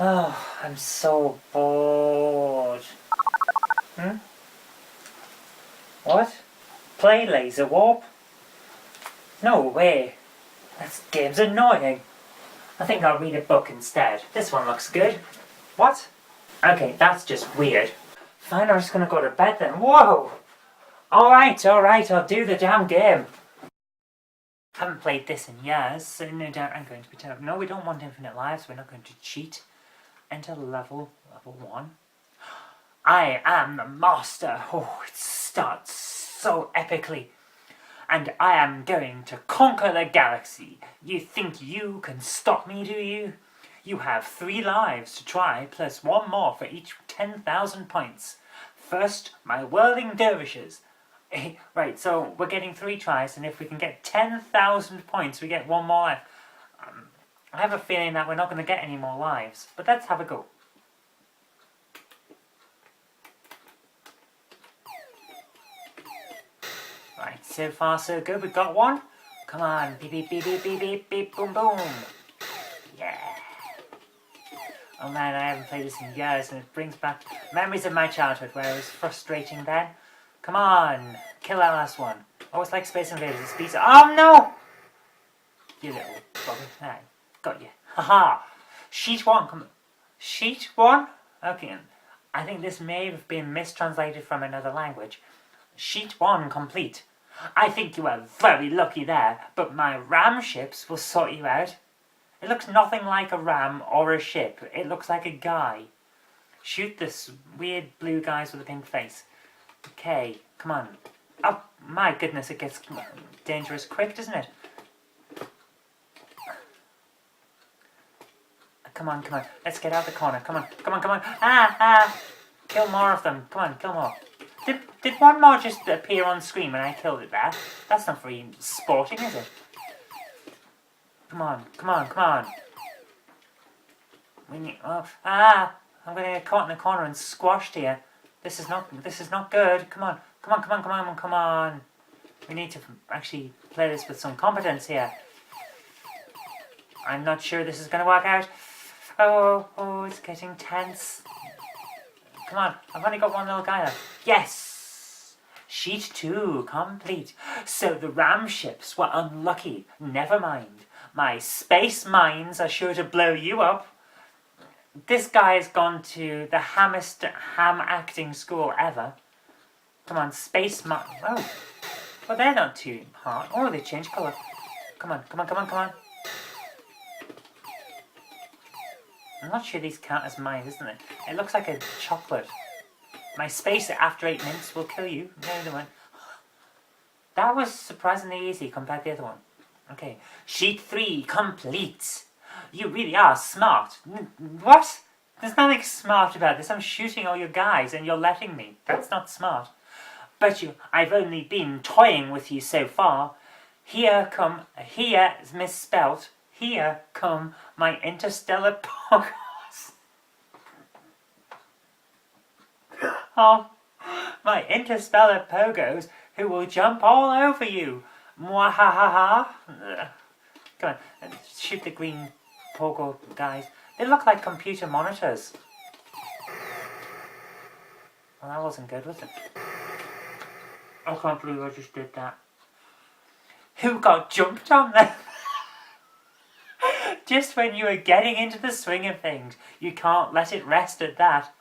Oh, I'm so bored. Hmm? What? Play laser warp? No way. This game's annoying. I think I'll read a book instead. This one looks good. What? Okay, that's just weird. Fine, I'm just gonna go to bed then. Whoa! Alright, I'll do the damn game. Haven't played this in years, so no doubt I'm going to pretend. No, we don't want infinite lives, we're not going to cheat. Enter level 1. I am the master. Oh, it starts so epically. And I am going to conquer the galaxy. You think you can stop me, do you? You have 3 lives to try, plus 1 more for each 10,000 points. First, my whirling dervishes. Right, so we're getting 3 tries, and if we can get 10,000 points, we get 1 more life. I have a feeling that we're not going to get any more lives, but let's have a go. Right, so far so good. We've got 1. Come on, beep beep beep beep beep beep beep boom boom. Yeah. Oh man, I haven't played this in years, and it brings back memories of my childhood where it was frustrating then. Come on, kill that last one. Oh, it's like Space Invaders. It speeds. Oh no! You little bugger. Right, got you. Haha. Sheet 1. Come on. Sheet 1? Okay. I think this may have been mistranslated from another language. Sheet 1 complete. I think you are very lucky there, but my ram ships will sort you out. It looks nothing like a ram or a ship. It looks like a guy. Shoot this weird blue guys with a pink face. Okay, come on. Oh, my goodness, it gets dangerous quick, doesn't it? Come on. Let's get out the corner. Come on. Ah! Kill more of them. Come on, kill more. Did one more just appear on screen when I killed it there? That's not very sporting, is it? Come on. We need, I'm gonna get caught in the corner and squashed here. This is not good. Come on. We need to actually play this with some competence here. I'm not sure this is gonna work out. Oh, it's getting tense. Come on, I've only got 1 little guy left. Yes! Sheet 2 complete. So the ram ships were unlucky. Never mind. My space mines are sure to blow you up. This guy has gone to the hammiest ham acting school ever. Come on, space mine. Oh, well, they're not too hard. Oh, they changed colour. Come on. I'm not sure these count as mine, isn't it? It looks like a chocolate. My space after 8 minutes will kill you. No, they won't. That was surprisingly easy compared to the other one. Okay. Sheet 3 complete. You really are smart. What? There's nothing smart about this. I'm shooting all your guys and you're letting me. That's not smart. But I've only been toying with you so far. Here is misspelt. Here come my interstellar pogos. Oh, my interstellar pogos who will jump all over you. Mwahaha. Come on, shoot the green pogo guys. They look like computer monitors. Well, that wasn't good, was it? I can't believe I just did that. Who got jumped on then? Just when you were getting into the swing of things, you can't let it rest at that.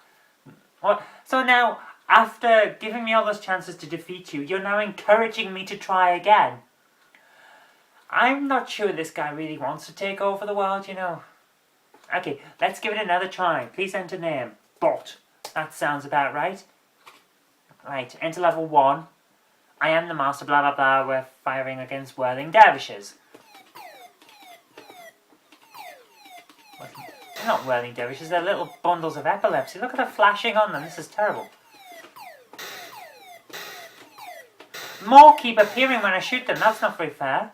What? So now, after giving me all those chances to defeat you, you're now encouraging me to try again. I'm not sure this guy really wants to take over the world, you know. Okay, let's give it another try. Please enter name. Bot. That sounds about right. Right, enter level 1. I am the master, blah blah blah. We're firing against whirling dervishes. They're not whirling dervishes, they're little bundles of epilepsy. Look at the flashing on them, this is terrible. More keep appearing when I shoot them, that's not very fair.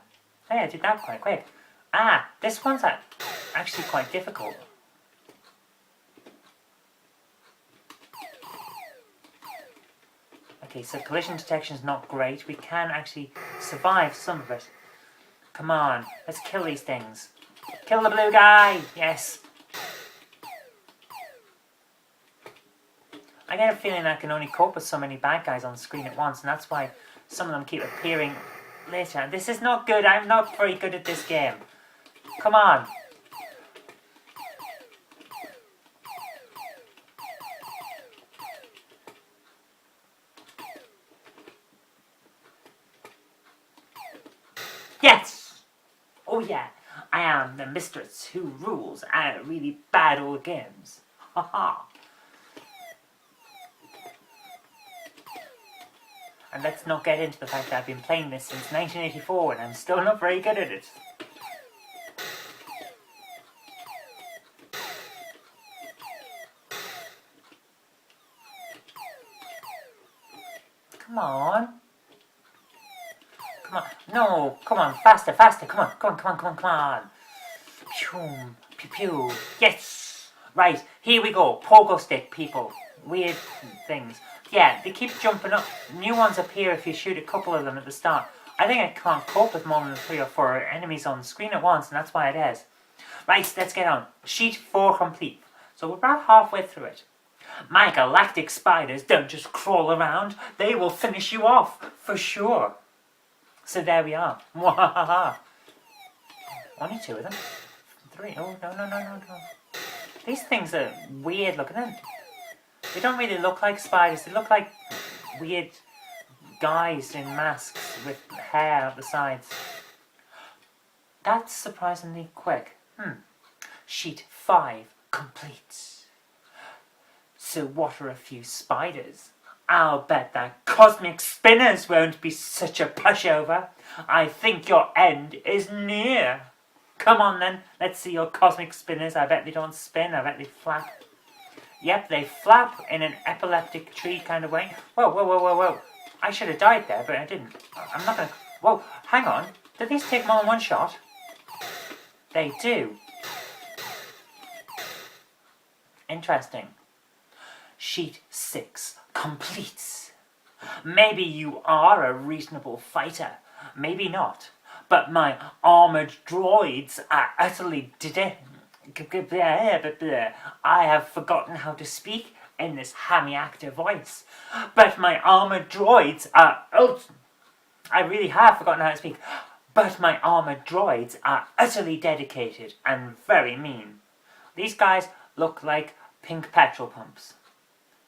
Hey, I did that quite quick. Ah, this one's actually quite difficult. Okay, so collision detection is not great. We can actually survive some of it. Come on, let's kill these things. Kill the blue guy! Yes. I get a feeling I can only cope with so many bad guys on the screen at once, and that's why some of them keep appearing later. This is not good. I'm not very good at this game. Come on. Yes! Oh yeah, I am the mistress who rules at really bad old games. Haha. And let's not get into the fact that I've been playing this since 1984 and I'm still not very good at it. Come on. Come on. No, come on, faster, faster. Come on, come on, come on, come on, come on. Pew, pew, pew. Yes! Right, here we go. Pogo stick, people. Weird things. Yeah, they keep jumping up. New ones appear if you shoot a couple of them at the start. I think I can't cope with more than 3 or 4 enemies on the screen at once, and that's why it is. Right, let's get on. Sheet 4 complete. So we're about halfway through it. My galactic spiders don't just crawl around. They will finish you off, for sure. So there we are. Mwahaha. Only 2 of them. 3. Oh, no. These things are weird looking, aren't they? They don't really look like spiders. They look like weird guys in masks with hair at the sides. That's surprisingly quick. Sheet 5 complete. So what are a few spiders? I'll bet that cosmic spinners won't be such a pushover. I think your end is near. Come on then, let's see your cosmic spinners. I bet they don't spin, I bet they flap. Yep, they flap in an epileptic tree kind of way. Whoa. I should have died there, but I didn't. I'm not gonna... Whoa, hang on. Do these take more than one shot? They do. Interesting. Sheet 6 completes. Maybe you are a reasonable fighter. Maybe not. But my armored droids are utterly I have forgotten how to speak in this hammy actor voice. But my armored droids are... I really have forgotten how to speak. But my armored droids are utterly dedicated and very mean. These guys look like pink petrol pumps.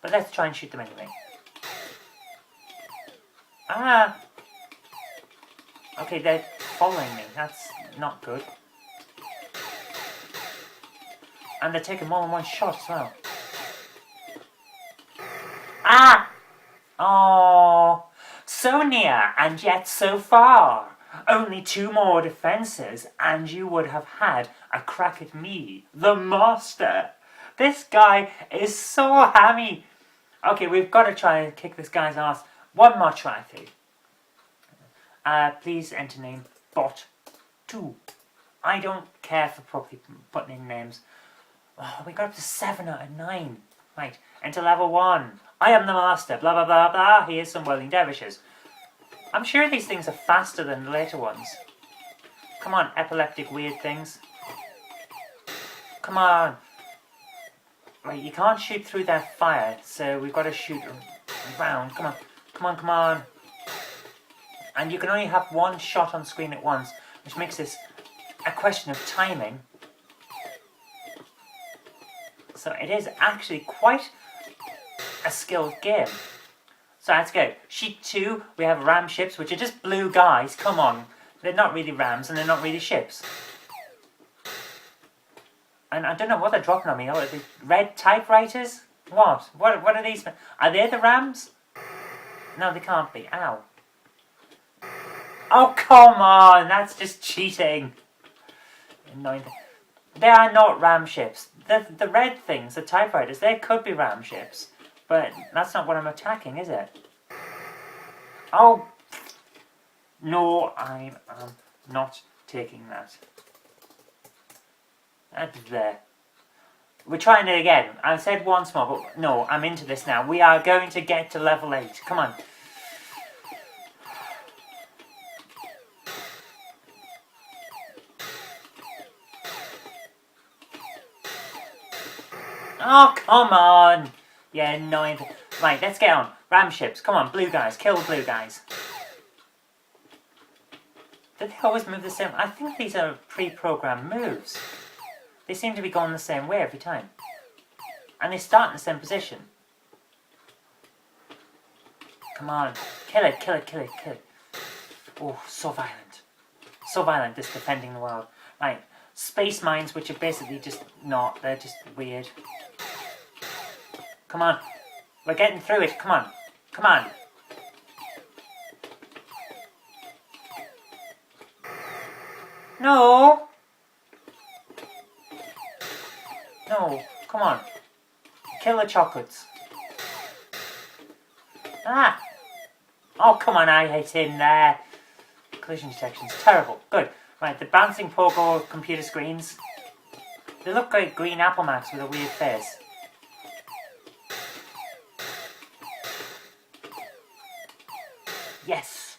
But let's try and shoot them anyway. Ah! Okay, they're following me. That's not good. And they're taking more than one shot as well. Ah! Oh, so near and yet so far. Only 2 more defences and you would have had a crack at me, the master. This guy is so hammy. Okay, we've got to try and kick this guy's ass. One more try, please. Please enter name Bot 2. I don't care for properly putting in names. Oh, we got up to 7 out of 9. Right, enter level 1. I am the master, blah blah blah blah. Here's some whirling dervishes. I'm sure these things are faster than the later ones. Come on, epileptic weird things. Come on. Right, you can't shoot through their fire, so we've got to shoot around. Come on, come on, come on. And you can only have 1 shot on screen at once, which makes this a question of timing. So it is actually quite a skilled game. So let's go. Sheet 2, we have ram ships, which are just blue guys. Come on. They're not really rams and they're not really ships. And I don't know what they're dropping on me. Oh, are they red typewriters? What? What are these? Are they the rams? No, they can't be. Ow. Oh, come on. That's just cheating. Annoying. They are not ram ships. The red things, the typewriters, they could be ram ships. But that's not what I'm attacking, is it? Oh! No, I am not taking that. That's there. We're trying it again. I've said once more, but no, I'm into this now. We are going to get to level 8. Come on. Oh, come on! Yeah, annoying. Right, let's get on. Ram ships. Come on, blue guys. Kill the blue guys. Do they always move the same? I think these are pre-programmed moves. They seem to be going the same way every time. And they start in the same position. Come on. Kill it, kill it, kill it, kill it. Oh, so violent. So violent, this defending the world. Right. Space mines, which are basically just not. They're just weird. Come on. We're getting through it. Come on. Come on. No. No. Come on. Kill the chocolates. Ah. Oh, come on. I hit in there. Collision detection's terrible. Good. Right, the bouncing pogo computer screens. They look like green Apple Macs with a weird face. Yes!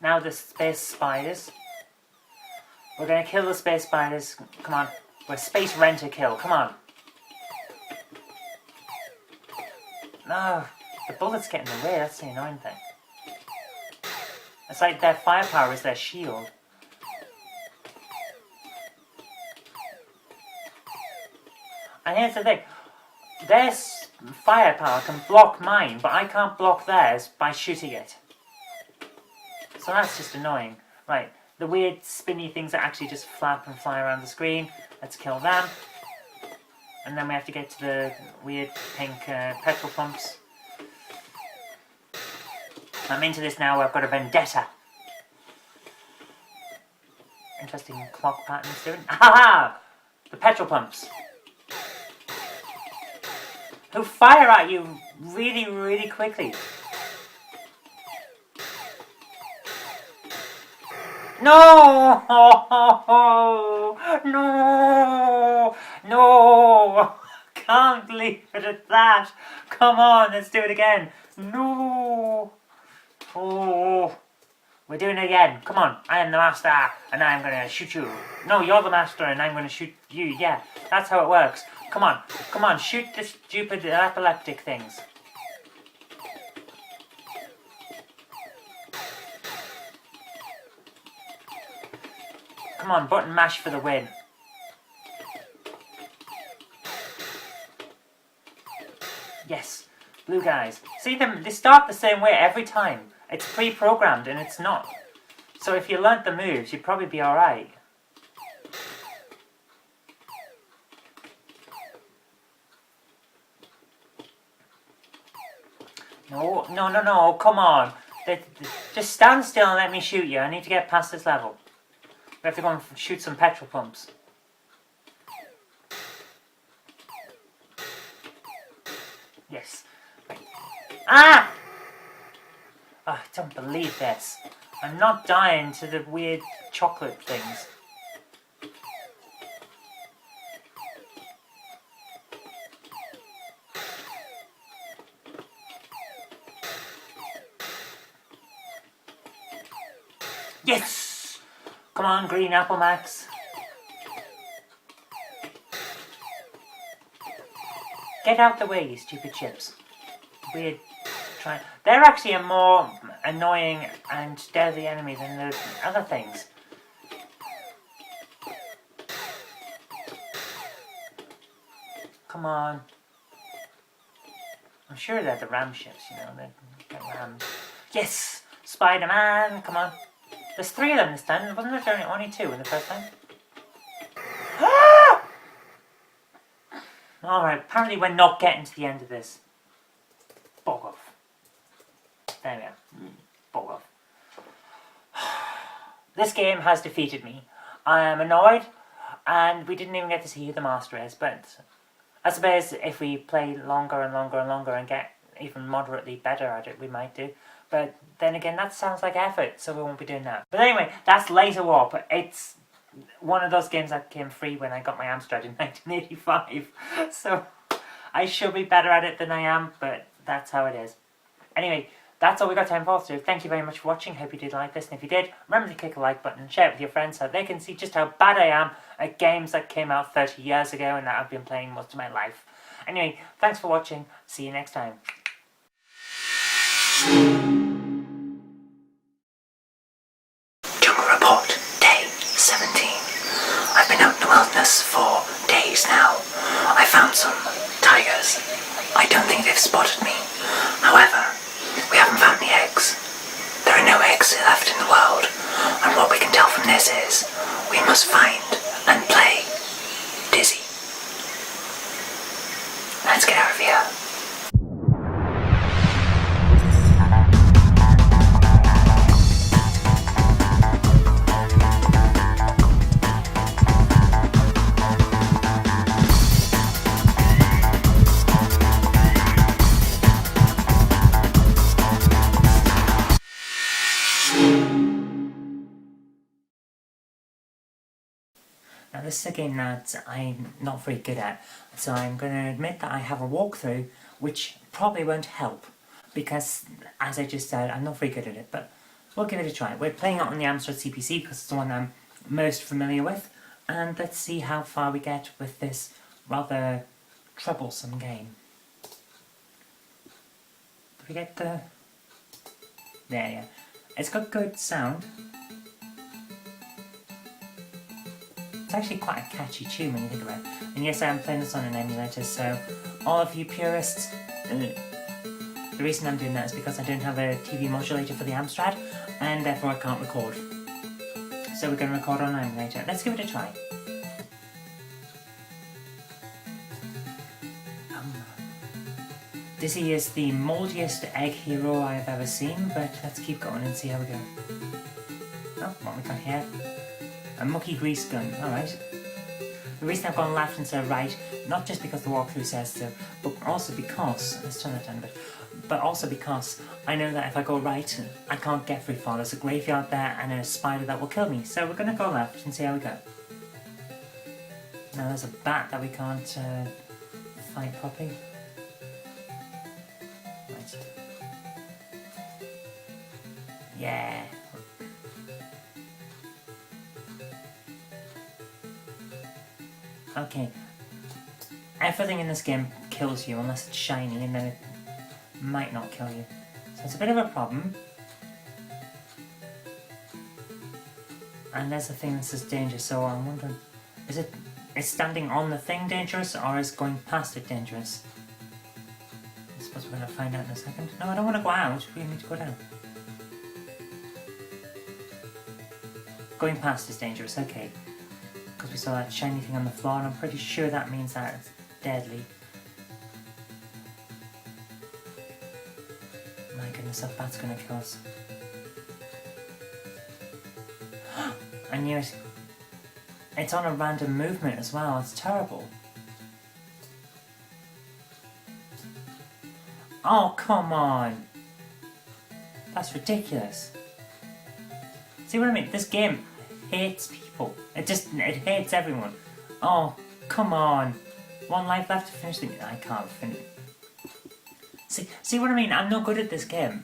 Now the space spiders. We're gonna kill the space spiders. Come on. We're space rent-a-kill. Come on. No. The bullets get in the way. That's the annoying thing. It's like their firepower is their shield. And here's the thing. Their firepower can block mine, but I can't block theirs by shooting it. So that's just annoying. Right, the weird spinny things that actually just flap and fly around the screen. Let's kill them. And then we have to get to the weird pink petrol pumps. I'm into this now. I've got a vendetta. Interesting clock patterns doing. Ha! The petrol pumps. Who fire at you really, really quickly. No! No! No! Can't leave it at that. Come on, let's do it again. No! Oh! We're doing it again. Come on, I am the master, and I'm gonna shoot you. No, you're the master, and I'm gonna shoot you. Yeah, that's how it works. Come on, shoot the stupid epileptic things. Come on, button mash for the win. Yes, blue guys. See them, they start the same way every time. It's pre-programmed and it's not. So if you learnt the moves, you'd probably be alright. No, come on. Just stand still and let me shoot you. I need to get past this level. We have to go and shoot some petrol pumps. Yes. Ah! Oh, I don't believe this. I'm not dying to the weird chocolate things. Yes! Come on, green Apple Max. Get out the way, you stupid chips. Weird. They're actually a more annoying and deadly enemy than the other things. Come on. I'm sure they're the ram ships, you know, they're rams. Yes! Spider-Man, come on. There's 3 of them this time, wasn't there only 2 in the first time? Alright, apparently we're not getting to the end of this. Bog off. There we are. Bog off. This game has defeated me. I am annoyed, and we didn't even get to see who the master is, but I suppose if we play longer and longer and longer and get even moderately better at it, we might do. But then again, that sounds like effort, so we won't be doing that. But anyway, that's Laser Warp. It's one of those games that came free when I got my Amstrad in 1985. So I should be better at it than I am, but that's how it is. Anyway, that's all we got time for. So thank you very much for watching. Hope you did like this. And if you did, remember to click a like button and share it with your friends so they can see just how bad I am at games that came out 30 years ago and that I've been playing most of my life. Anyway, thanks for watching. See you next time. Jungle Report, Day 17. I've been out in the wilderness for days now. I found some tigers. I don't think they've spotted me. However, we haven't found any eggs. There are no eggs left in the world, and what we can tell from this is we must find and play Dizzy. Let's get out of here. Now this is a game that I'm not very good at, so I'm going to admit that I have a walkthrough, which probably won't help, because, as I just said, I'm not very good at it, but we'll give it a try. We're playing it on the Amstrad CPC because it's the one I'm most familiar with, and let's see how far we get with this rather troublesome game. Did we get the... There, yeah. It's got good sound. It's actually quite a catchy tune when you think about it. And yes, I am playing this on an emulator, so all of you purists, the reason I'm doing that is because I don't have a TV modulator for the Amstrad, and therefore I can't record. So we're going to record on an emulator. Let's give it a try. Dizzy is the mouldiest egg hero I've ever seen, but let's keep going and see how we go. Oh, what we got here? A mucky grease gun, alright. The reason I've gone left instead of right, not just because the walkthrough says so, but also because, let's turn that down a bit, but also because I know that if I go right, I can't get very far. There's a graveyard there and a spider that will kill me, so we're going to go left and see how we go. Now there's a bat that we can't fight properly. Right. Yeah. Okay, everything in this game kills you unless it's shiny, and then it might not kill you. So it's a bit of a problem. And there's a thing that says danger, so I'm wondering, is standing on the thing dangerous, or is going past it dangerous? I suppose we're going to find out in a second. No, I don't want to go out, we need to go down. Going past is dangerous, okay. Because we saw that shiny thing on the floor, and I'm pretty sure that means that it's deadly. My goodness, that bat's gonna kill us. I knew it. It's on a random movement as well, it's terrible. Oh, come on! That's ridiculous. See what I mean? This game hates people. It hates everyone. Oh, come on. One life left to finish the game. I can't finish. See what I mean? I'm not good at this game.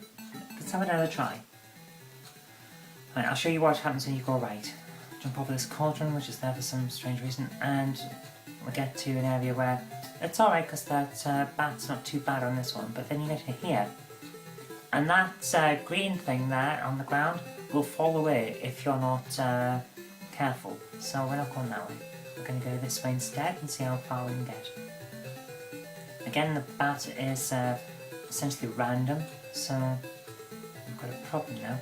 Let's have another try. Right, I'll show you what happens when you go right. Jump over this cauldron, which is there for some strange reason, and we'll get to an area where it's alright because that bat's not too bad on this one, but then you get to here. And that green thing there on the ground will fall away if you're not careful. So we're not going that way. We're going to go this way instead and see how far we can get. Again, the bat is essentially random, so we've got a problem now.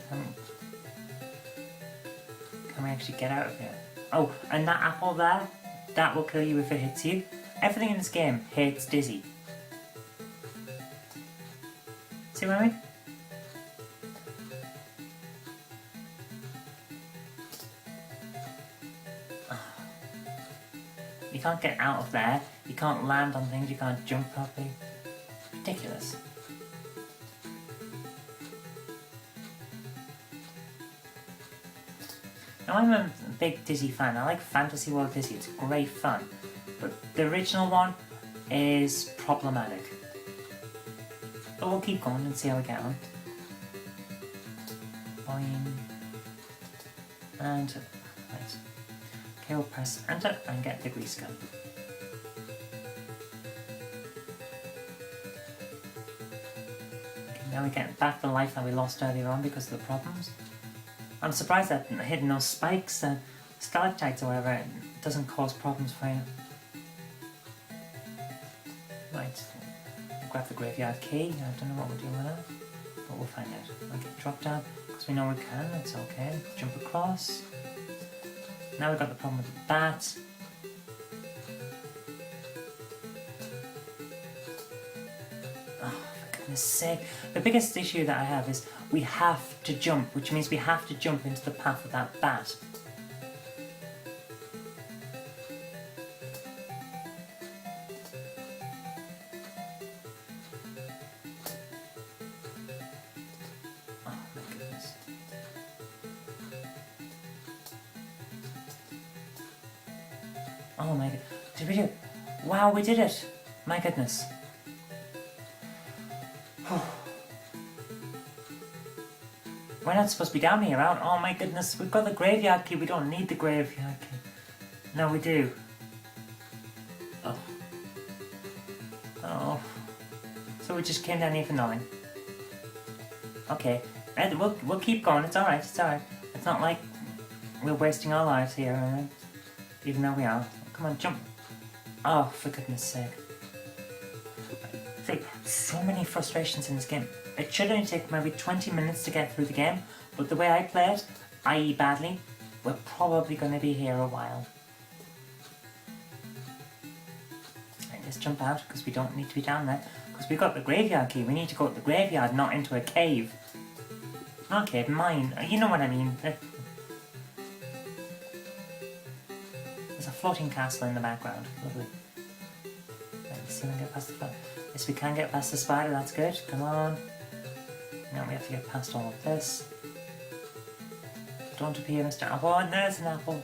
Can we actually get out of here? Oh, and that apple there, that will kill you if it hits you. Everything in this game hates Dizzy. See what I mean? You can't get out of there, you can't land on things, you can't jump properly. Ridiculous. Now I'm a big Dizzy fan. I like Fantasy World Dizzy, it's great fun. But the original one is problematic. But we'll keep going and see how we get on. Boing. And right. Okay, we'll press enter and get the grease gun. Now we're getting back the life that we lost earlier on because of the problems. I'm surprised that hitting those spikes, stalactites or whatever, it doesn't cause problems for you. Right, grab the graveyard key. I don't know what we're doing with that, but we'll find out. Okay, drop down, because we know we can, it's okay. Jump across. Now we've got the problem with the bat. Oh, for goodness sake. The biggest issue that I have is we have to jump, which means we have to jump into the path of that bat. Oh my god, did we do it? Wow, we did it! My goodness. We're not supposed to be down here, out. Oh my goodness, we've got the graveyard key, we don't need the graveyard key. No, we do. Oh. Oh. So we just came down here for nothing. Okay, and we'll keep going, it's alright, it's alright. It's not like we're wasting our lives here, right? Even though we are. Come on, jump. Oh, for goodness sake. See, so many frustrations in this game. It should only take maybe 20 minutes to get through the game, but the way I play it, i.e. badly, we're probably going to be here a while. Right, let's jump out, because we don't need to be down there. Because we've got the graveyard key. We need to go to the graveyard, not into a cave. Not a cave, mine. You know what I mean. There's a floating castle in the background. Lovely. Right, let's see if we can get past the floor. Yes, we can get past the spider, that's good. Come on. Now we have to get past all of this. Don't appear, Mr. Apple. Oh, there's an apple.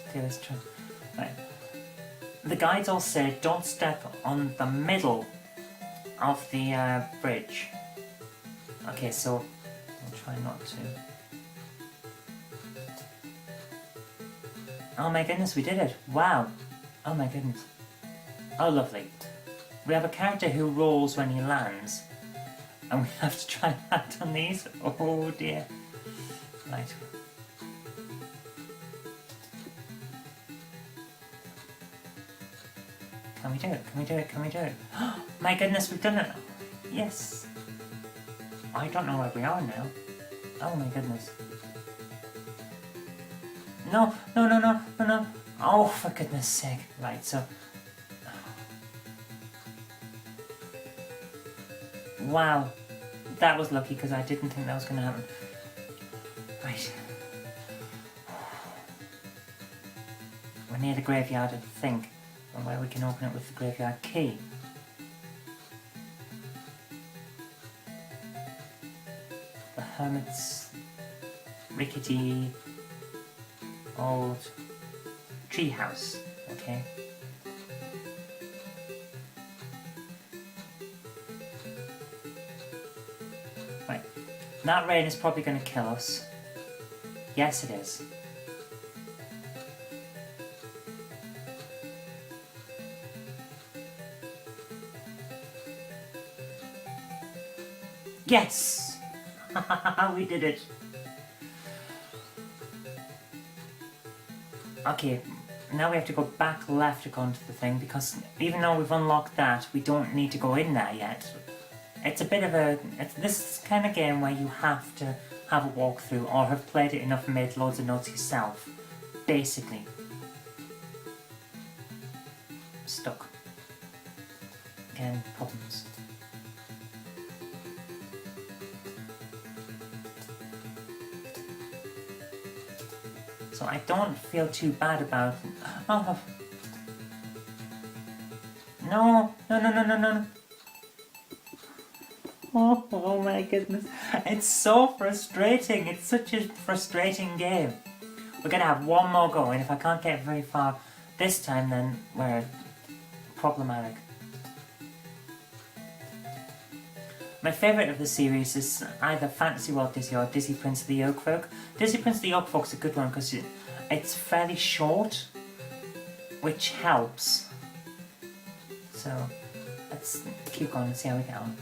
Okay, let's try. Right. The guides all say don't step on the middle of the bridge. Okay, so I'll try not to. Oh my goodness, we did it. Wow. Oh my goodness. Oh, lovely. We have a character who rolls when he lands. And we have to try and land on these. Oh dear. Right. Can we do it? Can we do it? Can we do it? Oh my goodness, we've done it. Yes. I don't know where we are now. Oh my goodness. No, no, no, no, no, no. Oh, for goodness sake. Right, so... Wow. That was lucky because I didn't think that was going to happen. Right. We're near the graveyard, I think. And where we can open it with the graveyard key. The hermit's rickety old tree house, okay? Right, that rain is probably going to kill us. Yes, it is. Yes! We did it! Okay, now we have to go back left to go into the thing, because even though we've unlocked that, we don't need to go in there yet. It's a bit of a... this kind of game where you have to have a walkthrough, or have played it enough and made loads of notes yourself. Basically. Stuck. Again, problems. So I don't feel too bad about... Oh. No, no, no, no, no, no. Oh my goodness. It's so frustrating. It's such a frustrating game. We're going to have one more go, and if I can't get very far this time, then we're problematic. My favourite of the series is either Fantasy World Dizzy or Dizzy Prince of the Oak Folk. Dizzy Prince of the Oak Folk's a good one because it's fairly short, which helps. So let's keep going and see how we get on.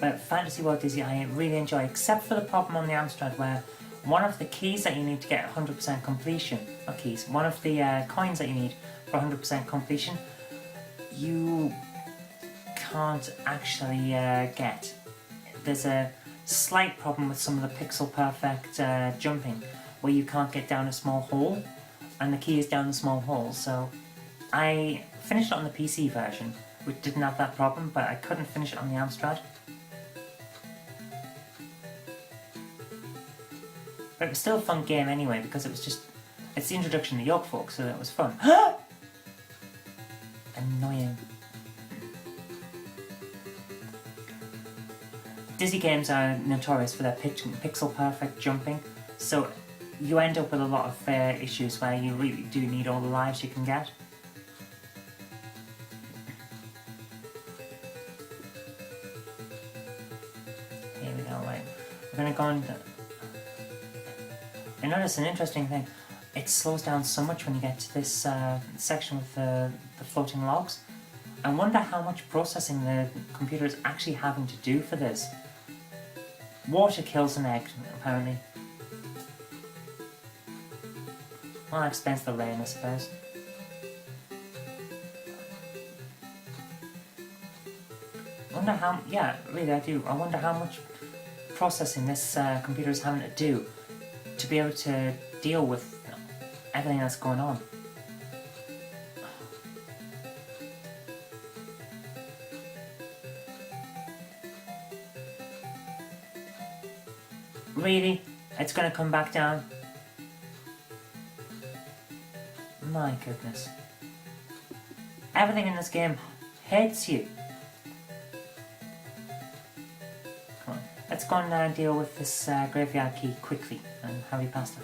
But Fantasy World Dizzy I really enjoy, except for the problem on the Amstrad where one of the keys that you need to get 100% completion, not keys, one of the coins that you need for 100% completion, you can't actually get. There's a slight problem with some of the pixel perfect jumping where you can't get down a small hole, and the key is down a small hole. So I finished it on the PC version, which didn't have that problem, but I couldn't finish it on the Amstrad. But it was still a fun game anyway, because it's the introduction to York folk, so it was fun. Annoying. Dizzy games are notorious for their pixel perfect jumping, so you end up with a lot of issues where you really do need all the lives you can get. Here we go, right. We're going to go on. I noticed an interesting thing. It slows down so much when you get to this section with the floating logs. I wonder how much processing the computer is actually having to do for this. Water kills an egg, apparently. Well, that explains the rain, I suppose. I wonder how... Yeah, really I do. I wonder how much processing this computer is having to do to be able to deal with everything that's going on. Really? It's gonna come back down? My goodness. Everything in this game hates you. Come on. Let's go and deal with this graveyard key quickly and hurry past it.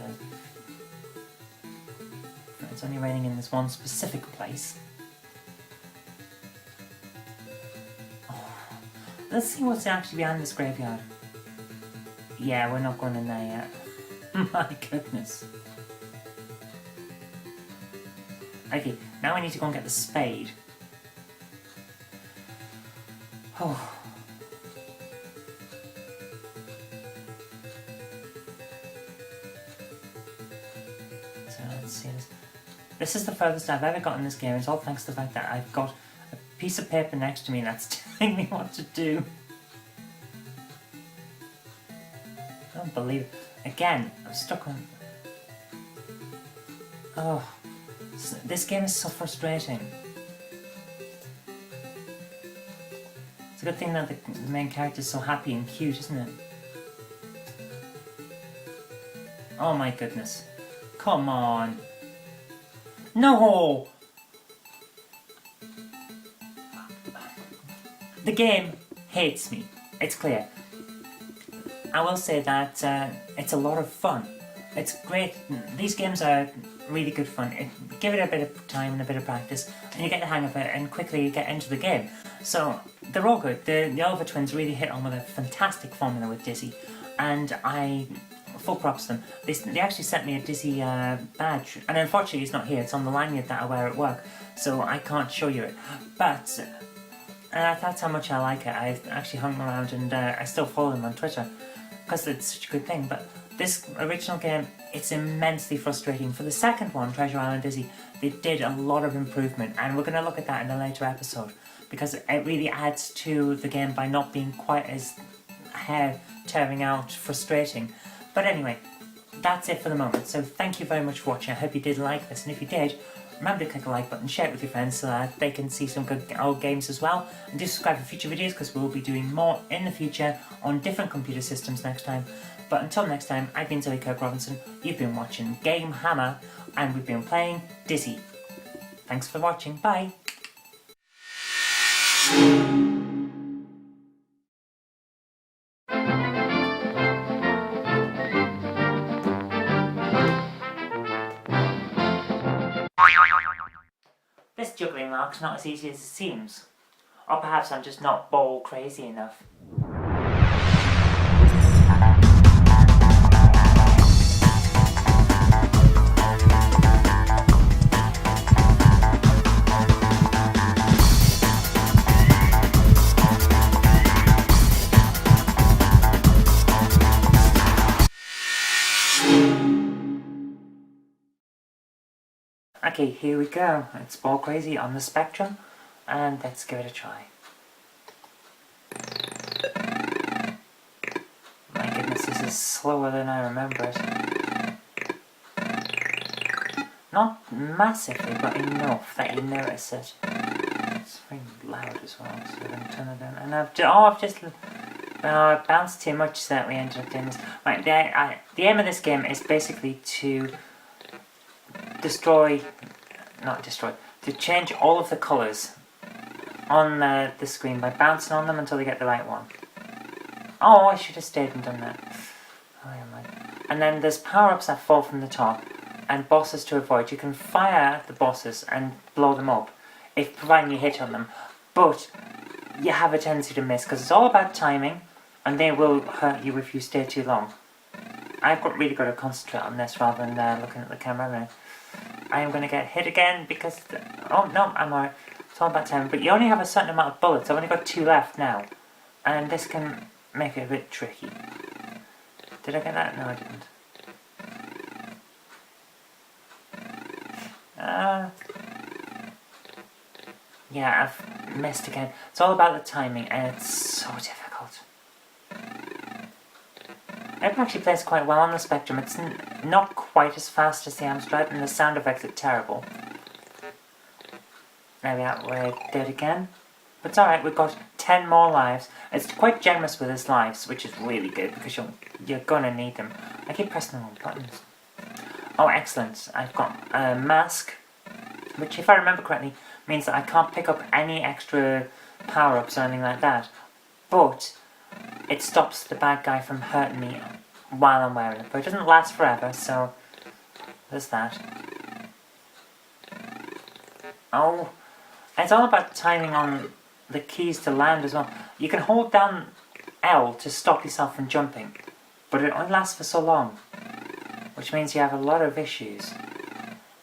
It's only raining in this one specific place. Oh. Let's see what's actually behind this graveyard. Yeah, we're not going in there yet. My goodness. Okay, now we need to go and get the spade. Oh. So let's see this. This is the furthest I've ever gotten in this game. It's all thanks to the fact that I've got a piece of paper next to me that's telling me what to do. I don't believe it. Again, I'm stuck on... Oh, this game is so frustrating. It's a good thing that the main character is so happy and cute, isn't it? Oh my goodness. Come on. No! The game hates me. It's clear. I will say that it's a lot of fun. It's great. These games are really good fun. Give it a bit of time and a bit of practice and you get the hang of it and quickly get into the game. So they're all good. The Oliver twins really hit on with a fantastic formula with Dizzy, and full props to them. They actually sent me a Dizzy badge, and unfortunately it's not here. It's on the lanyard that I wear at work, so I can't show you it. But that's how much I like it. I've actually hung around and I still follow them on Twitter because it's such a good thing. But this original game, it's immensely frustrating. For the second one, Treasure Island Dizzy, they did a lot of improvement, and we're going to look at that in a later episode because it really adds to the game by not being quite as hair-tearing out frustrating. But anyway, that's it for the moment. So thank you very much for watching. I hope you did like this, and if you did, remember to click the like button, share it with your friends so that they can see some good old games as well. And do subscribe for future videos because we'll be doing more in the future on different computer systems next time. But until next time, I've been Zoe Kirk-Robinson, you've been watching GameHammer, and we've been playing Dizzy. Thanks for watching, bye! This juggling lark's not as easy as it seems. Or perhaps I'm just not ball crazy enough. Okay, here we go. It's Ball Crazy on the Spectrum, and let's give it a try. My goodness, this is slower than I remember it. Not massively, but enough that you notice it. It's very loud as well, so we're going to turn it down. And I've just I bounced too much so that we ended up doing this. Right, the aim of this game is basically to to change all of the colours on the screen by bouncing on them until they get the right one. Oh, I should have stayed and done that. Oh, yeah, man. And then there's power-ups that fall from the top, and bosses to avoid. You can fire the bosses and blow them up, if providing you hit on them, but you have a tendency to miss, because it's all about timing, and they will hurt you if you stay too long. I've really got to concentrate on this rather than looking at the camera now. I am going to get hit again because... oh, no, I'm alright. It's all about timing. But you only have a certain amount of bullets. I've only got 2 left now. And this can make it a bit tricky. Did I get that? No, I didn't. Yeah, I've missed again. It's all about the timing, and it's so difficult. It actually plays quite well on the Spectrum. It's not quite as fast as the Amstrad, and the sound effects are terrible. There we are, we're dead again. But it's alright, we've got 10 more lives. It's quite generous with his lives, which is really good, because you're gonna need them. I keep pressing the wrong buttons. Oh, excellent. I've got a mask, which, if I remember correctly, means that I can't pick up any extra power-ups or anything like that. But it stops the bad guy from hurting me while I'm wearing it. But it doesn't last forever, so there's that. Oh, it's all about timing on the keys to land as well. You can hold down L to stop yourself from jumping, but it only lasts for so long, which means you have a lot of issues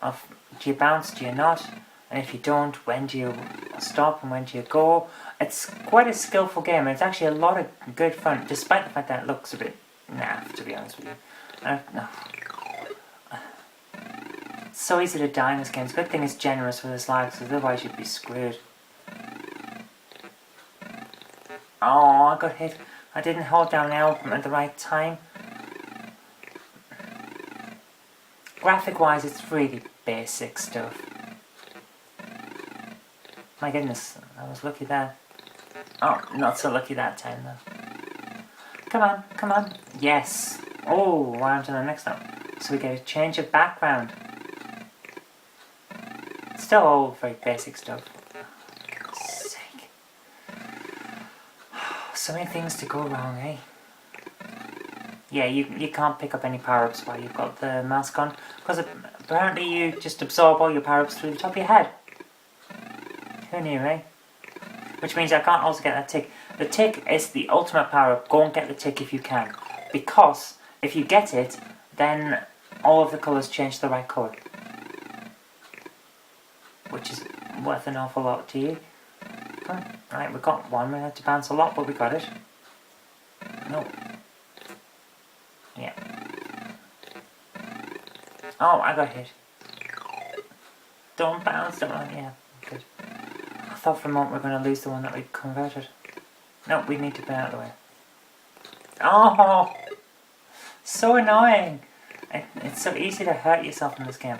of, do you bounce, do you not, and if you don't, when do you stop and when do you go. It's quite a skillful game, and it's actually a lot of good fun, despite the fact that it looks a bit naff, to be honest with you. No. It's so easy to die in this game. It's a good thing it's generous with its lives, because otherwise you'd be screwed. Oh, I got hit. I didn't hold down L at the right time. Graphic-wise, it's really basic stuff. My goodness, I was lucky there. Oh, not so lucky that time though. Come on, come on. Yes. Oh, we're on to the next one. So we get a change of background. Still all very basic stuff. For goodness sake. So many things to go wrong, eh? Yeah, you can't pick up any power-ups while you've got the mask on, because apparently you just absorb all your power-ups through the top of your head. Who knew, eh? Which means I can't also get that tick. The tick is the ultimate power-up. Go and get the tick if you can. Because if you get it, then all of the colours change to the right colour. Which is worth an awful lot to you. Right, we got one. We had to bounce a lot, but we got it. No. Yeah. Oh, I got hit. Don't bounce, don't run. Yeah, good. I thought for a moment we were going to lose the one that we converted. No, we need to get out of the way. Oh! So annoying! It's so easy to hurt yourself in this game.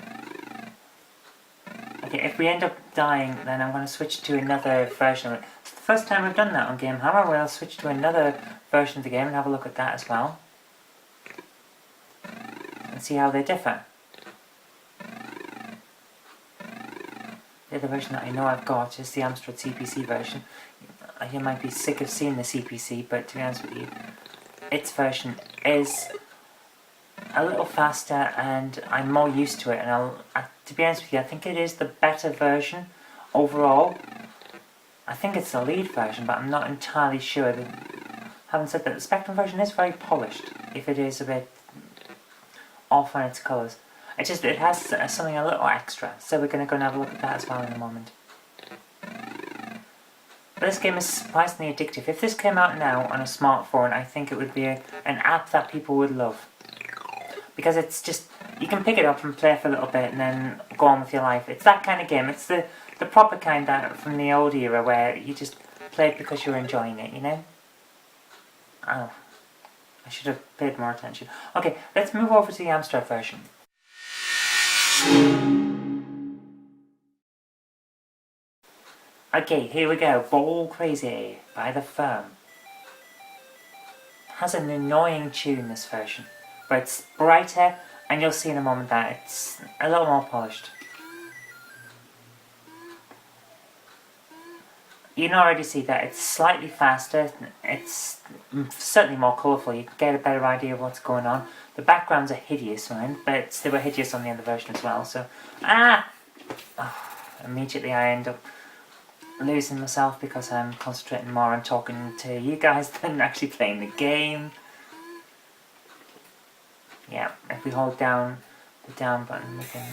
Okay, if we end up dying, then I'm going to switch to another version of it. It's the first time we've done that on GameHammer. We'll switch to another version of the game and have a look at that as well. And see how they differ. The other version that I know I've got is the Amstrad CPC version. You might be sick of seeing the CPC, but to be honest with you, its version is a little faster and I'm more used to it, and to be honest with you, I think it is the better version overall. I think it's the lead version, but I'm not entirely sure. Having said that, the Spectrum version is very polished, if it is a bit off on its colours. It has something a little extra, so we're going to go and have a look at that as well in a moment. But this game is surprisingly addictive. If this came out now on a smartphone, I think it would be an app that people would love. because it's just, you can pick it up and play for a little bit and then go on with your life. It's that kind of game. It's the proper kind that from the old era where you just play it because you're enjoying it, you know? Oh, I should have paid more attention. Okay, let's move over to the Amstrad version. Okay, here we go. Ball Crazy by The Firm. Has an annoying tune, this version, but it's brighter, and you'll see in a moment that it's a little more polished. You can already see that it's slightly faster, it's certainly more colourful, you can get a better idea of what's going on. The backgrounds are hideous, man, but they were hideous on the other version as well, so... immediately I end up losing myself because I'm concentrating more on talking to you guys than actually playing the game. Yeah, if we hold down the down button, we can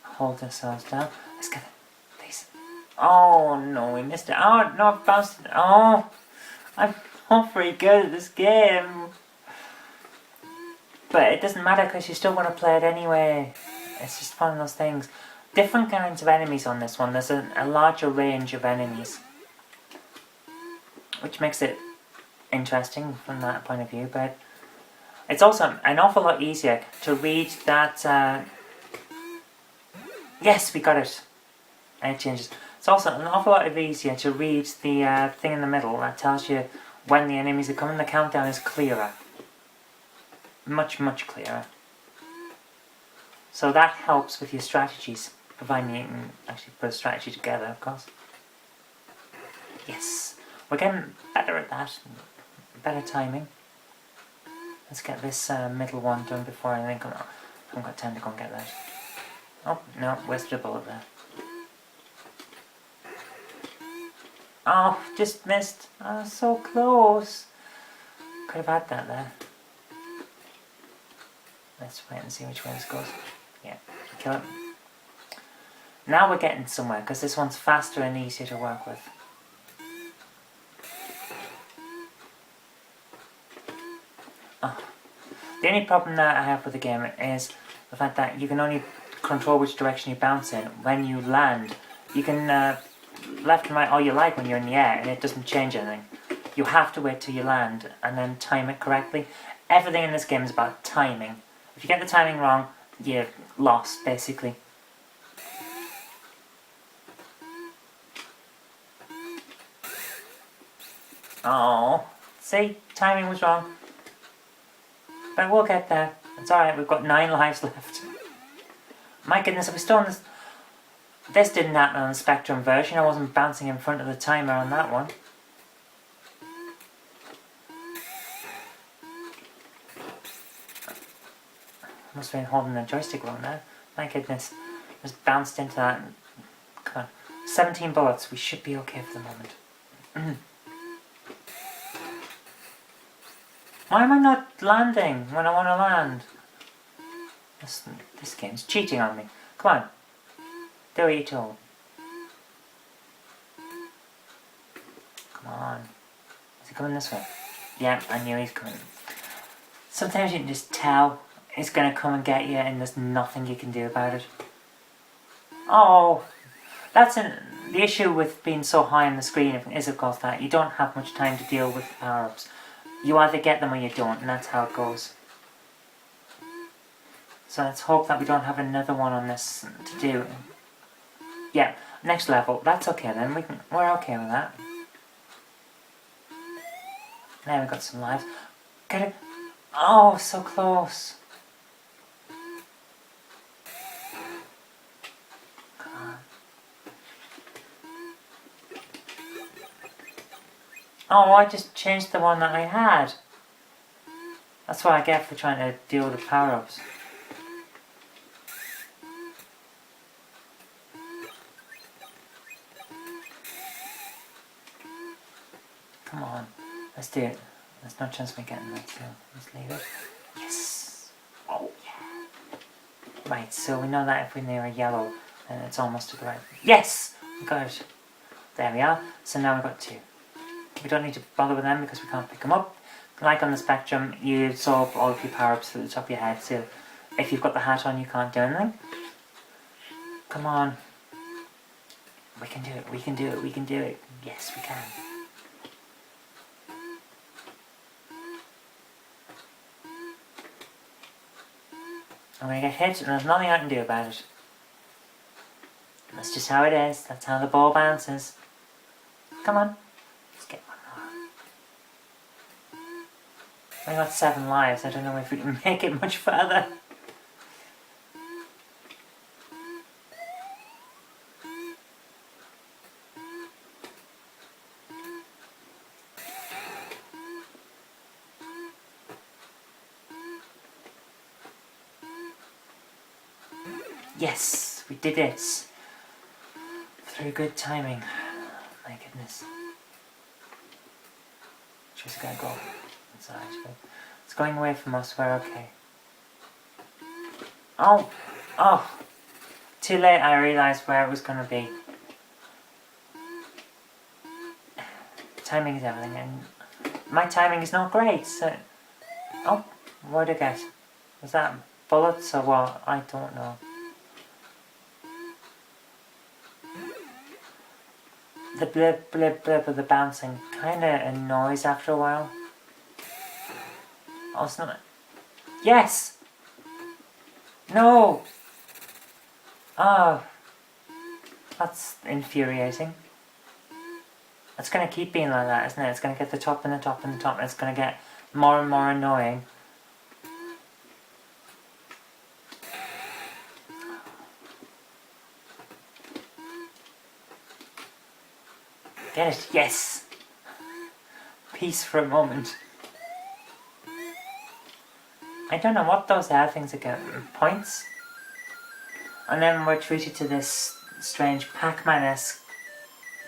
hold ourselves down. Let's get it, please. Oh no, we missed it. Oh no, I've bounced it. Oh, I'm not very good at this game. But it doesn't matter because you still want to play it anyway. It's just one of those things. Different kinds of enemies on this one. There's a larger range of enemies, which makes it interesting from that point of view, but it's also an awful lot easier to read that... Yes, we got it. And it changes. It's also an awful lot easier to read the thing in the middle that tells you when the enemies are coming. The countdown is clearer. Much, much clearer. So that helps with your strategies, providing you can actually put a strategy together, of course. Yes, we're getting better at that. Better timing. Let's get this middle one done before I think... I haven't got time to go and get that. Oh, no, wasted a bullet there. Oh, just missed. Oh, so close. Could have had that there. Let's wait and see which way this goes. Yeah, kill it. Now we're getting somewhere, because this one's faster and easier to work with. Oh. The only problem that I have with the game is the fact that you can only control which direction you bounce in when you land. You can left and right all you like when you're in the air, and it doesn't change anything. You have to wait till you land and then time it correctly. Everything in this game is about timing. If you get the timing wrong, you're lost, basically. Oh, see? Timing was wrong. But we'll get there. It's alright, we've got 9 lives left. My goodness, are we still on this... This didn't happen on the Spectrum version. I wasn't bouncing in front of the timer on that one. Must have been holding the joystick wrong there. My goodness. Just bounced into that. Come on. 17 bullets. We should be okay for the moment. Why am I not landing when I want to land? This game's cheating on me. Come on. Do what you're told. Come on. Is he coming this way? Yeah, I knew he's coming. Sometimes you can just tell it's going to come and get you and there's nothing you can do about it. Oh, that's the issue with being so high on the screen is of course that you don't have much time to deal with the power-ups. You either get them or you don't, and that's how it goes. So let's hope that we don't have another one on this to do. Yeah, next level. That's okay then. We're okay with that. Now we've got some lives. Get it? Oh, so close. Come on. Oh, I just changed the one that I had. That's what I get for trying to deal with the power-ups. Come on, let's do it. There's no chance of me getting that, so let's leave it. Yes! Oh, yeah! Right, so we know that if we're near a yellow, then it's almost to the right. Yes! We got it. There we are. So now we've got 2. We don't need to bother with them because we can't pick them up. like on the spectrum, you absorb all of your power-ups to the top of your head, so if you've got the hat on, you can't do anything. Come on. We can do it, we can do it, we can do it. Yes, we can. I'm gonna get hit, and there's nothing I can do about it. That's just how it is. That's how the ball bounces. Come on. Let's get one more. I got 7 lives. I don't know if we can make it much further. Yes, we did it. Through good timing. My goodness. Just gotta go. It's alright. It's going away from us. We're okay. Oh! Oh! Too late I realised where it was gonna be. Timing is everything, and my timing is not great, so... Oh! What did I get? Was that bullets or what? I don't know. The blip blip blip of the bouncing kinda annoys after a while. Oh, it's not... Yes! No! Oh. That's infuriating. It's gonna keep being like that, isn't it? It's gonna get the top and the top and the top, and it's gonna get more and more annoying. Get it? Yes! Peace for a moment. I don't know what those are things again. Points? And then we're treated to this strange Pac-Man-esque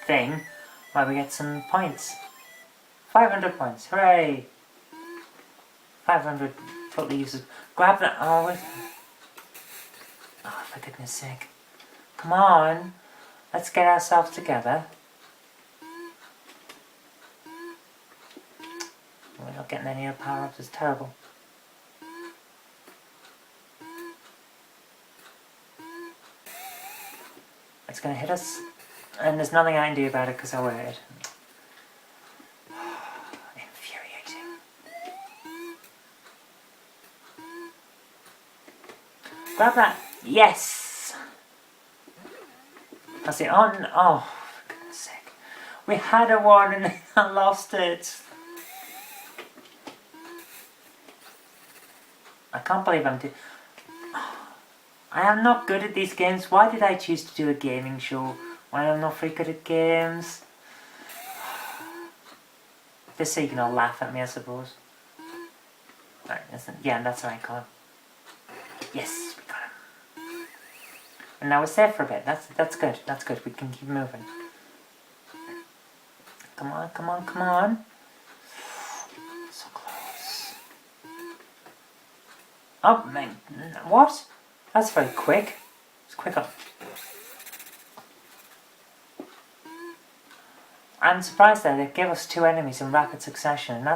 thing where we get some points. 500 points. Hooray! 500 totally useless. Grab that. Oh, wait. Oh, for goodness sake. Come on. Let's get ourselves together. We're not getting any other power-ups. It's terrible. It's going to hit us, and there's nothing I can do about it because I waited. Infuriating. Grab that! Yes! That's it on. Oh, for goodness sake. We had a one and I lost it. I can't believe I'm doing... I am not good at these games. Why did I choose to do a gaming show when I'm not very good at games? Just so you can all laugh at me, I suppose. Right, yeah, that's what I call him. Yes, we got him. And now we're safe for a bit. That's good. That's good. We can keep moving. Come on, come on, come on. So close. Oh, man. What? That's very quick. It's quicker. I'm surprised that they gave us 2 enemies in rapid succession, and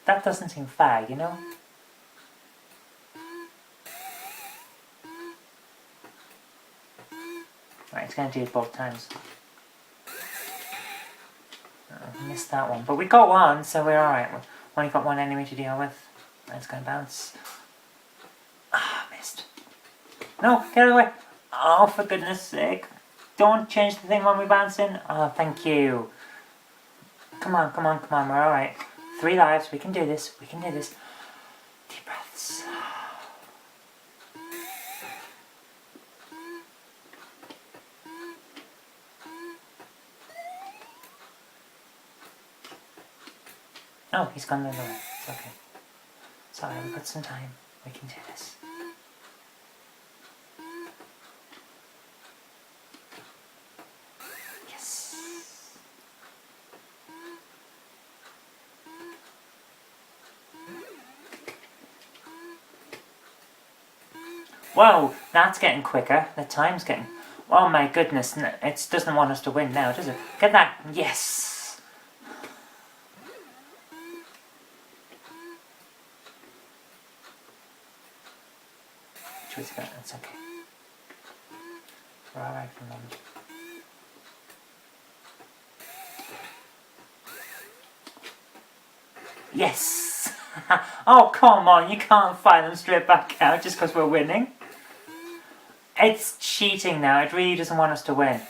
that doesn't seem fair, you know? Right, it's going to do it both times. Oh, missed that one, but we got one, so we're alright. We've only got 1 enemy to deal with. It's going to bounce. Ah, missed. No, get away! Oh, for goodness sake. Don't change the thing when we bounce in. Oh, thank you. Come on, come on, come on, we're alright. 3 lives, we can do this, we can do this. Deep breaths. Oh, he's gone the other way. It's okay. Sorry, we've got some time. We can do this. Whoa, that's getting quicker. The time's getting... Oh my goodness, it doesn't want us to win now, does it? Get that! Yes! trees again. It's okay. We're alright for the moment. Yes! Oh, come on, you can't fire them straight back out just because we're winning. It's cheating now, it really doesn't want us to win.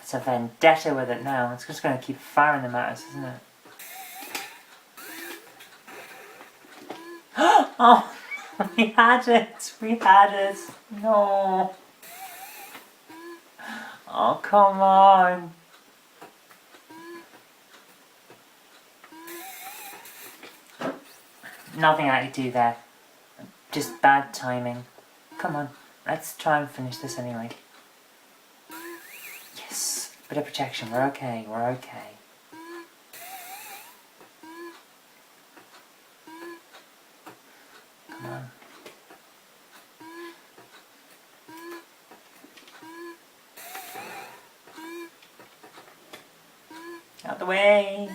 It's a vendetta with it now, it's just going to keep firing them at us, isn't it? Oh, we had it! We had it! No! Oh, come on! Nothing I could do there. Just bad timing. Come on, let's try and finish this anyway. Yes! Bit of protection, we're okay, we're okay. Come on. Out the way!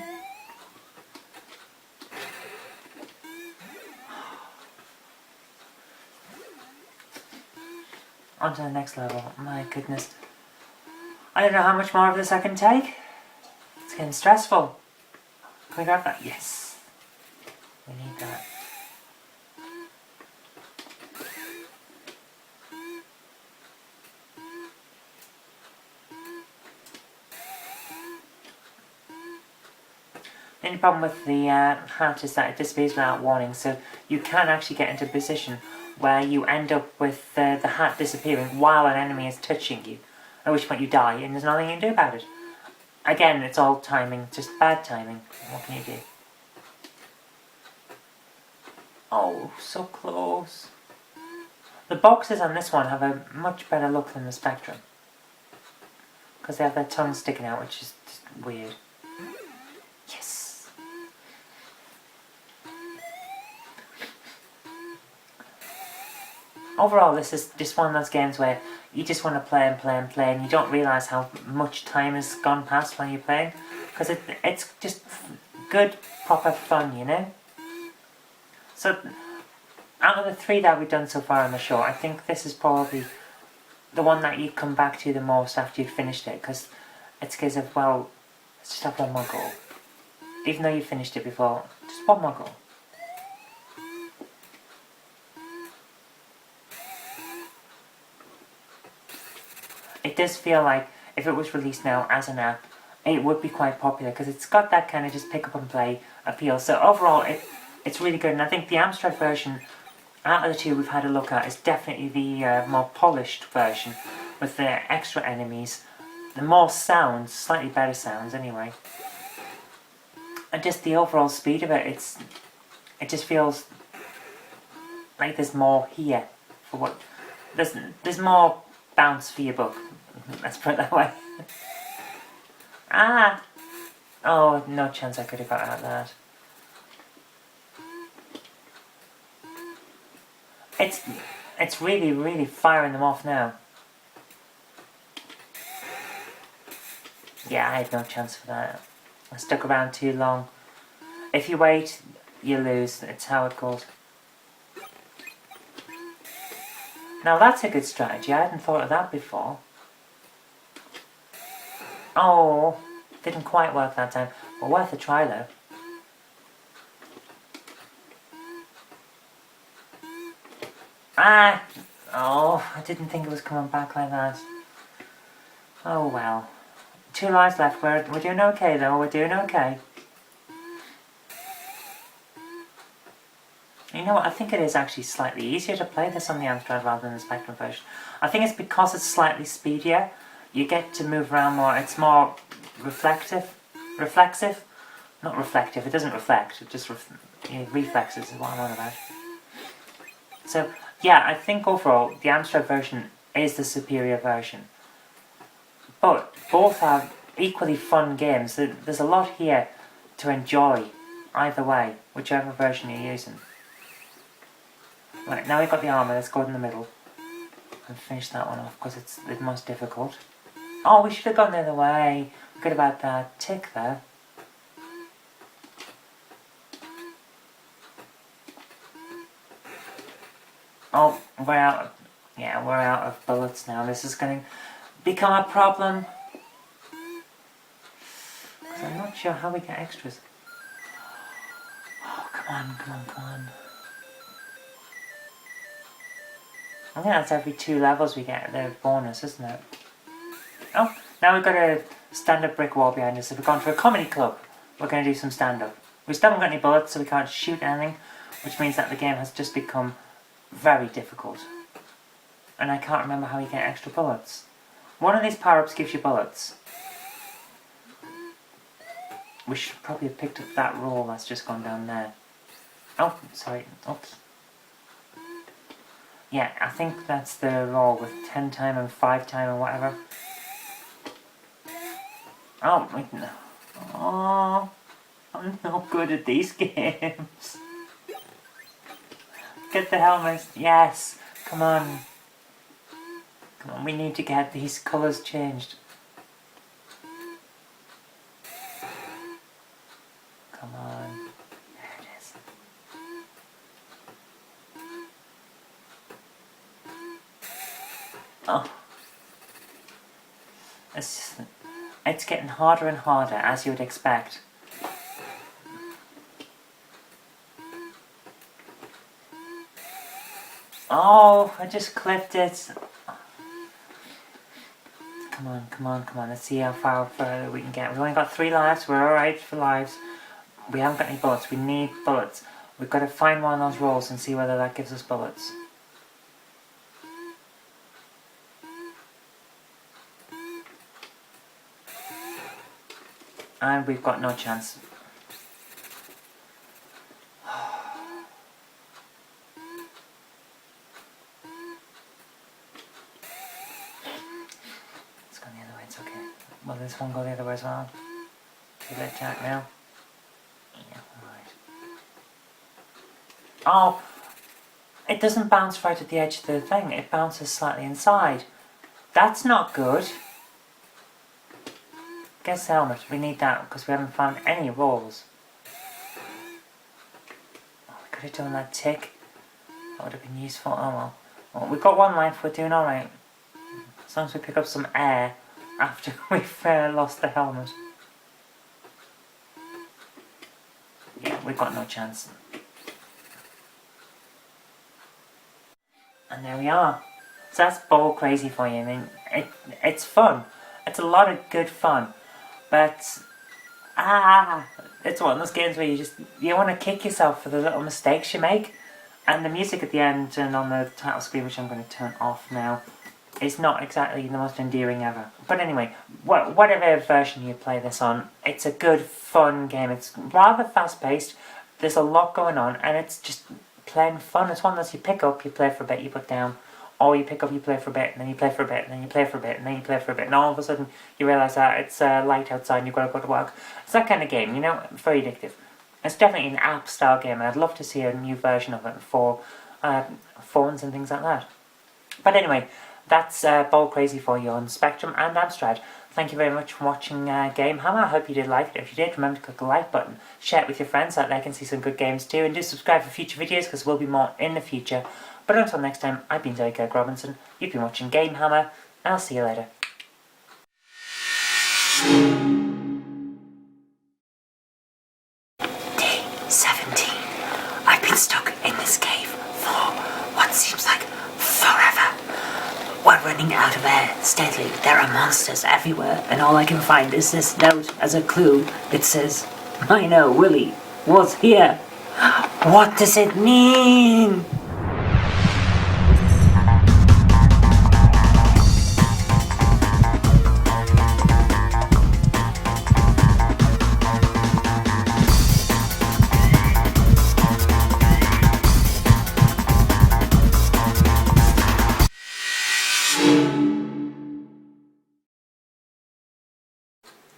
On to the next level. My goodness. I don't know how much more of this I can take. It's getting stressful. Can we grab that? Yes. We need that. The only problem with the hat is that it disappears without warning, so you can actually get into a position where you end up with the hat disappearing while an enemy is touching you, at which point you die and there's nothing you can do about it. Again, it's all timing, just bad timing. What can you do? Oh, so close. The boxes on this one have a much better look than the Spectrum, because they have their tongues sticking out, which is just weird. Yes! Overall, this is just one of those games where you just want to play and play and play, and you don't realise how much time has gone past when you're playing, because it's just good, proper fun, you know? So, out of the 3 that we've done so far on the show, I think this is probably the one that you come back to the most after you've finished it, because it's a case of, well, let's just have one more go. Even though you finished it before, just one more go. It does feel like if it was released now as an app, it would be quite popular because it's got that kind of just pick up and play appeal. So overall, it's really good, and I think the Amstrad version, out of the 2 we've had a look at, is definitely the more polished version with the extra enemies, the more sounds, slightly better sounds anyway, and just the overall speed of it. It just feels like there's more here for what there's more bounce for your buck. Let's put it that way. Ah! Oh, no chance I could have got out of that. It's really, really firing them off now. Yeah, I had no chance for that. I stuck around too long. If you wait, you lose. It's how it goes. Now that's a good strategy. I hadn't thought of that before. Oh, didn't quite work that time. But worth a try though. Ah! Oh, I didn't think it was coming back like that. Oh well. 2 lives left. We're doing okay though. We're doing okay. You know what, I think it is actually slightly easier to play this on the Amstrad rather than the Spectrum version. I think it's because it's slightly speedier. You get to move around more. It's more reflexive. Not reflective. It doesn't reflect. It just reflexes is what I'm on about. So yeah, I think overall the Amstrad version is the superior version. But both are equally fun games. There's a lot here to enjoy either way, whichever version you're using. Right, now we've got the armour. Let's go in the middle and finish that one off because it's the most difficult. Oh, we should have gone the other way. Good about that tick there. Oh, we're out of... Yeah, we're out of bullets now. This is going to become a problem. 'Cause I'm not sure how we get extras. Oh, come on, come on, come on. I think that's every 2 levels we get the bonus, isn't it? Oh, now we've got a stand-up brick wall behind us. If we're going to a comedy club, we're going to do some stand-up. We still haven't got any bullets, so we can't shoot anything, which means that the game has just become very difficult. And I can't remember how you get extra bullets. One of these power-ups gives you bullets. We should probably have picked up that roll that's just gone down there. Oh, sorry. Oops. Yeah, I think that's the roll with 10 time and 5 time and whatever. Oh, wait, no. Oh, I'm not good at these games. Get the helmet. Yes. Come on. Come on, we need to get these colours changed. Come on. There it is. Oh. It's getting harder and harder, as you would expect. Oh, I just clipped it. Come on, come on, come on. Let's see how far further we can get. We've only got 3 lives. We're alright for lives. We haven't got any bullets. We need bullets. We've got to find one of those rolls and see whether that gives us bullets. And we've got no chance. It's gone the other way, it's okay. Will this one go the other way as well? Too late to act now. Yeah, alright. Oh! It doesn't bounce right at the edge of the thing, it bounces slightly inside. That's not good. Guess the helmet, we need that because we haven't found any rolls. Oh, we could have done that tick. That would have been useful. Oh well. We've got 1 life, we're doing alright. As long as we pick up some air after we've lost the helmet. Yeah, we've got no chance. And there we are. So that's ball crazy for you. I mean, it's fun. It's a lot of good fun. But, it's one of those games where you want to kick yourself for the little mistakes you make. And the music at the end and on the title screen, which I'm going to turn off now, is not exactly the most endearing ever. But anyway, whatever version you play this on, it's a good, fun game. It's rather fast-paced, there's a lot going on, and it's just plain fun. It's one that you pick up, you play for a bit, you put down. Or you pick up, you play for a bit, and then you play for a bit, and then you play for a bit, and then you play for a bit, and all of a sudden you realise that it's light outside and you've got to go to work. It's that kind of game, you know, very addictive. It's definitely an app-style game, and I'd love to see a new version of it for phones and things like that. But anyway, that's Ball Crazy for you on Spectrum and Amstrad. Thank you very much for watching GameHammer. I hope you did like it. If you did, remember to click the like button, share it with your friends so that they can see some good games too, and do subscribe for future videos because there will be more in the future. But until next time, I've been Kirk-Robinson, you've been watching GameHammer, and I'll see you later. Day 17. I've been stuck in this cave for what seems like forever. We're running out of air steadily. There are monsters everywhere, and all I can find is this note as a clue. It says, "I know Willie was here." What does it mean?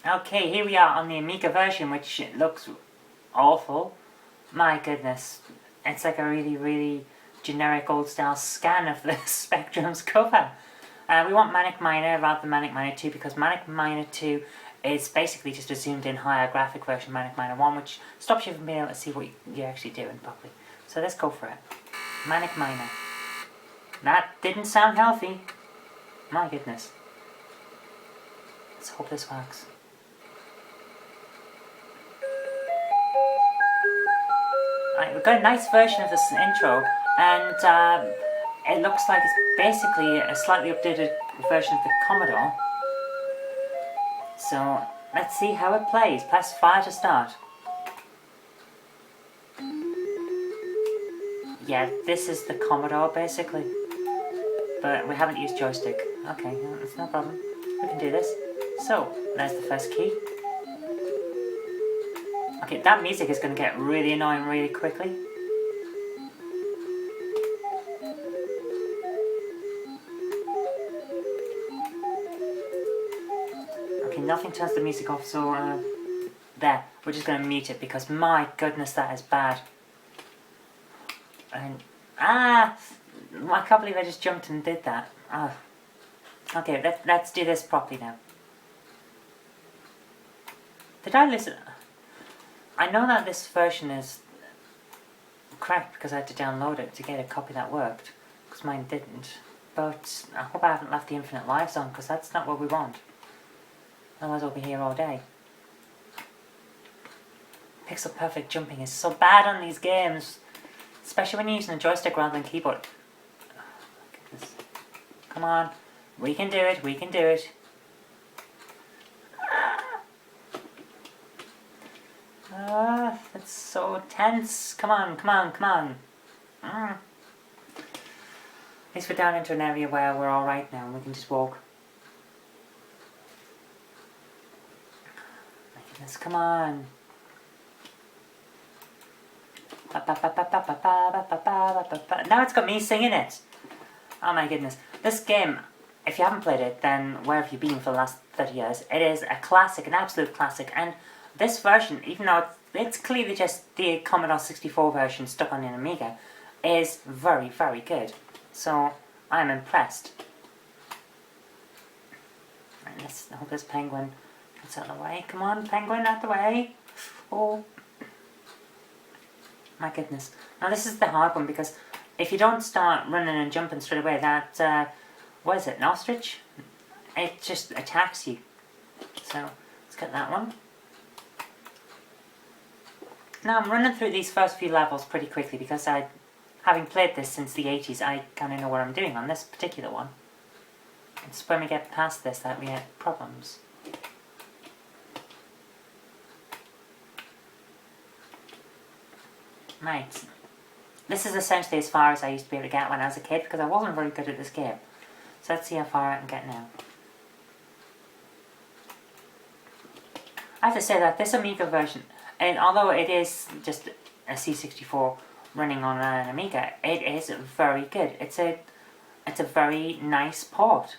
Okay, here we are on the Amiga version, which looks awful. My goodness, it's like a really, really generic old-style scan of the Spectrum's cover. We want Manic Miner rather than Manic Miner 2 because Manic Miner 2 is basically just a zoomed-in higher graphic version of Manic Miner 1, which stops you from being able to see what you're actually doing properly. So let's go for it. Manic Miner. That didn't sound healthy. My goodness. Let's hope this works. Right, we've got a nice version of this intro, and it looks like it's basically a slightly updated version of the Commodore. So let's see how it plays. Press fire to start. Yeah, this is the Commodore basically, but we haven't used joystick. Okay, it's no problem. We can do this. So there's the first key. Okay, that music is going to get really annoying really quickly. Okay, nothing turns the music off, so there. We're just going to mute it because my goodness, that is bad. And I can't believe I just jumped and did that. Okay, let's do this properly now. Did I listen? I know that this version is correct because I had to download it to get a copy that worked, because mine didn't. But I hope I haven't left the infinite lives on, because that's not what we want. Otherwise we'll be here all day. Pixel perfect jumping is so bad on these games, especially when you're using a joystick rather than keyboard. Oh, my goodness. Come on, we can do it, we can do it. It's so tense. Come on, come on, come on. At least we're down into an area where we're alright now and we can just walk. My goodness, come on. Now it's got me singing it. Oh my goodness. This game, if you haven't played it, then where have you been for the last 30 years? It is a classic, an absolute classic, and this version, even though it's clearly just the Commodore 64 version stuck on an Amiga, is very, very good. So, I'm impressed. Right, let's hope this penguin gets out of the way. Come on, penguin, out the way. Oh. My goodness. Now this is the hard one, because if you don't start running and jumping straight away, that, what is it, an ostrich? It just attacks you. So, let's get that one. Now I'm running through these first few levels pretty quickly because having played this since the 80s, I kind of know what I'm doing on this particular one. It's when we get past this that we have problems. Right. This is essentially as far as I used to be able to get when I was a kid because I wasn't very good at this game. So let's see how far I can get now. I have to say that this Amiga version, and although it is just a C64 running on an Amiga, it is very good. It's a very nice port.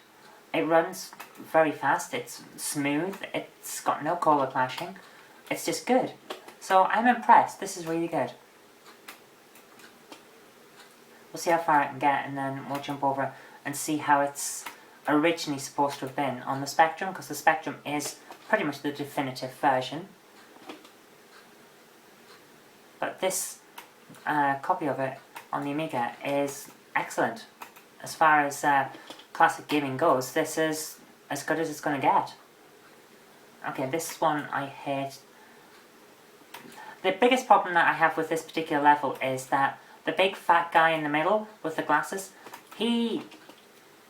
It runs very fast, it's smooth, it's got no color clashing, it's just good. So I'm impressed, this is really good. We'll see how far I can get and then we'll jump over and see how it's originally supposed to have been on the Spectrum, because the Spectrum is pretty much the definitive version. But this copy of it on the Amiga is excellent. As far as classic gaming goes, this is as good as it's going to get. Okay, this one I hate. The biggest problem that I have with this particular level is that the big fat guy in the middle with the glasses, he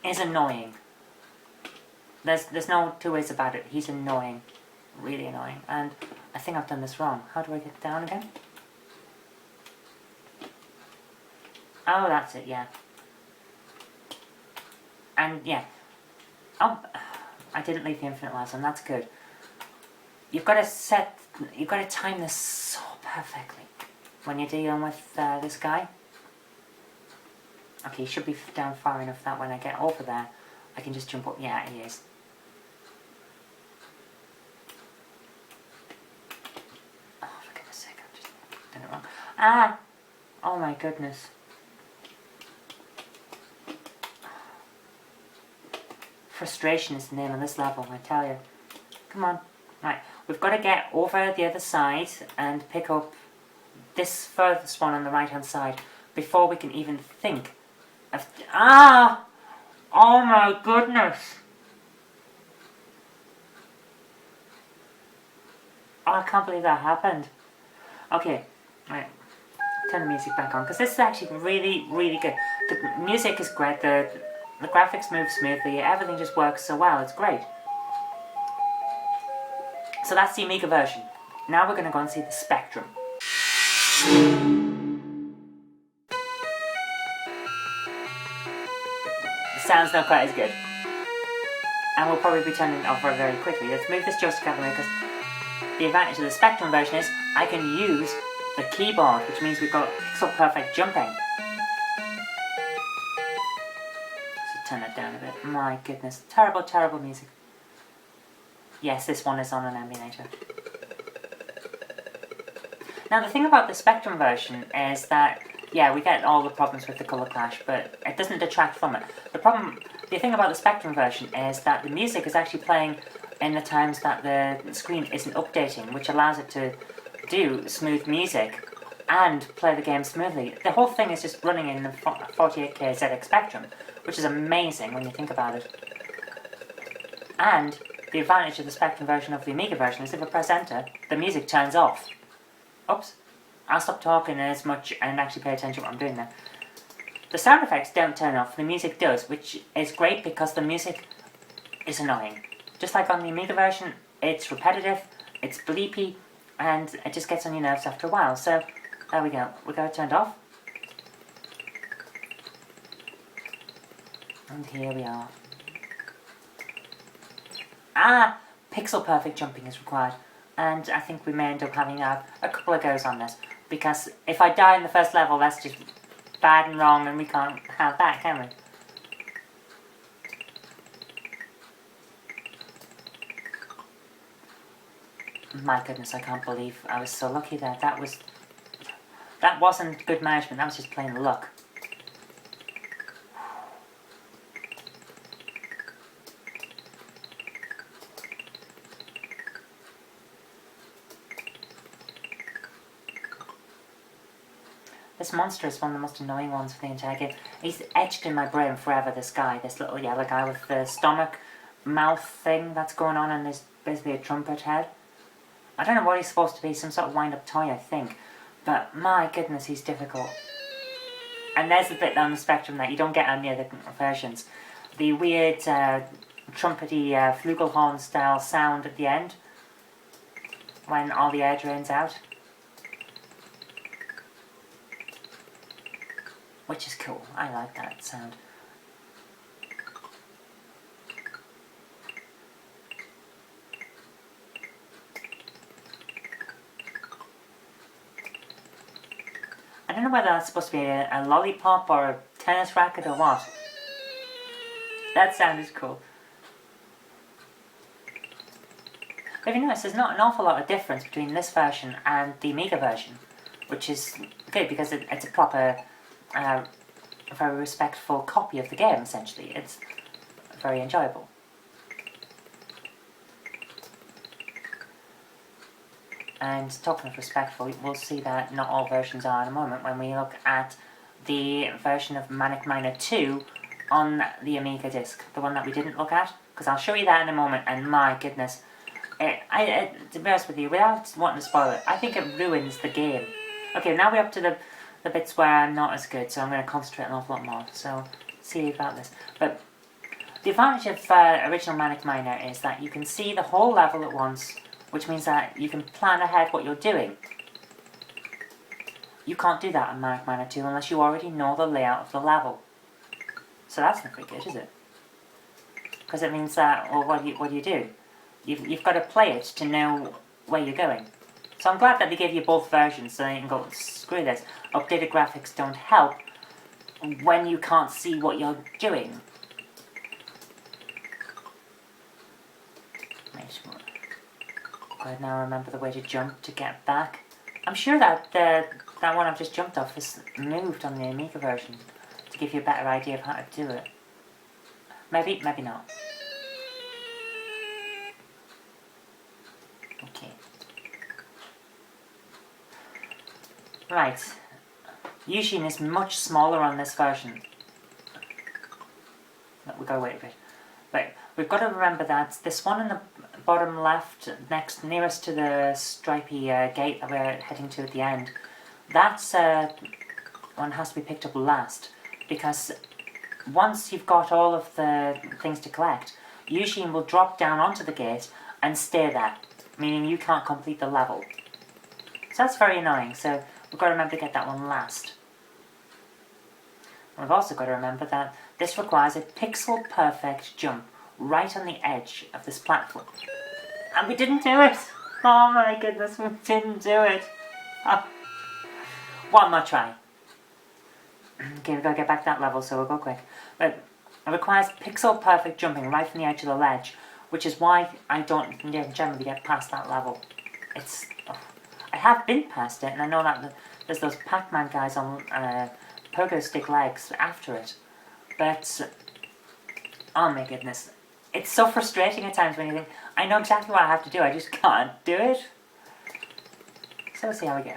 is annoying. There's no two ways about it. He's annoying. Really annoying. And I think I've done this wrong. How do I get down again? Oh, that's it, yeah. And, yeah. Oh, I didn't leave the infinite lives on. That's good. You've got to time this so perfectly when you're dealing with this guy. Okay, he should be down far enough that when I get over there, I can just jump up. Yeah, he is. Oh, for goodness sake, I've just done it wrong. Ah! Oh my goodness. Frustration is the name of this level, I tell you. Come on. Right, we've got to get over the other side and pick up this furthest one on the right hand side before we can even think Ah! Oh my goodness! Oh, I can't believe that happened. Okay, right. Turn the music back on, because this is actually really, really good. The music is great, the graphics move smoothly, everything just works so well, it's great. So that's the Amiga version. Now we're going to go and see the Spectrum. The sound's not quite as good. And we'll probably be turning it off very quickly. Let's move this joystick out of the way, because the advantage of the Spectrum version is I can use the keyboard, which means we've got pixel perfect jumping. So turn it down a bit. My goodness, terrible, terrible music. Yes, this one is on an emulator. Now the thing about the Spectrum version is that, yeah, we get all the problems with the colour clash, but it doesn't detract from it. The thing about the Spectrum version is that the music is actually playing in the times that the screen isn't updating, which allows it to do smooth music and play the game smoothly. The whole thing is just running in the 48K ZX Spectrum, which is amazing when you think about it. And the advantage of the Spectrum version of the Amiga version is if I press enter, the music turns off. Oops. I'll stop talking as much and actually pay attention to what I'm doing now. The sound effects don't turn off, the music does, which is great because the music is annoying. Just like on the Amiga version, it's repetitive, it's bleepy, and it just gets on your nerves after a while. So, there we go. We got it turned off. And here we are. Ah! Pixel perfect jumping is required. And I think we may end up having a couple of goes on this. Because if I die in the first level, that's just bad and wrong, and we can't have that, can we? My goodness, I can't believe I was so lucky there. That wasn't good management, that was just plain luck. This monster is one of the most annoying ones for the entire game. He's etched in my brain forever, this guy, this little yellow guy with the stomach mouth thing that's going on, and there's basically a trumpet head. I don't know what he's supposed to be, some sort of wind-up toy, I think. But my goodness, he's difficult. And there's the bit on the Spectrum that you don't get on the other versions. The weird, trumpety, flugelhorn style sound at the end, when all the air drains out. Which is cool, I like that sound. I don't know whether that's supposed to be a lollipop or a tennis racket or what. That sound is cool. But if you notice, there's not an awful lot of difference between this version and the Amiga version, which is good because it's a proper, a very respectful copy of the game, essentially. It's very enjoyable. And talking of respectful, we'll see that not all versions are in a moment when we look at the version of Manic Miner 2 on the Amiga disc, the one that we didn't look at, because I'll show you that in a moment, and my goodness, to be honest with you, without wanting to spoil it, I think it ruins the game. Okay, now we're up to the bits where I'm not as good, so I'm going to concentrate an awful lot more, so see about this. But the advantage of original Manic Miner is that you can see the whole level at once, which means that you can plan ahead what you're doing. You can't do that on Manic Miner 2 unless you already know the layout of the level. So that's not very good, is it? Because it means that, well, what do you do? You've got to play it to know where you're going. So I'm glad that they gave you both versions so you can go, screw this, updated graphics don't help when you can't see what you're doing. I now remember the way to jump to get back. I'm sure that that one I've just jumped off is moved on the Amiga version to give you a better idea of how to do it. Maybe, maybe not. Okay. Right. Eugene is much smaller on this version. we've got to wait a bit. But we've got to remember that this one in the bottom left, nearest to the stripy gate that we're heading to at the end, that's one has to be picked up last, because once you've got all of the things to collect, Eugene will drop down onto the gate and stay there, meaning you can't complete the level. So that's very annoying, so we've got to remember to get that one last. And we've also got to remember that this requires a pixel-perfect jump right on the edge of this platform. And we didn't do it! Oh my goodness, we didn't do it! Oh. One more try. Okay, we've got to get back to that level, so we'll go quick. But it requires pixel-perfect jumping right from the edge of the ledge, which is why I don't generally get past that level. It's... Oh. I have been past it, and I know that there's those Pac-Man guys on pogo stick legs after it. But... oh my goodness. It's so frustrating at times when you think, I know exactly what I have to do, I just can't do it. So we'll see how we go.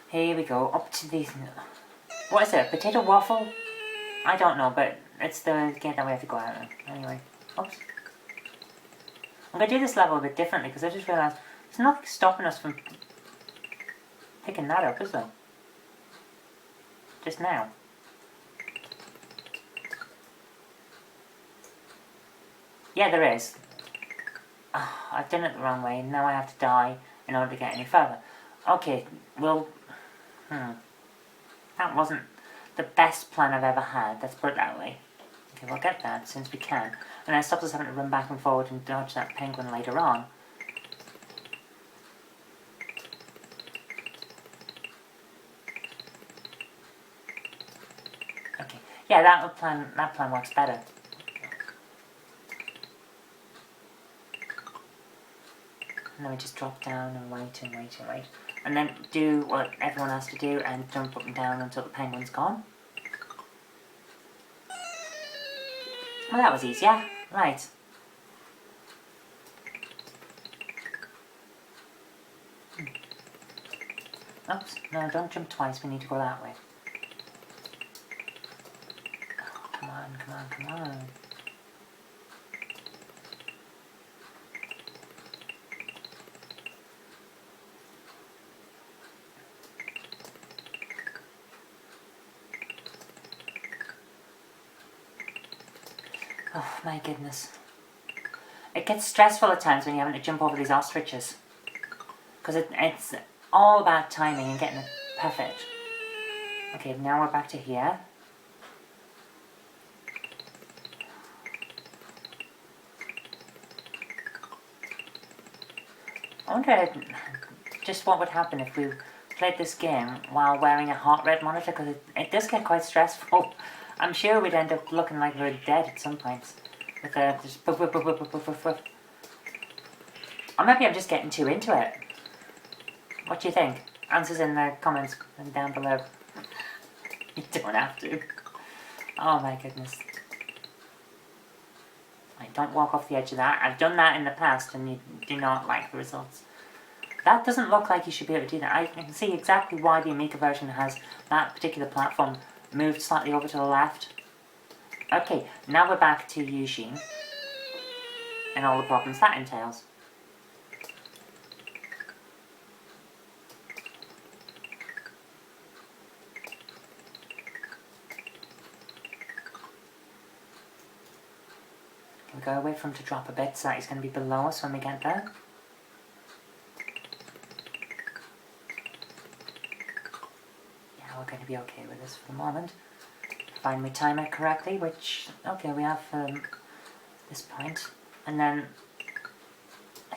Here we go, up to these... what is it, potato waffle? I don't know, but it's the gate that we have to go out of. Anyway, oops. I'm going to do this level a bit differently, because I just realised there's nothing stopping us from picking that up, is there? Just now. Yeah, there is. Oh, I've done it the wrong way, and now I have to die in order to get any further. Okay, well... that wasn't the best plan I've ever had, let's put it that way. Okay, we'll get that since we can. And that stops us having to run back and forward and dodge that penguin later on. Okay, yeah, that plan works better. And then we just drop down and wait and wait and wait. And then do what everyone has to do and jump up and down until the penguin's gone. Well, that was easy, yeah? Right. Oops, no, don't jump twice, we need to go that way. Oh, come on, come on, come on. Oh my goodness. It gets stressful at times when you're having to jump over these ostriches. Because it's all about timing and getting it perfect. Okay, now we're back to here. I wonder just what would happen if we played this game while wearing a heart rate monitor, because it does get quite stressful. I'm sure we'd end up looking like we're dead at some points. With just poof, poof, poof, poof, poof, poof, poof. Or maybe I'm just getting too into it. What do you think? Answers in the comments and down below. You don't have to. Oh my goodness. Right, don't walk off the edge of that. I've done that in the past and you do not like the results. That doesn't look like you should be able to do that. I can see exactly why the Amiga version has that particular platform moved slightly over to the left. Okay, now we're back to Eugene and all the problems that entails. Can we go away from him to drop a bit so that he's going to be below us when we get there? Yeah, we're going to be okay with this for the moment. Find my timer correctly, which, okay, we have this point, and then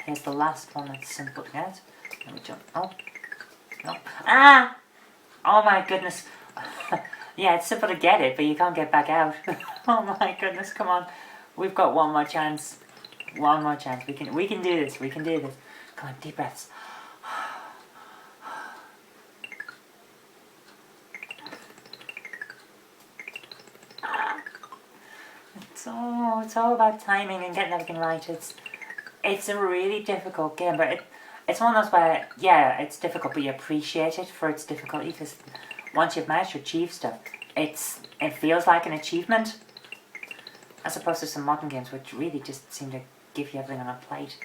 here's the last one that's simple to get. Let me jump. Oh, no. Ah! Oh my goodness. Yeah, it's simple to get it, but you can't get back out. Oh my goodness, come on. We've got one more chance. One more chance. We can do this. We can do this. Come on, deep breaths. it's all about timing and getting everything right. It's a really difficult game, but it's one of those where, yeah, it's difficult, but you appreciate it for its difficulty, because once you've managed to achieve stuff, it feels like an achievement, as opposed to some modern games which really just seem to give you everything on a plate.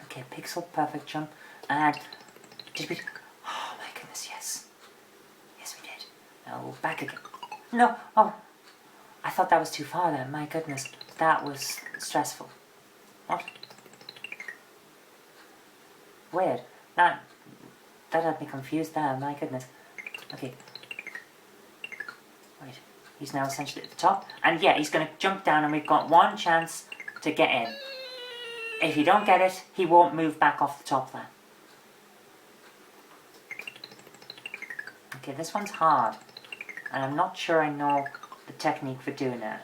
Okay, pixel perfect jump, and did we? Oh my goodness, yes, yes we did. No, back again. No, oh, I thought that was too far then. My goodness, that was stressful. What? Weird. That had me confused there. My goodness. Okay. Wait. He's now essentially at the top, and yeah, he's going to jump down, and we've got one chance to get in. If you don't get it, he won't move back off the top there. Okay, this one's hard, and I'm not sure I know the technique for doing it.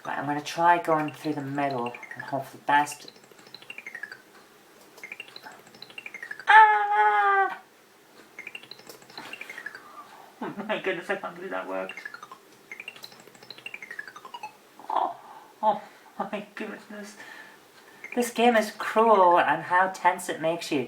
Right, I'm going to try going through the middle and hope for the best. Ah! Oh my goodness, I can't believe that worked. Oh my goodness. This game is cruel, and how tense it makes you.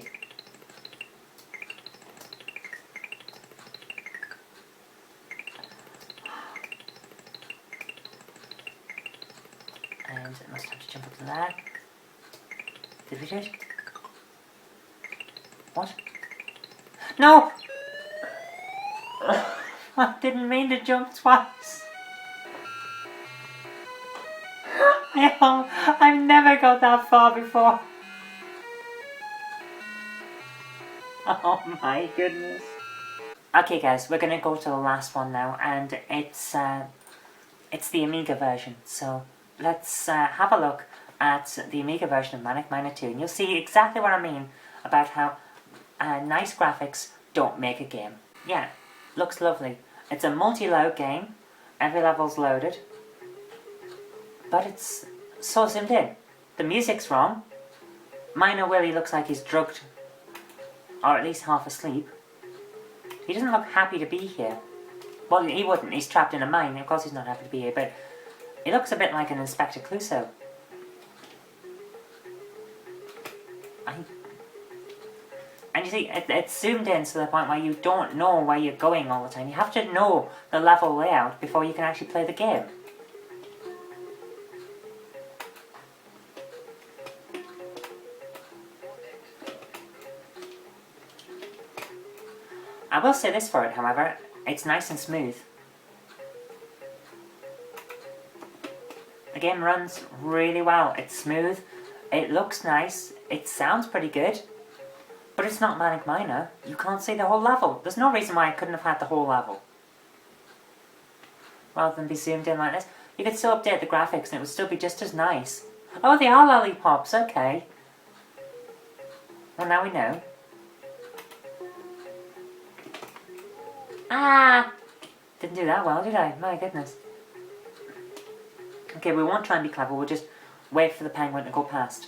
And I must have to jump up to that. Did we do it? What? No! I didn't mean to jump twice. I've never got that far before. Oh my goodness. Okay guys, we're gonna go to the last one now, and it's the Amiga version. So let's have a look at the Amiga version of Manic Miner 2, and you'll see exactly what I mean about how nice graphics don't make a game. Yeah, looks lovely. It's a multi-load game. Every level's loaded. But it's so zoomed in. The music's wrong. Miner Willie looks like he's drugged, or at least half asleep. He doesn't look happy to be here. Well, he wouldn't. He's trapped in a mine. Of course he's not happy to be here, but he looks a bit like an Inspector Clouseau. And you see, it's zoomed in to the point where you don't know where you're going all the time. You have to know the level layout before you can actually play the game. I will say this for it, however, it's nice and smooth. The game runs really well. It's smooth, it looks nice, it sounds pretty good, but it's not Manic Miner. You can't see the whole level. There's no reason why I couldn't have had the whole level. Rather than be zoomed in like this. You could still update the graphics and it would still be just as nice. Oh, they are lollipops, okay. Well, now we know. Ah! Didn't do that well, did I? My goodness. Okay, we won't try and be clever, we'll just wait for the penguin to go past.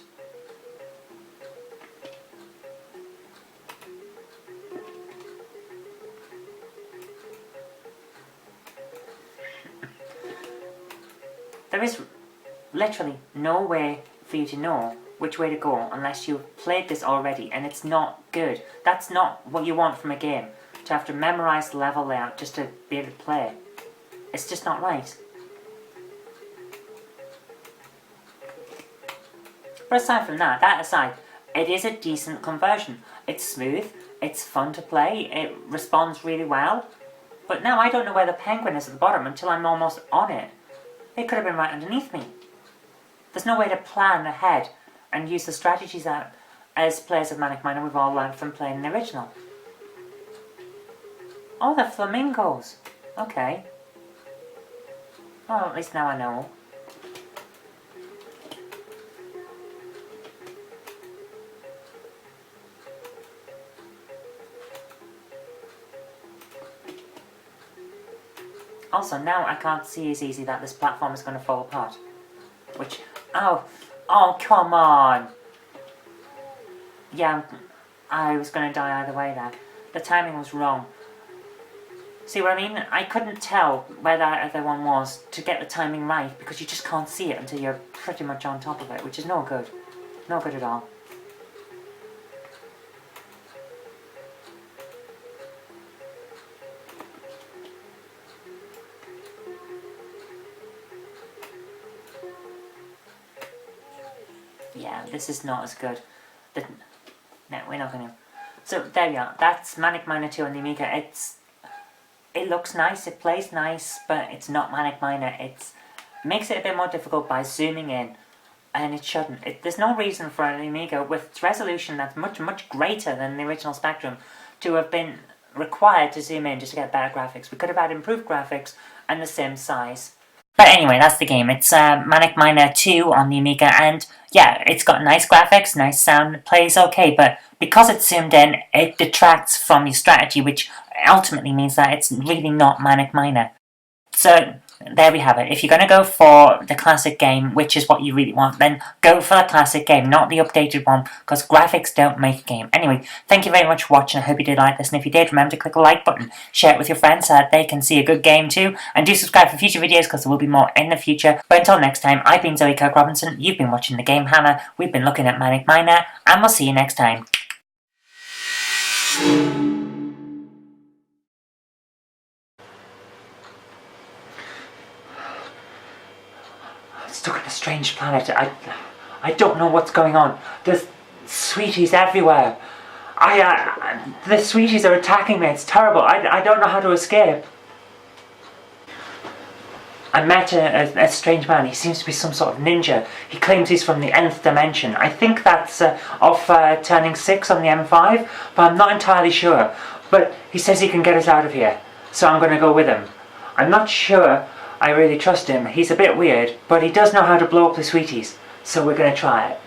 There is literally no way for you to know which way to go unless you've played this already, and it's not good. That's not what you want from a game. To have to memorise the level layout just to be able to play. It's just not right. But aside from that aside, it is a decent conversion. It's smooth, it's fun to play, it responds really well. But now I don't know where the penguin is at the bottom until I'm almost on it. It could have been right underneath me. There's no way to plan ahead and use the strategies that, as players of Manic Miner, we've all learned from playing the original. Oh, the flamingos. Okay. Well, at least now I know. Also, now I can't see as easy that this platform is going to fall apart. Which... Oh, come on! Yeah, I was going to die either way there. The timing was wrong. See what I mean? I couldn't tell where that other one was to get the timing right because you just can't see it until you're pretty much on top of it, which is no good. No good at all. Yeah, this is not as good. No, we're not going to. So there we are. That's Manic Miner 2 on the Amiga. It looks nice, it plays nice, but it's not Manic Miner. It makes it a bit more difficult by zooming in, and it shouldn't. There's no reason for an Amiga with its resolution that's much, much greater than the original Spectrum to have been required to zoom in just to get better graphics. We could have had improved graphics and the same size. But anyway, that's the game. It's Manic Miner 2 on the Amiga, and yeah, it's got nice graphics, nice sound, it plays okay, but because it's zoomed in, it detracts from your strategy, which ultimately means that it's really not Manic Miner. So, there we have it. If you're going to go for the classic game, which is what you really want, then go for the classic game, not the updated one, because graphics don't make a game. Anyway, thank you very much for watching. I hope you did like this, and if you did, remember to click the like button, share it with your friends so that they can see a good game too, and do subscribe for future videos because there will be more in the future. But until next time, I've been Zoe Kirk-Robinson, you've been watching the Game Hammer, we've been looking at Manic Miner, and we'll see you next time. Stuck on a strange planet. I don't know what's going on. There's sweeties everywhere. The sweeties are attacking me. It's terrible. I don't know how to escape. I met a strange man. He seems to be some sort of ninja. He claims he's from the nth dimension. I think that's off turning 6 on the M5, but I'm not entirely sure. But he says he can get us out of here, so I'm going to go with him. I'm not sure I really trust him. He's a bit weird, but he does know how to blow up the sweeties, so we're going to try it.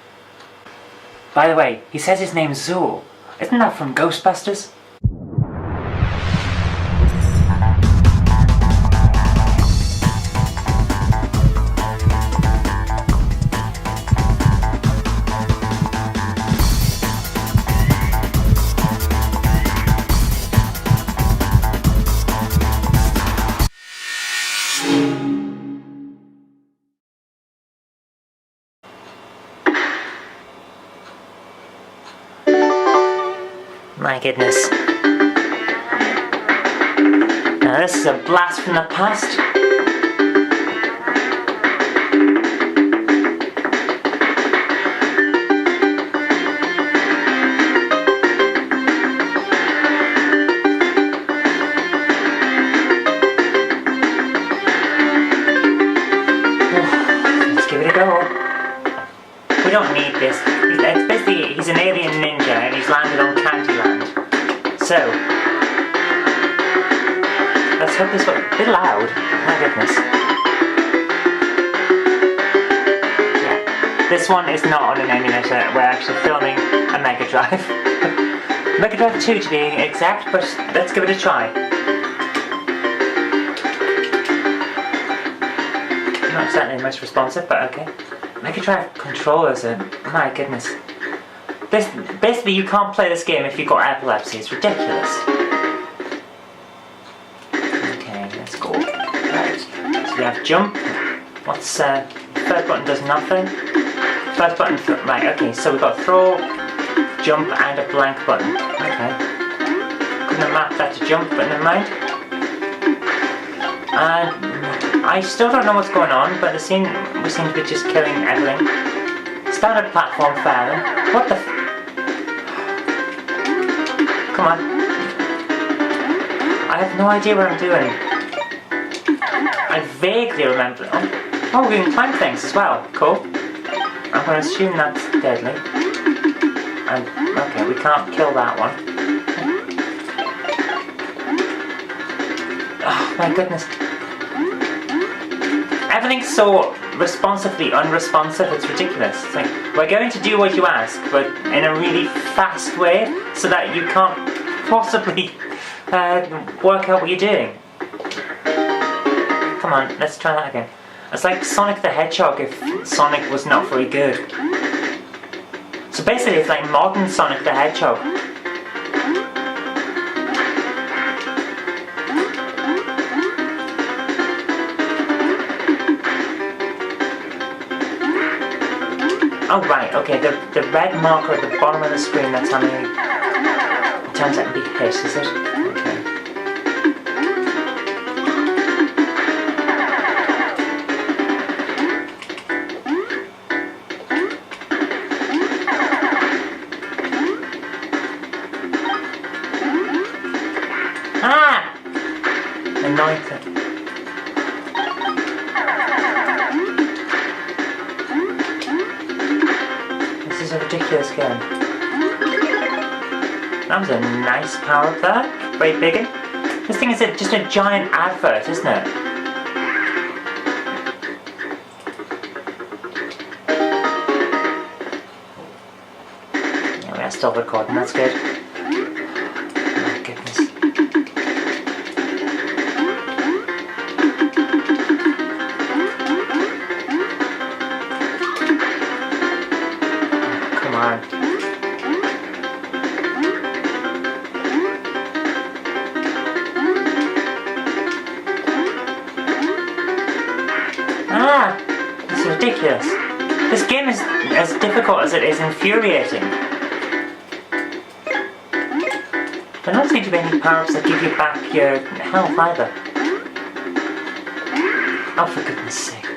By the way, he says his name's Zool. Isn't that from Ghostbusters? My goodness. Now this is a blast from the past. Let's give it a go. We don't need this. It's basically, he's an alien ninja and he's landed on Candyland. So, let's hope this was a bit loud. My goodness. Yeah, this one is not on an emulator. We're actually filming a Mega Drive. Mega Drive 2 to be exact, but let's give it a try. Not certainly much responsive, but okay. Mega Drive controllers are, my goodness. Basically, you can't play this game if you've got epilepsy. It's ridiculous. Okay, let's go. Right. So we have jump. What's third button does nothing. First button, right? Okay, so we've got throw, jump, and a blank button. Okay. Couldn't have mapped that to jump, but never mind. I still don't know what's going on, but we seem to be just killing everything. Standard platform failing. What the Come on. I have no idea what I'm doing. I vaguely remember. Oh, we can climb things as well. Cool. I'm going to assume that's deadly. And, okay, we can't kill that one. Oh, my goodness. Everything's so responsively unresponsive, it's ridiculous. It's like, we're going to do what you ask, but in a really fast way, so that you can't possibly work out what you're doing. Come on, let's try that again. It's like Sonic the Hedgehog if Sonic was not very good. So basically it's like modern Sonic the Hedgehog. Oh right, okay, the red marker at the bottom of the screen, that's how many times that can be hit, is it? Okay. Ah! Anointed. This is a ridiculous game. That was a nice power up there. Very big. This thing is just a giant advert, isn't it? Yeah, we are still recording, that's good. Oh, goodness. Come on. Ah! This is ridiculous. This game is as difficult as it is infuriating. There don't seem to be any power-ups that give you back your health either. Oh, for goodness sake.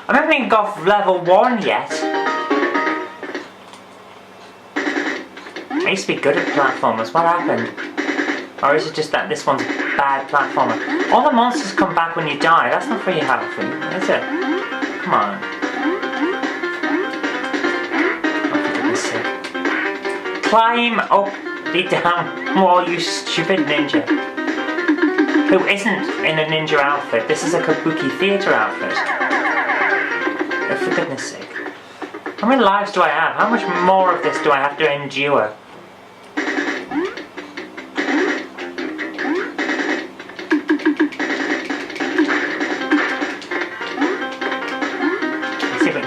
I haven't even got level 1 yet. I used to be good at platformers. What happened? Or is it just that this one's a bad platformer? All the monsters come back when you die. That's not very helpful, is it? Come on. Oh, for goodness sake. Climb up the damn wall, you stupid ninja. Who isn't in a ninja outfit. This is a kabuki theatre outfit. Oh, for goodness sake. How many lives do I have? How much more of this do I have to endure?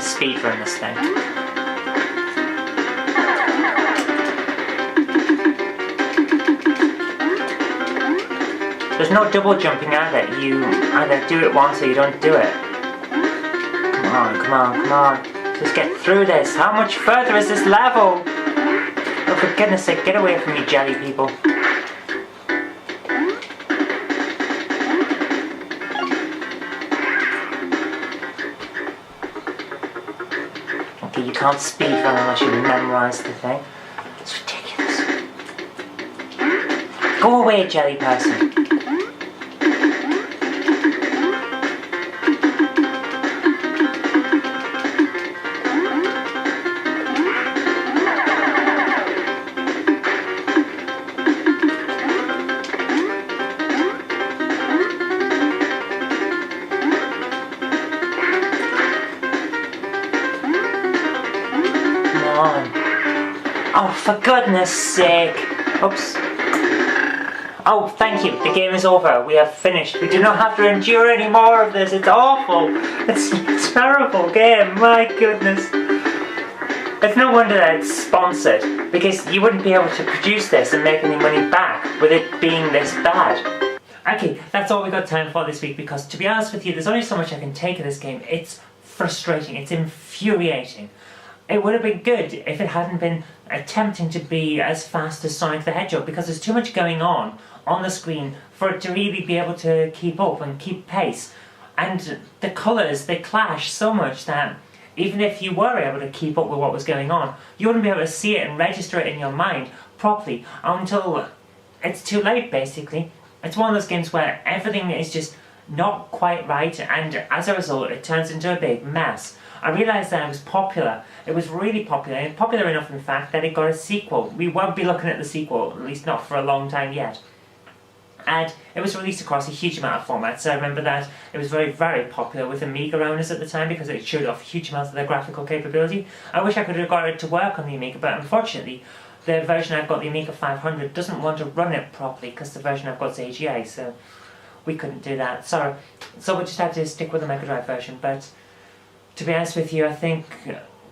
Speedrun this thing. There's no double jumping either. You either do it once or you don't do it. Come on, come on, come on. Just get through this. How much further is this level? Oh, for goodness sake, get away from me, jelly people. You can't speedrun unless you memorise the thing. It's ridiculous. Go away, jelly person. Oh, for goodness sake. Oops. Oh, thank you. The game is over. We have finished. We do not have to endure any more of this. It's awful. It's a terrible game. My goodness. It's no wonder that it's sponsored, because you wouldn't be able to produce this and make any money back with it being this bad. Okay, that's all we got time for this week, because to be honest with you, there's only so much I can take of this game. It's frustrating. It's infuriating. It would have been good if it hadn't been attempting to be as fast as Sonic the Hedgehog, because there's too much going on the screen for it to really be able to keep up and keep pace. And the colours, they clash so much that even if you were able to keep up with what was going on, you wouldn't be able to see it and register it in your mind properly until it's too late, basically. It's one of those games where everything is just not quite right, and as a result it turns into a big mess. I realised that it was popular. It was really popular, and popular enough in fact that it got a sequel. We won't be looking at the sequel, at least not for a long time yet. And it was released across a huge amount of formats. I remember that it was very, very popular with Amiga owners at the time because it showed off huge amounts of their graphical capability. I wish I could have got it to work on the Amiga, but unfortunately the version I've got, the Amiga 500, doesn't want to run it properly because the version I've got is AGA, so we couldn't do that. So we'll just have to stick with the Mega Drive version, but to be honest with you, I think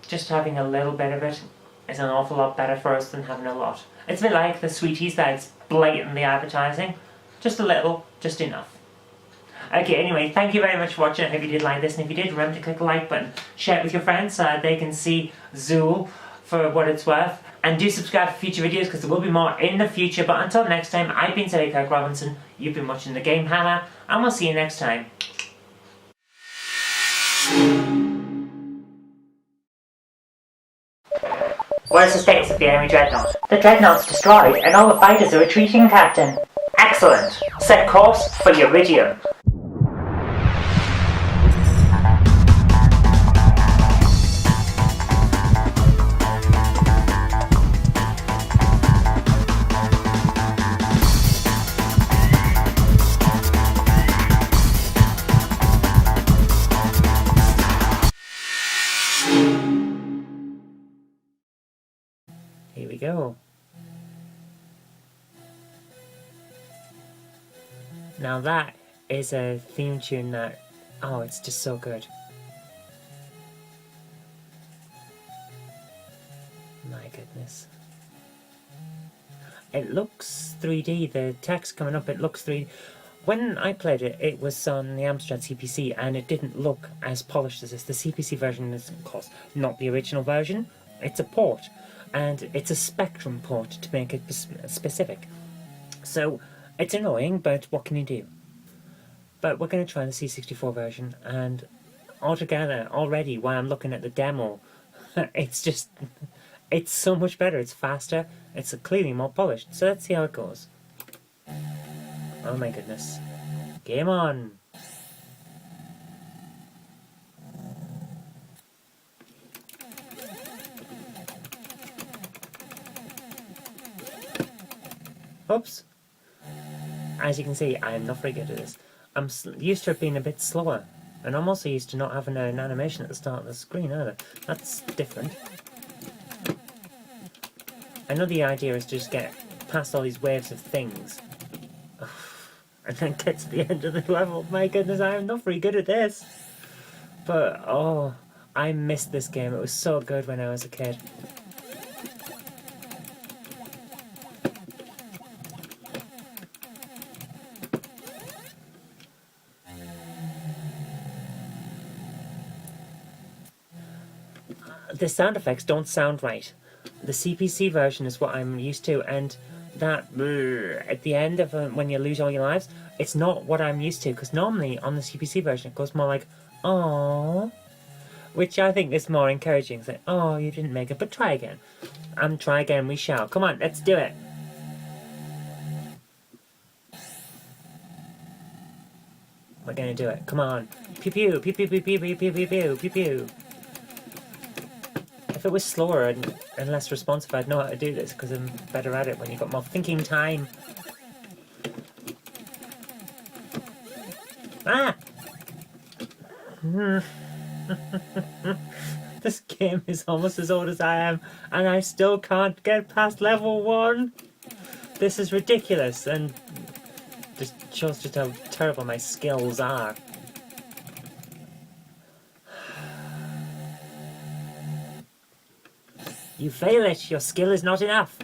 just having a little bit of it is an awful lot better for us than having a lot. It's a bit like the Sweeties that it's blatantly advertising. Just a little, just enough. Okay, anyway, thank you very much for watching. I hope you did like this, and if you did, remember to click the like button. Share it with your friends so they can see Zool for what it's worth. And do subscribe for future videos, because there will be more in the future. But until next time, I've been Kirk-Robinson, you've been watching the GameHammer, and we'll see you next time. What is the status of the enemy dreadnought? The dreadnought's destroyed, and all the fighters are retreating, Captain. Excellent. Set course for Iridium. Here we go. Now that is a theme tune that, oh, it's just so good. My goodness. It looks 3D, the text coming up, it looks 3D. When I played it, it was on the Amstrad CPC, and it didn't look as polished as this. The CPC version is, of course, not the original version. It's a port, and it's a Spectrum port to make it specific. So, it's annoying, but what can you do? But we're going to try the C64 version, and altogether, already, while I'm looking at the demo, it's just, it's so much better. It's faster, it's clearly more polished. So let's see how it goes. Oh my goodness. Game on! Oops! As you can see, I am not very good at this. I'm used to it being a bit slower, and I'm also used to not having an animation at the start of the screen either. That's different. I know the idea is to just get past all these waves of things, and then get to the end of the level. My goodness, I am not very good at this. But, oh, I missed this game. It was so good when I was a kid. The sound effects don't sound right. The CPC version is what I'm used to, and that at the end of when you lose all your lives, it's not what I'm used to, because normally on the CPC version it goes more like, "Aww," which I think is more encouraging. It's like, "Oh, you didn't make it, but try again." And try again we shall. Come on, let's do it. We're gonna do it. Come on. Pew pew, pew pew pew pew pew pew pew pew pew pew. If it was slower and less responsive, I'd know how to do this, because I'm better at it when you've got more thinking time. Ah! This game is almost as old as I am, and I still can't get past level 1. This is ridiculous, and just shows just how terrible my skills are. You fail it, your skill is not enough.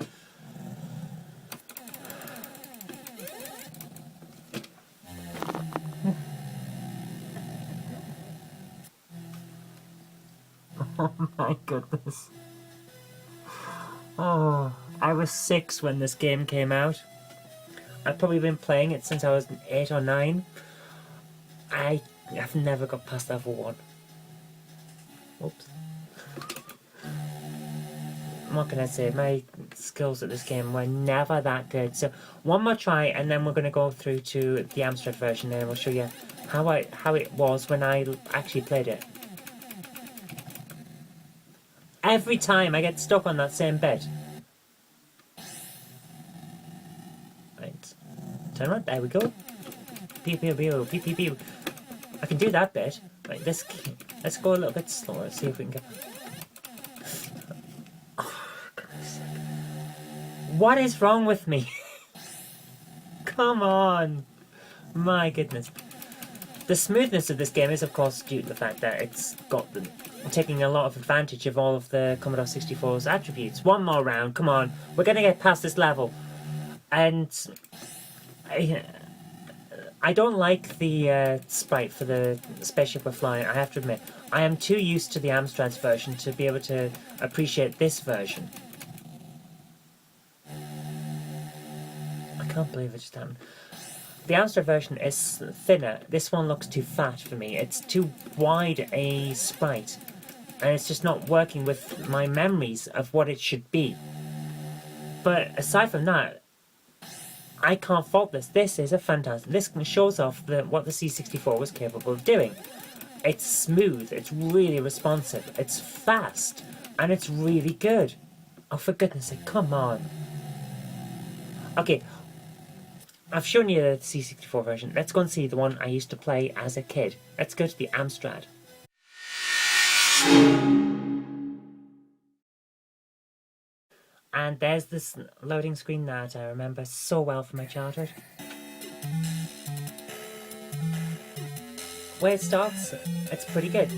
Oh my goodness. Oh, I was 6 when this game came out. I've probably been playing it since I was 8 or 9. I have never got past level 1. Oops. What can I say? My skills at this game were never that good. So one more try, and then we're going to go through to the Amstrad version, and we'll show you how it was when I actually played it. Every time I get stuck on that same bit. Right. Turn around. There we go. Pew pew pew pew pew pew. I can do that bit. Right. Let's go a little bit slower. See if we can get. What is wrong with me? Come on! My goodness. The smoothness of this game is, of course, due to the fact that it's got taking a lot of advantage of all of the Commodore 64's attributes. One more round, come on. We're going to get past this level. And I don't like the sprite for the spaceship we're flying, I have to admit. I am too used to the Amstrad's version to be able to appreciate this version. I can't believe it just happened. The Amstrad version is thinner. This one looks too fat for me. It's too wide a sprite. And it's just not working with my memories of what it should be. But aside from that, I can't fault this. This is a fantastic... This shows off what the C64 was capable of doing. It's smooth, it's really responsive, it's fast, and it's really good. Oh, for goodness sake, come on. Okay, I've shown you the C64 version. Let's go and see the one I used to play as a kid. Let's go to the Amstrad. And there's this loading screen that I remember so well from my childhood. Where it starts, it's pretty good.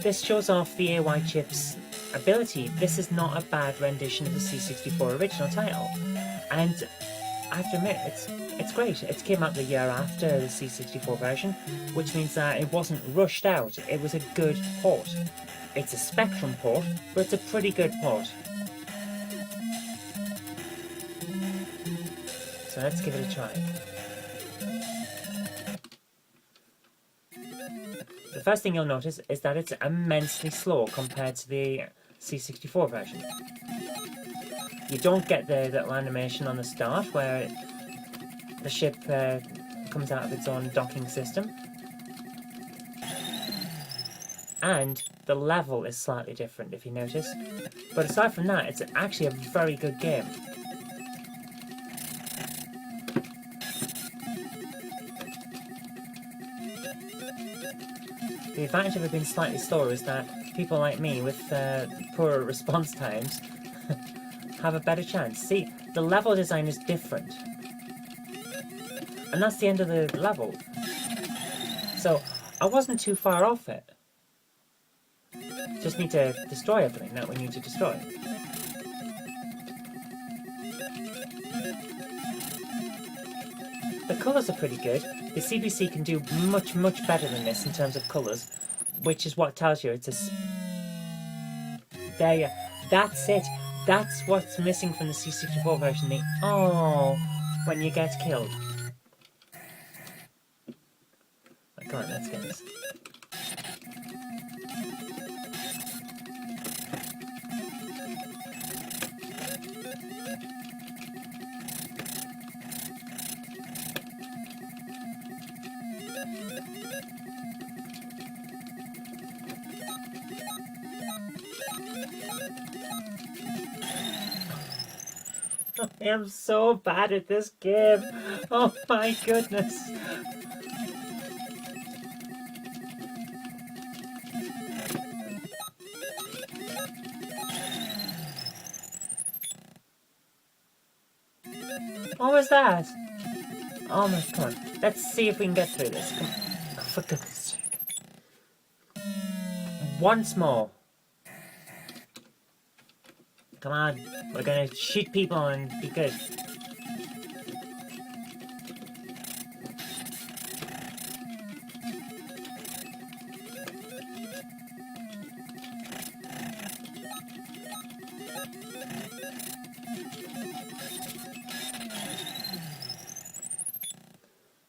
This shows off the AY chip's ability. This is not a bad rendition of the C64 original title. And I have to admit, it's great. It came out the year after the C64 version, which means that it wasn't rushed out. It was a good port. It's a Spectrum port, but it's a pretty good port. So let's give it a try. The first thing you'll notice is that it's immensely slow compared to the C64 version. You don't get the little animation on the start where the ship comes out of its own docking system. And the level is slightly different, if you notice. But aside from that, it's actually a very good game. The advantage of it being slightly slower is that people like me with poorer response times have a better chance. See, the level design is different. And that's the end of the level. So, I wasn't too far off it. Just need to destroy everything that we need to destroy. The colours are pretty good. The CBC can do much, much better than this in terms of colours, which is what tells you it's a... There you... That's it. That's what's missing from the C64 version. The oh, when you get killed. Oh, come on, let's get this. I am so bad at this game. Oh my goodness. What was that? Oh my, come on. Let's see if we can get through this. Come on. Oh, for goodness sake. Once more. Come on, we're gonna shoot people and be good.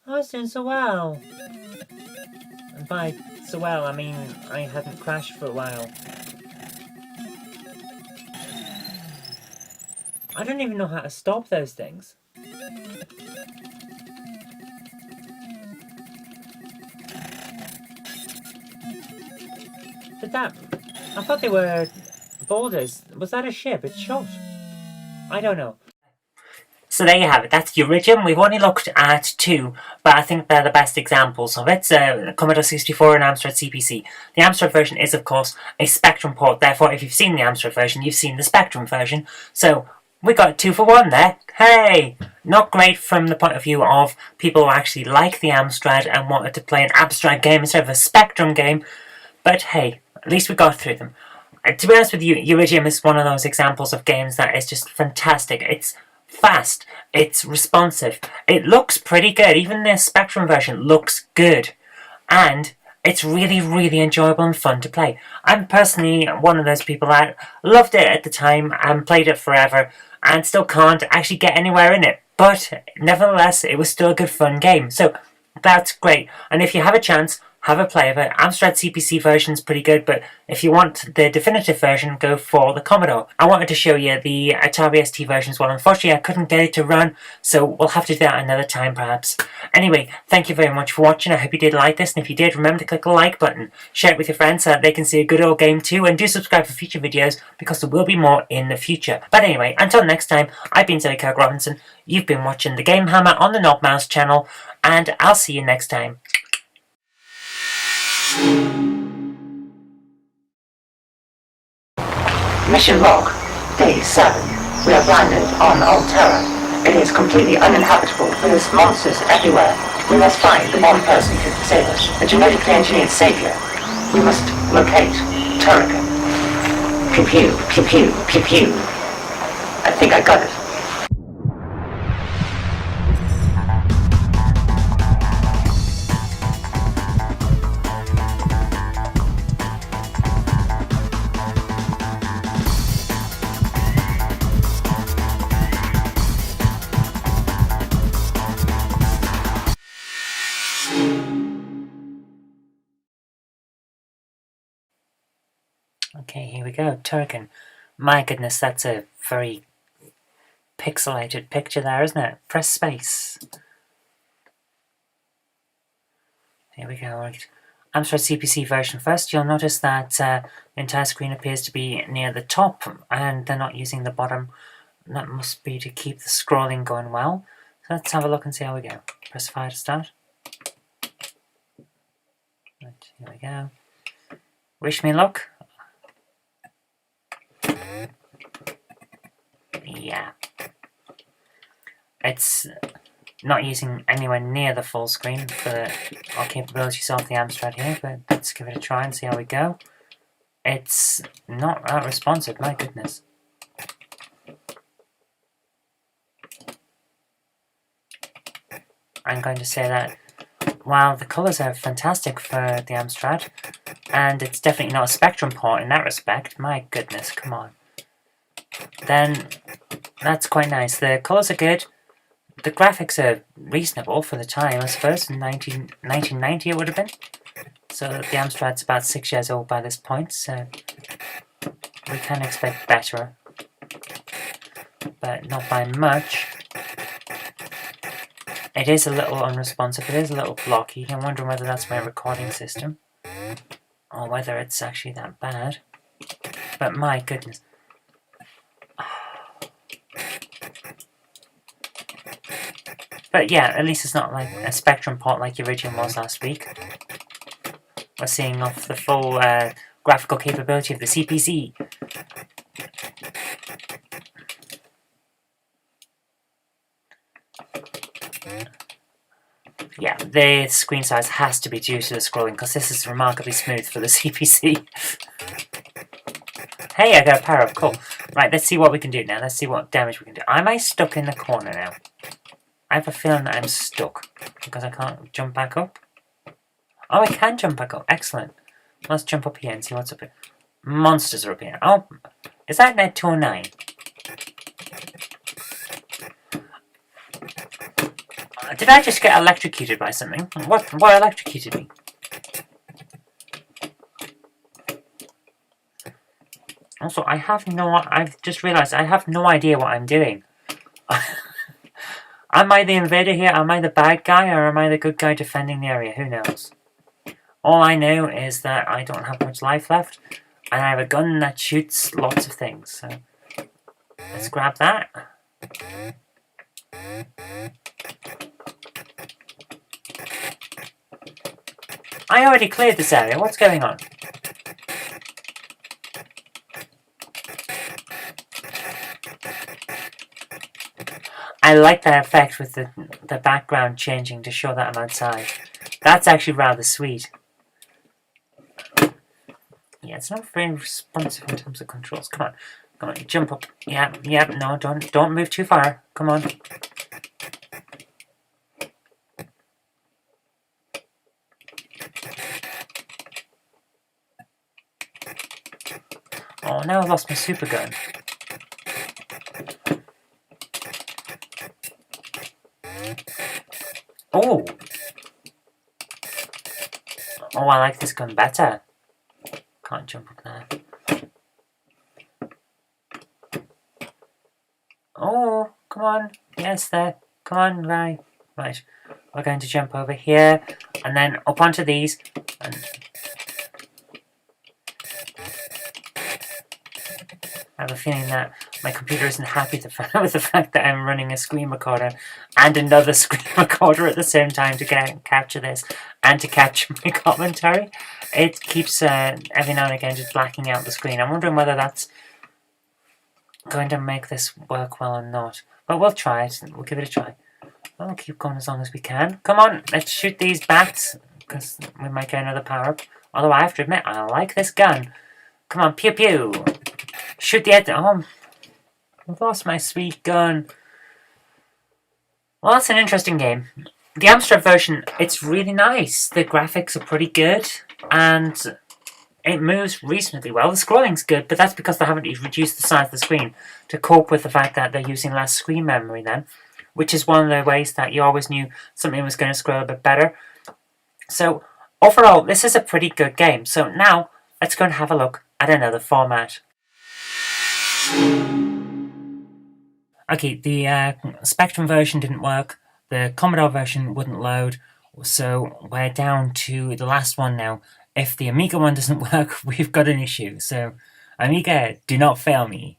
I was doing so well. And by so well, I mean I hadn't crashed for a while. I don't even know how to stop those things. Did that... I thought they were boulders. Was that a ship? It's shot. I don't know. So there you have it. That's Uridium. We've only looked at two, but I think they're the best examples of it. Commodore 64 and Amstrad CPC. The Amstrad version is, of course, a Spectrum port. Therefore, if you've seen the Amstrad version, you've seen the Spectrum version. So... we got 2 for 1 there. Hey! Not great from the point of view of people who actually like the Amstrad and wanted to play an Amstrad game instead of a Spectrum game. But hey, at least we got through them. To be honest with you, Uridium is one of those examples of games that is just fantastic. It's fast, it's responsive, it looks pretty good. Even the Spectrum version looks good, and it's really, really enjoyable and fun to play. I'm personally one of those people that loved it at the time and played it forever and still can't actually get anywhere in it. But nevertheless, it was still a good fun game. So that's great. And if you have a chance, have a play of it. Amstrad CPC version is pretty good, but if you want the definitive version, go for the Commodore. I wanted to show you the Atari ST version as well. Unfortunately, I couldn't get it to run, so we'll have to do that another time perhaps. Anyway, thank you very much for watching. I hope you did like this, and if you did, remember to click the like button. Share it with your friends so that they can see a good old game too, and do subscribe for future videos because there will be more in the future. But anyway, until next time, I've been Kirk-Robinson. You've been watching the GameHammer on the Knob Mouse channel, and I'll see you next time. Mission log, day 7. We have landed on Altera. It is completely uninhabitable. There's monsters everywhere. We must find the one person who can save us, a genetically engineered savior. We must locate Turrican. Pew pew, pew pew, pew pew. I think I got it. Okay, here we go. Turrican. My goodness, that's a very pixelated picture there, isn't it? Press space. Here we go. Right. Amstrad CPC version first. You'll notice that the entire screen appears to be near the top, and they're not using the bottom. That must be to keep the scrolling going well. So let's have a look and see how we go. Press fire to start. Right, here we go. Wish me luck. Yeah. It's not using anywhere near the full screen for our capabilities of the Amstrad here, but let's give it a try and see how we go. It's not that responsive, my goodness. I'm going to say that while the colours are fantastic for the Amstrad, and it's definitely not a Spectrum port in that respect, my goodness, come on. Then that's quite nice. The colours are good. The graphics are reasonable for the time, I suppose. In 1990 it would have been. So the Amstrad's about 6 years old by this point, so we can expect better. But not by much. It is a little unresponsive, it is a little blocky. I'm wondering whether that's my recording system, or whether it's actually that bad. But my goodness. But yeah, at least it's not like a Spectrum port like the original was last week. We're seeing off the full graphical capability of the CPC. Yeah, the screen size has to be due to the scrolling, because this is remarkably smooth for the CPC. Hey, I got a power up, cool. Right, let's see what we can do now. Let's see what damage we can do. Am I stuck in the corner now? I have a feeling that I'm stuck, because I can't jump back up. Oh, I can jump back up. Excellent. Let's jump up here and see what's up here. Monsters are up here. Oh, is that net 209? Did I just get electrocuted by something? What electrocuted me? Also, I've just realised I have no idea what I'm doing. Am I the invader here? Am I the bad guy? Or am I the good guy defending the area? Who knows? All I know is that I don't have much life left. And I have a gun that shoots lots of things. So let's grab that. I already cleared this area. What's going on? I like that effect with the background changing to show that I'm outside. That's actually rather sweet. Yeah, it's not very responsive in terms of controls. Come on. Come on, jump up. Yeah, yeah, no, don't move too far. Come on. Oh, now I've lost my super gun. Oh! Oh, I like this gun better. Can't jump up there. Oh, come on. Yes, there. Come on, right. Right. We're going to jump over here, and then up onto these, and I have a feeling that my computer isn't happy with the fact that I'm running a screen recorder and another screen recorder at the same time to capture this and to capture my commentary. It keeps every now and again just blacking out the screen. I'm wondering whether that's going to make this work well or not. But we'll try it. We'll give it a try. We'll keep going as long as we can. Come on, let's shoot these bats, because we might get another power-up. Although I have to admit, I like this gun. Come on, pew pew. Shoot the edge. Oh, I've lost my sweet gun. Well, that's an interesting game. The Amstrad version, it's really nice. The graphics are pretty good, and it moves reasonably well. The scrolling's good, but that's because they haven't reduced the size of the screen to cope with the fact that they're using less screen memory then, which is one of the ways that you always knew something was going to scroll a bit better. So, overall, this is a pretty good game. So now, let's go and have a look at another format. Okay, the Spectrum version didn't work, the Commodore version wouldn't load, so we're down to the last one now. If the Amiga one doesn't work, we've got an issue, so Amiga, do not fail me.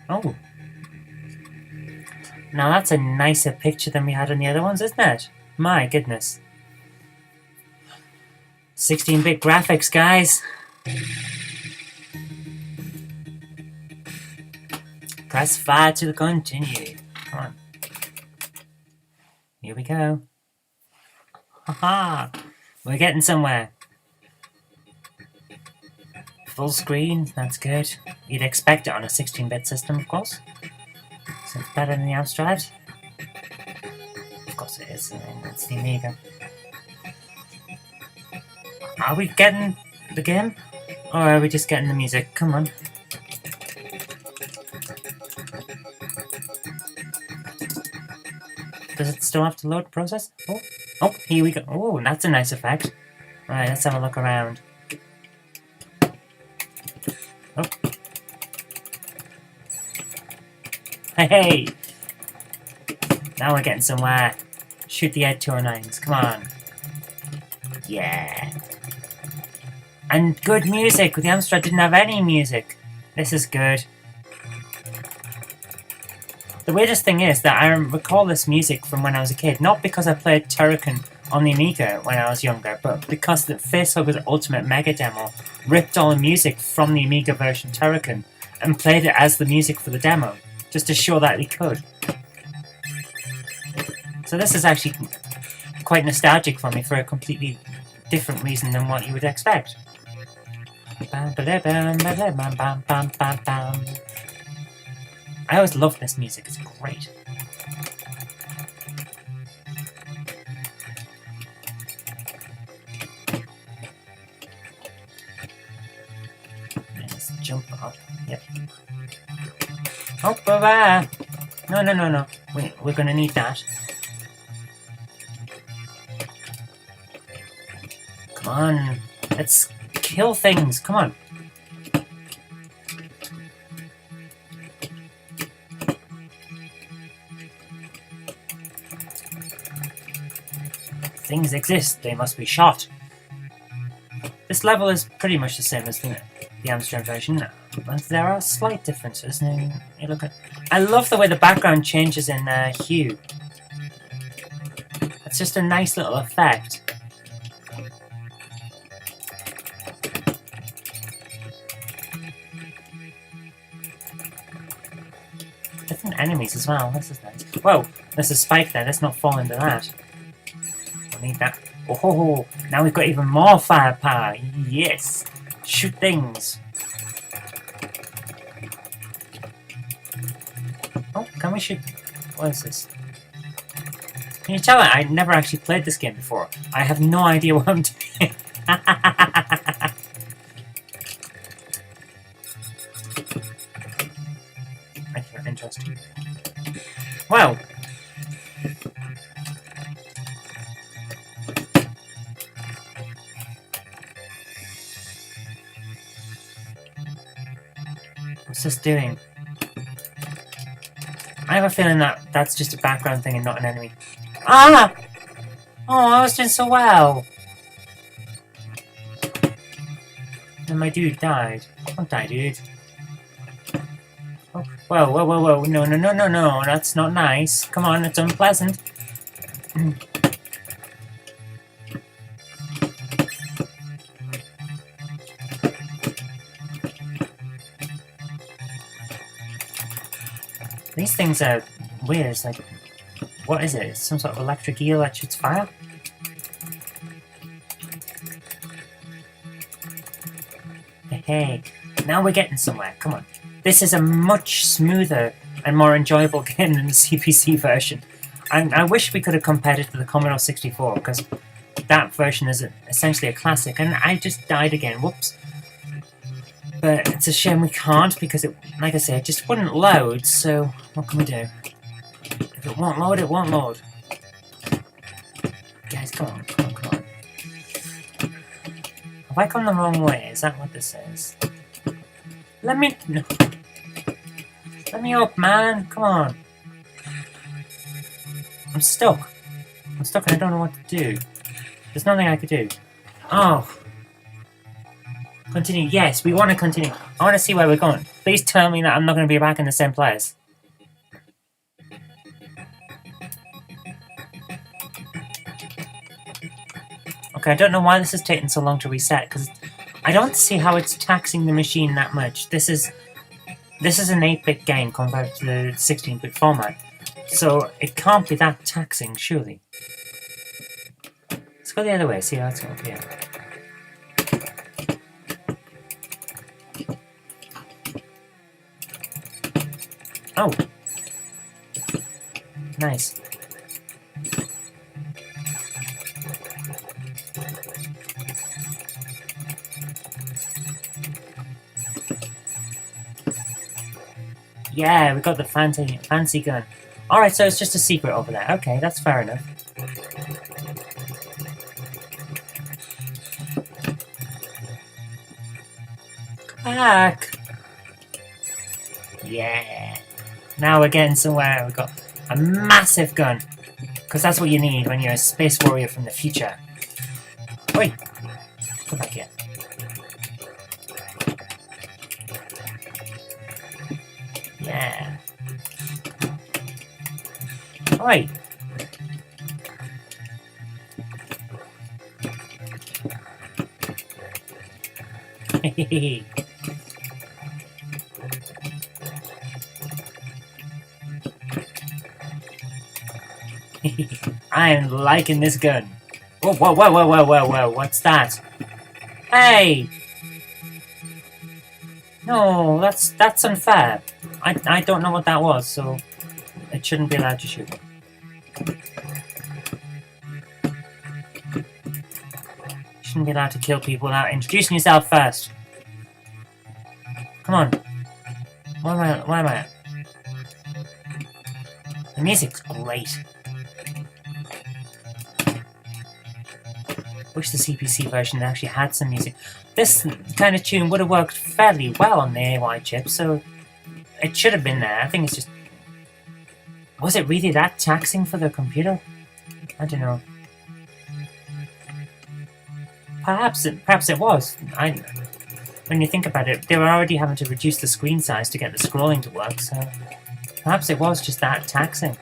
Oh. Now that's a nicer picture than we had on the other ones, isn't it? My goodness. 16-bit graphics, guys. Press 5 to continue. Come on. Here we go. Haha! We're getting somewhere. Full screen, that's good. You'd expect it on a 16-bit system, of course. So it's better than the Amstrad. Of course it is. It's the Amiga. Are we getting the game? Or are we just getting the music? Come on. Does it still have to load the process? Oh, here we go. Oh, that's a nice effect. Right, let's have a look around. Oh. Hey! Now we're getting somewhere. Shoot the Ed 209s. Come on. Yeah. And good music. The Amstrad didn't have any music. This is good. The weirdest thing is that I recall this music from when I was a kid, not because I played Turrican on the Amiga when I was younger, but because the Facehugger's Ultimate Mega Demo ripped all the music from the Amiga version Turrican and played it as the music for the demo, just to show that he could. So this is actually quite nostalgic for me for a completely different reason than what you would expect. I always love this music, it's great. Let's jump up, yep. Oh, bye-bye! No. We're gonna need that. Come on, let's kill things, come on. Things exist, they must be shot. This level is pretty much the same as the Amstrad version, but there are slight differences. I love the way the background changes in hue. It's just a nice little effect. Different enemies as well, this is nice. Whoa, there's a spike there, let's not fall into that. Need that. Oh, now we've got even more firepower. Yes. Shoot things. Oh, can we shoot? What is this? Can you tell I never actually played this game before? I have no idea what I'm doing. Okay, interesting. Well. What's this doing? I have a feeling that that's just a background thing and not an enemy. Ah! Oh, I was doing so well! And my dude died. Don't die, dude. Oh, whoa, whoa, whoa, whoa. No, no, no, no, no. That's not nice. Come on, it's unpleasant. These things are weird. It's like, what is it? It's some sort of electric eel that shoots fire? Hey, now we're getting somewhere. Come on. This is a much smoother and more enjoyable game than the CPC version. And I wish we could have compared it to the Commodore 64, because that version is essentially a classic. And I just died again. Whoops. But it's a shame we can't, because it, like I say, it just wouldn't load, so what can we do? If it won't load, it won't load. Guys, come on, come on, come on. Have I gone the wrong way? Is that what this is? Let me... No. Let me up, man! Come on! I'm stuck. I'm stuck and I don't know what to do. There's nothing I could do. Oh! Continue. Yes, we want to continue. I want to see where we're going. Please tell me that I'm not going to be back in the same place. Okay, I don't know why this is taking so long to reset, because I don't see how it's taxing the machine that much. This is an 8-bit game compared to the 16-bit format, so it can't be that taxing, surely. Let's go the other way, see how it's going. Yeah. Oh! Nice. Yeah, we got the fancy gun. Alright, so it's just a secret over there. Okay, that's fair enough. Come back! Yeah! Now we're getting somewhere. We've got a massive gun. Because that's what you need when you're a space warrior from the future. Oi! Come back here. Yeah. Oi! Hehehe. I am liking this gun. Whoa, whoa, whoa, whoa, whoa, whoa, whoa, what's that? Hey! No, that's unfair. I don't know what that was, so it shouldn't be allowed to shoot. Shouldn't be allowed to kill people without introducing yourself first. Come on. Where am I at? The music's great. Wish the CPC version actually had some music. This kind of tune would have worked fairly well on the AY chip, so it should have been there. I think it's just... Was it really that taxing for the computer? I don't know. Perhaps it was. When you think about it, they were already having to reduce the screen size to get the scrolling to work, so perhaps it was just that taxing.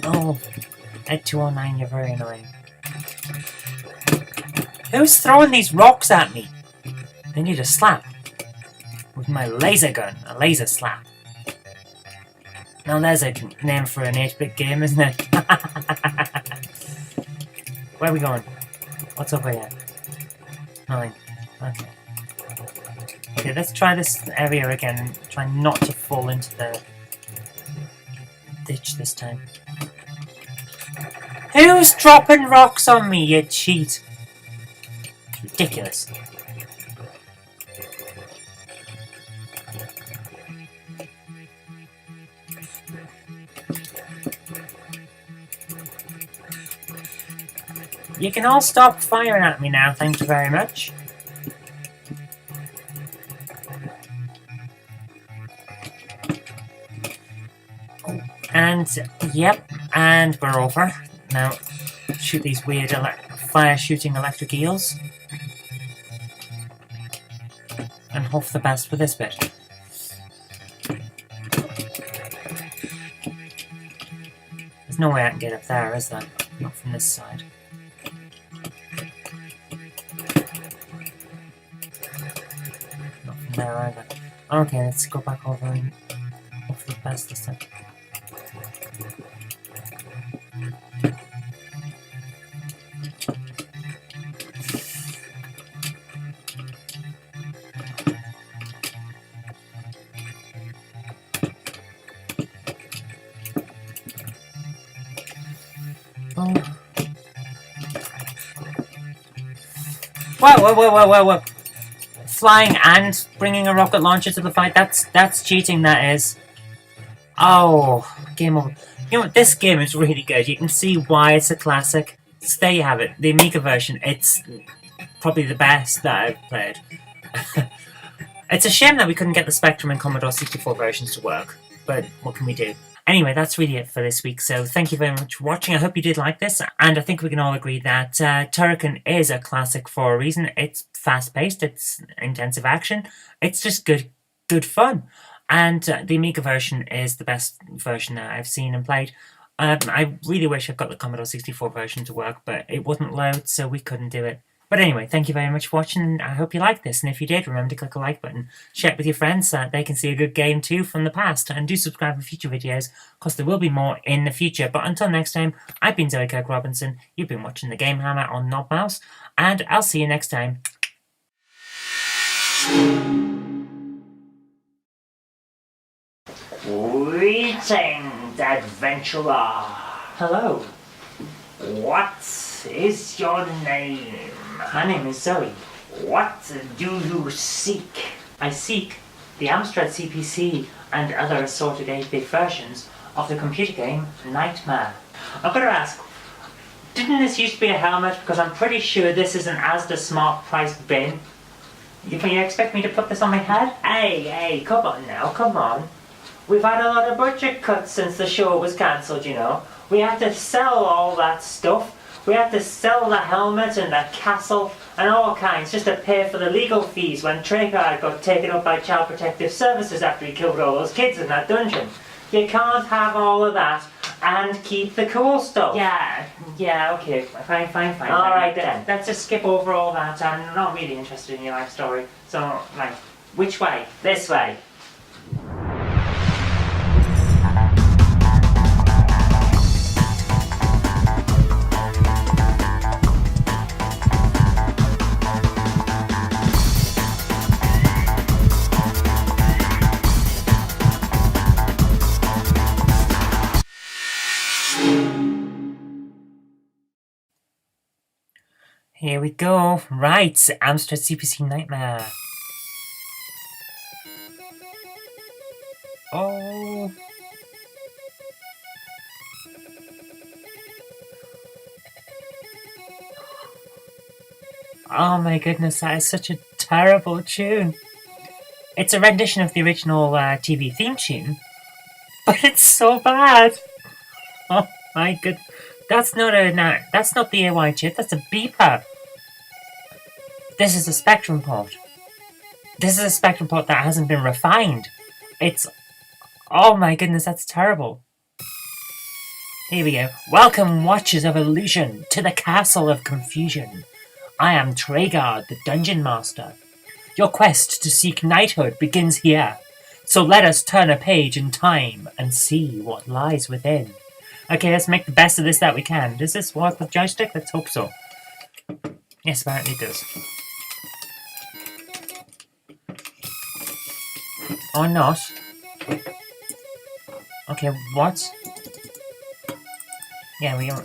Oh, at 209, you're very annoying. Who's throwing these rocks at me? They need a slap. With my laser gun. A laser slap. Now there's a name for an 8-bit game, isn't it? Where are we going? What's over here? Nothing. Okay. Okay, let's try this area again and try not to fall into the ditch this time. Who's dropping rocks on me, you cheat? Ridiculous. You can all stop firing at me now, thank you very much. And, yep, and we're over. Now, shoot these weird fire-shooting electric eels. And hope for the best for this bit. There's no way I can get up there, is there? Not from this side. Not from there either. Okay, let's go back over and hope for the best this time. Oh. Whoa. Flying and bringing a rocket launcher to the fight, that's cheating, that is. Oh, game over. You know what, this game is really good. You can see why it's a classic. So there you have it, the Amiga version. It's probably the best that I've played. It's a shame that we couldn't get the Spectrum and Commodore 64 versions to work, but what can we do? Anyway, that's really it for this week, so thank you very much for watching. I hope you did like this, and I think we can all agree that Turrican is a classic for a reason. It's fast-paced, it's intensive action, it's just good fun. And the Amiga version is the best version that I've seen and played. I really wish I'd got the Commodore 64 version to work, but it wouldn't load, so we couldn't do it. But anyway, thank you very much for watching, and I hope you liked this. And if you did, remember to click the like button. Share it with your friends so that they can see a good game too from the past. And do subscribe for future videos, because there will be more in the future. But until next time, I've been Zoe Kirk-Robinson. You've been watching the Game Hammer on Knob Mouse, and I'll see you next time. Greetings, adventurer. Hello. What is your name? My name is Zoe. What do you seek? I seek the Amstrad CPC and other assorted 8-bit versions of the computer game Nightmare. I've got to ask, didn't this used to be a helmet? Because I'm pretty sure this is an Asda Smart Price bin. You expect me to put this on my head? Hey, come on now, come on. We've had a lot of budget cuts since the show was cancelled, you know. We had to sell all that stuff. We had to sell the helmet and the castle and all kinds just to pay for the legal fees when Treyarch got taken up by Child Protective Services after he killed all those kids in that dungeon. You can't have all of that and keep the cool stuff. Yeah, okay, fine. Alright then, let's just skip over all that. I'm not really interested in your life story. So, right, which way? This way. Here we go. Right, Amstrad CPC Nightmare. Oh. Oh my goodness, that is such a terrible tune. It's a rendition of the original TV theme tune, but it's so bad. Oh my god. That's not the AY chip, that's a beeper. This is a Spectrum port. This is a Spectrum port that hasn't been refined. It's... Oh my goodness, that's terrible. Here we go. Welcome, Watchers of Illusion, to the Castle of Confusion. I am Treyarch, the Dungeon Master. Your quest to seek knighthood begins here. So let us turn a page in time and see what lies within. Okay, let's make the best of this that we can. Does this work with joystick? Let's hope so. Yes, apparently it does. Or not. Okay, what? Yeah, we are.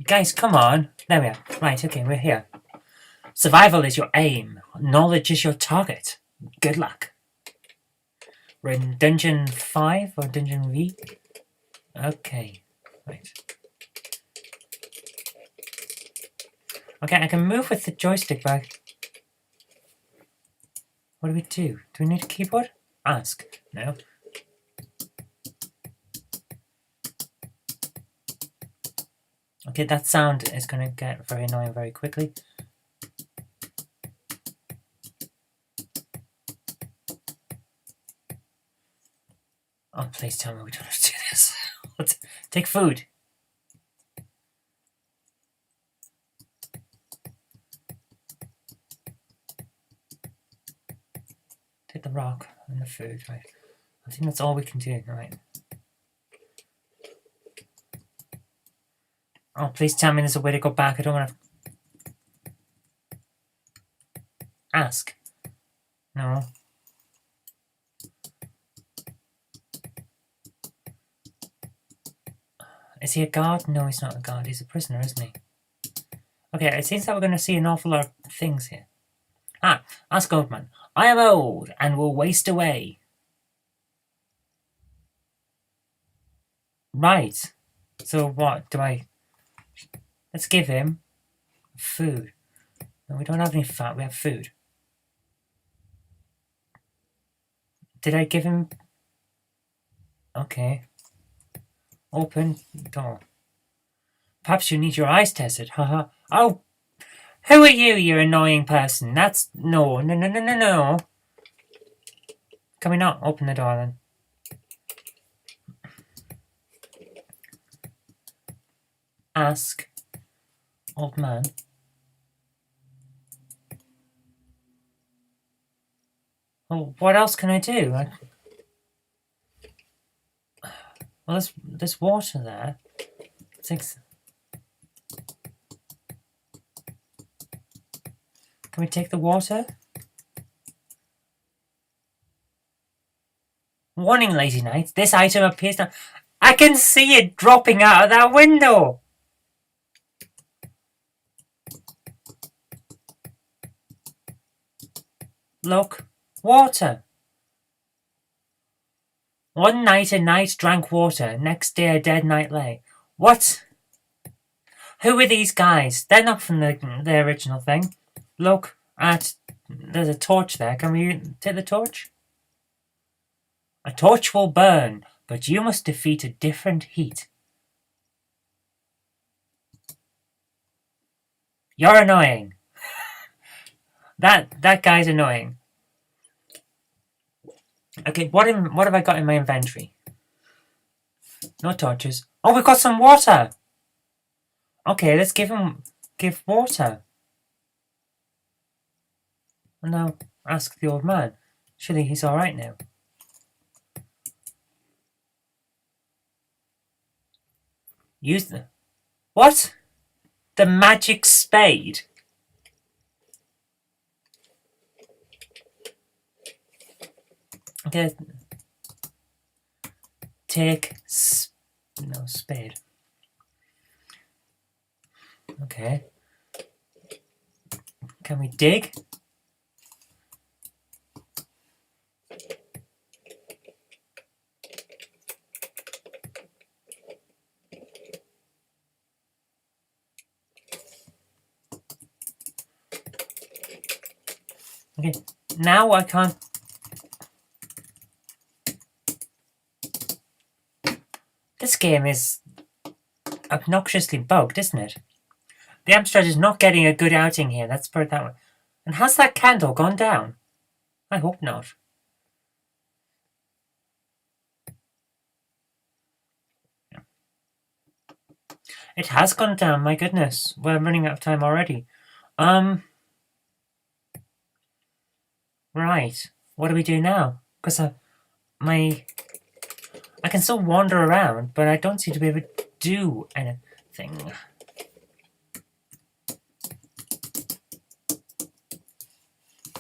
Guys, come on. There we are. Right, okay, we're here. Survival is your aim. Knowledge is your target. Good luck. We're in Dungeon 5 or Dungeon V? Okay, right. Okay, I can move with the joystick back. What do we do? Do we need a keyboard? Ask. No. Okay, that sound is going to get very annoying very quickly. Oh, please tell me we don't have to do this. Let's take food. Take the rock and the food, right? I think that's all we can do, right? Oh, please tell me there's a way to go back. I don't want to... Ask. No. Is he a guard? No, he's not a guard. He's a prisoner, isn't he? Okay, it seems that we're going to see an awful lot of things here. Ask old man. I am old and will waste away. Right. So what do I... Let's give him food. No, we don't have any fat. We have food. Did I give him... Okay. Open door. Perhaps you need your eyes tested. Haha. Oh! Who are you, you annoying person? That's... No. Can we not open the door then? Ask old man. Well, what else can I do? Well, there's water there. Can we take the water? Warning, lazy knight. This item appears to... I can see it dropping out of that window! Look. Water. One night a knight drank water. Next day a dead knight lay. What? Who are these guys? They're not from the original thing. Look at... There's a torch there. Can we take the torch? A torch will burn, but you must defeat a different heat. You're annoying. That guy's annoying. Okay, what have I got in my inventory? No torches. Oh, we've got some water. Okay, let's give water. And now ask the old man. Surely he's all right now. Use the... What? The magic spade? Okay. Take... No, spade. Okay. Can we dig? Okay, now I can't... This game is obnoxiously bugged, isn't it? The Amstrad is not getting a good outing here, let's put it that way. And has that candle gone down? I hope not. It has gone down, my goodness. We're running out of time already. Right. What do we do now? Because I can still wander around, but I don't seem to be able to do anything.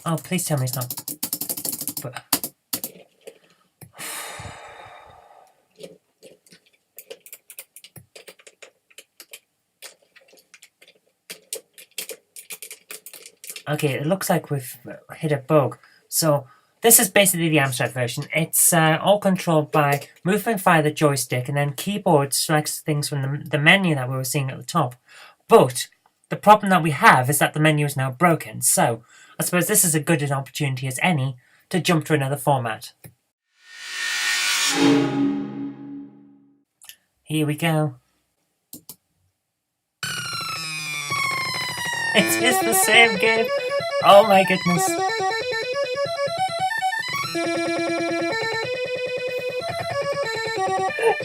Oh, please tell me it's not. But okay, it looks like we've hit a bug. So this is basically the Amstrad version. It's all controlled by movement via the joystick, and then keyboard selects things from the menu that we were seeing at the top. But the problem that we have is that the menu is now broken. So I suppose this is as good an opportunity as any to jump to another format. Here we go. It is the same game. Oh my goodness.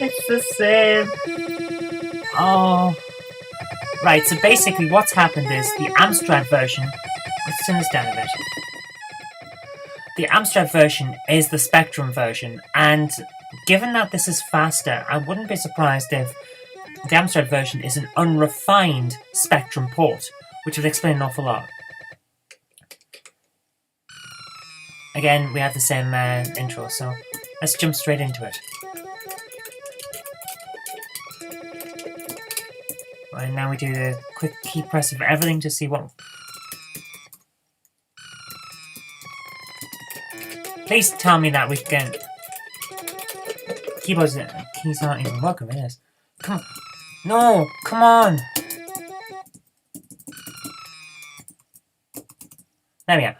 It's the same. Oh. Right, so basically what's happened is the Amstrad version... Let's turn this down a bit. The Amstrad version is the Spectrum version, and given that this is faster, I wouldn't be surprised if the Amstrad version is an unrefined Spectrum port, which would explain an awful lot. Again, we have the same intro, so let's jump straight into it. Right, now we do the quick key press of everything to see what... Please tell me that we can... Keyboards... Keys aren't even working, it is. Come on. No! Come on! There we go.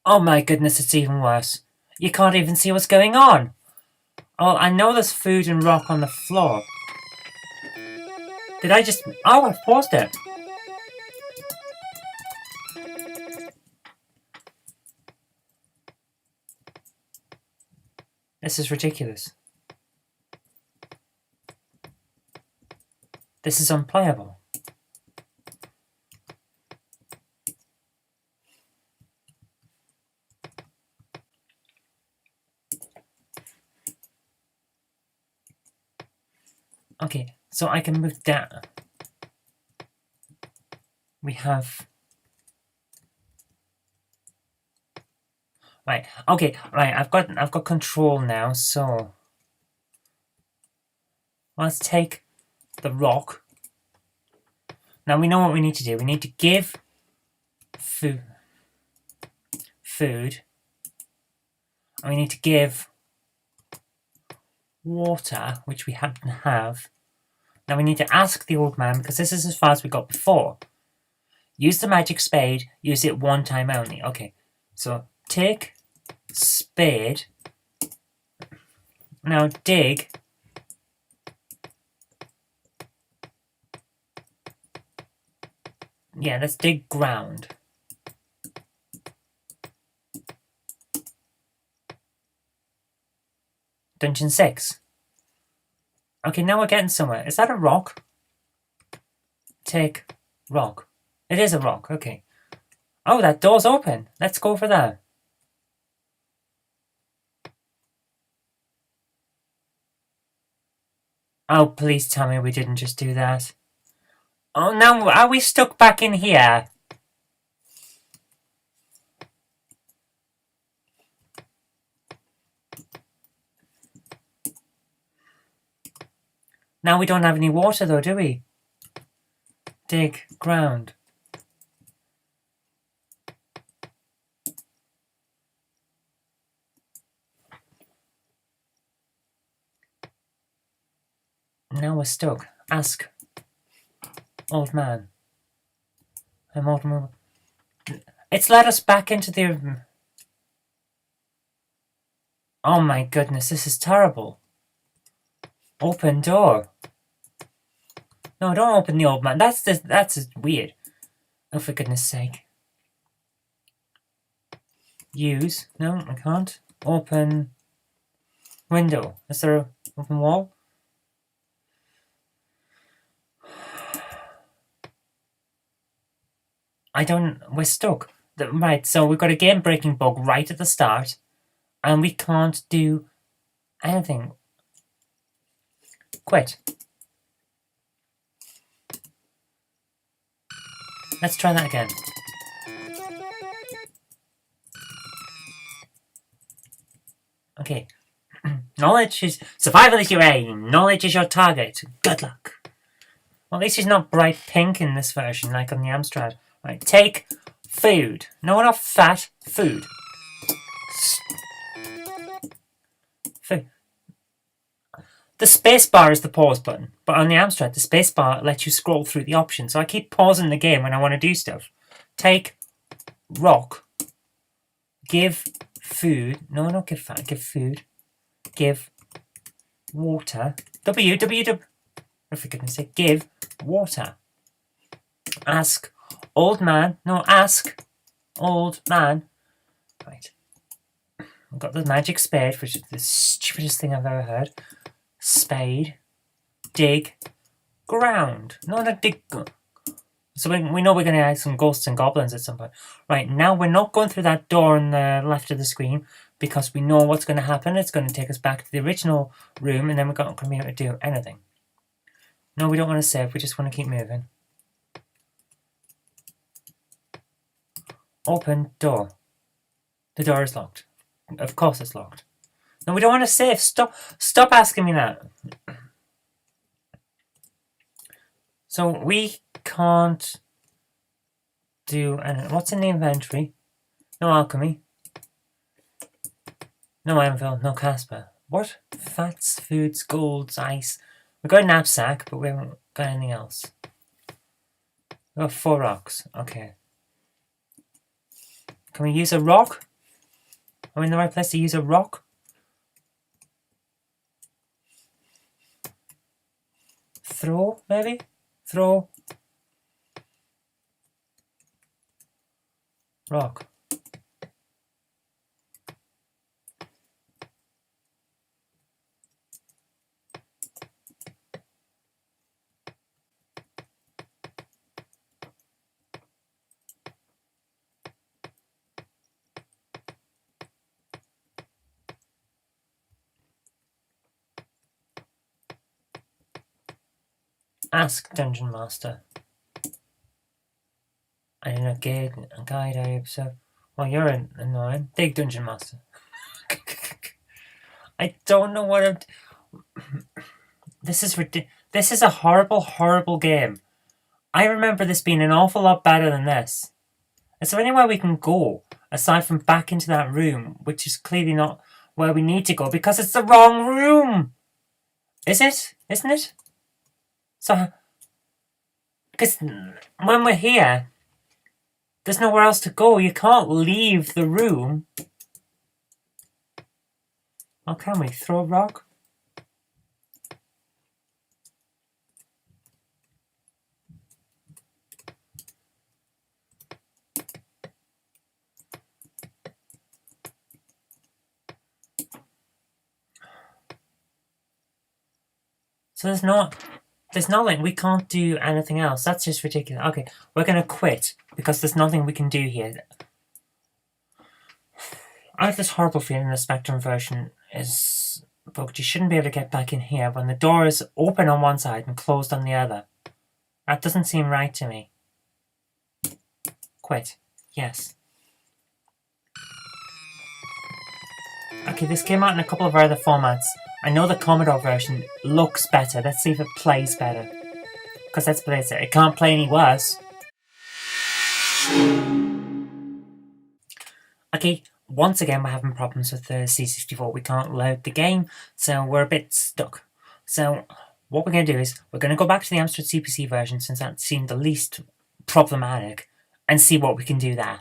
Oh my goodness, it's even worse. You can't even see what's going on. Oh, I know there's food and rock on the floor. Did I just... Oh, I've paused it. This is ridiculous. This is unplayable. Okay, so I can move down. We have... Right, okay, right, I've got control now, so... Let's take the rock. Now we know what we need to do. We need to give food. And we need to give water, which we happen to have. Now we need to ask the old man, because this is as far as we got before. Use the magic spade, use it one time only. Okay, so take spade. Now dig. Yeah, let's dig ground. Dungeon 6. Okay, now we're getting somewhere. Is that a rock? Take rock. It is a rock, okay. Oh, that door's open. Let's go for that. Oh, please tell me we didn't just do that. Oh, now are we stuck back in here? Now we don't have any water though, do we? Dig ground. Now we're stuck. Ask. Old man. I'm old man. It's let us back into the... Oh my goodness, this is terrible. Open door. No, don't open the old man. That's weird. Oh, for goodness sake. Use. No, I can't. Open window. Is there an open wall? We're stuck. Right, so we've got a game-breaking bug right at the start, and we can't do anything. Quit. Let's try that again. Okay. Knowledge is... Survival is your aim. Knowledge is your target. Good luck. Well, at least it's not bright pink in this version, like on the Amstrad. Right, take food. No, not fat. Food. Food. The spacebar is the pause button, but on the Amstrad, the spacebar lets you scroll through the options, so I keep pausing the game when I want to do stuff. Take rock. Give food. No, not give fat. Give food. Give water. W. Oh, for goodness sake. Give water. Ask old man. No, ask old man. Right. I've got the magic spade, which is the stupidest thing I've ever heard. Spade. Dig. Ground. No, not dig. So we know we're going to add some ghosts and goblins at some point. Right, now we're not going through that door on the left of the screen because we know what's going to happen. It's going to take us back to the original room and then we're not going to be able to do anything. No, we don't want to save. We just want to keep moving. Open door. The door is locked. Of course it's locked. No, we don't want to save. Stop asking me that. So we can't do anything. What's in the inventory? No alchemy. No anvil. No Casper. What? Fats, foods, golds, ice. We've got a knapsack, but we haven't got anything else. We've got 4 rocks. Okay. Can we use a rock? Are we in the right place to use a rock? Throw, maybe? Throw. Rock. Ask Dungeon Master. I did not get a guide I observe. Well, you're annoying. Dig Dungeon Master. I don't know what I'm... This is ridiculous. This is a horrible, horrible game. I remember this being an awful lot better than this. Is there anywhere we can go aside from back into that room, which is clearly not where we need to go because it's the wrong room? Is it? Isn't it? So, because when we're here, there's nowhere else to go. You can't leave the room. Oh, can we? Throw a rock? So there's nothing. We can't do anything else. That's just ridiculous. Okay, we're going to quit because there's nothing we can do here. I have this horrible feeling the Spectrum version is bugged. You shouldn't be able to get back in here when the door is open on one side and closed on the other. That doesn't seem right to me. Quit. Yes. Okay, this came out in a couple of other formats. I know the Commodore version looks better. Let's see if it plays better. Because let's play it. It can't play any worse. Okay, once again we're having problems with the C64. We can't load the game, so we're a bit stuck. So what we're going to do is we're going to go back to the Amstrad CPC version since that seemed the least problematic and see what we can do there.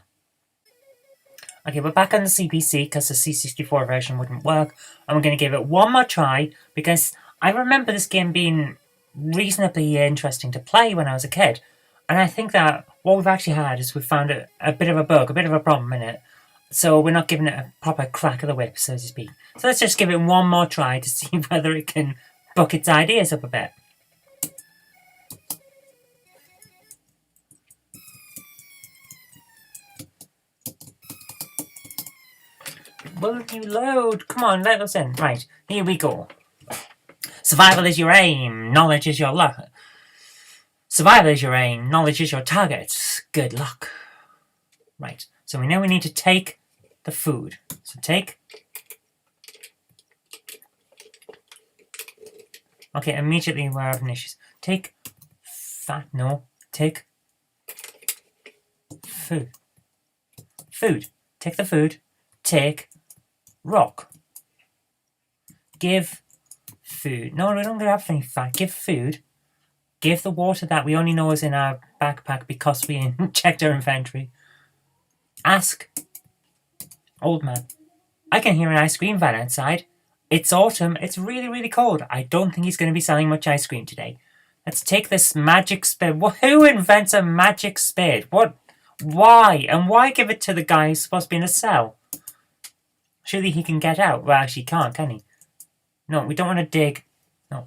Okay, we're back on the CPC because the C64 version wouldn't work, and we're going to give it one more try because I remember this game being reasonably interesting to play when I was a kid, and I think that what we've actually had is we've found a bit of a bug, a bit of a problem in it, so we're not giving it a proper crack of the whip, so to speak. So let's just give it one more try to see whether it can buck its ideas up a bit. Will you load? Come on, let us in. Right, here we go. Survival is your aim. Knowledge is your luck. Survival is your aim. Knowledge is your target. Good luck. Right, so we know we need to take the food. So take... Okay, immediately we're having issues. Take fat. No, take food. Food. Take the food. Take rock. Give food. No, we don't have any fat. Give food. Give the water that we only know is in our backpack because we checked our inventory. Ask old man. I can hear an ice cream van outside. It's autumn. It's really, really cold. I don't think he's going to be selling much ice cream today. Let's take this magic spade. Who invents a magic spade? What? Why? And why give it to the guy who's supposed to be in a cell? Surely he can get out. Well, actually, he can't, can he? No, we don't want to dig. No.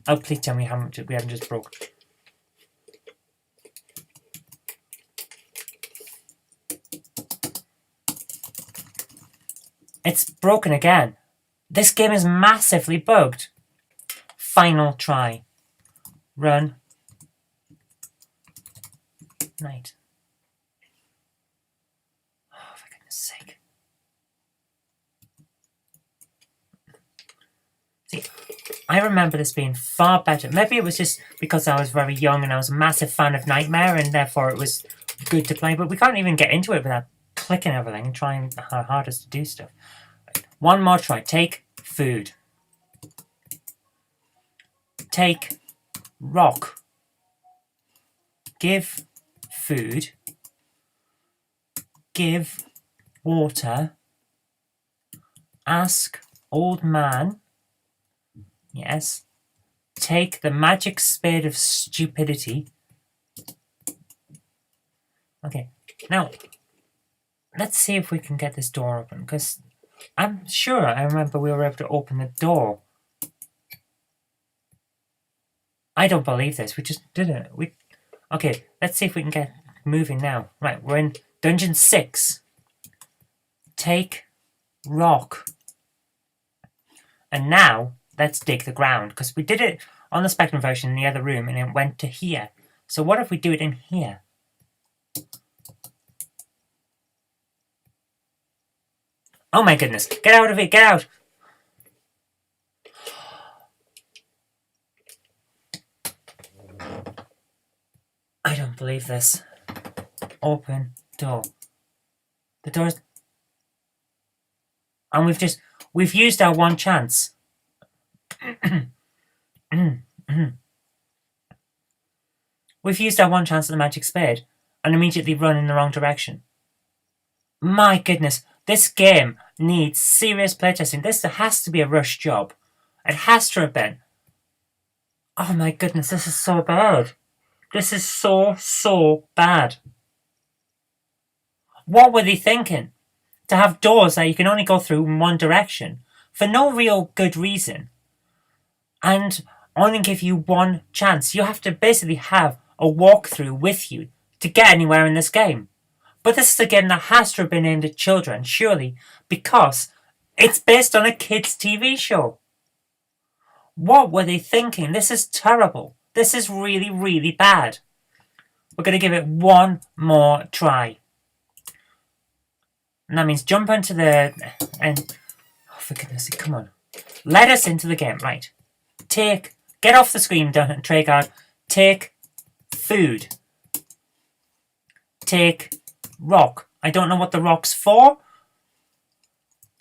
Oh, please tell me we haven't just broke. It's broken again. This game is massively bugged. Final try. Run. Right. Oh, for goodness sake. See, I remember this being far better. Maybe it was just because I was very young and I was a massive fan of Nightmare and therefore it was good to play, but we can't even get into it without clicking everything and trying our hardest to do stuff. Right. One more try. Take food. Take rock. Give food. Give water. Ask old man. Yes. Take the magic spade of stupidity. Okay. Now, let's see if we can get this door open, because I'm sure I remember we were able to open the door. I don't believe this. We just did it. Okay, let's see if we can get moving now. Right, we're in Dungeon 6. Take rock. And now, let's dig the ground, because we did it on the Spectrum version in the other room, and it went to here. So what if we do it in here? Oh my goodness, get out of it, get out! I don't believe this. Open door. The door's... And we've used our one chance. We've used our one chance at the magic spade and immediately run in the wrong direction. My goodness, this game needs serious playtesting. This has to be a rush job. It has to have been. Oh my goodness, this is so bad. This is so bad. What were they thinking? To have doors that you can only go through in one direction for no real good reason and only give you one chance. You have to basically have a walkthrough with you to get anywhere in this game. But this is a game that has to have been aimed at children, surely, because it's based on a kids' TV show. What were they thinking? This is terrible. This is really, really bad. We're going to give it one more try. And that means jump into the... and oh, for goodness sake, come on. Let us into the game. Right. Get off the screen, Treyguard. Take food. Take rock. I don't know what the rock's for.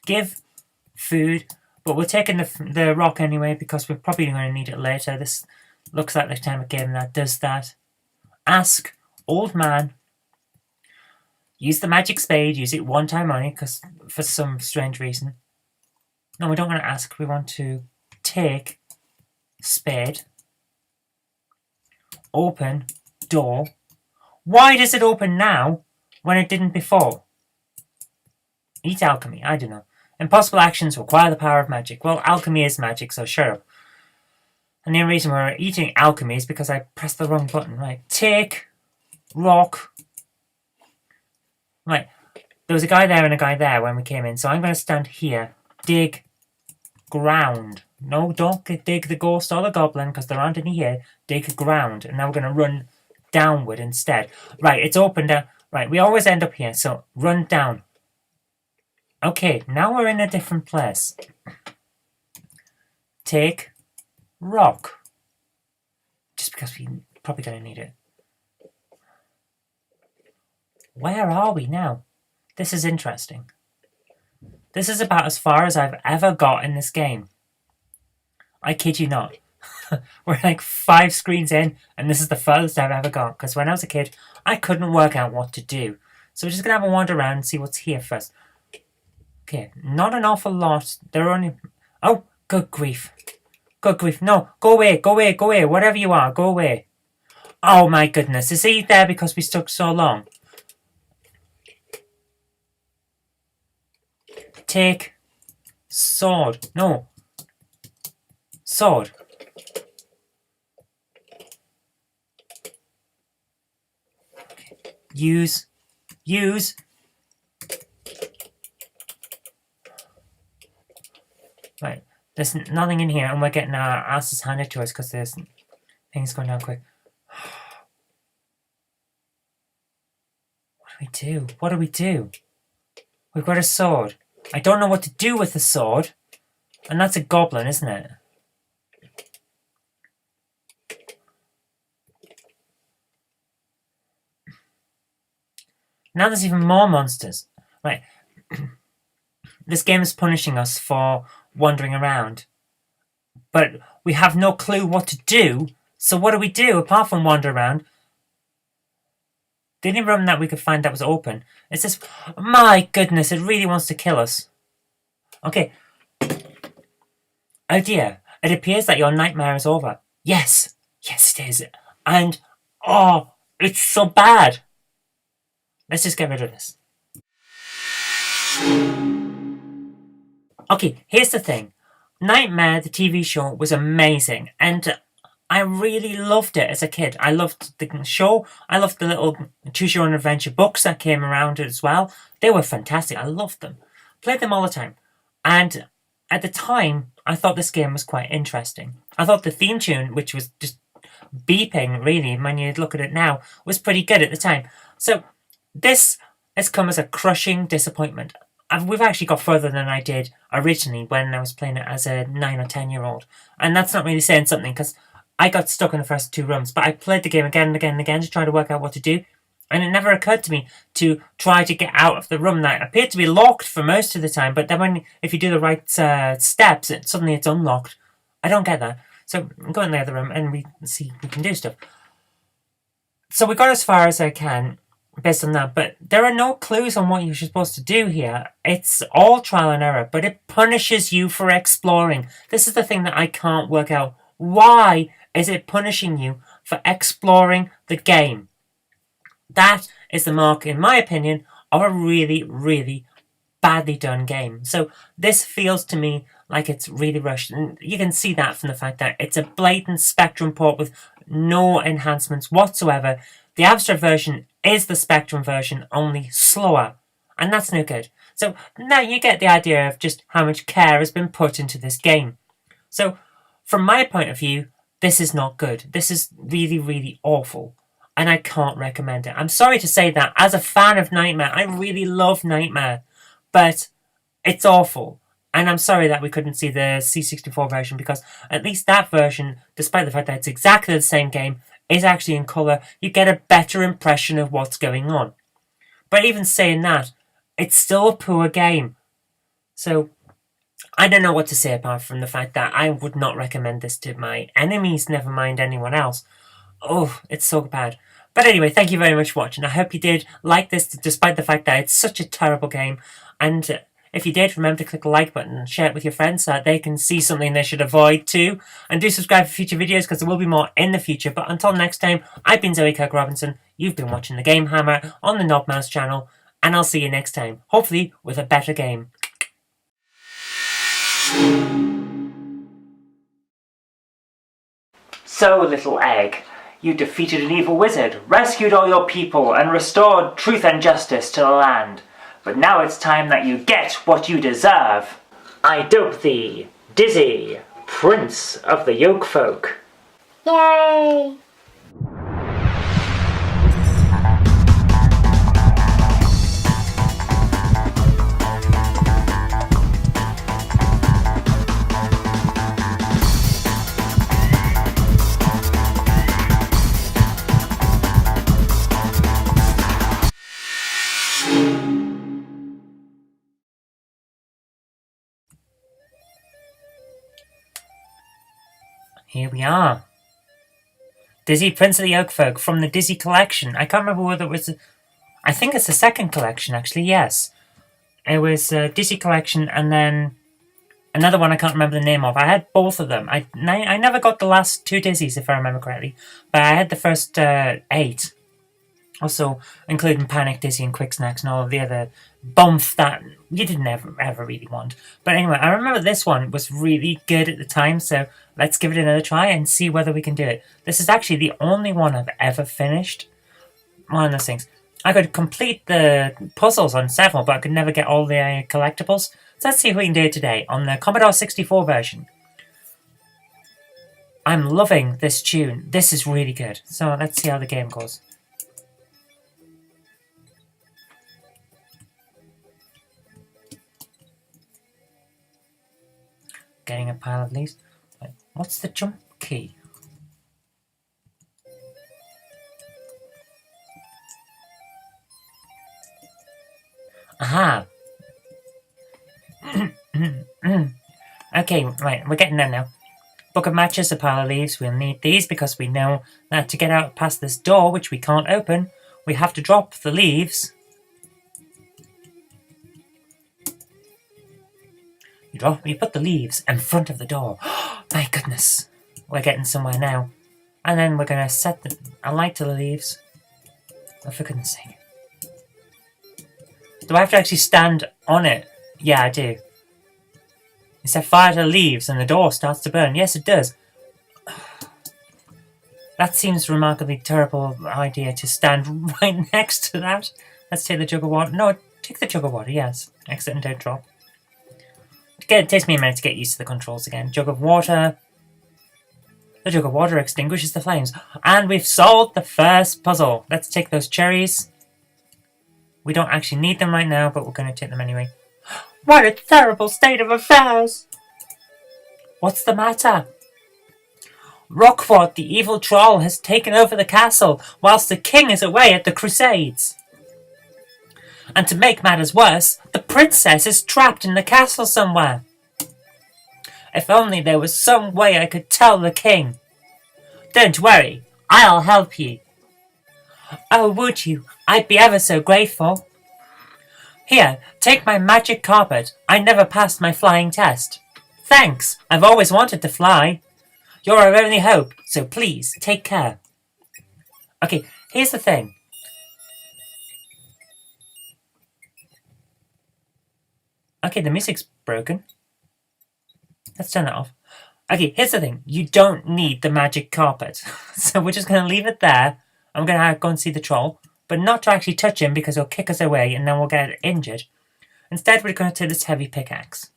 Give food. But we're taking the rock anyway because we're probably going to need it later. This looks like the time of game that does that. Ask old man. Use the magic spade. Use it one time only because for some strange reason. No, we don't want to ask. We want to take spade. Open door. Why does it open now when it didn't before? Eat alchemy. I don't know. Impossible actions require the power of magic. Well, alchemy is magic, so shut up. And the only reason we're eating alchemy is because I pressed the wrong button. Right. Take rock. Right, there was a guy there and a guy there when we came in, so I'm going to stand here, dig ground. No, don't dig the ghost or the goblin, because there aren't any here. Dig ground, and now we're going to run downward instead. Right, it's open down. Right, we always end up here, so run down. Okay, now we're in a different place. Take rock. Just because we're probably going to need it. Where are we now? This is interesting. This is about as far as I've ever got in this game. I kid you not. We're like 5 screens in, and this is the furthest I've ever got. Because when I was a kid, I couldn't work out what to do. So we're just going to have a wander around and see what's here first. Okay, not an awful lot. There are only... Oh, good grief. Good grief. No, go away, go away, go away. Whatever you are, go away. Oh my goodness. Is he there because we stuck so long? Take sword. No. Sword. Use. Right. There's nothing in here, and we're getting our asses handed to us because there's things going down quick. What do we do? What do we do? We've got a sword. I don't know what to do with the sword. And that's a goblin, isn't it? Now there's even more monsters. Right. This game is punishing us for wandering around. But we have no clue what to do. So what do we do apart from wander around? The only room that we could find that was open is this. My goodness, it really wants to kill us. Okay. Oh dear. It appears that your nightmare is over. Yes. Yes, it is. And, oh, it's so bad. Let's just get rid of this. Okay, here's the thing. Nightmare, the TV show, was amazing. And I really loved it as a kid. I loved the show. I loved the little Choose Your Own Adventure books that came around as well. They were fantastic. I loved them. Played them all the time. And at the time, I thought this game was quite interesting. I thought the theme tune, which was just beeping, really, when you look at it now, was pretty good at the time. So this has come as a crushing disappointment. We've actually got further than I did originally when I was playing it as a 9 or 10-year-old. And that's not really saying something, because I got stuck in the first 2 rooms. But I played the game again and again and again to try to work out what to do. And it never occurred to me to try to get out of the room that appeared to be locked for most of the time. But then if you do the right steps, suddenly it's unlocked. I don't get that. So go in the other room and we see if we can do stuff. So we got as far as I can based on that, but there are no clues on what you're supposed to do here. It's all trial and error, but it punishes you for exploring. This is the thing that I can't work out. Why is it punishing you for exploring the game? That is the mark, in my opinion, of a really, really badly done game. So this feels to me like it's really rushed, and you can see that from the fact that it's a blatant Spectrum port with no enhancements whatsoever. The abstract version is the Spectrum version, only slower, and that's no good. So now you get the idea of just how much care has been put into this game. So from my point of view, this is not good. This is really, really awful, and I can't recommend it. I'm sorry to say that. As a fan of Nightmare, I really love Nightmare, but it's awful. And I'm sorry that we couldn't see the C64 version, because at least that version, despite the fact that it's exactly the same game, is actually in colour. You get a better impression of what's going on. But even saying that, it's still a poor game. So I don't know what to say apart from the fact that I would not recommend this to my enemies, never mind anyone else. Oh, it's so bad. But anyway, thank you very much for watching. I hope you did like this, despite the fact that it's such a terrible game. And if you did, remember to click the like button and share it with your friends so that they can see something they should avoid too. And do subscribe for future videos, because there will be more in the future. But until next time, I've been Zoe Kirk-Robinson. You've been watching the Game Hammer on the Knobmouse channel. And I'll see you next time, hopefully with a better game. So, little egg, You defeated an evil wizard, rescued all your people, and restored truth and justice to the land. But now it's time that you get what you deserve. I dope thee, Dizzy, Prince of the Yoke Folk. Yay! Here we are. Dizzy, Prince of the Yoke Folk from the Dizzy collection. I can't remember whether it was... I think it's the second collection, actually, yes. It was Dizzy collection and then another one I can't remember the name of. I had both of them. I never got the last two Dizzies, if I remember correctly. But I had the first 8. Also, including Panic, Dizzy, and Quick Snacks and all of the other bump that you didn't ever really want. But anyway, I remember this one was really good at the time, so let's give it another try and see whether we can do it. This is actually the only one I've ever finished. One of those things. I could complete the puzzles on several, but I could never get all the collectibles. So let's see if we can do it today on the Commodore 64 version. I'm loving this tune. This is really good. So let's see how the game goes. Getting a pile of leaves. Wait, what's the jump key? Aha! Okay, right, we're getting there now. Book of matches, a pile of leaves. We'll need these because we know that to get out past this door, which we can't open, we have to drop the leaves. You put the leaves in front of the door. My goodness. We're getting somewhere now. And then we're going to set a light to the leaves. Oh, for goodness sake. Do I have to actually stand on it? Yeah, I do. You set fire to the leaves and the door starts to burn. Yes, it does. That seems a remarkably terrible idea to stand right next to that. Let's take the jug of water. No, take the jug of water, yes. Exit and don't drop. It takes me a minute to get used to the controls again. Jug of water. The jug of water extinguishes the flames. And we've solved the first puzzle. Let's take those cherries. We don't actually need them right now, but we're going to take them anyway. What a terrible state of affairs! What's the matter? Rockford, the evil troll, has taken over the castle, whilst the king is away at the Crusades. And to make matters worse, the princess is trapped in the castle somewhere. If only there was some way I could tell the king. Don't worry, I'll help you. Oh, would you? I'd be ever so grateful. Here, take my magic carpet. I never passed my flying test. Thanks, I've always wanted to fly. You're our only hope, so please, take care. Okay, here's the thing. Okay, the music's broken. Let's turn that off. Okay, here's the thing. You don't need the magic carpet. So we're just going to leave it there. I'm going to go and see the troll. But not to actually touch him because he'll kick us away and then we'll get injured. Instead, we're going to take this heavy pickaxe.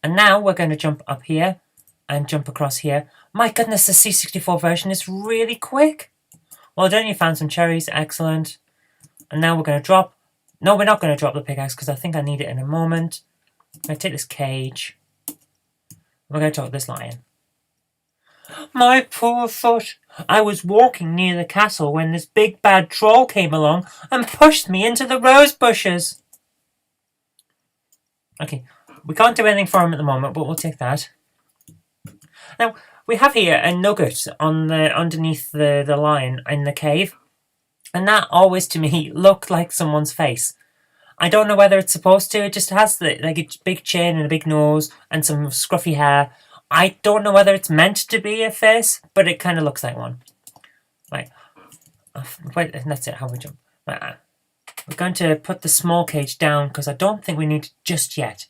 And now we're going to jump up here and jump across here. My goodness, the C64 version is really quick. Well done, you found some cherries. Excellent. And now we're going to drop. No, we're not going to drop the pickaxe because I think I need it in a moment. I'm going to take this cage. We're going to talk this lion. My poor foot. I was walking near the castle when this big bad troll came along and pushed me into the rose bushes. Okay, we can't do anything for him at the moment, but we'll take that. Now, we have here a nugget on underneath the lion in the cave. And that always, to me, looked like someone's face. I don't know whether it's supposed to. It just has like a big chin and a big nose and some scruffy hair. I don't know whether it's meant to be a face, but it kind of looks like one. Right. Wait, that's it. How we jump? Right. We're going to put the small cage down because I don't think we need it just yet.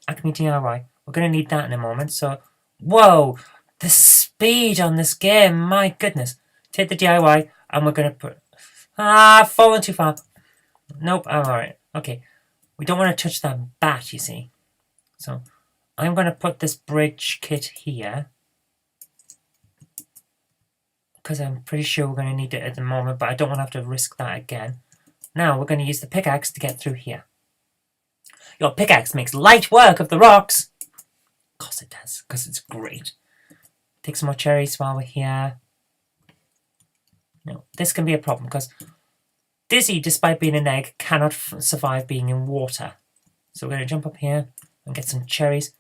Acme DIY. We're going to need that in a moment. So, whoa! The speed on this game, my goodness. Take the DIY and we're going to put... Ah, fallen too far. Nope, I'm alright. Okay, we don't want to touch that bat, you see. So, I'm going to put this bridge kit here. Because I'm pretty sure we're going to need it at the moment, but I don't want to have to risk that again. Now, we're going to use the pickaxe to get through here. Your pickaxe makes light work of the rocks! Of course it does, because it's great. Take some more cherries while we're here. No, this can be a problem, because Dizzy, despite being an egg, cannot survive being in water. So we're going to jump up here and get some cherries.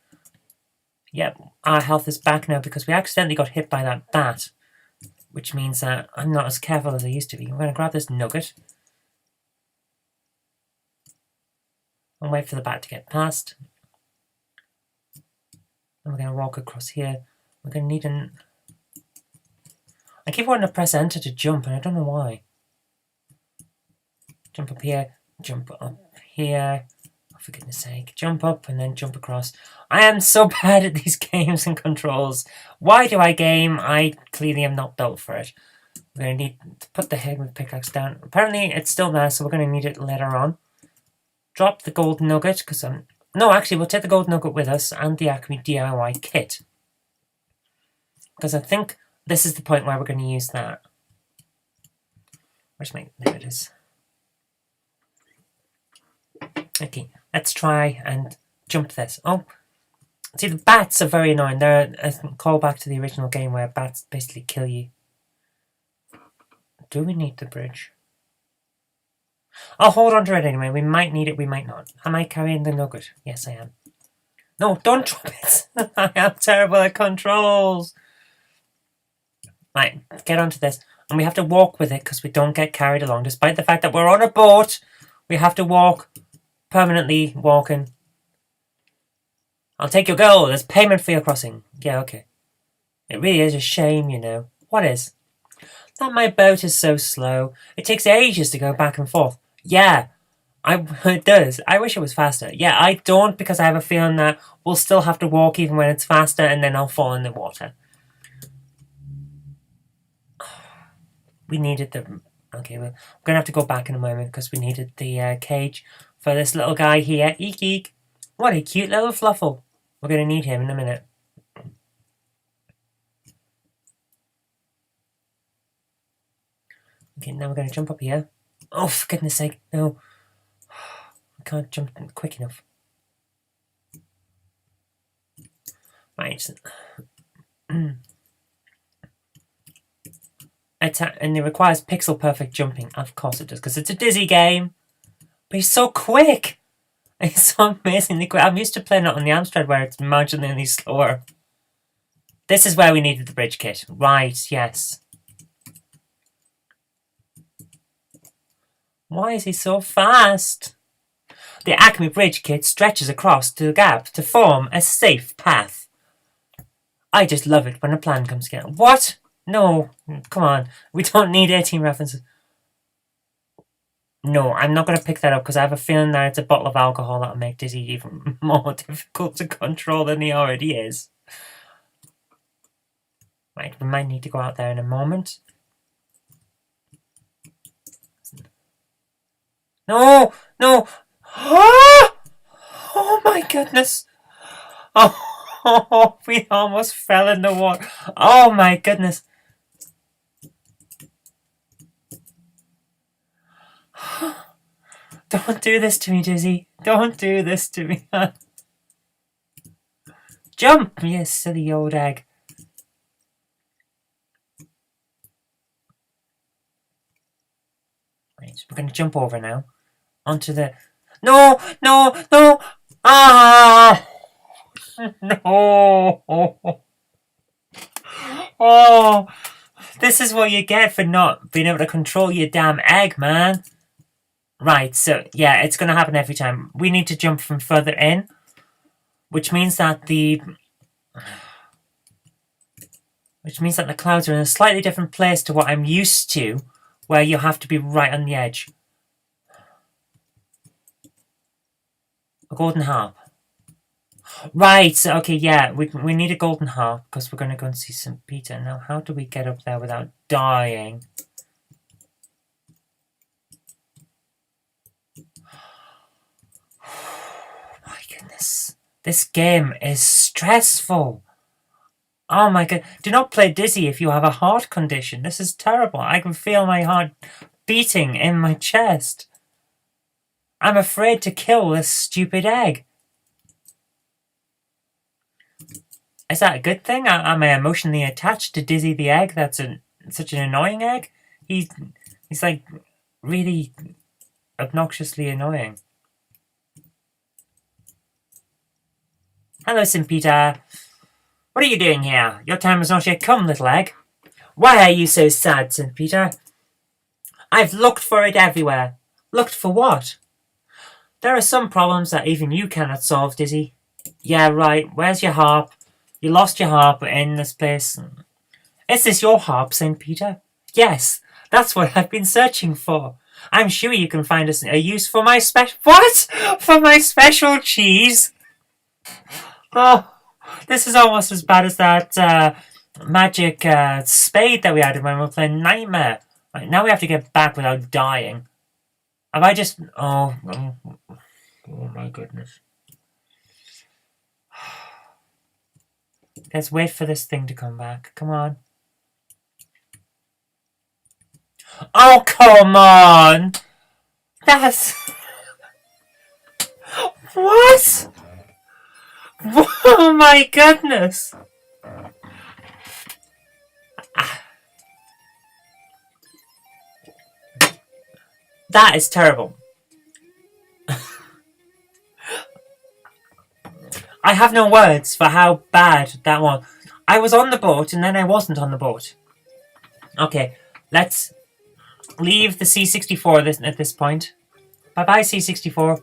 Yep, our health is back now because we accidentally got hit by that bat. Which means that I'm not as careful as I used to be. I'm going to grab this nugget. And wait for the bat to get past. And we're going to walk across here. We're going to need an... I keep wanting to press enter to jump, and I don't know why. Jump up here, jump up here. Oh, for goodness sake. Jump up and then jump across. I am so bad at these games and controls. Why do I game? I clearly am not built for it. We're going to need to put the head with pickaxe down. Apparently it's still there, so we're going to need it later on. Drop the gold nugget, because I'm... No, actually, we'll take the gold nugget with us and the Acme DIY kit. Because I think this is the point where we're going to use that. Where's my... There it is. Okay, let's try and jump this. Oh, see, the bats are very annoying. They're a callback to the original game where bats basically kill you. Do we need the bridge? I'll hold on to it anyway. We might need it, we might not. Am I carrying the nugget? Yes, I am. No, don't drop it. I am terrible at controls. Right, get onto this. And we have to walk with it because we don't get carried along. Despite the fact that we're on a boat, we have to walk. Permanently walking. I'll take your gold. There's payment for your crossing. Yeah, okay. It really is a shame, you know. What is? That my boat is so slow. It takes ages to go back and forth. Yeah, it does. I wish it was faster. Yeah, I don't because I have a feeling that we'll still have to walk even when it's faster and then I'll fall in the water. We needed the... Okay, well, we're going to have to go back in a moment because we needed the cage for this little guy here. Eek eek. What a cute little fluffle. We're going to need him in a minute. Okay, now we're going to jump up here. Oh, for goodness sake, no. I can't jump quick enough. Right. And it requires pixel perfect jumping. Of course it does, because it's a Dizzy game. But he's so quick. He's so amazingly quick. I'm used to playing it on the Amstrad where it's marginally slower. This is where we needed the bridge kit. Right, yes. Why is he so fast? The Acme bridge kit stretches across the gap to form a safe path. I just love it when a plan comes together. What? No, come on. We don't need 18 references. No, I'm not going to pick that up because I have a feeling that it's a bottle of alcohol that'll make Dizzy even more difficult to control than he already is. Right, we might need to go out there in a moment. No! No! Oh my goodness! Oh, we almost fell in the water. Oh my goodness. Don't do this to me, Dizzy. Don't do this to me. Jump, you silly old egg. Right, we're going to jump over now. Onto the... No! No! No! Ah! No! Oh! This is what you get for not being able to control your damn egg, man. Right, so, yeah, it's going to happen every time. We need to jump from further in, which means that the clouds are in a slightly different place to what I'm used to, where you have to be right on the edge. A golden harp. Right, okay, yeah, we need a golden harp because we're going to go and see St. Peter. Now, how do we get up there without dying? My goodness. This game is stressful. Oh my god. Do not play Dizzy if you have a heart condition. This is terrible. I can feel my heart beating in my chest. I'm afraid to kill this stupid egg. Is that a good thing? Am I emotionally attached to Dizzy the egg? That's such an annoying egg. He's like really obnoxiously annoying. Hello, St. Peter. What are you doing here? Your time has not yet come, little egg. Why are you so sad, St. Peter? I've looked for it everywhere. Looked for what? There are some problems that even you cannot solve, Dizzy. Yeah, right. Where's your harp? You lost your harp in this place. Is this your harp, St. Peter? Yes, that's what I've been searching for. I'm sure you can find us a use for my special... What? For my special cheese? Oh, this is almost as bad as that magic spade that we had when we were playing Nightmare. Right, now we have to get back without dying. Have I just... Oh my goodness. Let's wait for this thing to come back. Come on. Oh, come on! That's... What? Oh my goodness! That is terrible. I have no words for how bad that was. I was on the boat and then I wasn't on the boat. Okay, let's leave the C64 at this point. Bye-bye, C64.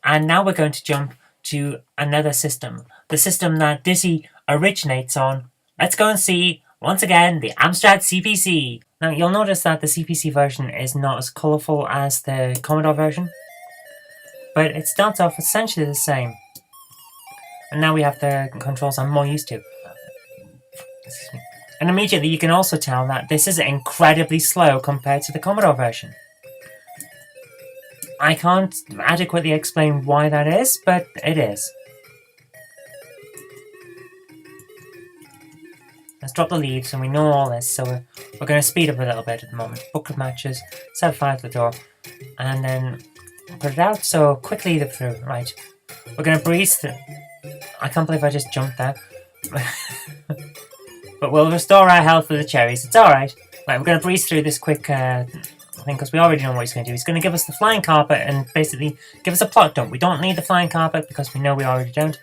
And now we're going to jump to another system. The system that Dizzy originates on. Let's go and see, once again, the Amstrad CPC. Now, you'll notice that the CPC version is not as colourful as the Commodore version. But it starts off essentially the same. And now we have the controls I'm more used to. And immediately you can also tell that this is incredibly slow compared to the Commodore version. I can't adequately explain why that is, but it is. Let's drop the leaves and we know all this, so we're going to speed up a little bit at the moment. Book of matches, set fire to the door, and then put it out so quickly through. Right, we're going to breeze through. I can't believe I just jumped there. But we'll restore our health with the cherries. It's alright. Right, we're going to breeze through this quick thing because we already know what he's going to do. He's going to give us the flying carpet and basically give us a plot dump. We don't need the flying carpet because we know we already don't.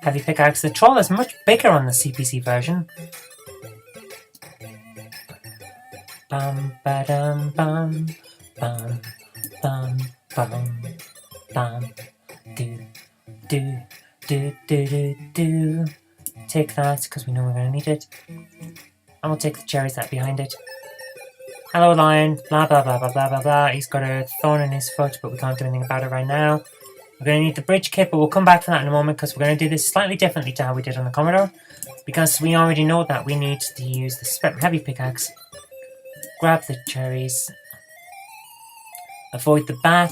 Heavy pickaxe. The troll is much bigger on the CPC version. Bum ba dum bum bum bum bum bum do do do do do do. Take that because we know we're going to need it. And we'll take the cherries that are behind it. Hello, lion. Blah blah blah blah blah blah blah. He's got a thorn in his foot, but we can't do anything about it right now. We're going to need the bridge kit, but we'll come back to that in a moment because we're going to do this slightly differently to how we did on the Commodore. Because we already know that we need to use the heavy pickaxe. Grab the cherries. Avoid the bat.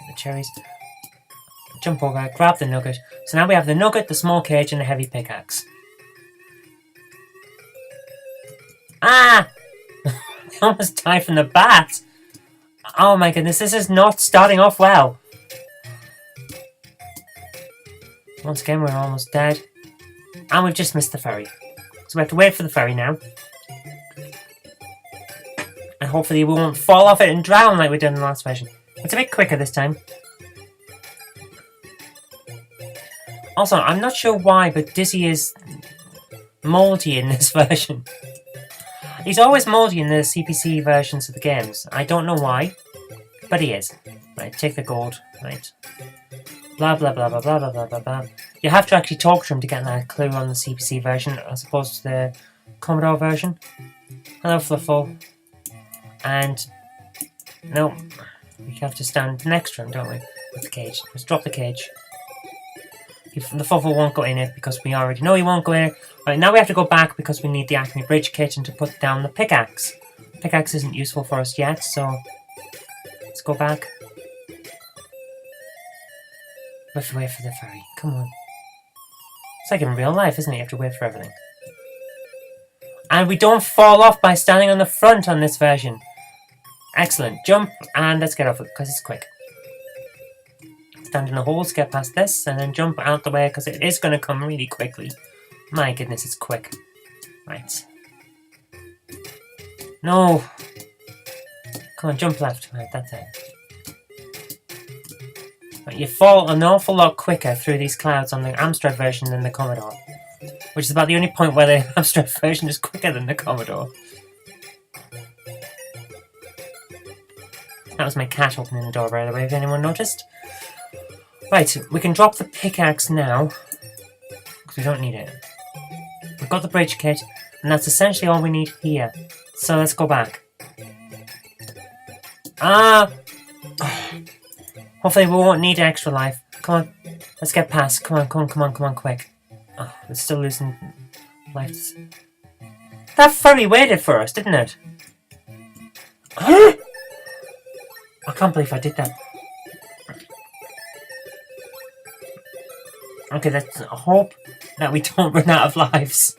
Get the cherries. Jump over, grab the nugget. So now we have the nugget, the small cage, and the heavy pickaxe. Ah! I almost died from the bat. Oh my goodness, this is not starting off well. Once again, we're almost dead. And we've just missed the ferry. So we have to wait for the ferry now. And hopefully we won't fall off it and drown like we did in the last version. It's a bit quicker this time. Also, I'm not sure why, but Dizzy is mouldy in this version. He's always mouldy in the CPC versions of the games. I don't know why, but he is. Right, take the gold. Right. Blah, blah, blah, blah, blah, blah, blah, blah, blah. You have to actually talk to him to get that clue on the CPC version, as opposed to the Commodore version. Hello, Fluffle. And no, we have to stand next to him, don't we? With the cage. Let's drop the cage. The Fluffle won't go in it because we already know he won't go in it. Right, now we have to go back because we need the Acme Bridge Kit and to put down the pickaxe. Pickaxe isn't useful for us yet, so let's go back. We have to wait for the ferry. Come on. It's like in real life, isn't it? You have to wait for everything. And we don't fall off by standing on the front on this version. Excellent. Jump, and let's get off it because it's quick. Stand in the holes, get past this, and then jump out the way because it is going to come really quickly. My goodness, it's quick. Right. No. Come on, jump left. Right, that's it. Right, you fall an awful lot quicker through these clouds on the Amstrad version than the Commodore. Which is about the only point where the Amstrad version is quicker than the Commodore. That was my cat opening the door, by the way, if anyone noticed. Right, we can drop the pickaxe now, because we don't need it. We've got the bridge kit, and that's essentially all we need here. So let's go back. Ah! Hopefully we won't need extra life. Come on, let's get past. Come on, come on, come on, come on, quick. Oh, we're still losing life. That furry waited for us, didn't it? I can't believe I did that. Okay, let's hope that we don't run out of lives.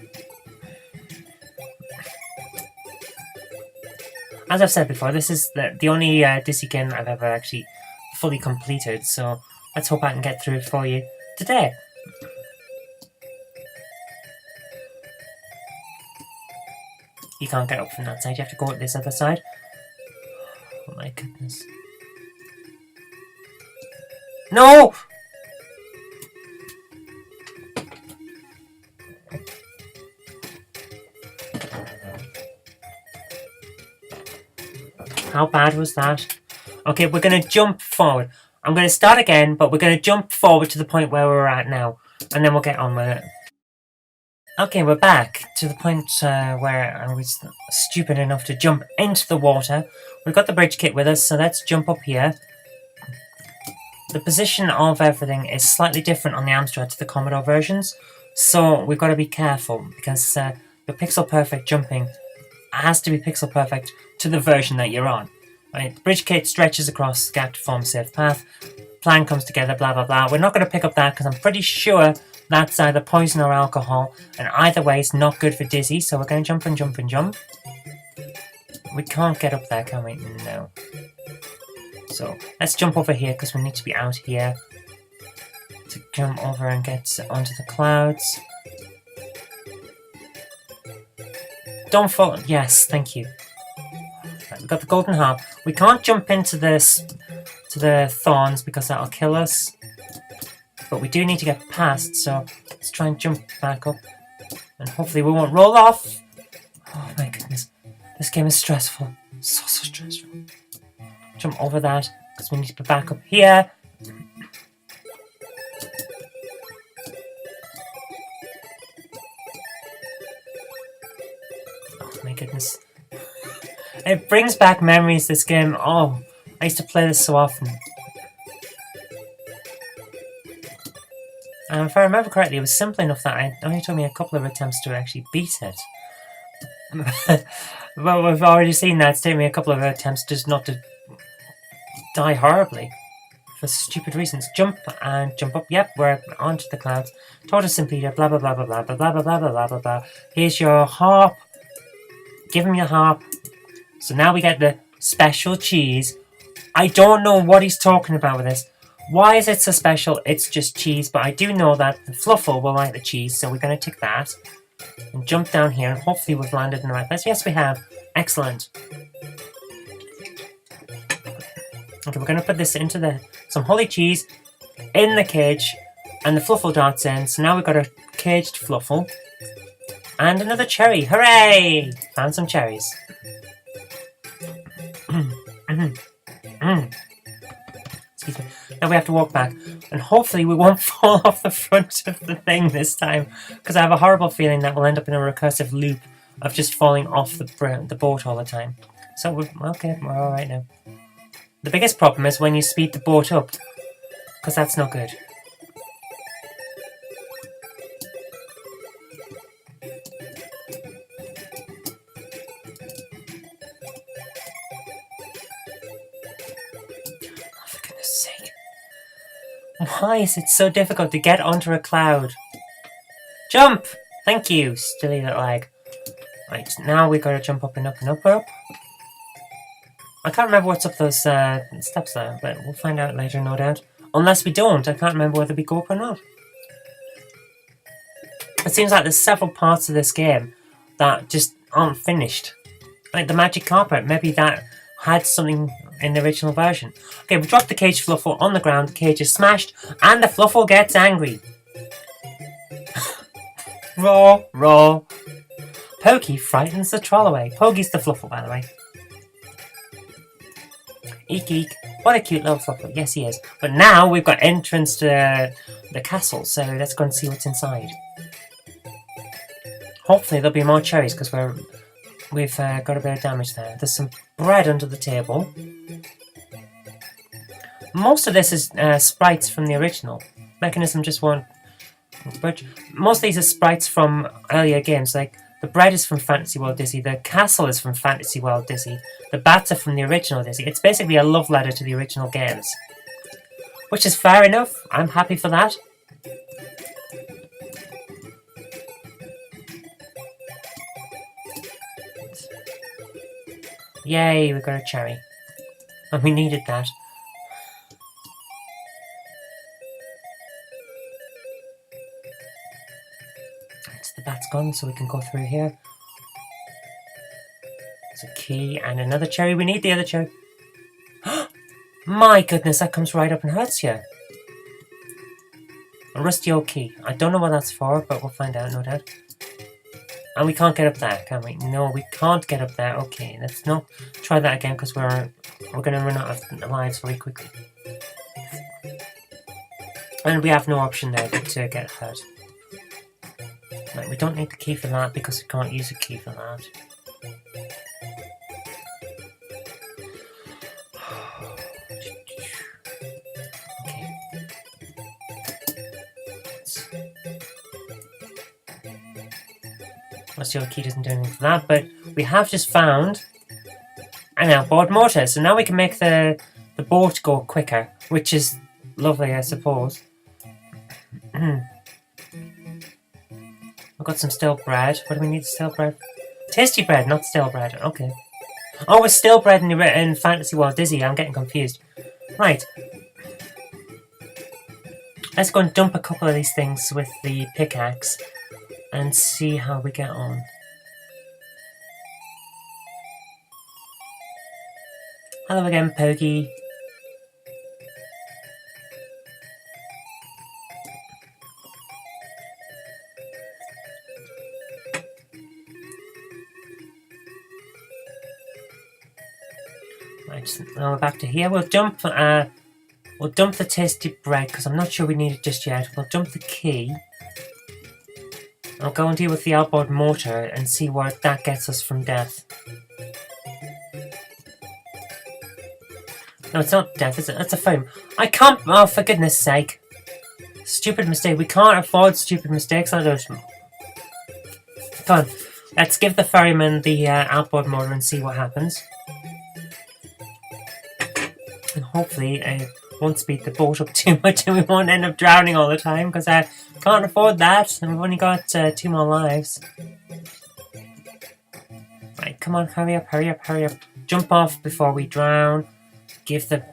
As I've said before, this is the only Dizzy game I've ever actually fully completed, so let's hope I can get through it for you today. You can't get up from that side, you have to go at this other side. Oh my goodness. No! How bad was that? Okay, we're going to jump forward. I'm going to start again, but we're going to jump forward to the point where we're at now. And then we'll get on with it. Okay, we're back to the point where I was stupid enough to jump into the water. We've got the bridge kit with us, so let's jump up here. The position of everything is slightly different on the Amstrad to the Commodore versions. So we've got to be careful, because the pixel perfect jumping has to be pixel perfect to the version that you're on. Right? The bridge kit stretches across the gap to form a safe path. Plan comes together, blah blah blah. We're not going to pick up that because I'm pretty sure that's either poison or alcohol, and either way it's not good for Dizzy, so we're going to jump and jump and jump. We can't get up there, can we? No. So let's jump over here because we need to be out here to jump over and get onto the clouds. Don't fall. Yes, thank you. Right, we've got the golden harp. We can't jump into this to the thorns because that'll kill us. But we do need to get past, so let's try and jump back up. And hopefully we won't roll off. Oh my goodness. This game is stressful. So stressful. Jump over that, because we need to be back up here. Oh my goodness. It brings back memories, this game. Oh, I used to play this so often. And if I remember correctly, it was simple enough that it only took me a couple of attempts to actually beat it. Well, we've already seen that it's taken me a couple of attempts just not to die horribly. For stupid reasons. Jump and jump up. Yep, we're onto the clouds. Tortoise and Peter, blah blah blah blah blah blah blah blah blah blah blah blah. Here's your harp. Give him your harp. So now we get the special cheese. I don't know what he's talking about with this. Why is it so special? It's just cheese, but I do know that the Fluffle will like the cheese, so we're going to tick that. And jump down here, and hopefully we've landed in the right place. Yes, we have. Excellent. Okay, we're going to put this into some holy cheese in the cage, and the Fluffle darts in. So now we've got a caged Fluffle. And another cherry. Hooray! Found some cherries. Excuse me. Now we have to walk back, and hopefully we won't fall off the front of the thing this time, because I have a horrible feeling that we'll end up in a recursive loop of just falling off the boat all the time. So we're okay. We're all right now. The biggest problem is when you speed the boat up, because that's not good. Oh, for goodness sake. Why is it so difficult to get onto a cloud? Jump! Thank you, silly little egg. Right, now we gotta jump up and up and up and up. I can't remember what's up those steps there, but we'll find out later, no doubt. Unless we don't, I can't remember whether we go up or not. It seems like there's several parts of this game that just aren't finished. Like the magic carpet, maybe that had something in the original version. Okay, we dropped the cage fluffle on the ground, the cage is smashed, and the fluffle gets angry. Roar, roar. Pokey frightens the troll away. Pokey's the fluffle, by the way. Eek eek. What a cute little fluffle. Yes, he is. But now we've got entrance to the castle, so let's go and see what's inside. Hopefully there'll be more cherries, because we've got a bit of damage there. There's some bread under the table. Most of this is sprites from the original. Mechanism just won't... Most of these are sprites from earlier games, like the bread is from Fantasy World Dizzy, the castle is from Fantasy World Dizzy, the bats are from the original Dizzy. It's basically a love letter to the original games. Which is fair enough, I'm happy for that. Yay, we got a cherry. And we needed that. The bat's gone, so we can go through here. There's a key and another cherry. We need the other cherry. My goodness, that comes right up and hurts you. A rusty old key. I don't know what that's for, but we'll find out, no doubt. And we can't get up there, can we? No, we can't get up there. Okay, let's not try that again, because we're going to run out of lives very quickly. And we have no option there to get hurt. Right, we don't need the key for that because we can't use a key for that. Okay. Obviously our key doesn't do anything for that, but we have just found an outboard motor, so now we can make the boat go quicker, which is lovely, I suppose. I've got some stale bread. What do we need stale bread? Tasty bread, not stale bread. Okay. Oh, it's stale bread in Fantasy World Dizzy. I'm getting confused. Right. Let's go and dump a couple of these things with the pickaxe and see how we get on. Hello again, Pokey. Right, now we're back to here. We'll dump the tasty bread because I'm not sure we need it just yet. We'll dump the key. I'll go and deal with the outboard motor and see what that gets us from death. No, it's not death, is it? That's a foam. I can't... Oh, for goodness sake. Stupid mistake. We can't afford stupid mistakes like those. Come on. Let's give the ferryman the outboard motor and see what happens. And hopefully it won't speed the boat up too much and we won't end up drowning all the time, because I can't afford that and we've only got 2 more lives. Right, come on, hurry up, hurry up, hurry up. Jump off before we drown. Give the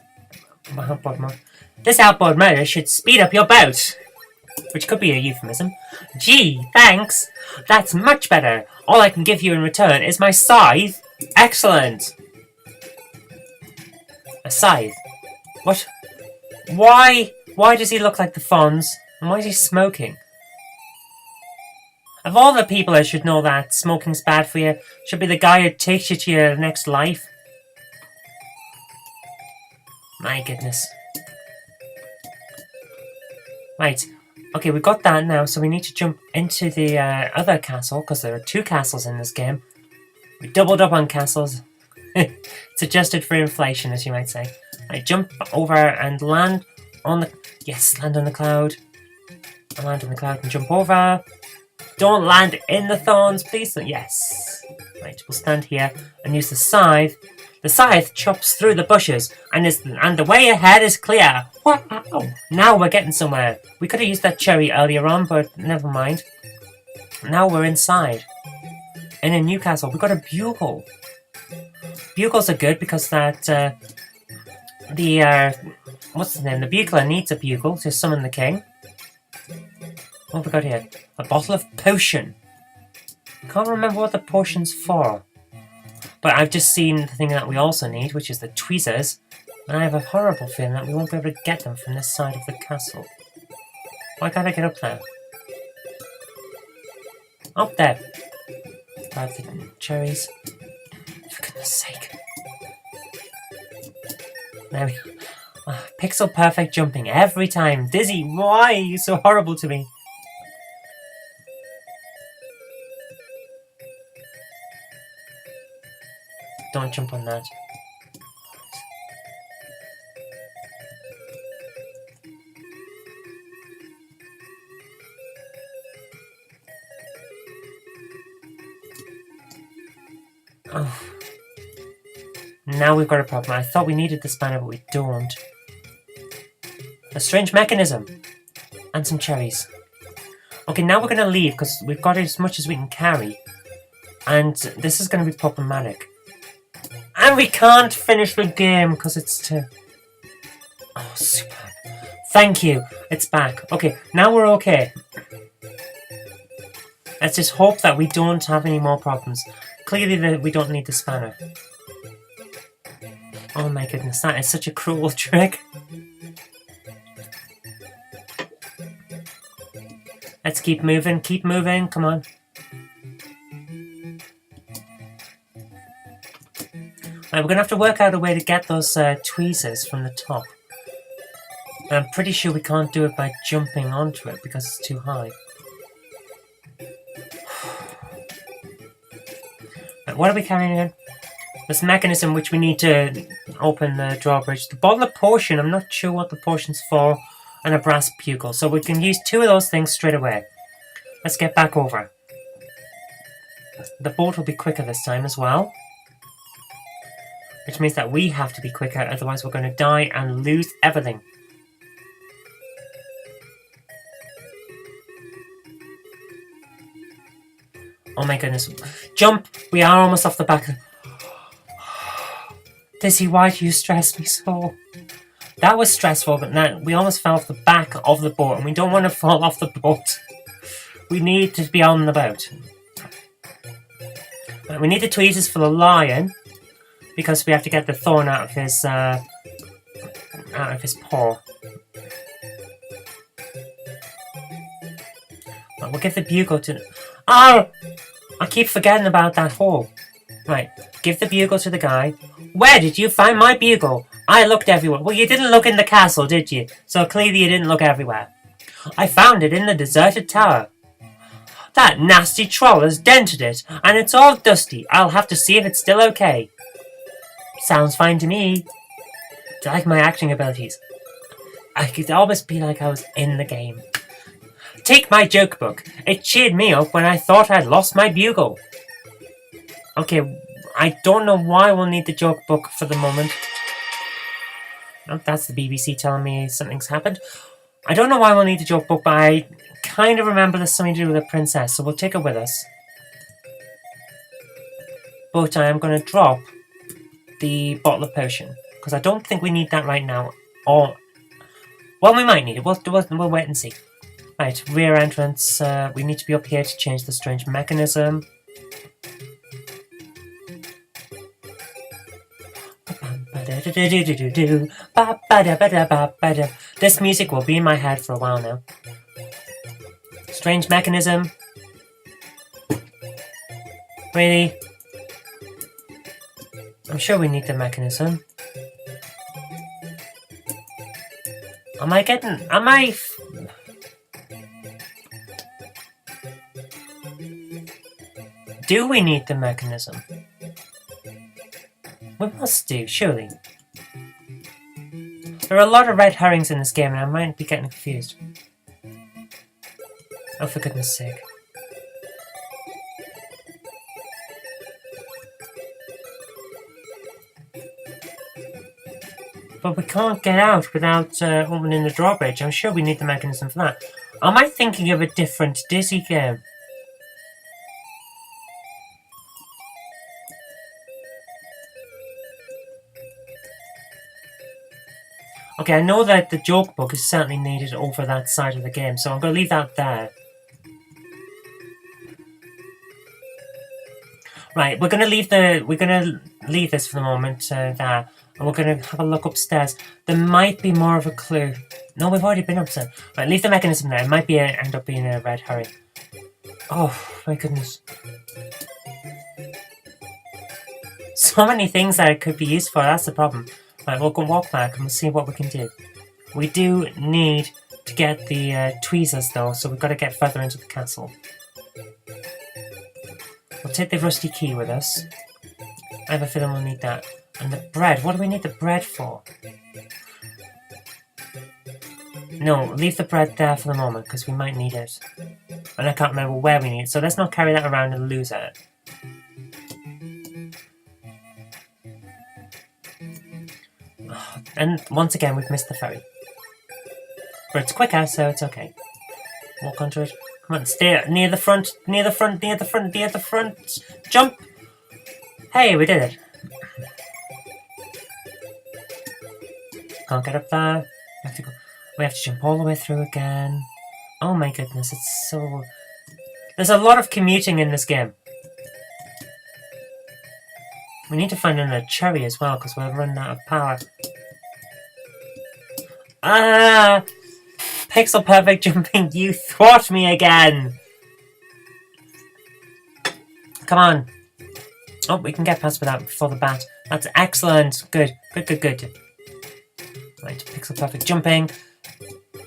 outboard motor. This outboard motor should speed up your boat. Which could be a euphemism. Gee, thanks. That's much better. All I can give you in return is my scythe. Excellent. A scythe. What? Why? Why does he look like the Fonz? And why is he smoking? Of all the people I should know that smoking's bad for you, should be the guy who takes you to your next life. My goodness. Right. Okay, we've got that now, so we need to jump into the other castle, because there are 2 castles in this game. We doubled up on castles. It's adjusted for inflation, as you might say. I jump over and land on the... Yes, land on the cloud. I land on the cloud and jump over. Don't land in the thorns, please. Yes. Right, we'll stand here and use the scythe. The scythe chops through the bushes, and the way ahead is clear. Wow! Now we're getting somewhere. We could have used that cherry earlier on, but never mind. Now we're inside. In a new castle. We've got a bugle. Bugles are good because that what's the name? The bugler needs a bugle to summon the king. What have we got here? A bottle of potion. Can't remember what the potion's for. But I've just seen the thing that we also need, which is the tweezers. And I have a horrible feeling that we won't be able to get them from this side of the castle. Why can't I get up there? Up there. Grab the cherries. For goodness sake. There we go. Pixel perfect jumping every time. Dizzy, why are you so horrible to me? Don't jump on that. Oh. Now we've got a problem. I thought we needed the spanner, but we don't. A strange mechanism. And some cherries. Okay, now we're going to leave, because we've got as much as we can carry. And this is going to be problematic. And we can't finish the game, because it's too... Oh, super. Thank you. It's back. Okay, now we're okay. Let's just hope that we don't have any more problems. Clearly, we don't need the spanner. Oh my goodness, that is such a cruel trick. Let's keep moving, come on. Right, we're going to have to work out a way to get those tweezers from the top. And I'm pretty sure we can't do it by jumping onto it because it's too high. Right, what are we carrying again? This mechanism which we need to open the drawbridge. The bottle of potion, I'm not sure what the potion's for. And a brass bugle. So we can use two of those things straight away. Let's get back over. The boat will be quicker this time as well. Which means that we have to be quicker, otherwise we're going to die and lose everything. Oh my goodness. Jump! We are almost off the back. Dizzy, why do you stress me so? That was stressful, but now we almost fell off the back of the boat, and we don't want to fall off the boat. We need to be on the boat. We need the tweezers for the lion, because we have to get the thorn out of his paw. We'll give the bugle to... Oh! I keep forgetting about that hole. Right, give the bugle to the guy. Where did you find my bugle? I looked everywhere. Well, you didn't look in the castle, did you? So clearly you didn't look everywhere. I found it in the deserted tower. That nasty troll has dented it, and it's all dusty. I'll have to see if it's still okay. Sounds fine to me. Do you like my acting abilities? I could almost be like I was in the game. Take my joke book. It cheered me up when I thought I'd lost my bugle. Okay, I don't know why we'll need the joke book for the moment. Oh, that's the BBC telling me something's happened. I don't know why we'll need the joke book, but I kind of remember there's something to do with a princess, so we'll take it with us. But I am going to drop the bottle of potion, because I don't think we need that right now. Or, well, we might need it. We'll wait and see. Right, rear entrance. We need to be up here to change the strange mechanism. This music will be in my head for a while now. Strange mechanism. Really? I'm sure we need the mechanism. Do we need the mechanism? We must do, surely. There are a lot of red herrings in this game and I might be getting confused. Oh, for goodness sake. But we can't get out without opening the drawbridge. I'm sure we need the mechanism for that. Am I thinking of a different Dizzy game? Okay, I know that the joke book is certainly needed over that side of the game, so I'm going to leave that there. Right, we're going to leave this for the moment there, and we're going to have a look upstairs. There might be more of a clue. No, we've already been upstairs. Right, leave the mechanism there. It might be end up being a red herring. Oh my goodness! So many things that it could be used for. That's the problem. Right, we'll go walk back and we'll see what we can do. We do need to get the tweezers though, so we've got to get further into the castle. We'll take the rusty key with us. I have a feeling we'll need that. And the bread. What do we need the bread for? No, leave the bread there for the moment because we might need it. And I can't remember where we need it, so let's not carry that around and lose it. And once again, we've missed the ferry. But it's quicker, so it's okay. Walk onto it. Come on, stay near the front, near the front, near the front, near the front. Jump! Hey, we did it. Can't get up there. We have to jump all the way through again. Oh my goodness, it's so... There's a lot of commuting in this game. We need to find another cherry as well, because we're running out of power. Ah! Pixel perfect jumping, you thwart me again! Come on. Oh, we can get past without before the bat. That's excellent. Good, good, good, good. Right, pixel perfect jumping.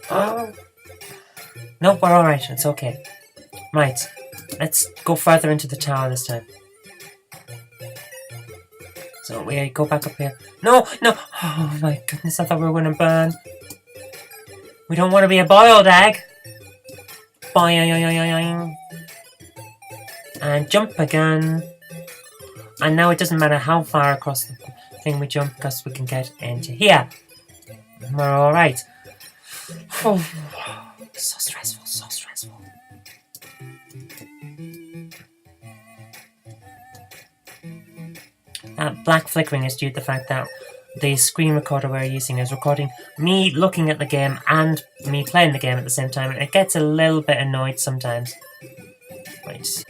Oh. Nope, we're alright. It's okay. Right, let's go further into the tower this time. So we go back up here. No, no! Oh my goodness, I thought we were going to burn. We don't want to be a boiled egg. Boing. And jump again. And now it doesn't matter how far across the thing we jump because we can get into here. We're alright. Oh, so stressful, so stressful. That black flickering is due to the fact that the screen recorder we're using is recording me looking at the game and me playing the game at the same time, and it gets a little bit annoyed sometimes. Wait.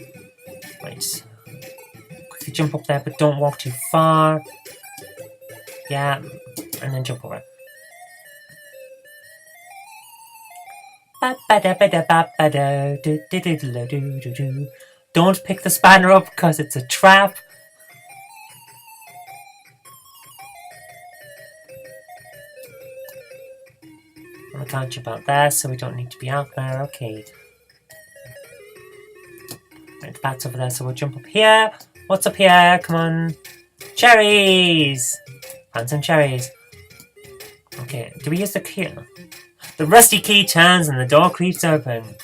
Quickly jump up there, but don't walk too far. Yeah, and then jump over. Don't pick the spanner up because it's a trap. And we can't jump out there, so we don't need to be out there. Okay. Right, the bat's over there, so we'll jump up here. What's up here? Come on. Cherries! Find some cherries. Okay, do we use the key? The rusty key turns and the door creeps open.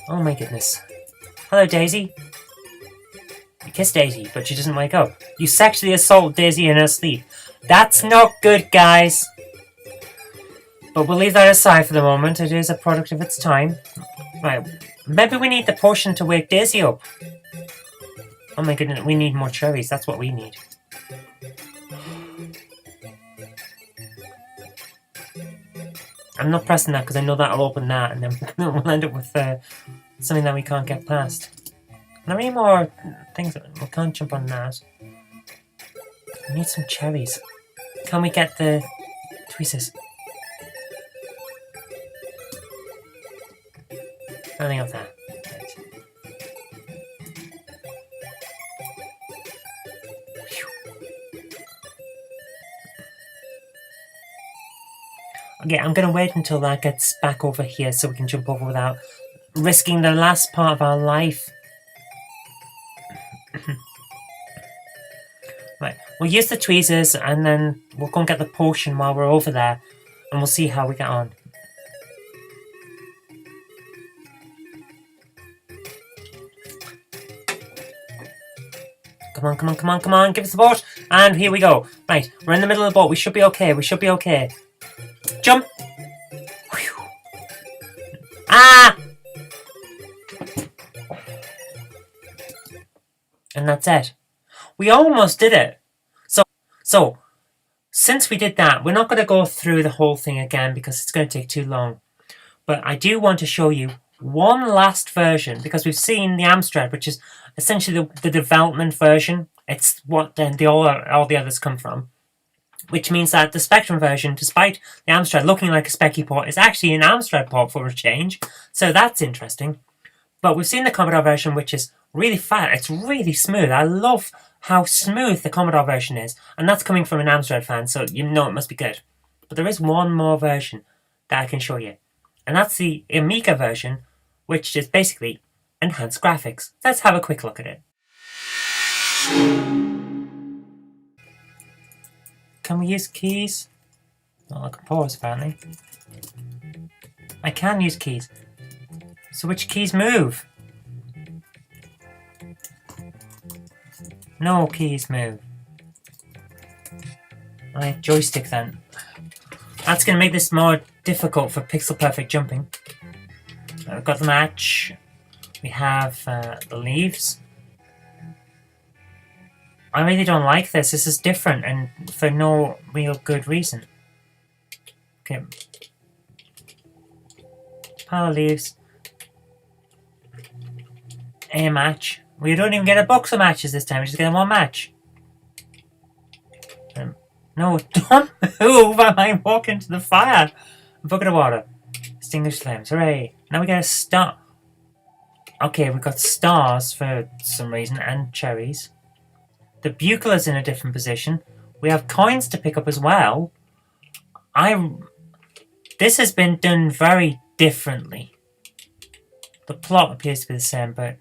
Oh my goodness. Hello, Daisy. You kiss Daisy, but she doesn't wake up. You sexually assault Daisy in her sleep. That's not good, guys. But we'll leave that aside for the moment. It is a product of its time. Right. Maybe we need the potion to wake Daisy up. Oh my goodness, we need more cherries. That's what we need. I'm not pressing that because I know that'll open that, and then we'll end up with something that we can't get past. Are there any more things that we can't jump on that? We need some cherries. Can we get the tweezers? Nothing of that. Right. Okay, I'm going to wait until that gets back over here so we can jump over without risking the last part of our life. Right, we'll use the tweezers and then we'll go and get the potion while we're over there and we'll see how we get on. Come on, come on, come on, come on, give us the boat. And here we go. Right, we're in the middle of the boat. We should be okay, we should be okay. Jump! Whew. Ah! And that's it. We almost did it. So, since we did that, we're not going to go through the whole thing again because it's going to take too long. But I do want to show you one last version because we've seen the Amstrad, which is essentially the development version. It's what then all the others come from. Which means that the Spectrum version, despite the Amstrad looking like a Specky port, is actually an Amstrad port for a change. So that's interesting. But we've seen the Commodore version, which is really fat. It's really smooth. I love how smooth the Commodore version is. And that's coming from an Amstrad fan, so you know it must be good. But there is one more version that I can show you. And that's the Amiga version, which is basically enhanced graphics. Let's have a quick look at it. Can we use keys? Well, I can pause, apparently. I can use keys. So which keys move? No keys move. Right, joystick then. That's going to make this more difficult for pixel perfect jumping. We've got the match. We have the leaves. I really don't like this. This is different and for no real good reason. Okay. Pile of leaves. A match. We don't even get a box of matches this time. We just get one match. No, don't move! I might walk into the fire. A bucket of water. Extinguished flames. Hooray! Now we get a star. Okay, we've got stars for some reason and cherries. The bugle is in a different position. We have coins to pick up as well. This has been done very differently. The plot appears to be the same, but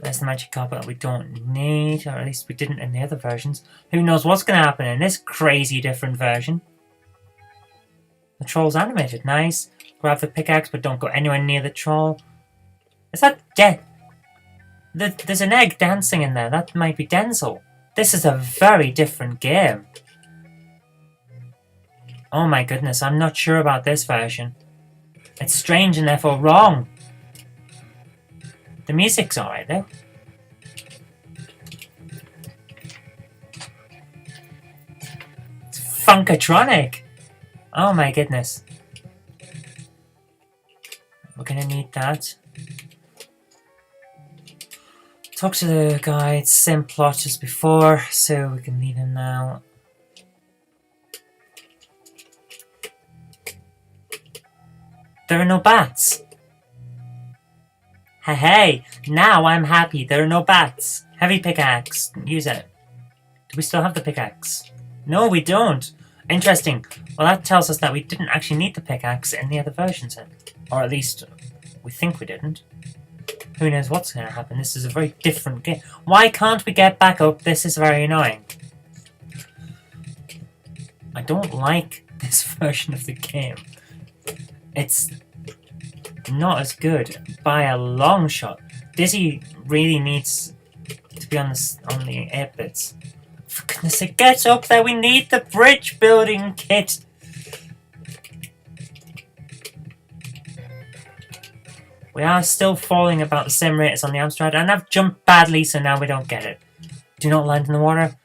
there's the magic carpet that we don't need, or at least we didn't in the other versions. Who knows what's going to happen in this crazy different version. The troll's animated, nice. Grab the pickaxe, but don't go anywhere near the troll. Is that there's an egg dancing in there. That might be Denzel. This is a very different game. Oh my goodness, I'm not sure about this version. It's strange and therefore wrong. The music's alright though. It's funkatronic. Oh my goodness. We're gonna need that. Talk to the guy, it's the same plot as before, so we can leave him now. There are no bats. Hey, now I'm happy. There are no bats. Heavy pickaxe. Use it. Do we still have the pickaxe? No, we don't. Interesting. Well, that tells us that we didn't actually need the pickaxe in the other versions then. Or at least, we think we didn't. Who knows what's going to happen. This is a very different game. Why can't we get back up? This is very annoying. I don't like this version of the game. It's not as good by a long shot. Dizzy really needs to be on the 8-bits. For goodness sake, get up there! We need the bridge building kit! We are still falling about the same rate as on the Amstrad, and I've jumped badly, so now we don't get it. Do not land in the water.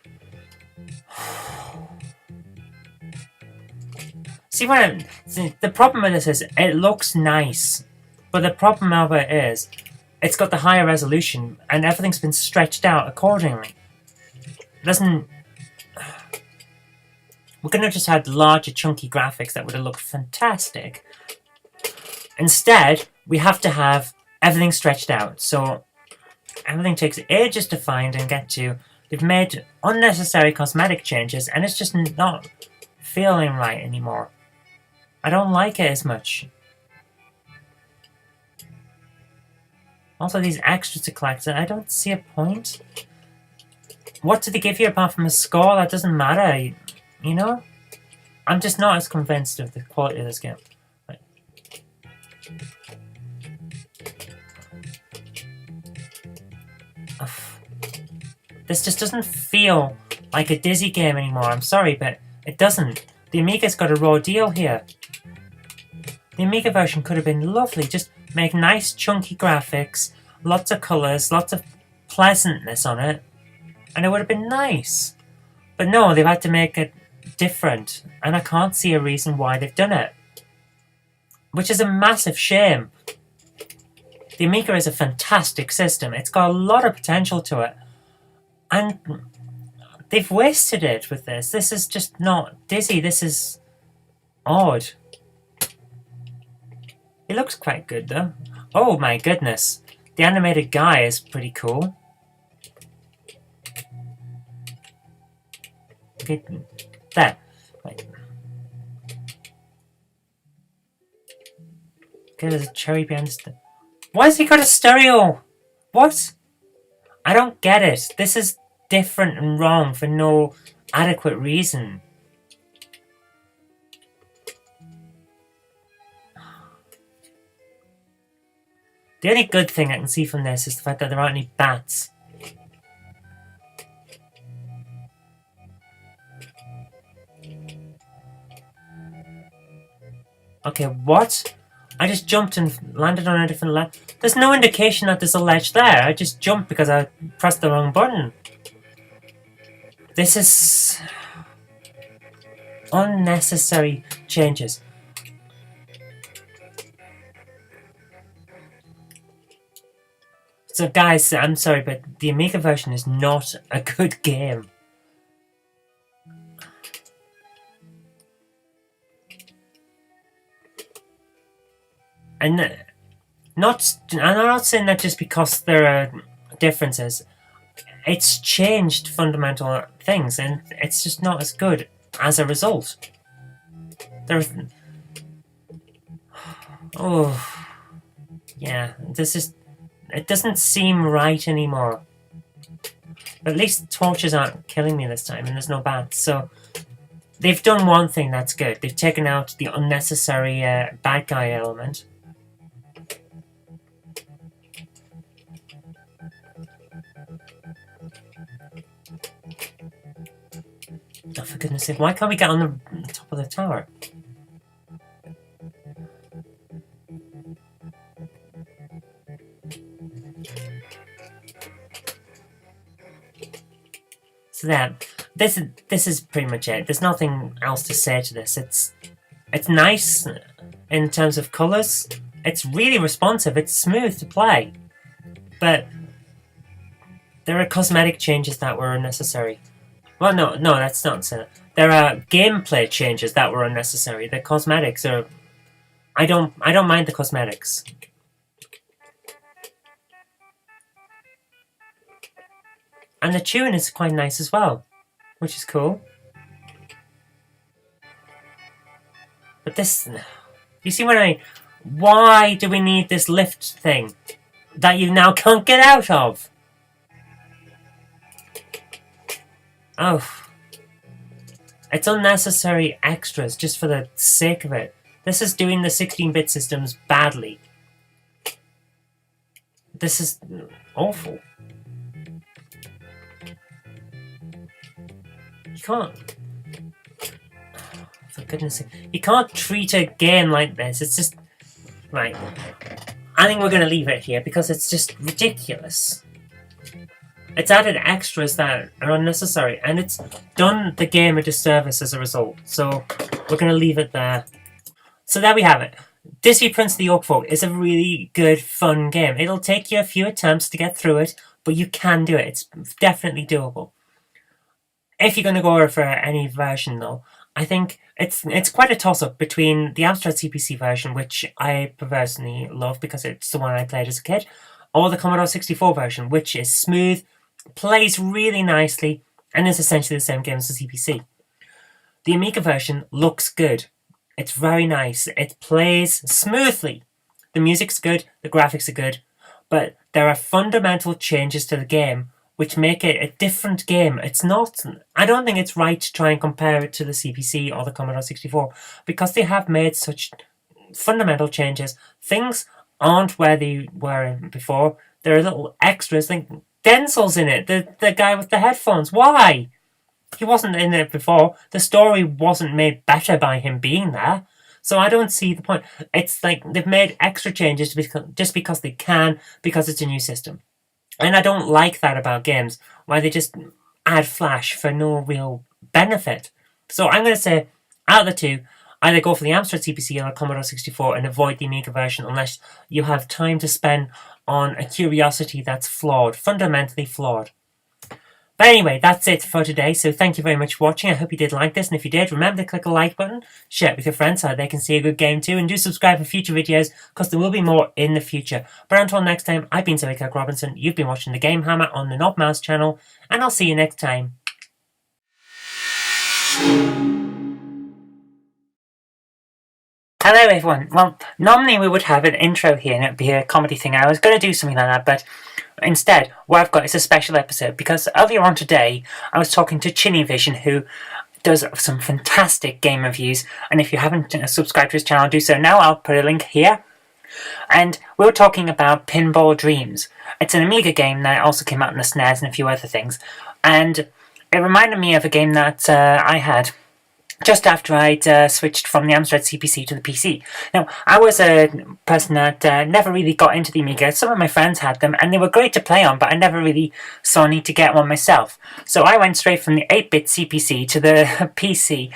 See the problem with this is it looks nice, but the problem of it is it's got the higher resolution and everything's been stretched out accordingly. It doesn't. We could have just had larger, chunky graphics that would have looked fantastic. Instead, we have to have everything stretched out, so everything takes ages to find and get to. They've made unnecessary cosmetic changes, and it's just not feeling right anymore. I don't like it as much. Also, these extras to collect, I don't see a point. what did they give you apart from a score? That doesn't matter, you know? I'm just not as convinced of the quality of this game. Right. This just doesn't feel like a Dizzy game anymore. I'm sorry, but it doesn't. The Amiga's got a raw deal here. The Amiga version could have been lovely. Just make nice chunky graphics, lots of colours, lots of pleasantness on it, and it would have been nice. But no, they've had to make it different, and I can't see a reason why they've done it. Which is a massive shame. The Amiga is a fantastic system. It's got a lot of potential to it. And they've wasted it with this. This is just not Dizzy. This is odd. It looks quite good though. Oh my goodness. The animated guy is pretty cool. Okay, there. Right. Okay, there's a cherry behind the Why has he got a stereo? What? I don't get it. This is different and wrong for no adequate reason. The only good thing I can see from this is the fact that there aren't any bats. Okay, what? I just jumped and landed on a different ledge. There's no indication that there's a ledge there. I just jumped because I pressed the wrong button. This is unnecessary changes. So guys, I'm sorry, but the Amiga version is not a good game. And I'm not saying that just because there are differences. It's changed fundamental things, and it's just not as good as a result. Oh, yeah, it doesn't seem right anymore. But at least torches aren't killing me this time, and there's no bats, so they've done one thing that's good. They've taken out the unnecessary bad guy element. Oh, for goodness sake, why can't we get on the top of the tower? So there, this is pretty much it. There's nothing else to say to this. It's nice in terms of colours. It's really responsive. It's smooth to play. But there are cosmetic changes that were unnecessary. Well, no, that's not so. There are gameplay changes that were unnecessary. The cosmetics are... I don't mind the cosmetics. And the tune is quite nice as well, which is cool. But this... You see what I mean? Why do we need this lift thing that you now can't get out of? Oh. It's unnecessary extras just for the sake of it. This is doing the 16-bit systems badly. This is awful. You can't... For goodness sake. You can't treat a game like this. It's just... Right. I think we're going to leave it here because it's just ridiculous. It's added extras that are unnecessary, and it's done the game a disservice as a result. So we're going to leave it there. So there we have it. Dizzy Prince of the Orc Folk is a really good, fun game. It'll take you a few attempts to get through it, but you can do it. It's definitely doable. If you're going to go for any version, though, I think it's quite a toss-up between the Amstrad CPC version, which I personally love because it's the one I played as a kid, or the Commodore 64 version, which is smooth, plays really nicely, and is essentially the same game as the CPC. The Amiga version looks good. It's very nice. It plays smoothly. The music's good, the graphics are good, but there are fundamental changes to the game which make it a different game. It's not. I don't think it's right to try and compare it to the CPC or the Commodore 64 because they have made such fundamental changes. Things aren't where they were before. There are little extras. Like Denzel's in it. The guy with the headphones. Why? He wasn't in it before. The story wasn't made better by him being there. So I don't see the point. It's like they've made extra changes just because they can, because it's a new system. And I don't like that about games, where they just add flash for no real benefit. So I'm going to say, out of the two, either go for the Amstrad CPC or the Commodore 64 and avoid the Amiga version unless you have time to spend on a curiosity that's flawed, fundamentally flawed. But anyway, that's it for today, so thank you very much for watching. I hope you did like this, and if you did, remember to click the like button, share it with your friends so they can see a good game too, and do subscribe for future videos, because there will be more in the future. But until next time, I've been Kirk-Robinson, you've been watching the Game Hammer on the Knob Mouse channel, and I'll see you next time. Hello everyone. Well, normally we would have an intro here and it would be a comedy thing. I was going to do something like that, but instead what I've got is a special episode because earlier on today I was talking to Chinny Vision, who does some fantastic game reviews, and if you haven't subscribed to his channel, do so now. I'll put a link here. And we were talking about Pinball Dreams. It's an Amiga game that also came out on the SNES and a few other things, and it reminded me of a game that I had just after I'd switched from the Amstrad CPC to the PC. Now, I was a person that never really got into the Amiga. Some of my friends had them, and they were great to play on, but I never really saw a need to get one myself. So I went straight from the 8-bit CPC to the PC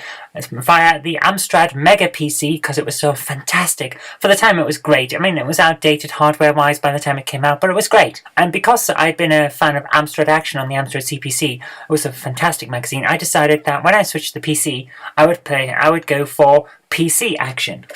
via the Amstrad Mega PC, because it was so fantastic. For the time, it was great. I mean, it was outdated hardware-wise by the time it came out, but it was great. And because I'd been a fan of Amstrad Action on the Amstrad CPC, it was a fantastic magazine, I decided that when I switched to the PC, I would go for PC Action.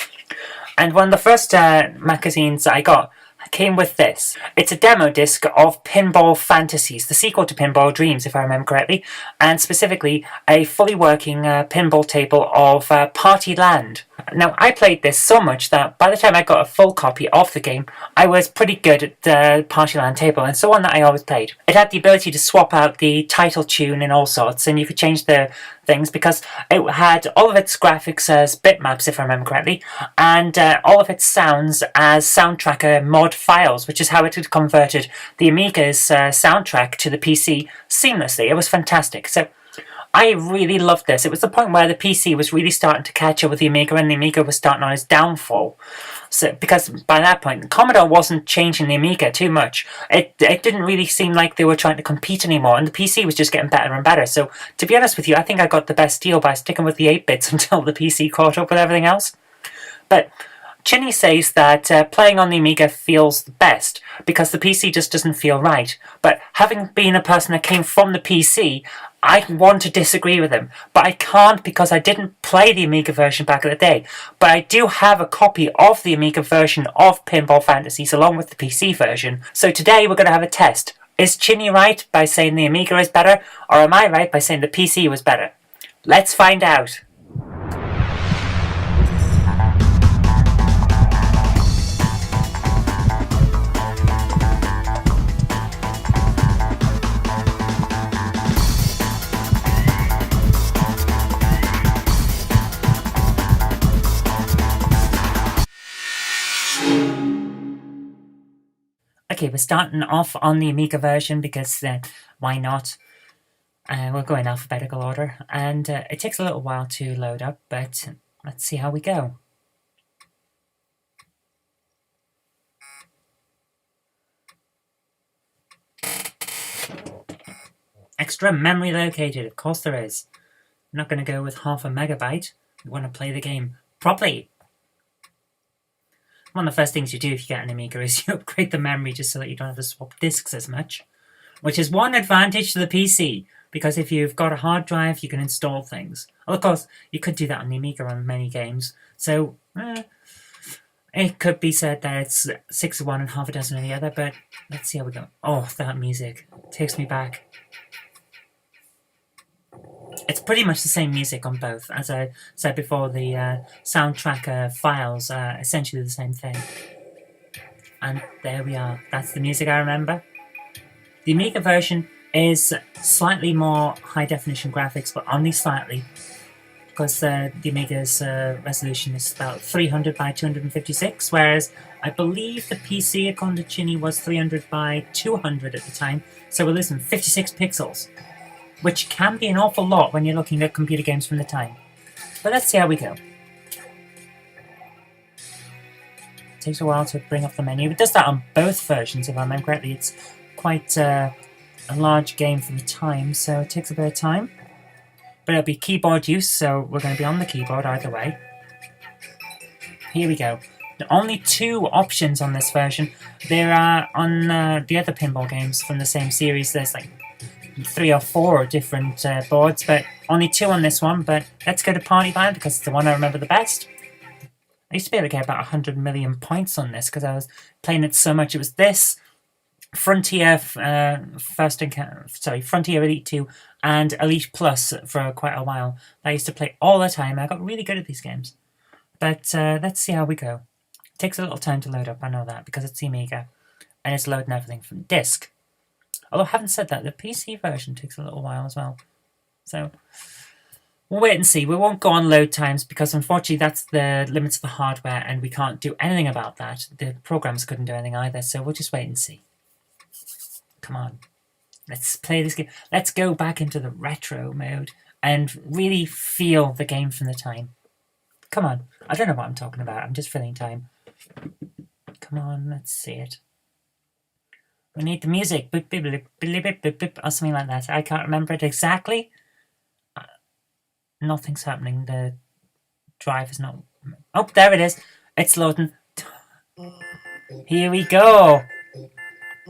And one of the first magazines I got came with this. It's a demo disc of Pinball Fantasies, the sequel to Pinball Dreams, if I remember correctly, and specifically a fully working pinball table of Party Land. Now, I played this so much that by the time I got a full copy of the game, I was pretty good at the Party Land table, and so one that I always played. It had the ability to swap out the title tune and all sorts, and you could change the things because it had all of its graphics as bitmaps, if I remember correctly, and all of its sounds as soundtracker mod files, which is how it had converted the Amiga's soundtrack to the PC seamlessly. It was fantastic. So I really loved this. It was the point where the PC was really starting to catch up with the Amiga, and the Amiga was starting on its downfall. So, because by that point, Commodore wasn't changing the Amiga too much. It didn't really seem like they were trying to compete anymore, and the PC was just getting better and better. So, to be honest with you, I think I got the best deal by sticking with the 8-bits until the PC caught up with everything else. But Chinny says that playing on the Amiga feels the best because the PC just doesn't feel right. But having been a person that came from the PC, I want to disagree with him, but I can't because I didn't play the Amiga version back in the day. But I do have a copy of the Amiga version of Pinball Fantasies along with the PC version. So today we're going to have a test. Is Chinny right by saying the Amiga is better, or am I right by saying the PC was better? Let's find out. Okay, we're starting off on the Amiga version because why not? We'll go in alphabetical order, and it takes a little while to load up, but let's see how we go. Extra memory located, of course there is. I'm not going to go with half a megabyte. We want to play the game properly. One of the first things you do if you get an Amiga is you upgrade the memory just so that you don't have to swap disks as much. Which is one advantage to the PC, because if you've got a hard drive, you can install things. Well, of course, you could do that on the Amiga on many games. So, it could be said that it's 6 of one and half a dozen of the other, but let's see how we go. Oh, that music takes me back. It's pretty much the same music on both. As I said before, the soundtrack files are essentially the same thing. And there we are. That's the music I remember. The Amiga version is slightly more high definition graphics, but only slightly, because the Amiga's resolution is about 300 by 256, whereas I believe the PC, according to Chinny, was 300 by 200 at the time, so we're losing 56 pixels, which can be an awful lot when you're looking at computer games from the time. But let's see how we go. It takes a while to bring up the menu. It does that on both versions, if I remember correctly. It's quite a large game for the time, so it takes a bit of time. But it'll be keyboard use, so we're going to be on the keyboard either way. Here we go. There are only 2 options on this version. There are on the other pinball games from the same series. There's like 3 or 4 different boards, but only 2 on this one. But let's go to Party Band because it's the one I remember the best. I used to be able to get about 100 million points on this because I was playing it so much. It was this, Frontier Frontier Elite 2 and Elite Plus for quite a while. I used to play all the time. I got really good at these games. But let's see how we go. It takes a little time to load up, I know that, because it's the Amiga. And it's loading everything from disk. Although, having said that, the PC version takes a little while as well. So, we'll wait and see. We won't go on load times, because unfortunately that's the limits of the hardware, and we can't do anything about that. The programs couldn't do anything either, so we'll just wait and see. Come on. Let's play this game. Let's go back into the retro mode and really feel the game from the time. Come on. I don't know what I'm talking about. I'm just filling time. Come on, let's see it. We need the music. Or something like that. I can't remember it exactly. Nothing's happening. The drive is not... Oh, there it is. It's loading. Here we go.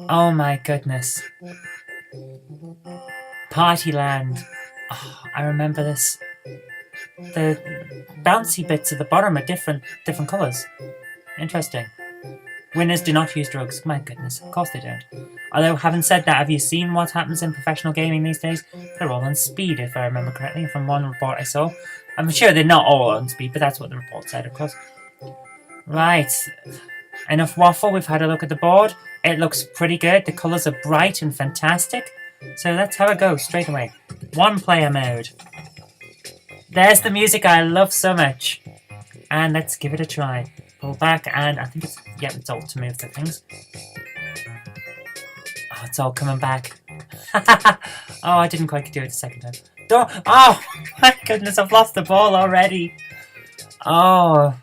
Oh my goodness. Partyland. Oh, I remember this. The bouncy bits at the bottom are different colours. Interesting. Winners do not use drugs. My goodness, of course they don't. Although, having said that, have you seen what happens in professional gaming these days? They're all on speed, if I remember correctly, from one report I saw. I'm sure they're not all on speed, but that's what the report said, of course. Right. Enough waffle. We've had a look at the board. It looks pretty good. The colours are bright and fantastic. So that's how it goes, straight away. 1-player mode. There's the music I love so much. And let's give it a try. Pull back, and I think it's... Yep, it's all to move the things. Oh, it's all coming back. Oh, I didn't quite do it the second time. Don't... Oh, my goodness, I've lost the ball already. Oh,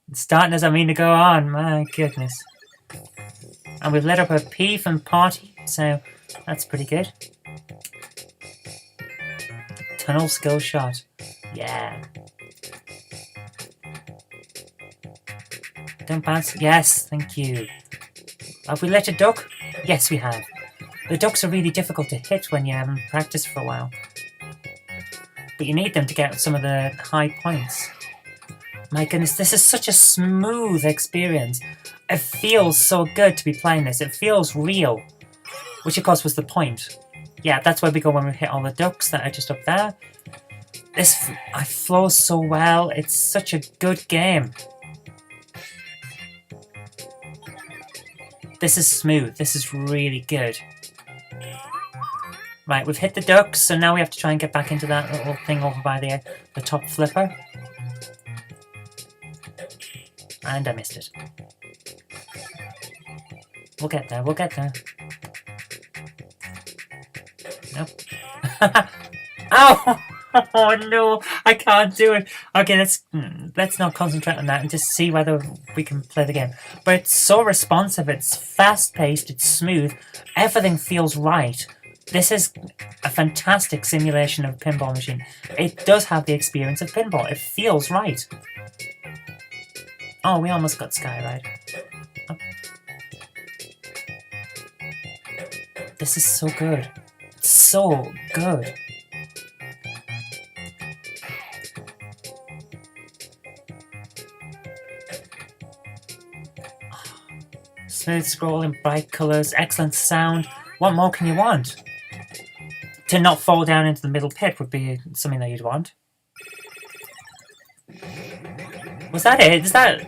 it's starting as I mean to go on. My goodness. And we've lit up a P from Party, so that's pretty good. Tunnel skill shot. Yeah. Don't bounce. Yes, thank you. Have we let a duck? Yes, we have. The ducks are really difficult to hit when you haven't practiced for a while. But you need them to get some of the high points. My goodness, this is such a smooth experience. It feels so good to be playing this. It feels real. Which, of course, was the point. Yeah, that's where we go when we hit all the ducks that are just up there. This flows so well. It's such a good game. This is smooth. This is really good. Right, we've hit the ducks, so now we have to try and get back into that little thing over by the top flipper. And I missed it. We'll get there, we'll get there. Nope. Ow! Oh no, I can't do it. Okay, let's not concentrate on that and just see whether we can play the game. But it's so responsive, it's fast-paced, it's smooth, everything feels right. This is a fantastic simulation of a pinball machine. It does have the experience of pinball. It feels right. Oh, we almost got Skyride. Oh. This is so good. It's so good. Smooth scrolling, bright colours, excellent sound. What more can you want? To not fall down into the middle pit would be something that you'd want. Was that it? Is that...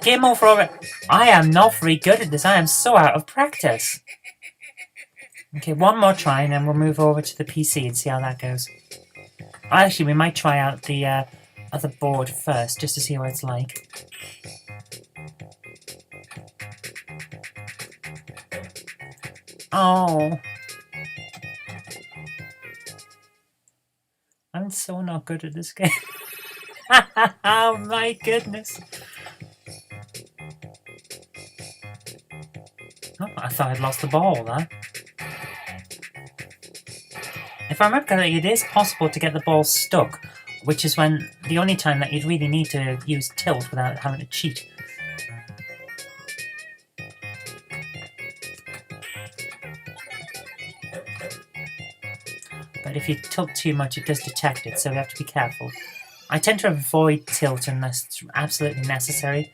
Game over already? I am not very good at this. I am so out of practice. Okay, one more try and then we'll move over to the PC and see how that goes. Actually, we might try out the other board first, just to see what it's like. Oh. I'm so not good at this game. Oh my goodness. Oh, I thought I'd lost the ball there. If I remember correctly, it is possible to get the ball stuck, which is when the only time that you'd really need to use tilt without having to cheat. But if you tilt too much, it does detect it, so we have to be careful. I tend to avoid tilt unless it's absolutely necessary.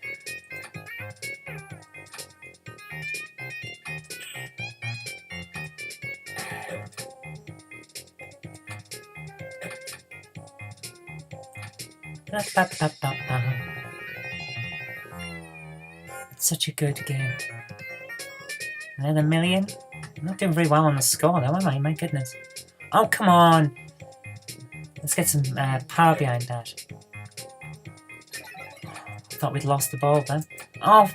It's such a good game. Another million? I'm not doing very well on the score though, am I? My goodness. Oh, come on! Let's get some power behind that. Thought we'd lost the ball then. Oh,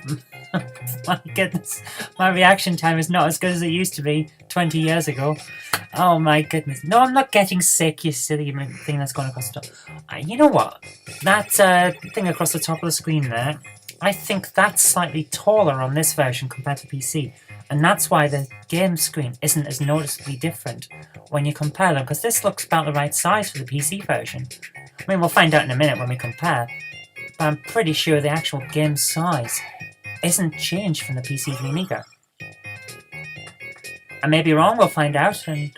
my goodness. My reaction time is not as good as it used to be 20 years ago. Oh my goodness. No, I'm not getting sick, you silly thing that's going across the top. You know what? That thing across the top of the screen there, I think that's slightly taller on this version compared to PC. And that's why the game screen isn't as noticeably different when you compare them, because this looks about the right size for the PC version. I mean, we'll find out in a minute when we compare, but I'm pretty sure the actual game size isn't changed from the PC to the Amiga. I may be wrong, we'll find out and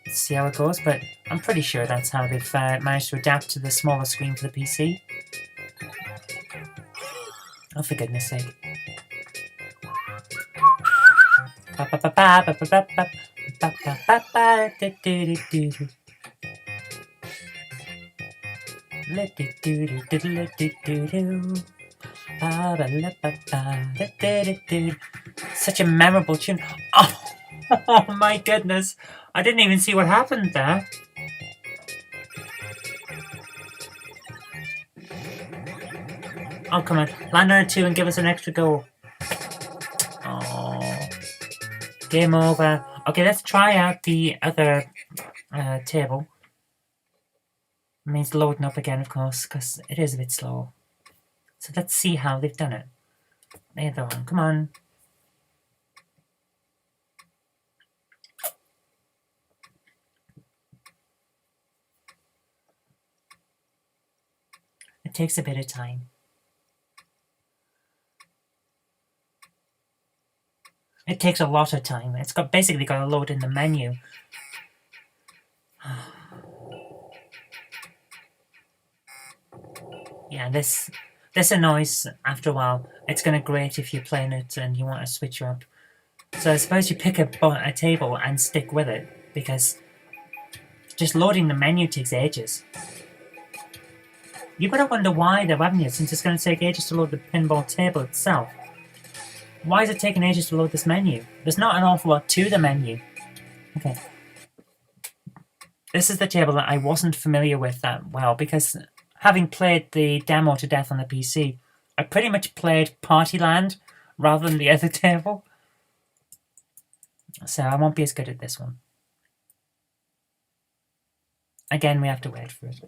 see how it goes, but I'm pretty sure that's how they've managed to adapt to the smaller screen for the PC. Oh, for goodness sake. Such a memorable tune. Oh my goodness. I didn't even see what happened there. Oh, come on. Land on a 2 and give us an extra goal. Oh. Game over. Okay, let's try out the other table. It means loading up again, of course, because it is a bit slow. So let's see how they've done it. There they are. Come on. It takes a bit of time. It takes a lot of time. It's basically got to load in the menu. Yeah, this annoys after a while. It's going to grate if you're playing it and you want to switch up. So I suppose you pick a table and stick with it, because just loading the menu takes ages. You've got to wonder why though, haven't you, since it's going to take ages to load the pinball table itself. Why is it taking ages to load this menu? There's not an awful lot to the menu. Okay. This is the table that I wasn't familiar with that well, because having played the demo to death on the PC, I pretty much played Partyland rather than the other table. So I won't be as good at this one. Again, we have to wait for it.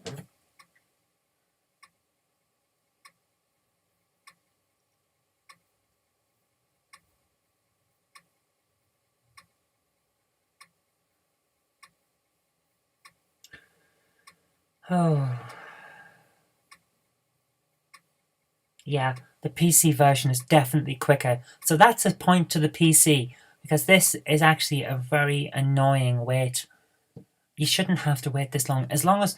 Oh. Yeah, the PC version is definitely quicker. So that's a point to the PC, because this is actually a very annoying wait. You shouldn't have to wait this long. As long as,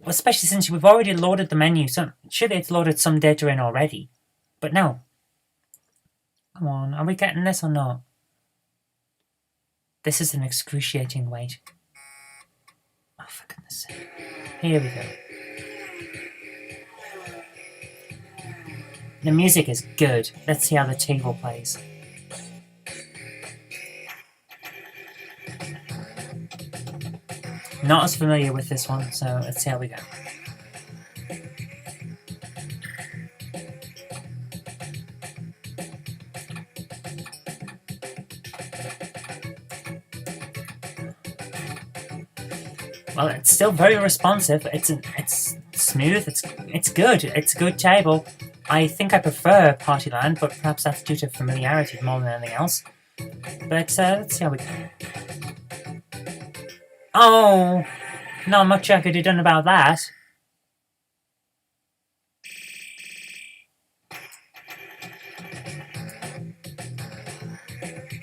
especially since we've already loaded the menu. So surely it's loaded some data in already. But no. Come on, are we getting this or not? This is an excruciating wait. Oh, for goodness sake. Here we go. The music is good. Let's see how the table plays. Not as familiar with this one, so let's see how we go. Well, it's still very responsive. It's smooth. It's good. It's a good table. I think I prefer Partyland, but perhaps that's due to familiarity more than anything else. But let's see how we go. Oh, not much I could have done about that.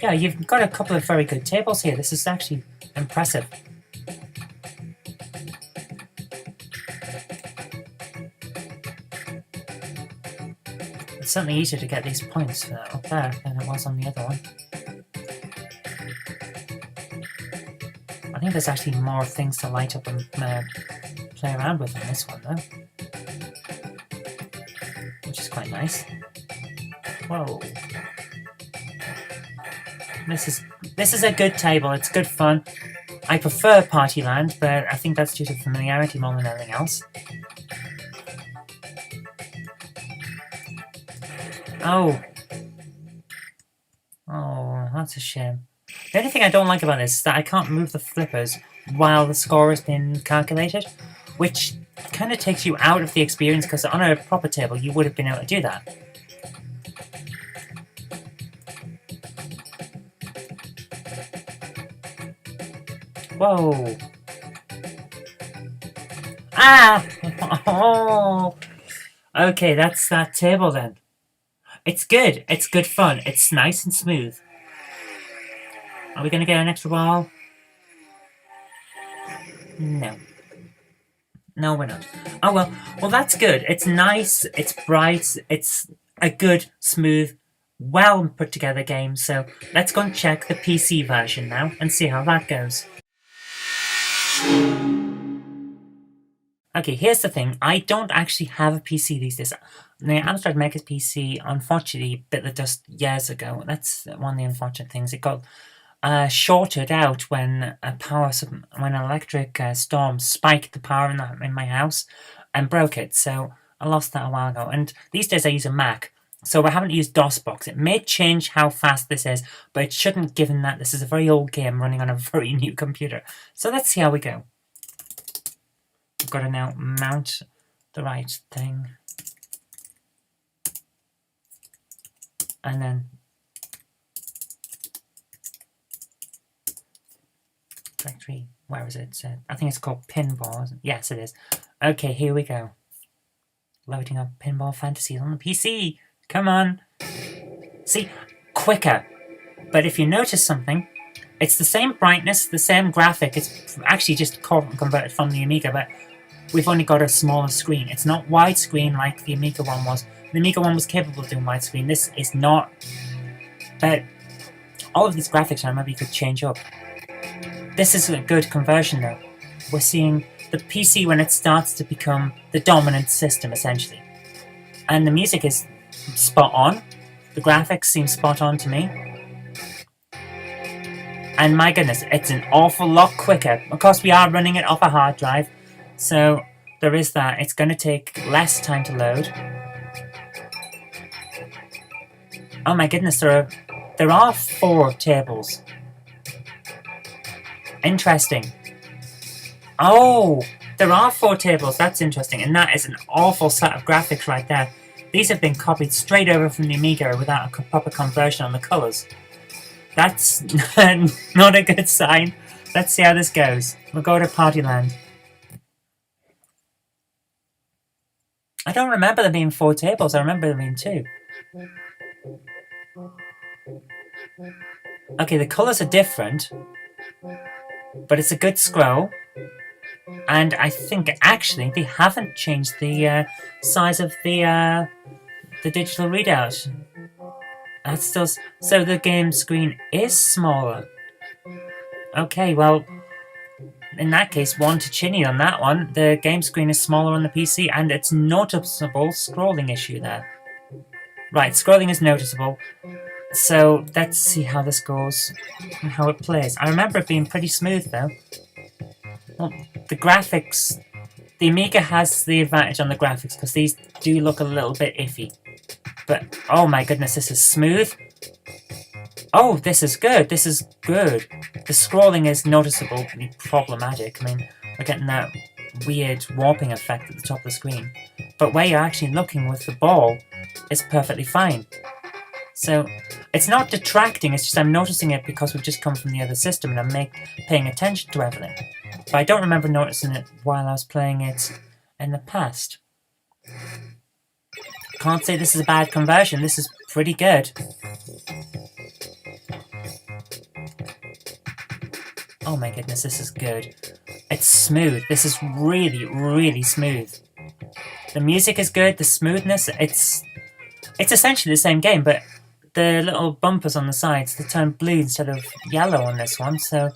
Yeah, you've got a couple of very good tables here. This is actually impressive. It's certainly easier to get these points up there than it was on the other one. I think there's actually more things to light up and play around with on this one, though. Which is quite nice. Whoa. This is a good table. It's good fun. I prefer Partyland, but I think that's due to familiarity more than anything else. Oh. Oh, that's a shame. The only thing I don't like about this is that I can't move the flippers while the score has been calculated, which kind of takes you out of the experience, because on a proper table you would have been able to do that. Whoa. Ah! Oh. Okay, that's that table then. It's good. It's good fun. It's nice and smooth. Are we going to get an extra ball? No. No, we're not. Oh, well. Well, that's good. It's nice. It's bright. It's a good, smooth, well put together game. So let's go and check the PC version now and see how that goes. Okay, here's the thing. I don't actually have a PC these days. The Amstrad Mega's PC, unfortunately, bit the dust years ago. That's one of the unfortunate things. It got shorted out when an electric storm spiked the power in my house and broke it. So I lost that a while ago. And these days I use a Mac, so I haven't used DOSBox. It may change how fast this is, but it shouldn't, given that this is a very old game running on a very new computer. So let's see how we go. I've got to now mount the right thing. And then factory, where is it? I think it's called Pinball, isn't it? Yes, it is. Okay, here we go. Loading up Pinball Fantasies on the PC. Come on. See, quicker. But if you notice something, it's the same brightness, the same graphic. It's actually just converted from the Amiga, but we've only got a smaller screen. It's not widescreen like the Amiga one was. The Amiga one was capable of doing widescreen. This is not. But all of these graphics, I remember you could change up. This is a good conversion, though. We're seeing the PC when it starts to become the dominant system, essentially. And the music is spot on. The graphics seem spot on to me. And my goodness, it's an awful lot quicker. Of course, we are running it off a hard drive, so there is that. It's going to take less time to load. Oh my goodness, there are 4 tables. Interesting. Oh, there are 4 tables. That's interesting, and that is an awful set of graphics right there. These have been copied straight over from the Amiga without a proper conversion on the colours. That's not a good sign. Let's see how this goes. We'll go to Partyland. I don't remember there being 4 tables. I remember there being 2. Okay, the colours are different, but it's a good scroll. And I think actually they haven't changed the size of the digital readout. That's still, so the game screen is smaller. Okay, well, in that case, 1 to Chinny on that one. The game screen is smaller on the PC, and it's noticeable scrolling issue there. Right, scrolling is noticeable. So let's see how this goes and how it plays. I remember it being pretty smooth though. Well, the graphics... The Amiga has the advantage on the graphics because these do look a little bit iffy. But, oh my goodness, this is smooth. Oh, this is good. This is good. The scrolling is noticeably problematic. I mean, we're getting that weird warping effect at the top of the screen. But where you're actually looking with the ball is perfectly fine. So, it's not detracting, it's just I'm noticing it because we've just come from the other system and I'm paying attention to everything. But I don't remember noticing it while I was playing it in the past. Can't say this is a bad conversion, this is pretty good. Oh my goodness, this is good. It's smooth, this is really, really smooth. The music is good, the smoothness, it's essentially the same game, but the little bumpers on the sides, they turn blue instead of yellow on this one, so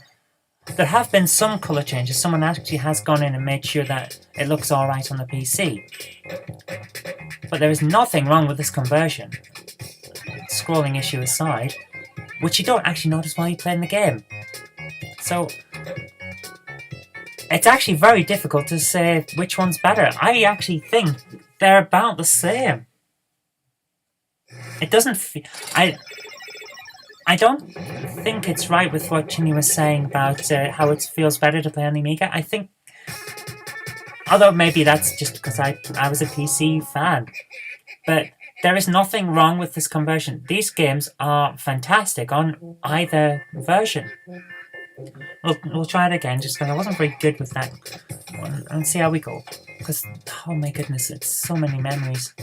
there have been some colour changes. Someone actually has gone in and made sure that it looks alright on the PC. But there is nothing wrong with this conversion, scrolling issue aside, which you don't actually notice while you're playing the game. So, it's actually very difficult to say which one's better. I actually think they're about the same. It doesn't feel... I don't think it's right with what Ginny was saying about how it feels better to play on the Amiga. I think... Although maybe that's just because I was a PC fan. But there is nothing wrong with this conversion. These games are fantastic on either version. We'll try it again, just because I wasn't very good with that one, and see how we go. Because, oh my goodness, it's so many memories.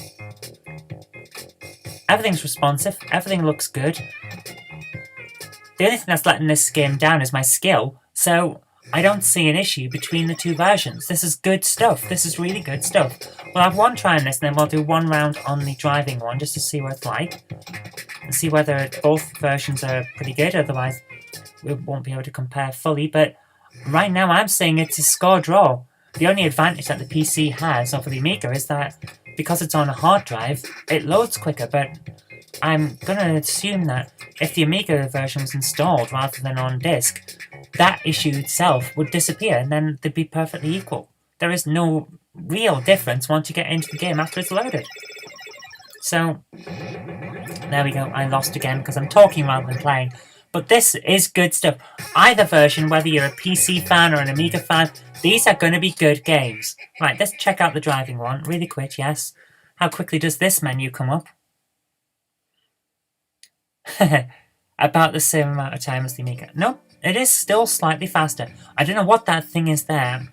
Everything's responsive, everything looks good. The only thing that's letting this game down is my skill, so I don't see an issue between the two versions. This is good stuff, this is really good stuff. We'll have one try on this, and then we'll do one round on the driving one, just to see what it's like. And see whether both versions are pretty good, otherwise we won't be able to compare fully. But right now I'm saying it's a score draw. The only advantage that the PC has over the Amiga is that because it's on a hard drive, it loads quicker, but I'm going to assume that if the Amiga version was installed rather than on disk, that issue itself would disappear and then they'd be perfectly equal. There is no real difference once you get into the game after it's loaded. So, there we go, I lost again because I'm talking rather than playing. But this is good stuff. Either version, whether you're a PC fan or an Amiga fan, these are going to be good games. Right, let's check out the driving one. Really quick, yes. How quickly does this menu come up? About the same amount of time as the Amiga. Nope, it is still slightly faster. I don't know what that thing is there,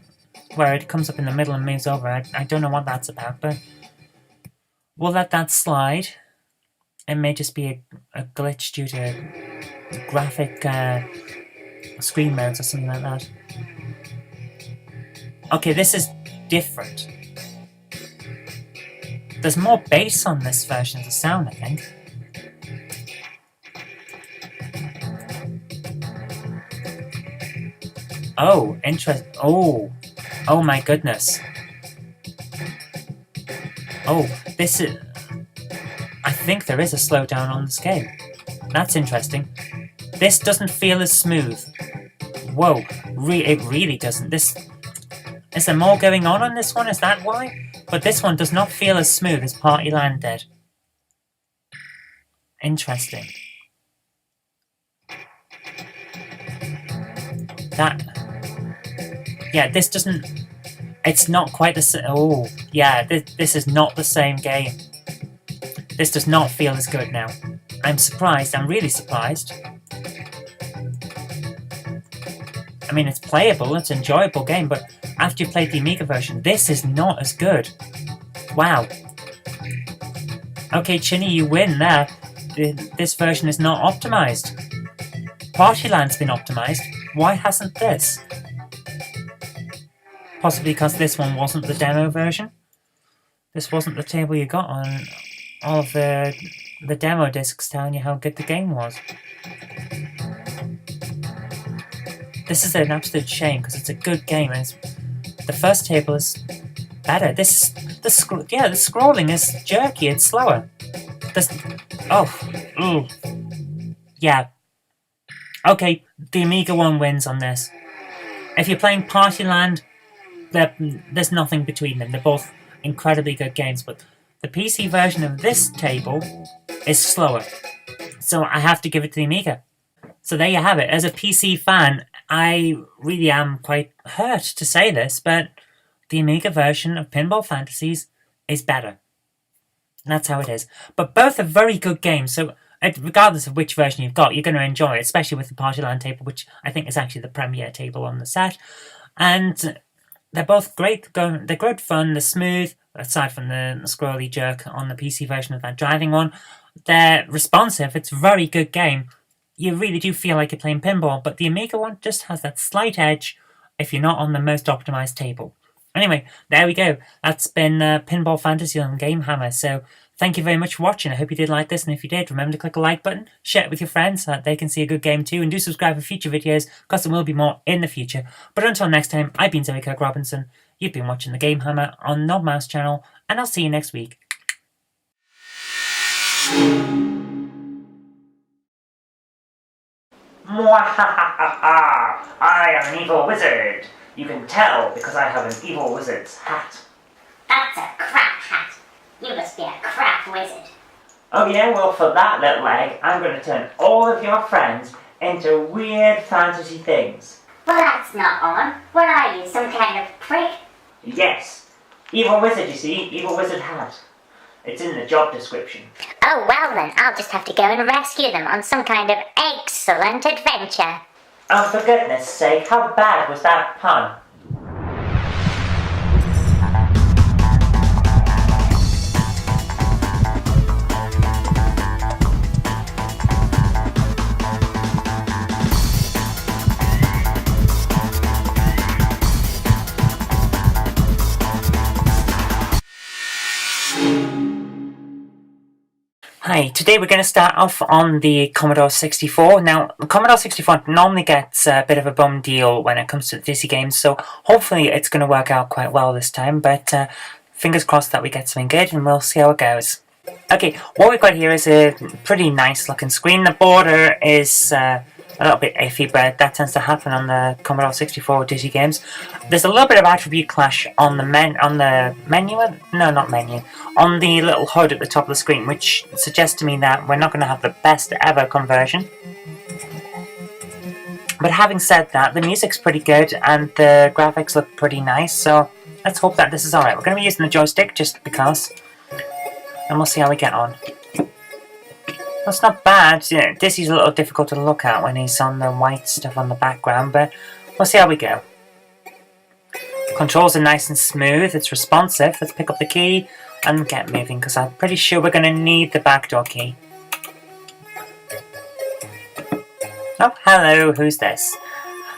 where it comes up in the middle and moves over. I don't know what that's about, but we'll let that slide. It may just be a glitch due to graphic screen modes or something like that. Okay, this is different. There's more bass on this version of the sound, I think. Oh, interesting. Oh my goodness. Oh, this is... I think there is a slowdown on this game. That's interesting. This doesn't feel as smooth. Whoa, it really doesn't. Is there more going on this one? Is that why? But this one does not feel as smooth as Party Land did. Interesting. Yeah, this doesn't... It's not quite the same... Oh, yeah, this is not the same game. This does not feel as good now. I'm surprised. I'm really surprised. I mean, it's playable. It's an enjoyable game, but after you played the Amiga version, this is not as good. Wow. Okay, Chinny, you win there. This version is not optimized. Partyland's been optimized. Why hasn't this? Possibly because this one wasn't the demo version. This wasn't the table you got on all of the demo discs telling you how good the game was. This is an absolute shame because it's a good game and the first table is better. The scrolling is jerky. It's slower. Yeah. Okay, the Amiga one wins on this. If you're playing Partyland, there's nothing between them. They're both incredibly good games, but the PC version of this table is slower. So I have to give it to the Amiga. So there you have it. As a PC fan, I really am quite hurt to say this, but the Amiga version of Pinball Fantasies is better. That's how it is. But both are very good games, so regardless of which version you've got, you're going to enjoy it, especially with the Partyland table, which I think is actually the premier table on the set. And they're both great. They're good fun. They're smooth, aside from the scrolly jerk on the PC version of that driving one. They're responsive. It's a very good game. You really do feel like you're playing pinball, but the Amiga one just has that slight edge if you're not on the most optimized table. Anyway, there we go. That's been Pinball Fantasy on GameHammer. So thank you very much for watching. I hope you did like this, and if you did, remember to click the like button, share it with your friends so that they can see a good game too, and do subscribe for future videos, because there will be more in the future. But until next time, I've been Zoe Kirk-Robinson. You've been watching the GameHammer on Knob Mouse channel, and I'll see you next week. Mwahahaha! I am an evil wizard. You can tell because I have an evil wizard's hat. That's a crap hat. You must be a crap wizard. Oh yeah, well for that little egg, I'm going to turn all of your friends into weird fantasy things. Well, that's not on. What are you, some kind of prick? Yes. Evil wizard, you see. Evil wizard hat. It's in the job description. Oh, well then, I'll just have to go and rescue them on some kind of excellent adventure. Oh, for goodness sake, how bad was that pun? Hi, today we're going to start off on the Commodore 64. Now, the Commodore 64 normally gets a bit of a bum deal when it comes to Dizzy games, so hopefully it's going to work out quite well this time, but fingers crossed that we get something good, and we'll see how it goes. Okay, what we've got here is a pretty nice looking screen. The border is a little bit iffy, but that tends to happen on the Commodore 64 Dizzy games. There's a little bit of attribute clash on the menu, no, not menu, on the little HUD at the top of the screen, which suggests to me that we're not going to have the best ever conversion. But having said that, the music's pretty good and the graphics look pretty nice, so let's hope that this is alright. We're going to be using the joystick just because, and we'll see how we get on. That's not bad. You know, Dizzy's a little difficult to look at when he's on the white stuff on the background, but we'll see how we go. Controls are nice and smooth, it's responsive. Let's pick up the key and get moving, because I'm pretty sure we're going to need the backdoor key. Oh, hello, who's this?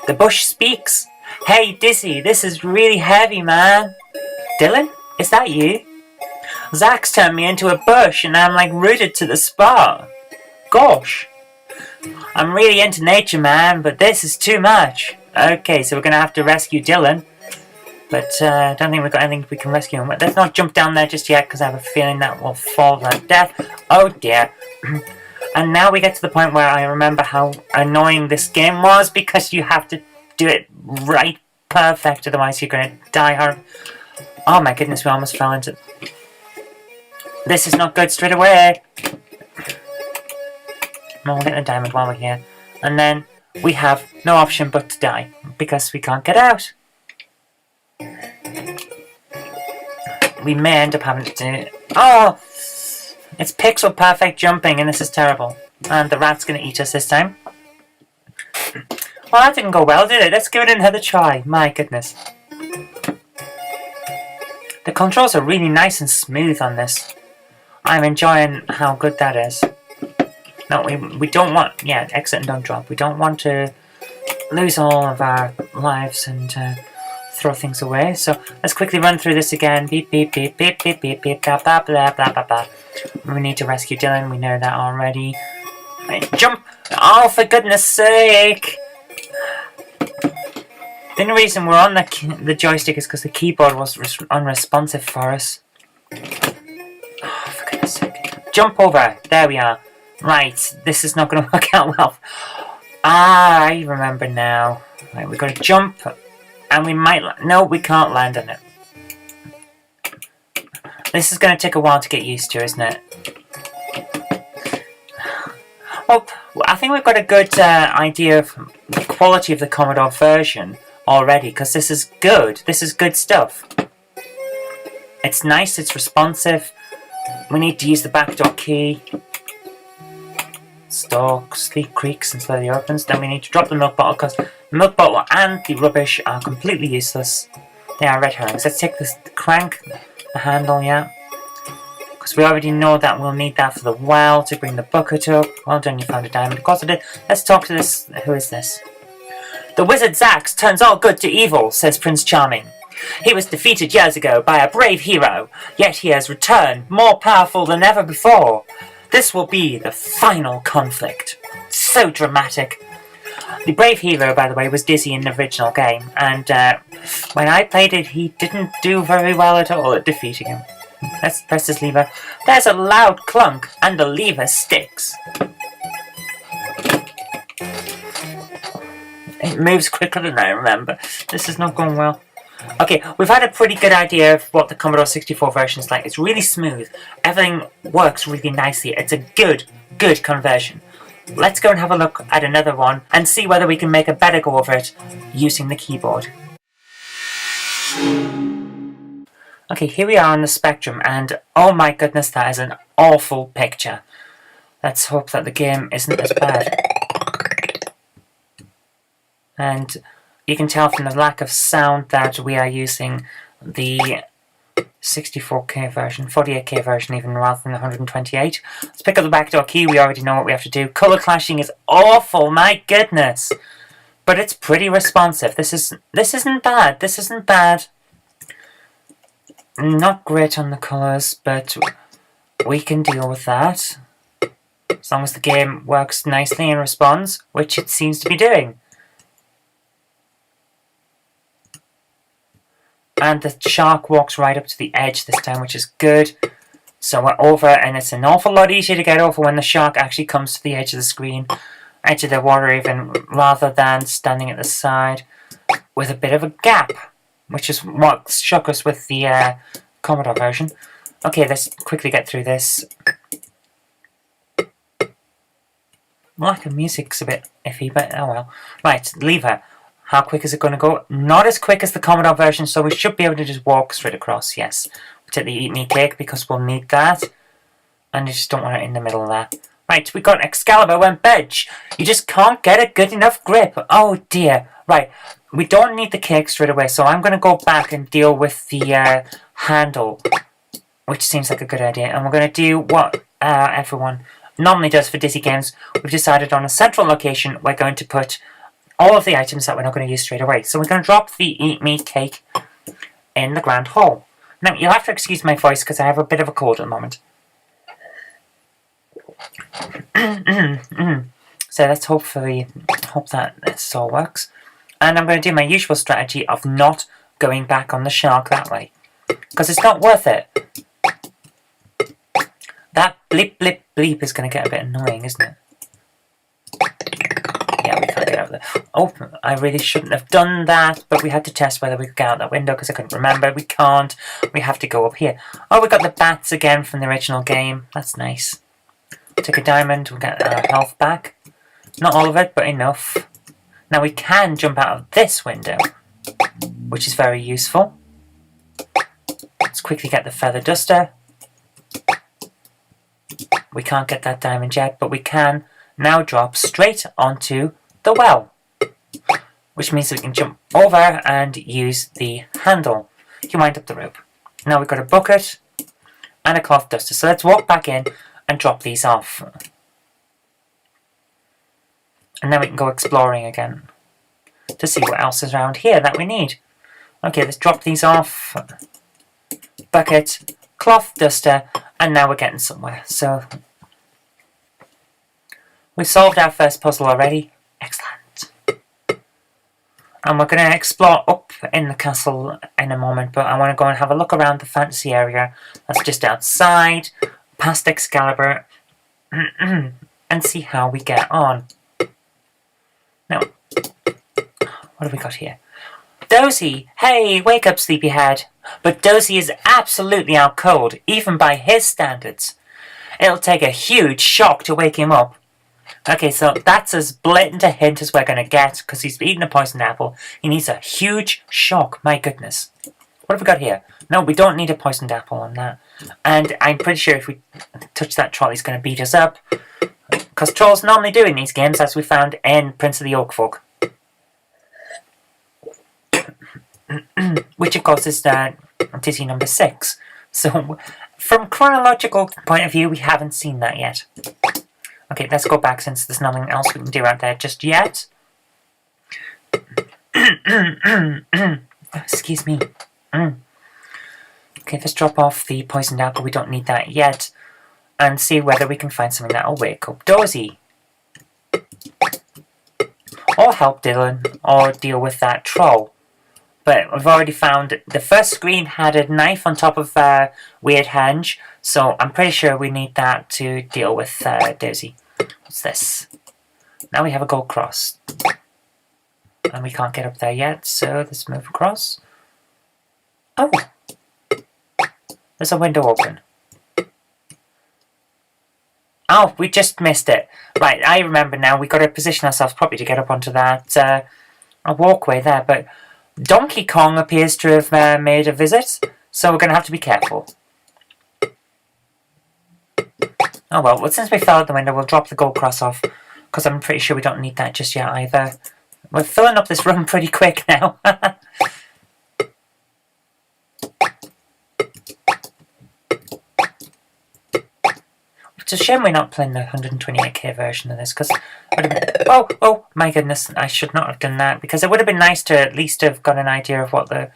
The bush speaks. Hey, Dizzy, this is really heavy, man. Dylan, is that you? Zach's turned me into a bush and I'm like rooted to the spot. Gosh. I'm really into nature, man, but this is too much. Okay, so we're going to have to rescue Dylan. But I don't think we've got anything we can rescue him with. Let's not jump down there just yet, because I have a feeling that will fall to death. Oh dear. And now we get to the point where I remember how annoying this game was, because you have to do it right perfect, otherwise you're going to die hard. Oh my goodness, we almost fell into... This is not good straight away. No, we'll get the diamond while we're here. And then we have no option but to die, because we can't get out. We may end up having to do... Oh! It's pixel perfect jumping, and this is terrible. And the rat's going to eat us this time. Well, that didn't go well, did it? Let's give it another try. My goodness. The controls are really nice and smooth on this. I'm enjoying how good that is. No, we don't want... Yeah, exit and don't drop. We don't want to lose all of our lives and throw things away. So let's quickly run through this again. Beep, beep, beep, beep, beep, beep, beep, blah, blah, blah, blah, blah, blah. We need to rescue Dylan. We know that already. Right, jump! Oh, for goodness sake! The only reason we're on the joystick is because the keyboard was unresponsive for us. Oh, for goodness sake. Jump over. There we are. Right, this is not going to work out well. Ah, I remember now. Right, we've got to jump And we might... No, we can't land on it. This is going to take a while to get used to, isn't it? Well, I think we've got a good idea of the quality of the Commodore version already, because this is good. This is good stuff. It's nice, it's responsive. We need to use the backdoor key. Store, sleep creaks and slowly opens. Then we need to drop the milk bottle, because the milk bottle and the rubbish are completely useless. They are red herrings. Let's take this crank, the handle, yeah. Because we already know that we'll need that for the well to bring the bucket up. Well done, you found a diamond. Of course I did. Let's talk to this. Who is this? The wizard Zax turns all good to evil, says Prince Charming. He was defeated years ago by a brave hero, yet he has returned more powerful than ever before. This will be the final conflict. So dramatic. The brave hero, by the way, was Dizzy in the original game, and when I played it, he didn't do very well at all at defeating him. Let's press this lever. There's a loud clunk, and the lever sticks. It moves quicker than I remember. This is not going well. Okay, we've had a pretty good idea of what the Commodore 64 version is like. It's really smooth. Everything works really nicely. It's a good conversion. Let's go and have a look at another one and see whether we can make a better go of it using the keyboard. Okay, here we are on the Spectrum, and oh my goodness, that is an awful picture. Let's hope that the game isn't as bad. And you can tell from the lack of sound that we are using the 64K version, 48K version even, rather than the 128. Let's pick up the backdoor key. We already know what we have to do. Color clashing is awful, my goodness. But it's pretty responsive. This isn't bad. This isn't bad. Not great on the colors, but we can deal with that. As long as the game works nicely and responds, which it seems to be doing. And the shark walks right up to the edge this time, which is good. So we're over, and it's an awful lot easier to get over when the shark actually comes to the edge of the screen, edge of the water even, rather than standing at the side with a bit of a gap, which is what shook us with the Commodore version. Okay, let's quickly get through this. Lack of music's a bit iffy, but oh well. Right, lever. How quick is it going to go? Not as quick as the Commodore version, so we should be able to just walk straight across, yes. We'll take the Eat Me cake because we'll need that. And you just don't want it in the middle of that. Right, we got Excalibur went bedge. You just can't get a good enough grip. Oh dear. Right, we don't need the cake straight away, so I'm going to go back and deal with the handle, which seems like a good idea. And we're going to do what everyone normally does for Dizzy games. We've decided on a central location we're going to put all of the items that we're not going to use straight away. So we're going to drop the Eat Me cake in the grand hall. Now, you'll have to excuse my voice because I have a bit of a cold at the moment. So let's hope that this all works. And I'm going to do my usual strategy of not going back on the shark that way, because it's not worth it. That blip blip bleep is going to get a bit annoying, isn't it? Yeah, we can't get out of there. Oh, I really shouldn't have done that, but we had to test whether we could get out that window because I couldn't remember. We can't. We have to go up here. Oh, we got the bats again from the original game. That's nice. Take a diamond, we'll get our health back. Not all of it, but enough. Now we can jump out of this window, which is very useful. Let's quickly get the feather duster. We can't get that diamond yet, but we can now drop straight onto the well, which means that we can jump over and use the handle. You wind up the rope. Now we've got a bucket and a cloth duster, so let's walk back in and drop these off. And then we can go exploring again to see what else is around here that we need. Okay, let's drop these off. Bucket, cloth duster, and now we're getting somewhere. So we've solved our first puzzle already. Excellent. And we're going to explore up in the castle in a moment, but I want to go and have a look around the fantasy area that's just outside, past Excalibur, and see how we get on. Now, what have we got here? Dozy! Hey, wake up, sleepyhead. But Dozy is absolutely out cold, even by his standards. It'll take a huge shock to wake him up. Okay, so that's as blatant a hint as we're going to get, because he's eaten a poisoned apple. He needs a huge shock, my goodness. What have we got here? No, we don't need a poisoned apple on that. And I'm pretty sure if we touch that troll, he's going to beat us up. Because trolls normally do in these games, as we found in Prince of the Oak Folk. Which, of course, is Dizzy number 6. So, from chronological point of view, we haven't seen that yet. Okay, let's go back since there's nothing else we can do out there just yet. Excuse me. Okay, let's drop off the poisoned apple. We don't need that yet. And see whether we can find something that'll wake up Dozy. Or help Dylan, or deal with that troll. But we've already found the first screen had a knife on top of Weird Henge, so I'm pretty sure we need that to deal with Dozy. What's this? Now we have a gold cross. And we can't get up there yet, so let's move across. Oh! There's a window open. Oh, we just missed it. Right, I remember now. We've got to position ourselves properly to get up onto that a walkway there, but Donkey Kong appears to have made a visit, so we're going to have to be careful. Oh well, since we fell out the window, we'll drop the gold cross off, because I'm pretty sure we don't need that just yet either. We're filling up this room pretty quick now. It's a shame we're not playing the 128k version of this, because oh my goodness, I should not have done that, because it would have been nice to at least have got an idea of what the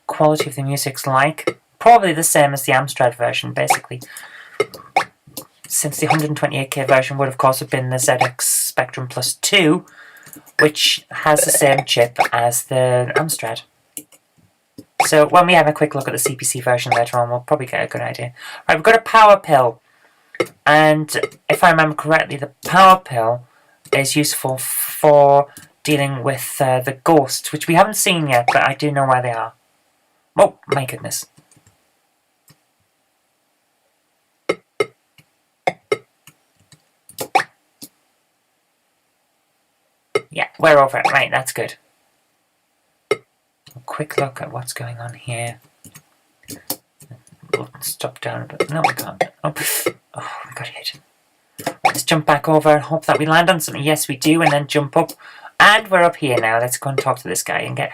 quality of the music's like. Probably the same as the Amstrad version, basically. Since the 128k version would of course have been the ZX Spectrum Plus 2, which has the same chip as the Amstrad. So when we have a quick look at the CPC version later on, we'll probably get a good idea. Right, we've got a power pill. And if I remember correctly, the power pill is useful for dealing with the ghosts, which we haven't seen yet, but I do know where they are. Oh, my goodness. Yeah, we're over it. Right, that's good. A quick look at what's going on here. Let's drop down a bit. No, we can't. Oh, we got hit. Let's jump back over and hope that we land on something. Yes, we do, and then jump up. And we're up here now. Let's go and talk to this guy and get...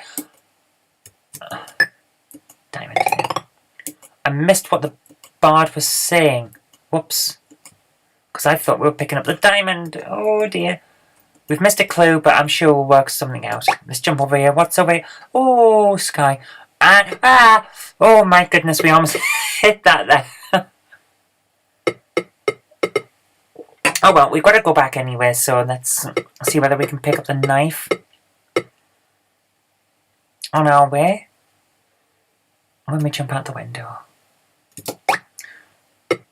diamond. I missed what the bard was saying. Whoops. Because I thought we were picking up the diamond. Oh, dear. We've missed a clue, but I'm sure we'll work something out. Let's jump over here. What's over here? Oh, sky. And, oh my goodness, we almost hit that there. Oh well, we've got to go back anyway, so let's see whether we can pick up the knife on our way when we jump out the window.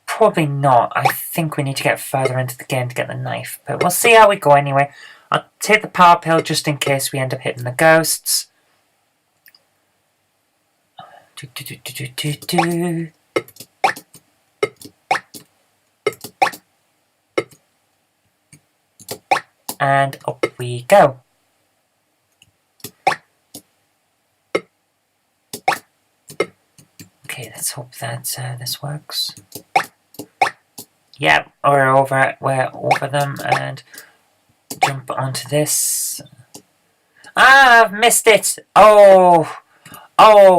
Probably not. I think we need to get further into the game to get the knife, but we'll see how we go anyway. I'll take the power pill just in case we end up hitting the ghosts. And up we go. Okay, let's hope that this works. Yeah, we're over them, and jump onto this. Ah, I've missed it! Oh,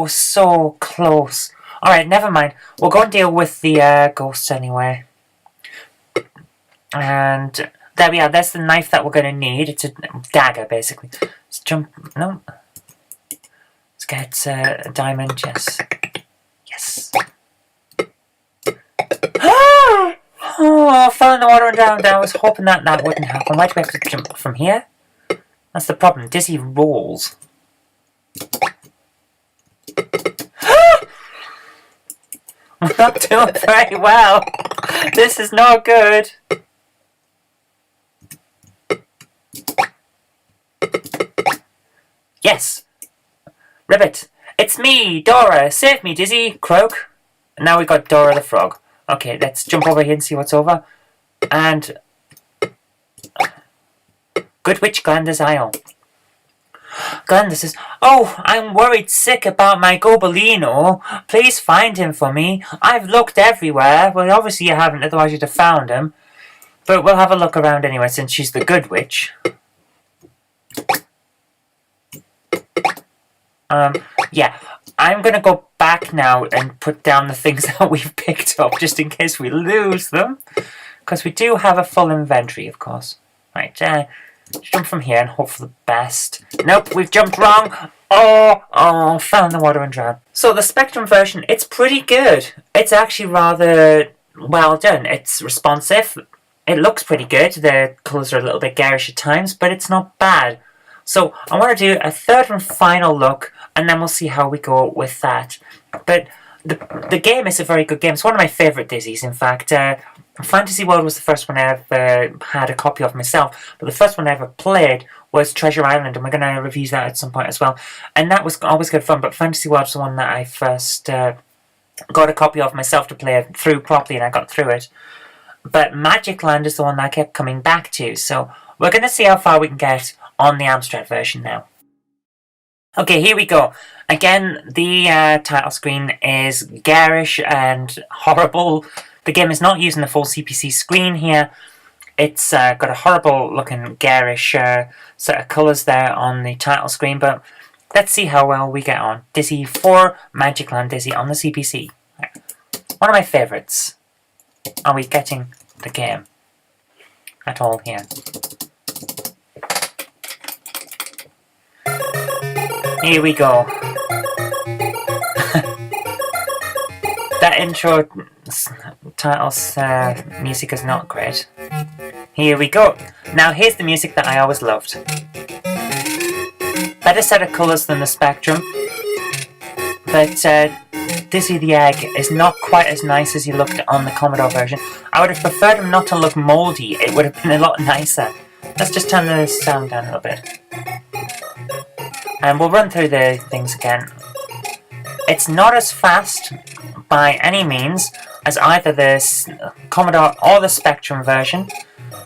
so close. Alright, never mind. We'll go and deal with the ghosts anyway. And there we are. There's the knife that we're going to need. It's a dagger, basically. Let's jump. No. Let's get a diamond. Yes. Yes. Oh, I fell in the water and down. I was hoping that wouldn't happen. Why do we have to jump from here? That's the problem. Dizzy rolls. We're not doing very well. This is not good. Yes. Ribbit, it's me, Dora. Save me, Dizzy. Croak. Now we got Dora the frog. Okay, let's jump over here and see what's over. And Good Witch Glanda's Isle. Glenda says, "Oh, I'm worried sick about my Gobolino. Please find him for me. I've looked everywhere." Well, obviously you haven't, otherwise you'd have found him. But we'll have a look around anyway, since she's the good witch. Yeah. I'm going to go back now and put down the things that we've picked up, just in case we lose them. Because we do have a full inventory, of course. Right, jump from here and hope for the best. Nope, we've jumped wrong. Oh, fell in the water and drowned. So the Spectrum version, it's pretty good. It's actually rather well done. It's responsive. It looks pretty good. The colours are a little bit garish at times, but it's not bad. So I want to do a third and final look, and then we'll see how we go with that. But the game is a very good game. It's one of my favourite Dizzies, in fact. Fantasy World was the first one I ever had a copy of myself, but the first one I ever played was Treasure Island, and we're going to review that at some point as well. And that was always good fun, but Fantasy World was the one that I first got a copy of myself to play through properly, and I got through it. But Magic Land is the one that I kept coming back to, so we're going to see how far we can get on the Amstrad version now. Okay, here we go. Again, the title screen is garish and horrible. The game is not using the full CPC screen here. It's got a horrible looking garish set of colours there on the title screen, but let's see how well we get on. Dizzy 4, Magic Land Dizzy on the CPC. One of my favourites. Are we getting the game at all here? Here we go. That intro title's music is not great. Here we go. Now here's the music that I always loved. Better set of colours than the Spectrum, but Dizzy the Egg is not quite as nice as he looked on the Commodore version. I would have preferred him not to look mouldy. It would have been a lot nicer. Let's just turn the sound down a little bit. And we'll run through the things again. It's not as fast by any means as either the Commodore or the Spectrum version,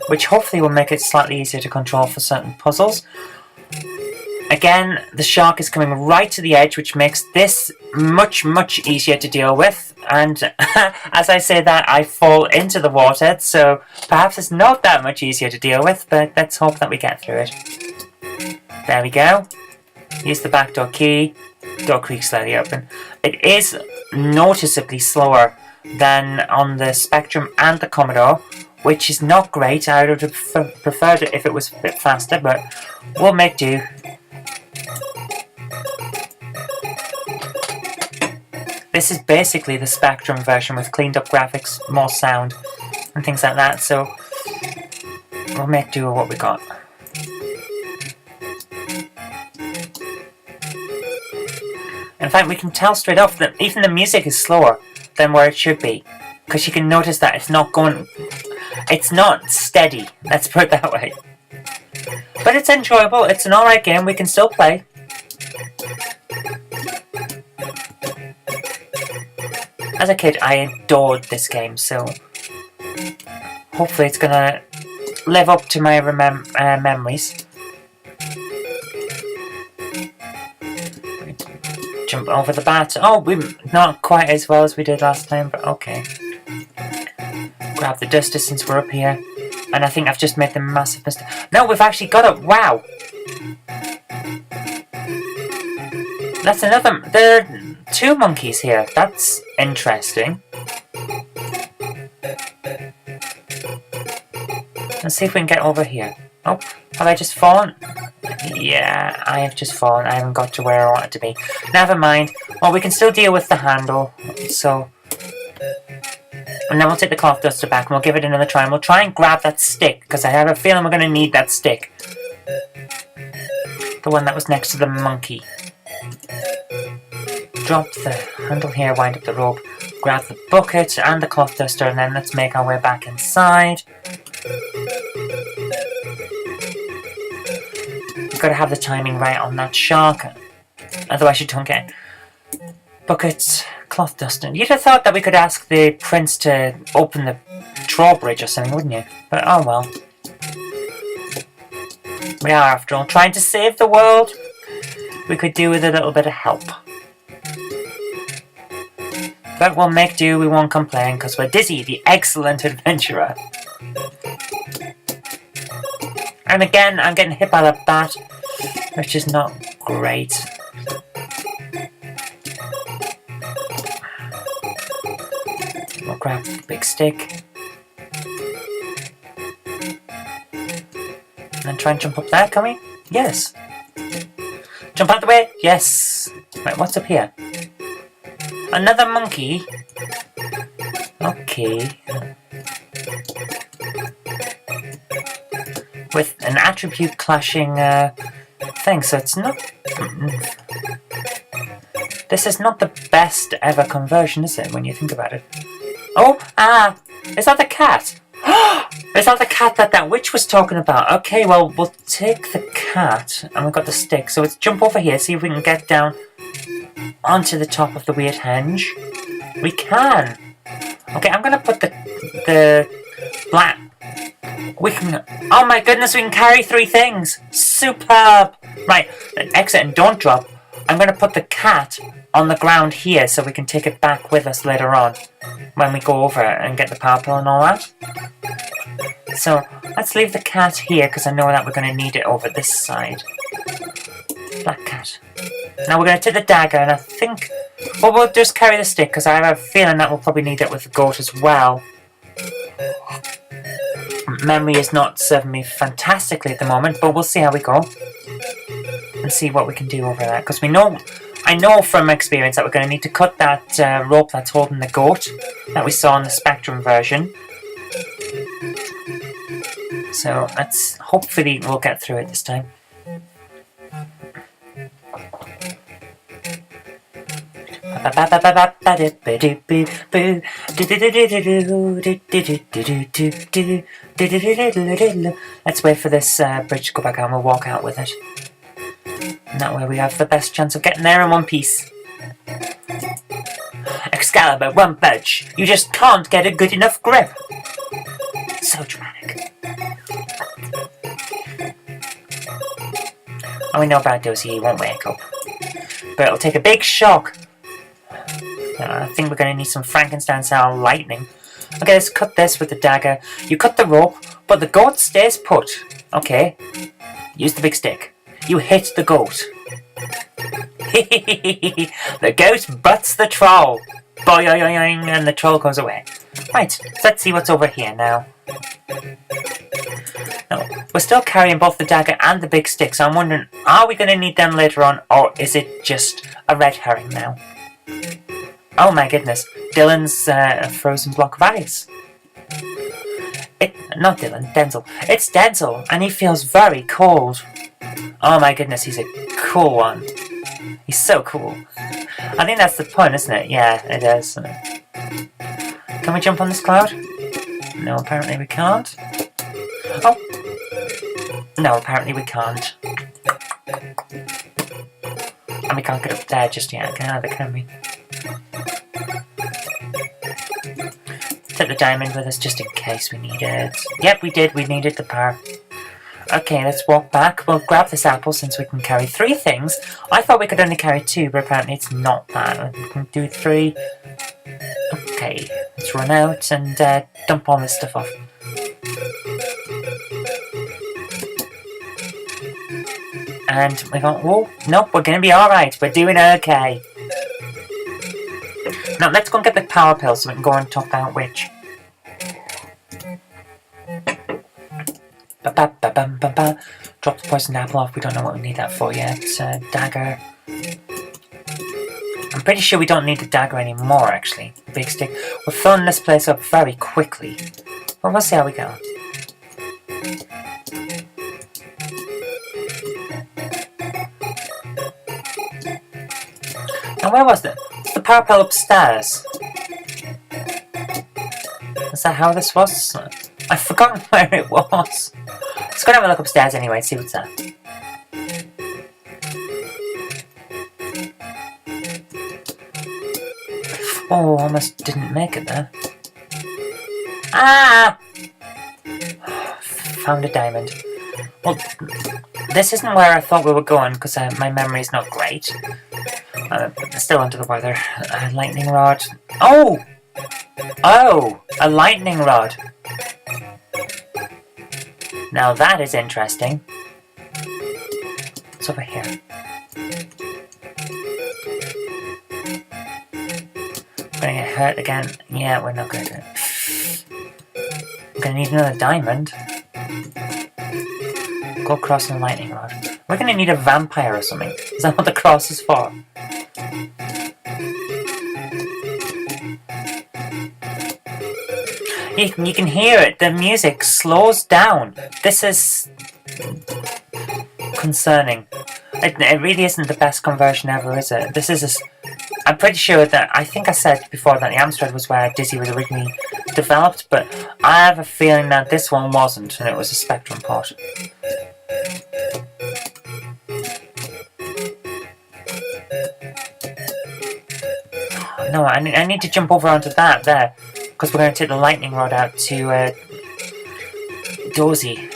which hopefully will make it slightly easier to control for certain puzzles. Again, the shark is coming right to the edge, which makes this much easier to deal with. And as I say that, I fall into the water, so perhaps it's not that much easier to deal with, but let's hope that we get through it. There we go. Use the backdoor key. Door creaks slightly open. It is noticeably slower than on the Spectrum and the Commodore, which is not great. I would have preferred it if it was a bit faster, but we'll make do. This is basically the Spectrum version with cleaned up graphics, more sound, and things like that, so we'll make do with what we got. In fact, we can tell straight off that even the music is slower than where it should be, because you can notice that it's not steady, let's put it that way. But it's enjoyable, it's an alright game, we can still play. As a kid, I adored this game, so hopefully it's gonna live up to my memories. Jump over the bat. Oh, we're not quite as well as we did last time, but okay. Grab the duster since we're up here. And I think I've just made the massive mistake. No, we've actually got it. Wow! That's another... There are 2 monkeys here. That's interesting. Let's see if we can get over here. Oh, have I just fallen? Yeah, I have just fallen. I haven't got to where I wanted to be. Never mind. Well, we can still deal with the handle. So... And then we'll take the cloth duster back and we'll give it another try. And we'll try and grab that stick, because I have a feeling we're going to need that stick. The one that was next to the monkey. Drop the handle here, wind up the rope. Grab the bucket and the cloth duster, and then let's make our way back inside. We've got to have the timing right on that shark. Otherwise you don't get buckets, cloth duster. You'd have thought that we could ask the prince to open the drawbridge or something, wouldn't you? But oh well. We are, after all, trying to save the world. We could do with a little bit of help. But we'll make do, we won't complain, because we're Dizzy, the excellent adventurer. And again, I'm getting hit by the bat, which is not great. We'll grab the big stick. And then try and jump up there, can we? Yes. Jump out the way? Yes. Right, what's up here? Another monkey? Okay. With an attribute clashing thing, so it's not... This is not the best ever conversion, is it, when you think about it? Oh, is that the cat? Is that the cat that witch was talking about? Okay, well, we'll take the cat, and we've got the stick, so let's jump over here, see if we can get down onto the top of the weird henge. We can! Okay, I'm gonna put the black... We can... Oh my goodness, we can carry 3 things! Superb! Right, exit and don't drop. I'm gonna put the cat on the ground here so we can take it back with us later on when we go over and get the power pill and all that. So, let's leave the cat here because I know that we're gonna need it over this side. Black cat. Now we're going to take the dagger, and I think... Well, we'll just carry the stick, because I have a feeling that we'll probably need it with the goat as well. Memory is not serving me fantastically at the moment, but we'll see how we go. And see what we can do over there, because we know... I know from experience that we're going to need to cut that rope that's holding the goat that we saw in the Spectrum version. So, let's... Hopefully we'll get through it this time. Let's wait for this bridge to go back out and we'll walk out with it. And that way we have the best chance of getting there in one piece. Excalibur won't budge. You just can't get a good enough grip. So dramatic. And we know about Dozy, he won't wake up. But it'll take a big shock. I think we're going to need some Frankenstein-style lightning. Okay, let's cut this with the dagger. You cut the rope, but the goat stays put. Okay. Use the big stick. You hit the goat. The goat butts the troll. Boing, and the troll goes away. Right, so let's see what's over here now. No, we're still carrying both the dagger and the big stick, so I'm wondering, are we going to need them later on, or is it just a red herring now? Oh my goodness, Dylan's a frozen block of ice. Not Dylan, Denzel. It's Denzel, and he feels very cold. Oh my goodness, he's a cool one. He's so cool. I think that's the point, isn't it? Yeah, it is. Can we jump on this cloud? No, apparently we can't. Oh! No, apparently we can't. And we can't get up there just yet, can we? Take the diamond with us just in case we need it. Yep, we did. We needed the power. Okay, let's walk back. We'll grab this apple since we can carry 3 things. I thought we could only carry 2, but apparently it's not that. We can do 3. Okay, let's run out and dump all this stuff off. And we go, oh, nope, we're going to be alright. We're doing okay. Now, let's go and get the power pill so we can go and talk that witch. Drop the poisoned apple off. We don't know what we need that for yet. Dagger. I'm pretty sure we don't need the dagger anymore, actually. The big stick. We're filling this place up very quickly. But we'll see how we go. Now, where was it? The power pill upstairs. Is that how this was? I've forgotten where it was. Let's go and have a look upstairs anyway and see what's there. Oh, almost didn't make it there. Ah! Found a diamond. Well, this isn't where I thought we were going because my memory's not great. Still under the weather. Lightning rod. Oh! Oh! A lightning rod. Now that is interesting. It's over here. Gonna get hurt again. Yeah, we're not gonna do it. I'm gonna need another diamond. Go cross the lightning rod. We're gonna need a vampire or something. Is that what the cross is for? You can hear it. The music slows down. This is concerning. It really isn't the best conversion ever, is it? This is I'm pretty sure that, I think I said before that the Amstrad was where Dizzy was originally developed, but I have a feeling that this one wasn't, and it was a Spectrum port. No, I need to jump over onto that there, because we're going to take the lightning rod out to Dozy.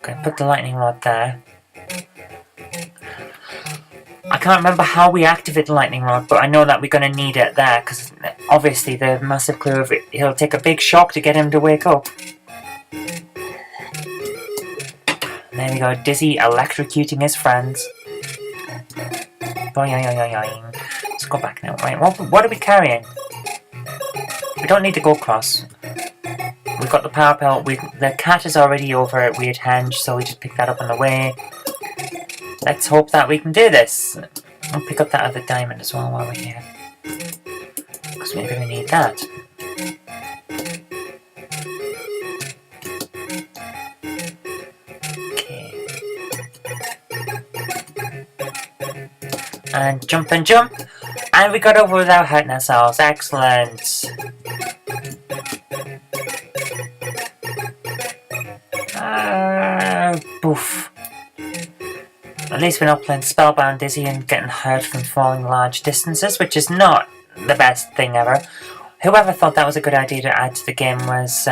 Okay, put the lightning rod there. I can't remember how we activate the lightning rod, but I know that we're going to need it there, because obviously the massive clue of it, it'll take a big shock to get him to wake up. There we go, Dizzy electrocuting his friends. Boing. Let's go back now. Right, what are we carrying? We don't need to go across. We've got the power pill. The cat is already over at Weird Henge, so we just pick that up on the way. Let's hope that we can do this. I'll pick up that other diamond as well while we're here, because we're going to need that. Okay. And jump and jump. And we got over without hurting ourselves. Excellent. Boof. At least we're not playing Spellbound Dizzy and getting hurt from falling large distances, which is not the best thing ever. Whoever thought that was a good idea to add to the game was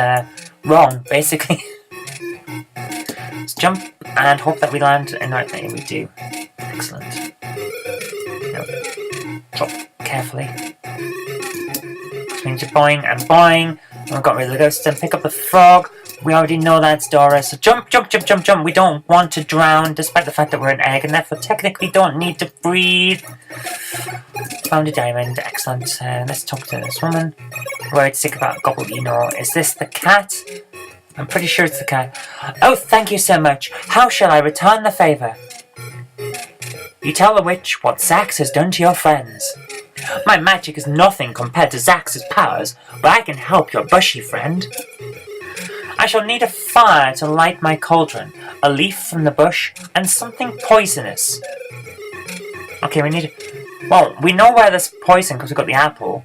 wrong, basically. Let's jump and hope that we land in the right place. We do. Excellent. Now, drop carefully. So we need to boing and boing. And we've got rid of the ghosts and pick up the frog. We already know that's Dora, so jump. We don't want to drown, despite the fact that we're an egg, and therefore technically don't need to breathe. Found a diamond, excellent. Let's talk to this woman. Worried sick about Gobble-ino. Is this the cat? I'm pretty sure it's the cat. Oh, thank you so much. How shall I return the favour? You tell the witch what Zax has done to your friends. My magic is nothing compared to Zax's powers, but I can help your bushy friend. I shall need a fire to light my cauldron, a leaf from the bush, and something poisonous. Okay, we need... Well, we know where there's poison because we've got the apple.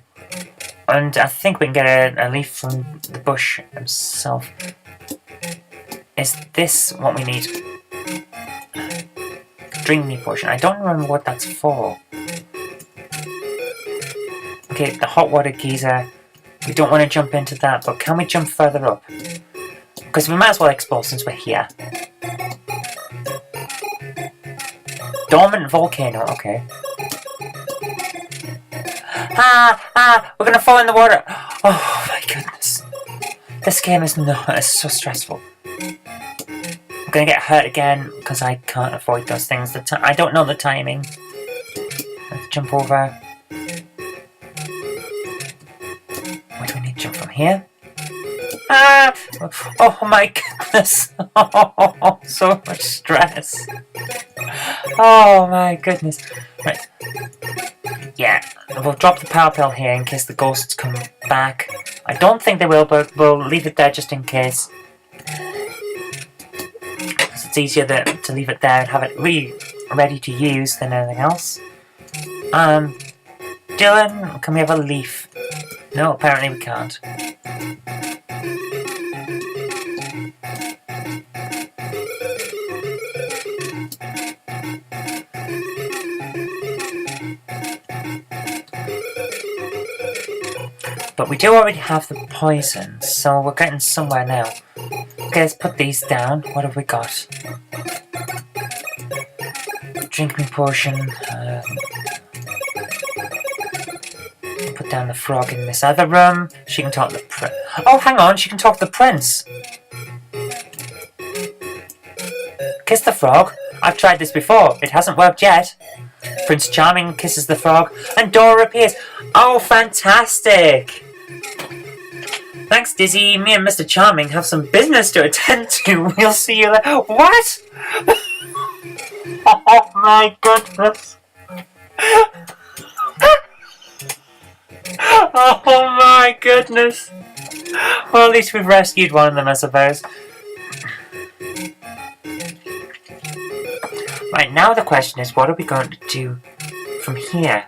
And I think we can get a leaf from the bush himself. Is this what we need? Drink me potion. I don't remember what that's for. Okay, the hot water geyser. We don't want to jump into that, but can we jump further up? Because we might as well explore since we're here. Dormant volcano, okay. We're gonna fall in the water. Oh my goodness. This game is it's so stressful. I'm gonna get hurt again because I can't avoid those things. I don't know the timing. Let's jump over. Where do we need to jump from here? Oh my goodness. Oh, so much stress. Oh my goodness. Right. Yeah, we'll drop the power pill here in case the ghosts come back. I don't think they will, but we'll leave it there just in case. Because it's easier to leave it there and have it really ready to use than anything else. Dylan, can we have a leaf? No, apparently we can't. But we do already have the poison, so we're getting somewhere now. Okay, let's put these down. What have we got? Drink me potion. Put down the frog in this other room. She can talk to the prince. Oh, hang on, she can talk to the prince. Kiss the frog. I've tried this before. It hasn't worked yet. Prince Charming kisses the frog, and Dora appears. Oh, fantastic! Thanks, Dizzy. Me and Mr. Charming have some business to attend to. We'll see you later. What? Oh my goodness! Oh my goodness! Well, at least we've rescued one of them, I suppose. Right, now the question is, what are we going to do from here?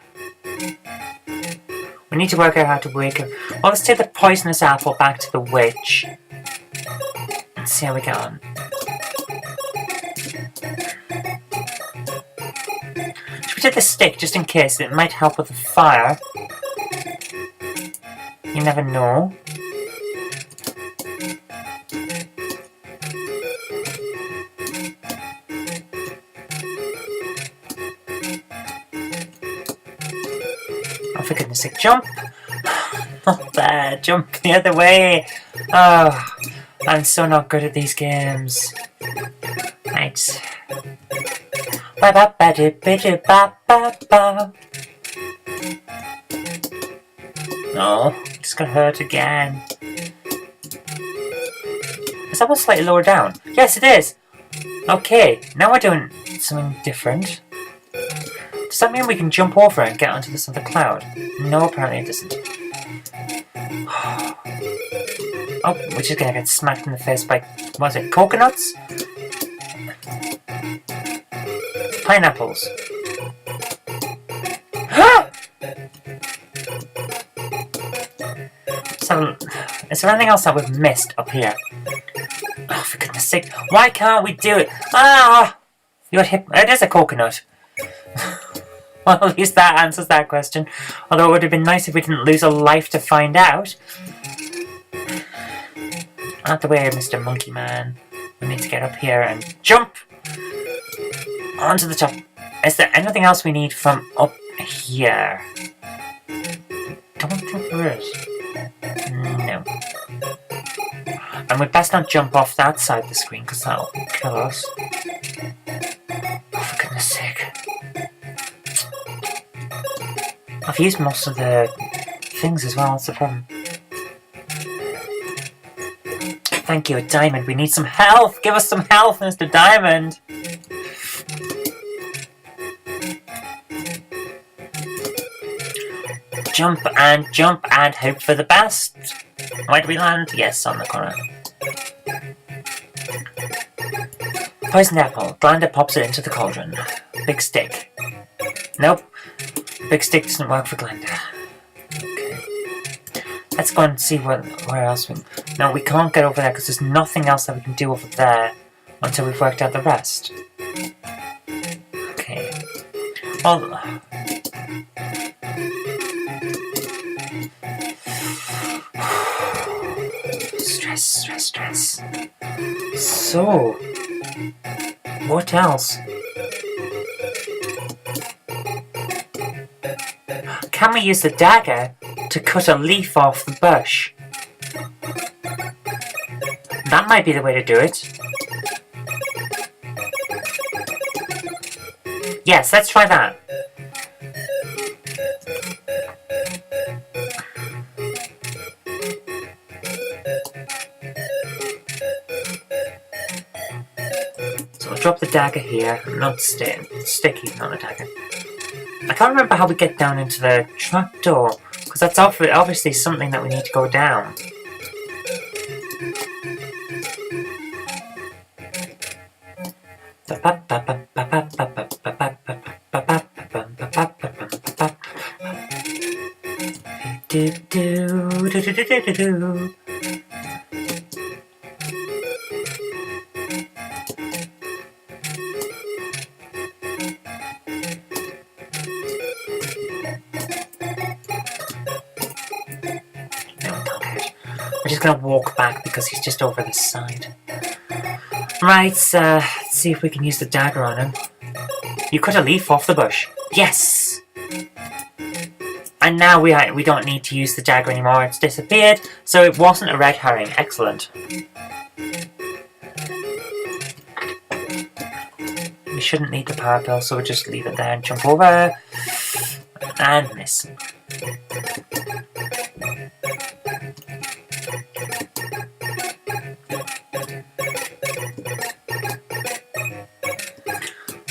We need to work out how to wake him. Well, let's take the poisonous apple back to the witch. And see how we get on. Should we take the stick, just in case? It might help with the fire. You never know. Oh, for goodness sake, jump! Not bad, jump the other way! Oh, I'm so not good at these games. Right. No, it's gonna hurt again. Is that one slightly lower down? Yes, it is! Okay, now we're doing something different. Does that mean we can jump over and get onto this other cloud? No, apparently it doesn't. Oh, we're just gonna get smacked in the face by, what is it, coconuts? Pineapples. So, is there anything else that we've missed up here? Oh, for goodness sake, why can't we do it? Ah! You got hit. It is a coconut. Well, at least that answers that question. Although it would have been nice if we didn't lose a life to find out. Out the way, Mr. Monkey Man. We need to get up here and jump onto the top. Is there anything else we need from up here? Don't think there is. No. And we'd best not jump off that side of the screen because that'll kill us. Oh, for goodness sake. I've used most of the things as well, that's the problem. Thank you, a diamond. We need some health! Give us some health, Mr. Diamond! Jump and hope for the best. Where do we land? Yes, on the corner. Poisoned apple. Glander pops it into the cauldron. Big stick. Nope. Big stick doesn't work for Glander. Okay. Let's go and see where else we... No, we can't get over there because there's nothing else that we can do over there until we've worked out the rest. Okay. Well... Stress. So, what else? Can we use the dagger to cut a leaf off the bush? That might be the way to do it. Yes, let's try that. Drop the dagger here, not sticky, not a dagger. I can't remember how we get down into the trapdoor, because that's obviously something that we need to go down. We're just gonna walk back because he's just over this side. Right, let's see if we can use the dagger on him. You cut a leaf off the bush. Yes! And now we don't need to use the dagger anymore. It's disappeared, so it wasn't a red herring. Excellent. We shouldn't need the power pill, so we'll just leave it there and jump over. And miss.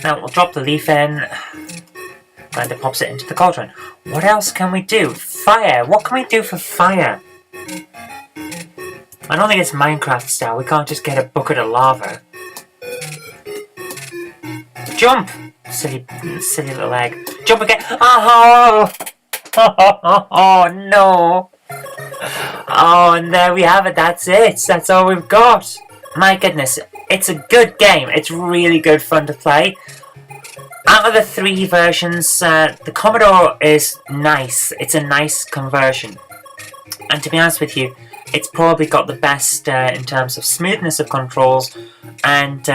Now we'll drop the leaf in. And it pops it into the cauldron. What else can we do? Fire! What can we do for fire? I don't think it's Minecraft style. We can't just get a bucket of lava. Jump! Silly little egg. Jump again! Oh! Oh no! Oh, and there we have it. That's it. That's all we've got. My goodness. It's a good game. It's really good fun to play. Out of the 3 versions, the Commodore is nice. It's a nice conversion. And to be honest with you, it's probably got the best in terms of smoothness of controls, and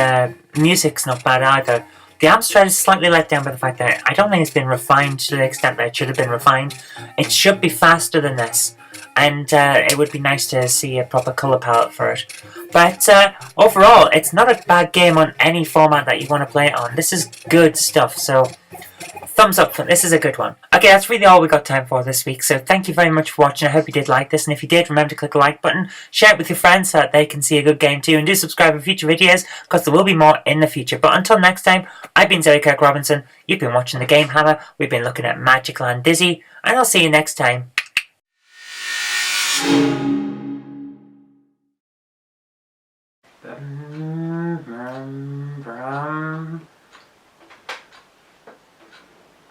music's not bad either. The Amstrad is slightly let down by the fact that I don't think it's been refined to the extent that it should have been refined. It should be faster than this, and it would be nice to see a proper colour palette for it. But overall, it's not a bad game on any format that you want to play it on. This is good stuff, so thumbs up for this. Is a good one. Okay, that's really all we got time for this week, so thank you very much for watching. I hope you did like this, and if you did, remember to click the like button, share it with your friends so that they can see a good game too, and do subscribe for future videos, because there will be more in the future. But until next time, I've been Zoe Kirk-Robinson, you've been watching the Game Hammer, we've been looking at Magic Land Dizzy, and I'll see you next time.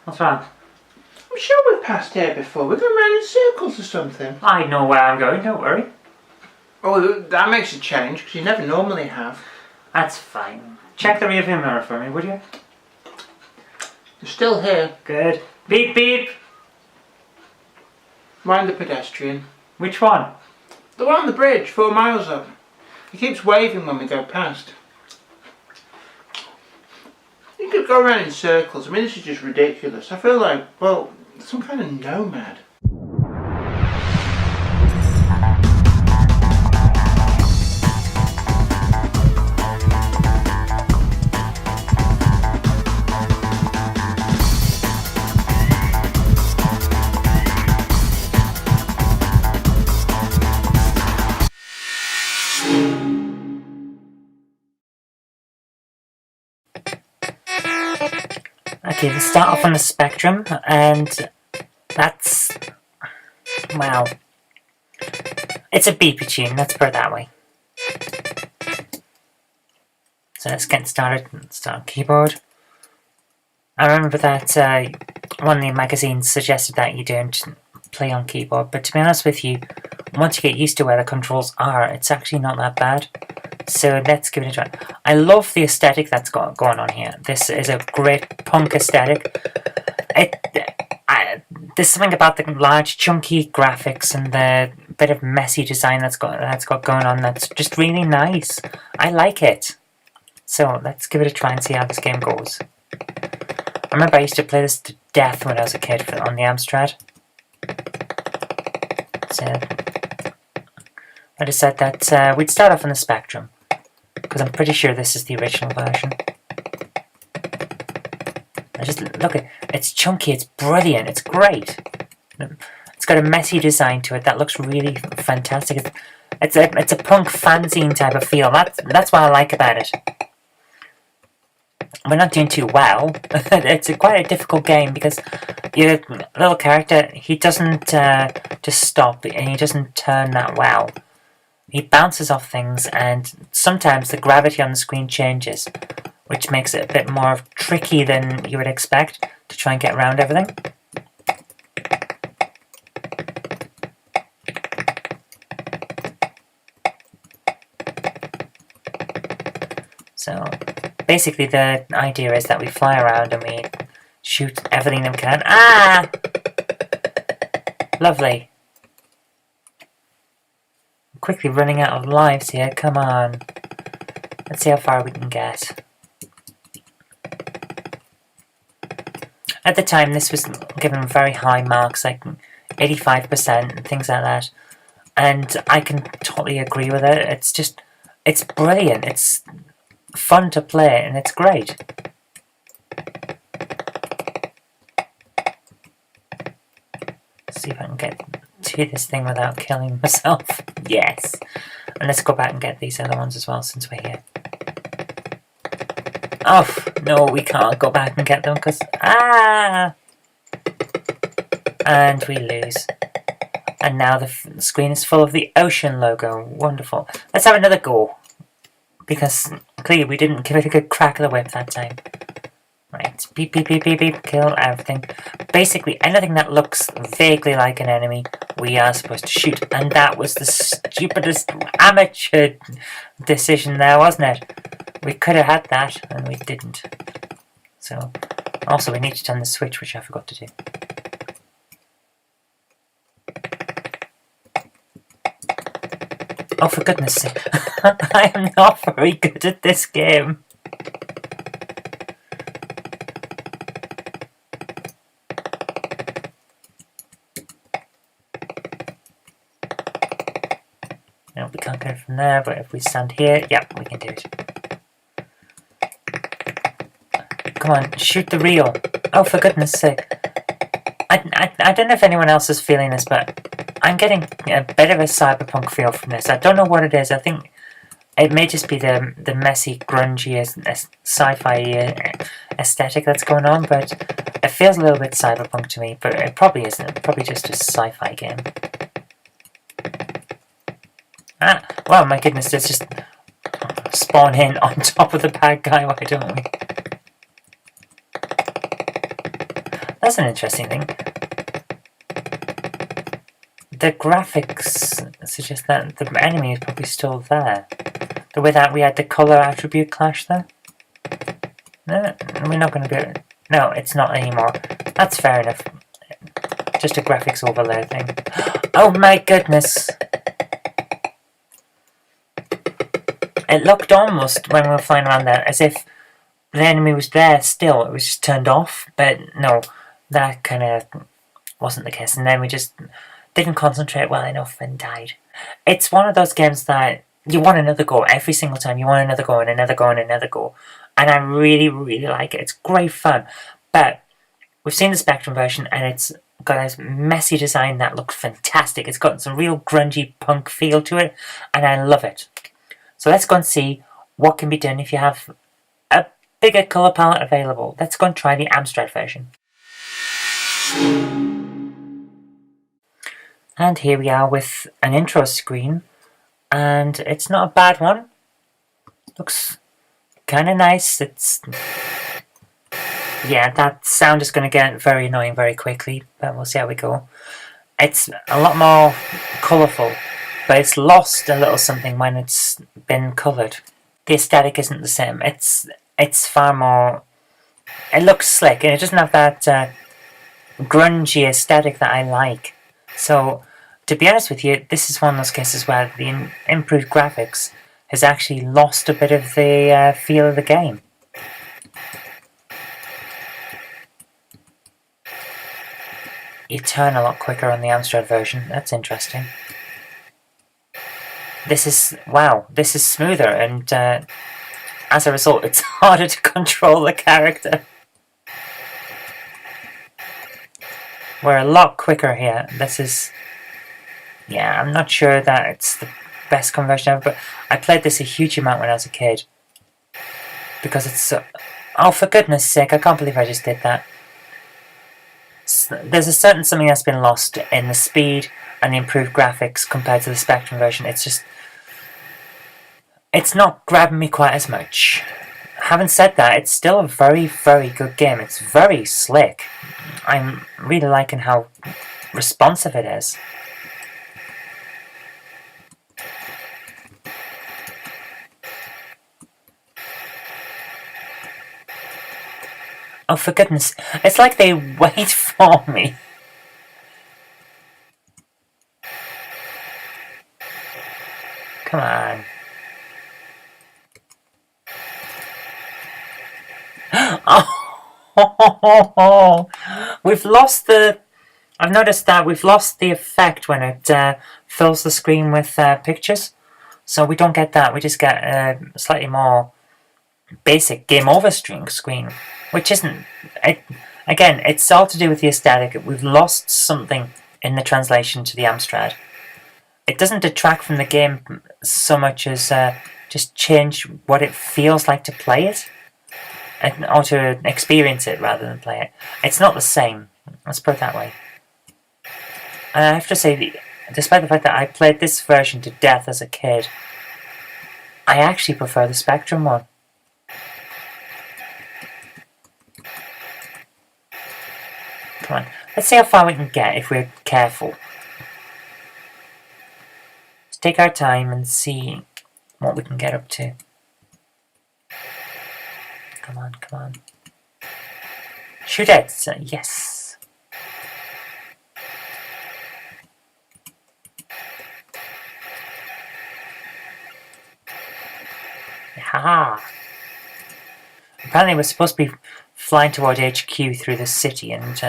What's wrong? I'm sure we've passed here before. We've gone round in circles or something. I know where I'm going, don't worry. Oh, that makes a change, because you never normally have. That's fine. Check the rearview mirror for me, would you? You're still here. Good. Beep beep! Mind the pedestrian. Which one? The one on the bridge, 4 miles up. He keeps waving when we go past. You could go around in circles. I mean, this is just ridiculous. I feel like, well, some kind of nomad. Okay, let's start off on the spectrum, and that's, well, it's a beepy tune, let's put it that way. So let's get started. Let's start on keyboard. I remember that one of the magazines suggested that you don't play on keyboard, but to be honest with you, once you get used to where the controls are, it's actually not that bad. So let's give it a try. I love the aesthetic that's going on here. This is a great punk aesthetic. There's something about the large, chunky graphics and the bit of messy design that's got going on that's just really nice. I like it. So let's give it a try and see how this game goes. I remember I used to play this to death when I was a kid on the Amstrad. So I decided that we'd start off on the Spectrum, because I'm pretty sure this is the original version. I just look at it's chunky, it's brilliant, it's great. It's got a messy design to it that looks really fantastic. It's a punk fanzine type of feel. That's what I like about it. We're not doing too well. It's quite a difficult game because your little character, he doesn't just stop and he doesn't turn that well. He bounces off things, and sometimes the gravity on the screen changes, which makes it a bit more tricky than you would expect to try and get around everything. So basically the idea is that we fly around and we shoot everything that we can. Ah! Lovely. quickly running out of lives here. Come on. Let's see how far we can get. At the time, this was given very high marks, like 85% and things like that. And I can totally agree with it. It's brilliant. It's fun to play, and it's great. See if I can get to this thing without killing myself. Yes. And let's go back and get these other ones as well, since we're here. Oh, no, we can't go back and get them, because... Ah! And we lose. And now the screen is full of the ocean logo. Wonderful. Let's have another go. Because clearly we didn't give it a good crack of the whip that time. Right. Beep, beep, beep, beep, beep. Kill everything. Basically, anything that looks vaguely like an enemy, we are supposed to shoot. And that was the stupidest amateur decision there, wasn't it? We could have had that, and we didn't. So, also we need to turn the switch, which I forgot to do. Oh, for goodness sake. I am not very good at this game. No, we can't go from there, but if we stand here, yep, we can do it. Come on, shoot the reel. Oh, for goodness sake. I don't know if anyone else is feeling this, but I'm getting a bit of a cyberpunk feel from this. I don't know what it is. I think it may just be the messy, grungy, sci-fi aesthetic that's going on, but it feels a little bit cyberpunk to me, but it probably isn't. It's probably just a sci-fi game. Ah, well, my goodness, let's just spawn in on top of the bad guy, why don't we? That's an interesting thing. The graphics suggest that the enemy is probably still there. The way that we had the colour attribute clash there. No, we're not going to be... No, it's not anymore. That's fair enough. Just a graphics overlay thing. Oh my goodness! It looked almost, when we were flying around there, as if the enemy was there still. It was just turned off. But no, that kind of wasn't the case. And then we just didn't concentrate well enough and died. It's one of those games that you want another go every single time. You want another go and another go and another go. And I really, really like it. It's great fun. But we've seen the Spectrum version, and it's got a messy design that looks fantastic. It's got some real grungy punk feel to it, and I love it. So let's go and see what can be done if you have a bigger colour palette available. Let's go and try the Amstrad version. And here we are with an intro screen, and it's not a bad one. Looks kind of nice. Yeah, that sound is going to get very annoying very quickly, but we'll see how we go. It's a lot more colourful, but it's lost a little something when it's been coloured. The aesthetic isn't the same. It's far more... It looks slick, and it doesn't have that grungy aesthetic that I like. So, to be honest with you, this is one of those cases where the improved graphics has actually lost a bit of the feel of the game. You turn a lot quicker on the Amstrad version. That's interesting. This is... Wow, this is smoother, and as a result, it's harder to control the character. We're a lot quicker here. This is... Yeah, I'm not sure that it's the best conversion ever, but I played this a huge amount when I was a kid. Because it's so... Oh, for goodness sake, I can't believe I just did that. There's a certain something that's been lost in the speed and the improved graphics compared to the Spectrum version. It's just... It's not grabbing me quite as much. Having said that, it's still a very, very good game. It's very slick. I'm really liking how responsive it is. Oh, for goodness. It's like they wait for me. Come on. Oh, we've lost the... I've noticed that we've lost the effect when it fills the screen with pictures. So we don't get that. We just get a slightly more basic game over screen, which isn't... Again, it's all to do with the aesthetic. We've lost something in the translation to the Amstrad. It doesn't detract from the game so much as just change what it feels like to play it. Or to experience it rather than play it. It's not the same. Let's put it that way. And I have to say, despite the fact that I played this version to death as a kid, I actually prefer the Spectrum one. Come on, let's see how far we can get if we're careful. Let's take our time and see what we can get up to. Come on, come on. Shoot it! Yes! Haha! Apparently we're supposed to be flying toward HQ through the city and,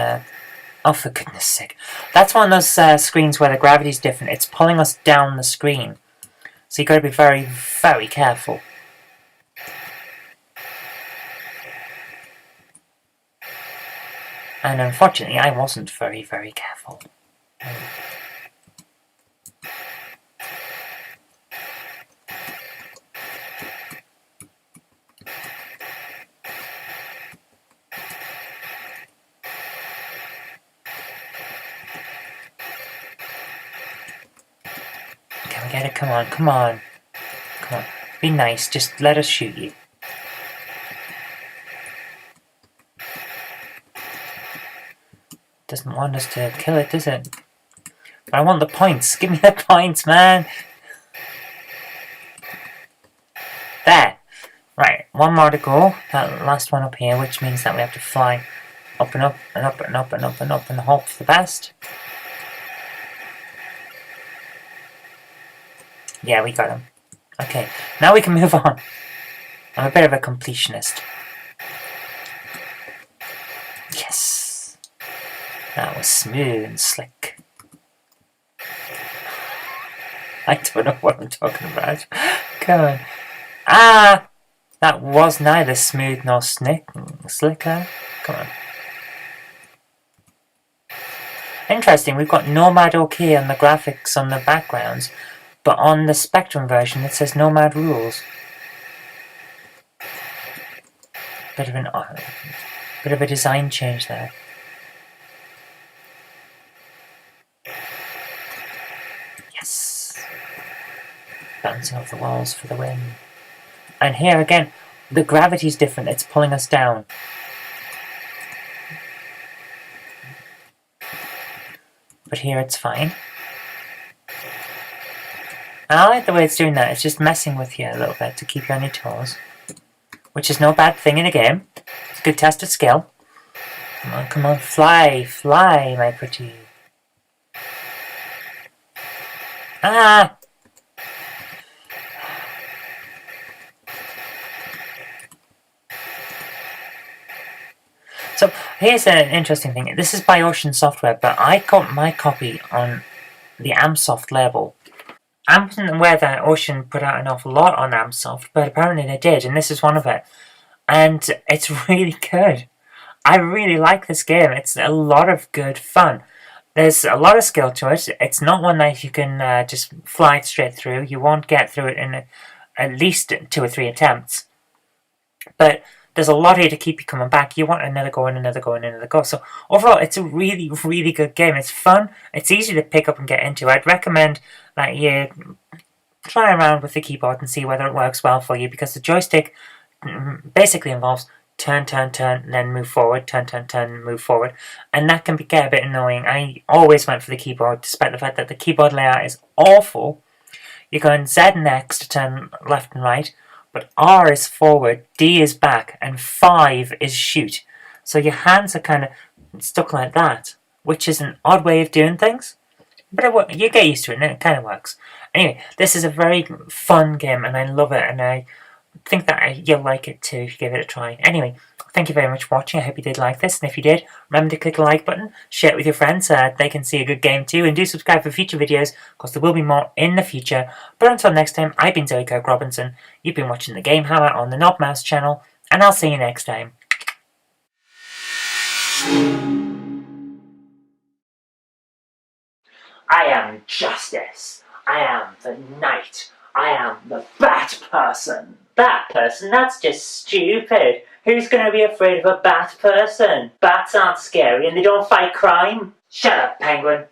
oh, for goodness sake. That's one of those screens where the gravity's different. It's pulling us down the screen. So you've got to be very, very careful. And unfortunately, I wasn't very, very careful. Can we get it? Come on, come on. Come on. Be nice, just let us shoot you. Doesn't want us to kill it, does it? But I want the points. Give me the points, man. There. Right, one more to go. That last one up here, which means that we have to fly up and up and up and up and up and up and hope for the best. Yeah, we got him. Okay, now we can move on. I'm a bit of a completionist. Yes. That was smooth and slick. I don't know what I'm talking about. Come on. Ah! That was neither smooth nor slicker. Come on. Interesting, we've got Nomad OK on the graphics on the backgrounds, but on the Spectrum version it says Nomad Rules. Bit of a design change there. Bouncing off the walls for the win. And here again, the gravity's different, it's pulling us down. But here it's fine. And I like the way it's doing that, it's just messing with you a little bit to keep you on your toes. Which is no bad thing in a game. It's a good test of skill. Come on, fly, fly, my pretty. Ah! So here's an interesting thing. This is by Ocean Software, but I got my copy on the Amsoft label. I wasn't aware that Ocean put out an awful lot on Amsoft, but apparently they did, and this is one of it. And it's really good. I really like this game. It's a lot of good fun. There's a lot of skill to it. It's not one that you can just fly straight through. You won't get through it in at least 2 or 3 attempts. But there's a lot here to keep you coming back. You want another go and another go and another go. So overall, it's a really, really good game. It's fun. It's easy to pick up and get into. I'd recommend that you try around with the keyboard and see whether it works well for you, because the joystick basically involves turn, turn, turn, then move forward, turn, turn, turn, move forward. And that can get a bit annoying. I always went for the keyboard, despite the fact that the keyboard layout is awful. You're going Z and X to turn left and right. But R is forward, D is back, and 5 is shoot. So your hands are kind of stuck like that, which is an odd way of doing things. But you get used to it and it kind of works. Anyway, this is a very fun game and I love it, and I think that you'll like it too if you give it a try. Anyway, thank you very much for watching. I hope you did like this, and if you did, remember to click the like button, share it with your friends so that they can see a good game too, and do subscribe for future videos because there will be more in the future. But until next time, I've been Zoe Kirk-Robinson. You've been watching the GameHammer on the Knob Mouse channel, and I'll see you next time. I am justice. I am the knight. I am the bat person. Bat person? That's just stupid. Who's going to be afraid of a bat person? Bats aren't scary and they don't fight crime. Shut up, penguin.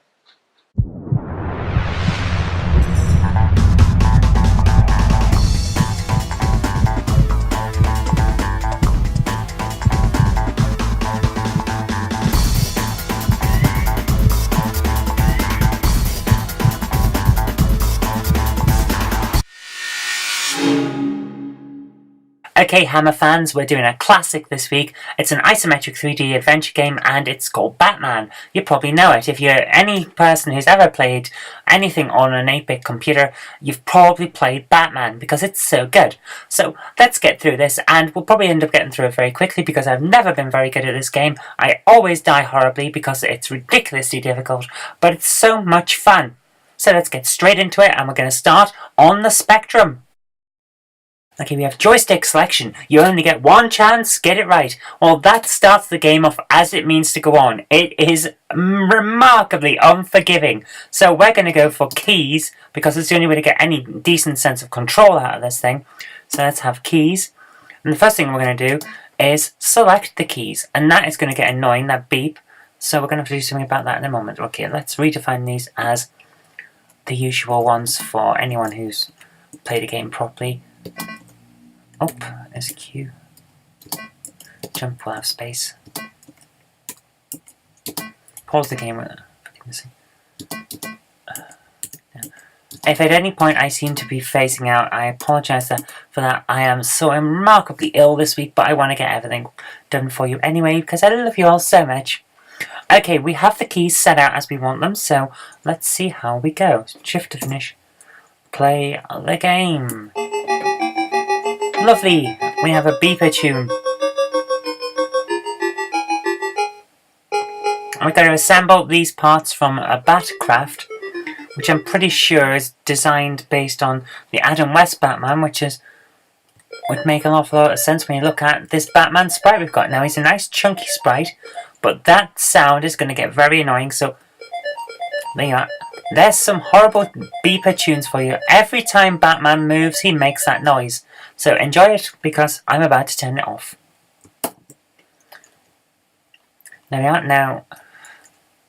Okay, Hammer fans, we're doing a classic this week. It's an isometric 3D adventure game and it's called Batman. You probably know it. If you're any person who's ever played anything on an 8-bit computer, you've probably played Batman because it's so good. So let's get through this, and we'll probably end up getting through it very quickly because I've never been very good at this game. I always die horribly because it's ridiculously difficult, but it's so much fun. So let's get straight into it, and we're going to start on the Spectrum. Okay, we have joystick selection. You only get one chance, get it right. Well, that starts the game off as it means to go on. It is remarkably unforgiving. So we're going to go for keys, because it's the only way to get any decent sense of control out of this thing. So let's have keys. And the first thing we're going to do is select the keys. And that is going to get annoying, that beep. So we're going to have to do something about that in a moment. Okay, let's redefine these as the usual ones for anyone who's played a game properly. Up is Q. Jump will have space. Pause the game. If at any point I seem to be phasing out, I apologise for that. I am so remarkably ill this week, but I want to get everything done for you anyway because I love you all so much. Okay, we have the keys set out as we want them, so let's see how we go. Shift to finish. Play the game. Lovely! We have a beeper tune. We've got to assemble these parts from a Batcraft, which I'm pretty sure is designed based on the Adam West Batman, which would make an awful lot of sense when you look at this Batman sprite we've got now. He's a nice chunky sprite, but that sound is going to get very annoying, so there you are. There's some horrible beeper tunes for you. Every time Batman moves, he makes that noise. So enjoy it, because I'm about to turn it off. There we are. Now,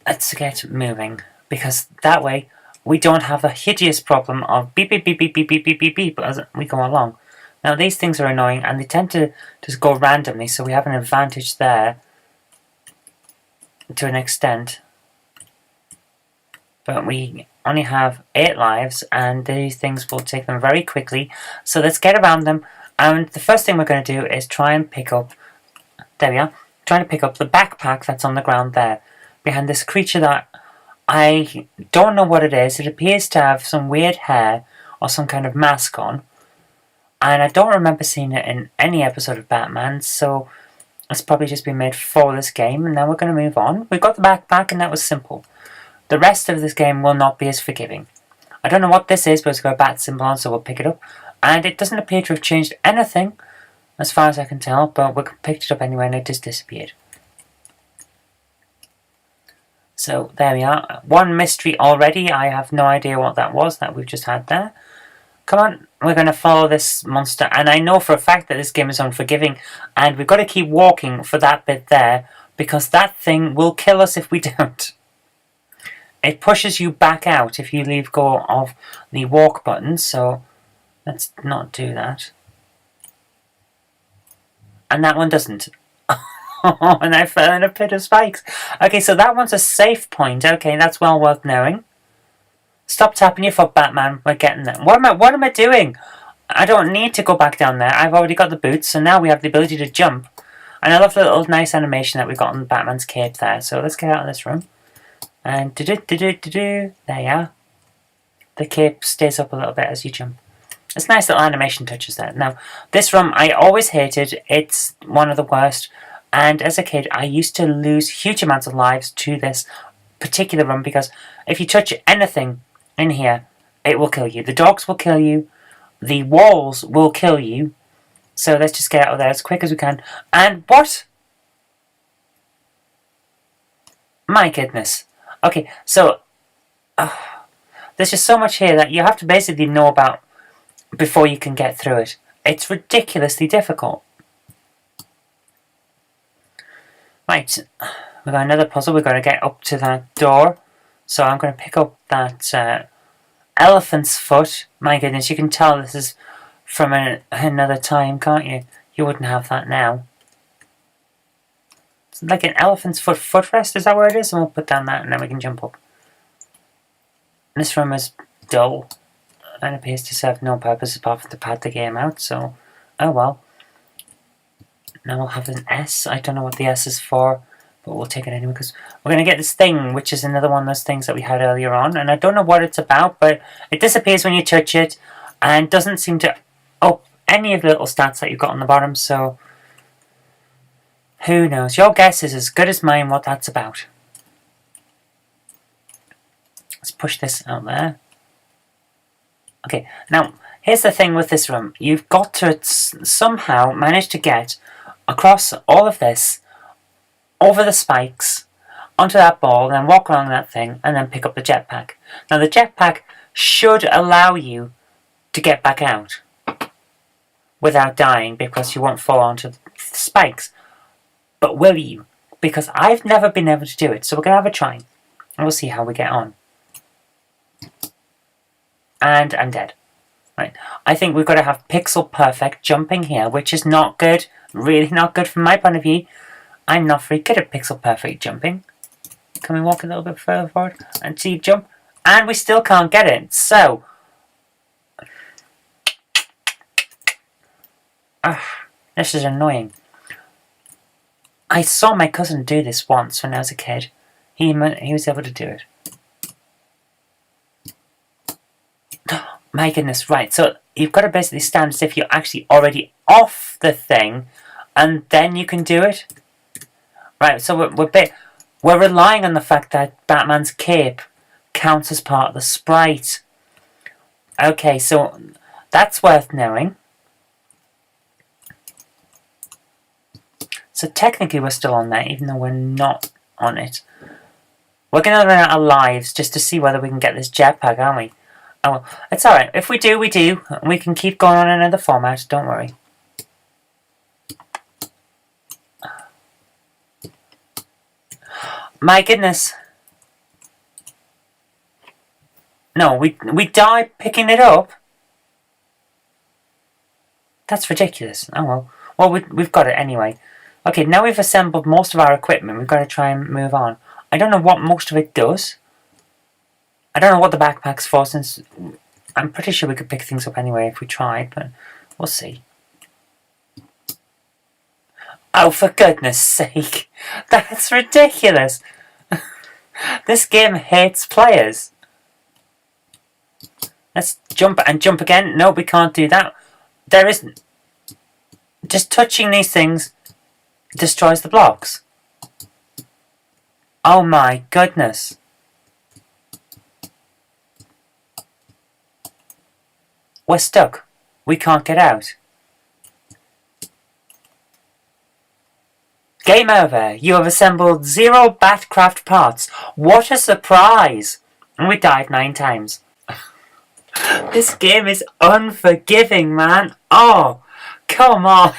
let's get moving, because that way we don't have a hideous problem of beep, beep, beep, beep, beep, beep, beep, beep, beep as we go along. Now, these things are annoying, and they tend to just go randomly, so we have an advantage there to an extent. But we only have 8 lives, and these things will take them very quickly. So let's get around them. And the first thing we're going to do is try and pick up... There we are. Trying to pick up the backpack that's on the ground there. Behind this creature that I don't know what it is. It appears to have some weird hair or some kind of mask on. And I don't remember seeing it in any episode of Batman, so it's probably just been made for this game. And now we're going to move on. We've got the backpack, and that was simple. The rest of this game will not be as forgiving. I don't know what this is, but it's got a bat symbol on, so we'll pick it up. And it doesn't appear to have changed anything, as far as I can tell, but we picked it up anyway and it just disappeared. So there we are. One mystery already. I have no idea what that was that we've just had there. Come on, we're going to follow this monster. And I know for a fact that this game is unforgiving, and we've got to keep walking for that bit there, because that thing will kill us if we don't. It pushes you back out if you leave go of the walk button, so let's not do that. And that one doesn't. And I fell in a pit of spikes. Okay, so that one's a safe point. Okay, that's well worth knowing. Stop tapping your foot, Batman. We're getting there. What am I doing? I don't need to go back down there. I've already got the boots, so now we have the ability to jump. And I love the little nice animation that we've got on Batman's cape there. So let's get out of this room. And there you are. The cape stays up a little bit as you jump. It's nice little animation touches there. Now, this room I always hated. It's one of the worst. And as a kid, I used to lose huge amounts of lives to this particular room because if you touch anything in here, it will kill you. The dogs will kill you. The walls will kill you. So let's just get out of there as quick as we can. And what? My goodness. Okay, so there's just so much here that you have to basically know about before you can get through it. It's ridiculously difficult. Right, we've got another puzzle. We've got to get up to that door. So I'm going to pick up that elephant's foot. My goodness, you can tell this is from another time, can't you? You wouldn't have that now. It's like an elephant's foot footrest, is that where it is? And we'll put down that and then we can jump up. This room is dull and appears to serve no purpose apart from to pad the game out, so oh well. Now we'll have an S. I don't know what the S is for, but we'll take it anyway because we're going to get this thing, which is another one of those things that we had earlier on, and I don't know what it's about, but it disappears when you touch it and doesn't seem to up any of the little stats that you've got on the bottom, so who knows? Your guess is as good as mine what that's about. Let's push this out there. Okay, now, here's the thing with this room. You've got to somehow manage to get across all of this, over the spikes, onto that ball, then walk along that thing, and then pick up the jetpack. Now, the jetpack should allow you to get back out without dying, because you won't fall onto the spikes. But will you? Because I've never been able to do it, so we're going to have a try. And we'll see how we get on. And I'm dead. Right. I think we've got to have pixel perfect jumping here, which is not good. Really not good from my point of view. I'm not very good at pixel perfect jumping. Can we walk a little bit further forward and see jump? And we still can't get it. So, this is annoying. I saw my cousin do this once when I was a kid. He was able to do it. My goodness, right, so you've got to basically stand as if you're actually already off the thing, and then you can do it. Right, so we're relying on the fact that Batman's cape counts as part of the sprite. Okay, so that's worth knowing. So technically we're still on there, even though we're not on it. We're going to run out of lives just to see whether we can get this jetpack, aren't we? Oh, well, it's alright. If we do, we do. We can keep going on another format, don't worry. My goodness. No, we die picking it up? That's ridiculous. Oh well. Well, we've got it anyway. Okay, now we've assembled most of our equipment. We've got to try and move on. I don't know what most of it does. I don't know what the backpack's for, since I'm pretty sure we could pick things up anyway if we tried, but we'll see. Oh, for goodness sake. That's ridiculous. This game hates players. Let's jump and jump again. No, we can't do that. There isn't. Just touching these things destroys the blocks. Oh my goodness. We're stuck. We can't get out. Game over. You have assembled 0 Batcraft parts. What a surprise! And we died 9 times. This game is unforgiving, man. Oh, come on.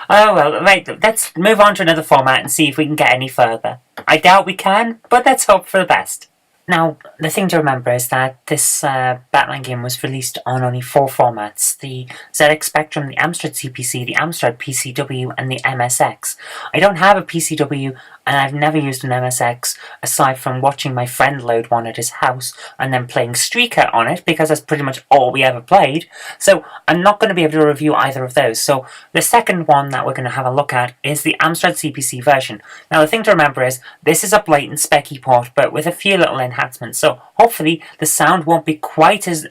Oh well, right, let's move on to another format and see if we can get any further. I doubt we can, but let's hope for the best. Now, the thing to remember is that this Batman game was released on only 4 formats. The ZX Spectrum, the Amstrad CPC, the Amstrad PCW, and the MSX. I don't have a PCW, and I've never used an MSX, aside from watching my friend load one at his house, and then playing Streaker on it, because that's pretty much all we ever played. So, I'm not going to be able to review either of those. So, the second one that we're going to have a look at is the Amstrad CPC version. Now, the thing to remember is, this is a blatant specky port, but with a few little enhancements, so hopefully the sound won't be quite as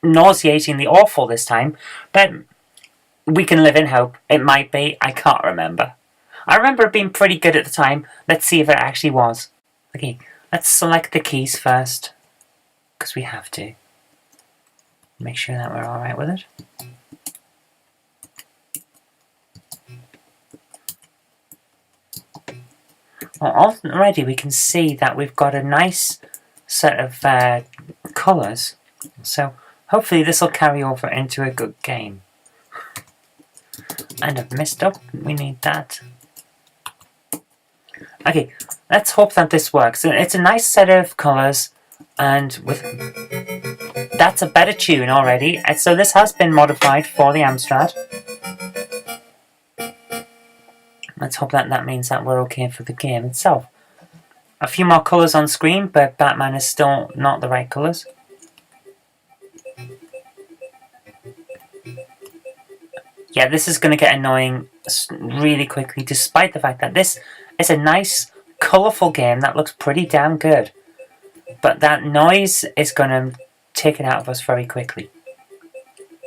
nauseatingly awful this time, but we can live in hope. It might be, I can't remember. I remember it being pretty good at the time. Let's see if it actually was. Okay, let's select the keys first, because we have to. Make sure that we're alright with it. Well, already we can see that we've got a nice set of colours, so hopefully this will carry over into a good game. And I've messed up, we need that. Okay, let's hope that this works. It's a nice set of colours, and with that's a better tune already. So this has been modified for the Amstrad. Let's hope that means that we're okay for the game itself. A few more colours on screen, but Batman is still not the right colours. Yeah, this is going to get annoying really quickly, despite the fact that this is a nice, colourful game that looks pretty damn good. But that noise is going to take it out of us very quickly.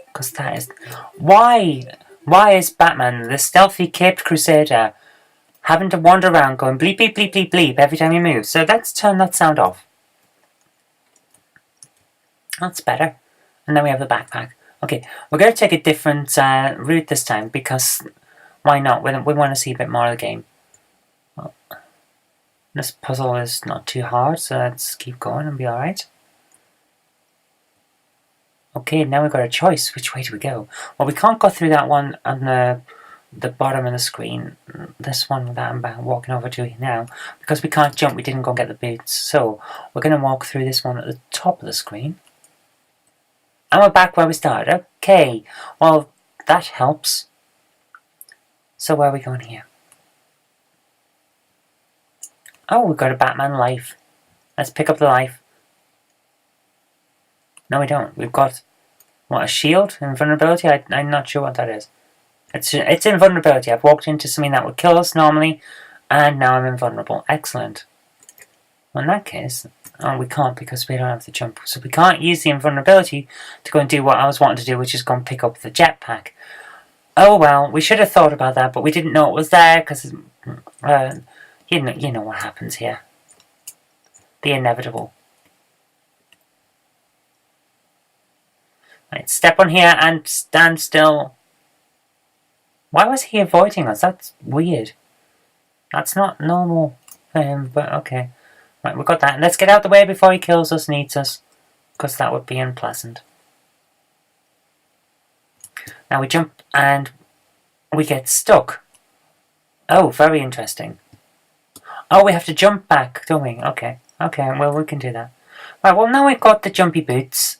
Because that is... Why is Batman, the stealthy caped crusader, having to wander around going bleep bleep bleep bleep bleep every time he moves? So let's turn that sound off. That's better. And then we have the backpack. Okay, we're going to take a different route this time, because why not? We want to see a bit more of the game. Well, this puzzle is not too hard, so let's keep going and be alright. Okay, now we've got a choice. Which way do we go? Well, we can't go through that one on the bottom of the screen. This one that I'm walking over to now. Because we can't jump, we didn't go get the boots. So, we're going to walk through this one at the top of the screen. And we're back where we started. Okay, well, that helps. So where are we going here? Oh, we've got a Batman life. Let's pick up the life. No, we don't. We've got, what, a shield? Invulnerability? I'm not sure what that is. It's invulnerability. I've walked into something that would kill us normally, and now I'm invulnerable. Excellent. Well, in that case, we can't because we don't have the jump. So we can't use the invulnerability to go and do what I was wanting to do, which is go and pick up the jetpack. Oh well, we should have thought about that, but we didn't know it was there, because, you know what happens here. The inevitable. Right, step on here and stand still. Why was he avoiding us? That's weird. That's not normal for him, but okay. Right, we've got that. Let's get out the way before he kills us and eats us, because that would be unpleasant. Now we jump and we get stuck. Oh, very interesting. Oh, we have to jump back, don't we? Okay, well, we can do that. Right, well, now we've got the jumpy boots.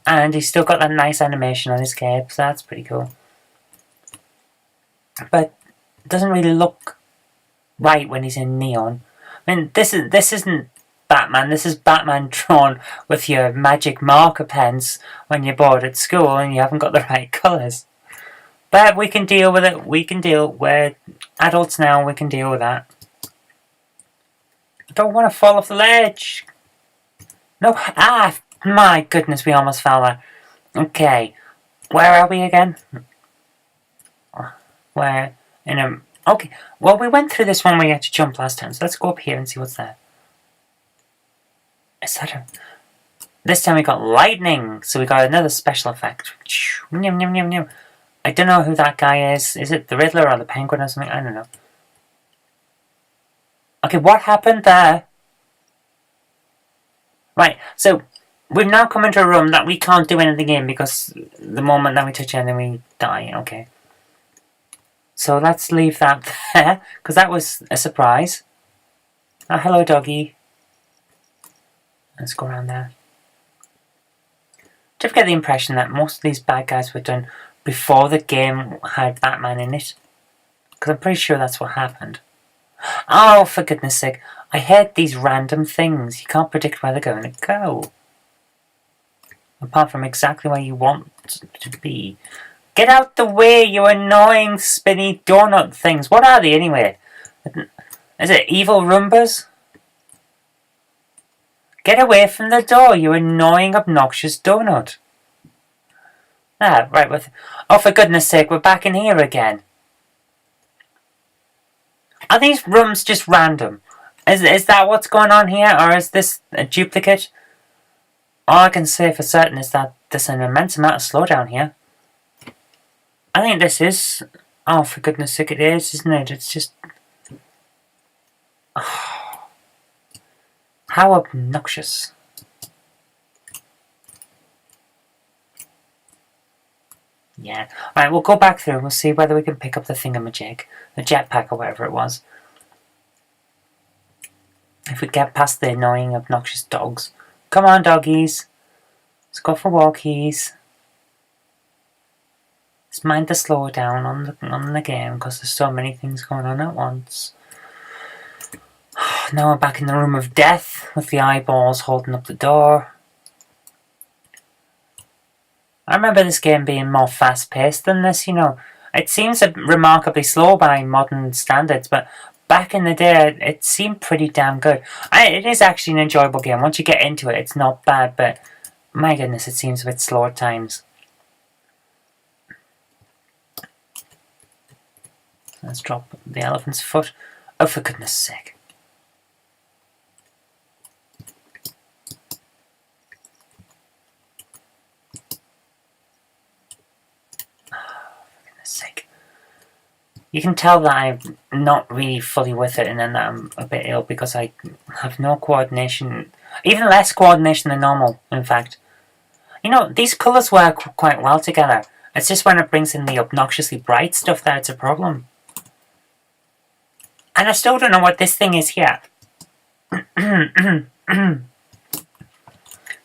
And he's still got that nice animation on his cape, so that's pretty cool. But it doesn't really look right when he's in neon. I mean, this isn't Batman. This is Batman drawn with your magic marker pens when you're bored at school and you haven't got the right colours. But we can deal with it. We're adults now. We can deal with that. I don't want to fall off the ledge. No. Ah, my goodness, we almost fell there. Okay. Where are we again? We're in a... Okay. Well, we went through this one where you had to jump last time. So let's go up here and see what's there. Is that a... This time we got lightning. So we got another special effect. I don't know who that guy is. Is it the Riddler or the Penguin or something? I don't know. Okay, what happened there? Right, so we've now come into a room that we can't do anything in because the moment that we touch anything we die. Okay. So let's leave that there, because that was a surprise. Oh, hello, doggy. Let's go around there. Do you ever get the impression that most of these bad guys were done before the game had Batman in it? Because I'm pretty sure that's what happened. Oh, for goodness sake. I hate these random things. You can't predict where they're going to go. Apart from exactly where you want to be. Get out the way, you annoying spinny donut things. What are they anyway? Is it evil Roombas? Get away from the door, you annoying, obnoxious donut. Ah, right. Oh, for goodness sake, we're back in here again. Are these rooms just random? Is that what's going on here, or is this a duplicate? All I can say for certain is that there's an immense amount of slowdown here. I think this is... Oh, for goodness sake, it is, isn't it? It's just... Oh, how obnoxious. Yeah. Right, we'll go back through. We'll see whether we can pick up the thingamajig. The jetpack or whatever it was. If we get past the annoying, obnoxious dogs. Come on, doggies. Let's go for walkies. Let's mind the slowdown on the game because there's so many things going on at once. Now we're back in the room of death with the eyeballs holding up the door. I remember this game being more fast-paced than this, you know. It seems remarkably slow by modern standards, but back in the day, it seemed pretty damn good. It is actually an enjoyable game. Once you get into it, it's not bad, but my goodness, it seems a bit slow at times. Let's drop the elephant's foot. Oh, for goodness sake. Sake. You can tell that I'm not really fully with it and then that I'm a bit ill because I have no coordination, even less coordination than normal, in fact. You know, these colours work quite well together. It's just when it brings in the obnoxiously bright stuff that it's a problem. And I still don't know what this thing is here. I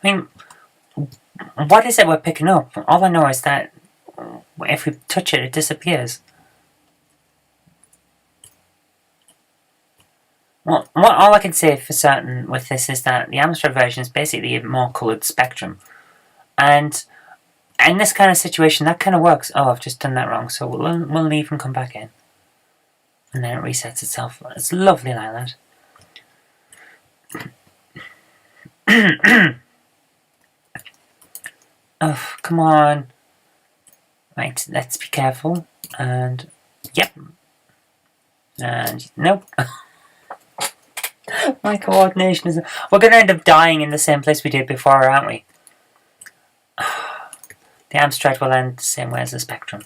mean, what is it we're picking up? All I know is that if we touch it, it disappears. Well, all I can say for certain with this is that the Amstrad version is basically a more coloured spectrum. And in this kind of situation, that kind of works. Oh, I've just done that wrong, so we'll leave and come back in. And then it resets itself. It's lovely like that. Oh, come on. Right, let's be careful. And, yep. And, nope. My coordination is... We're going to end up dying in the same place we did before, aren't we? The Amstrad will end the same way as the Spectrum.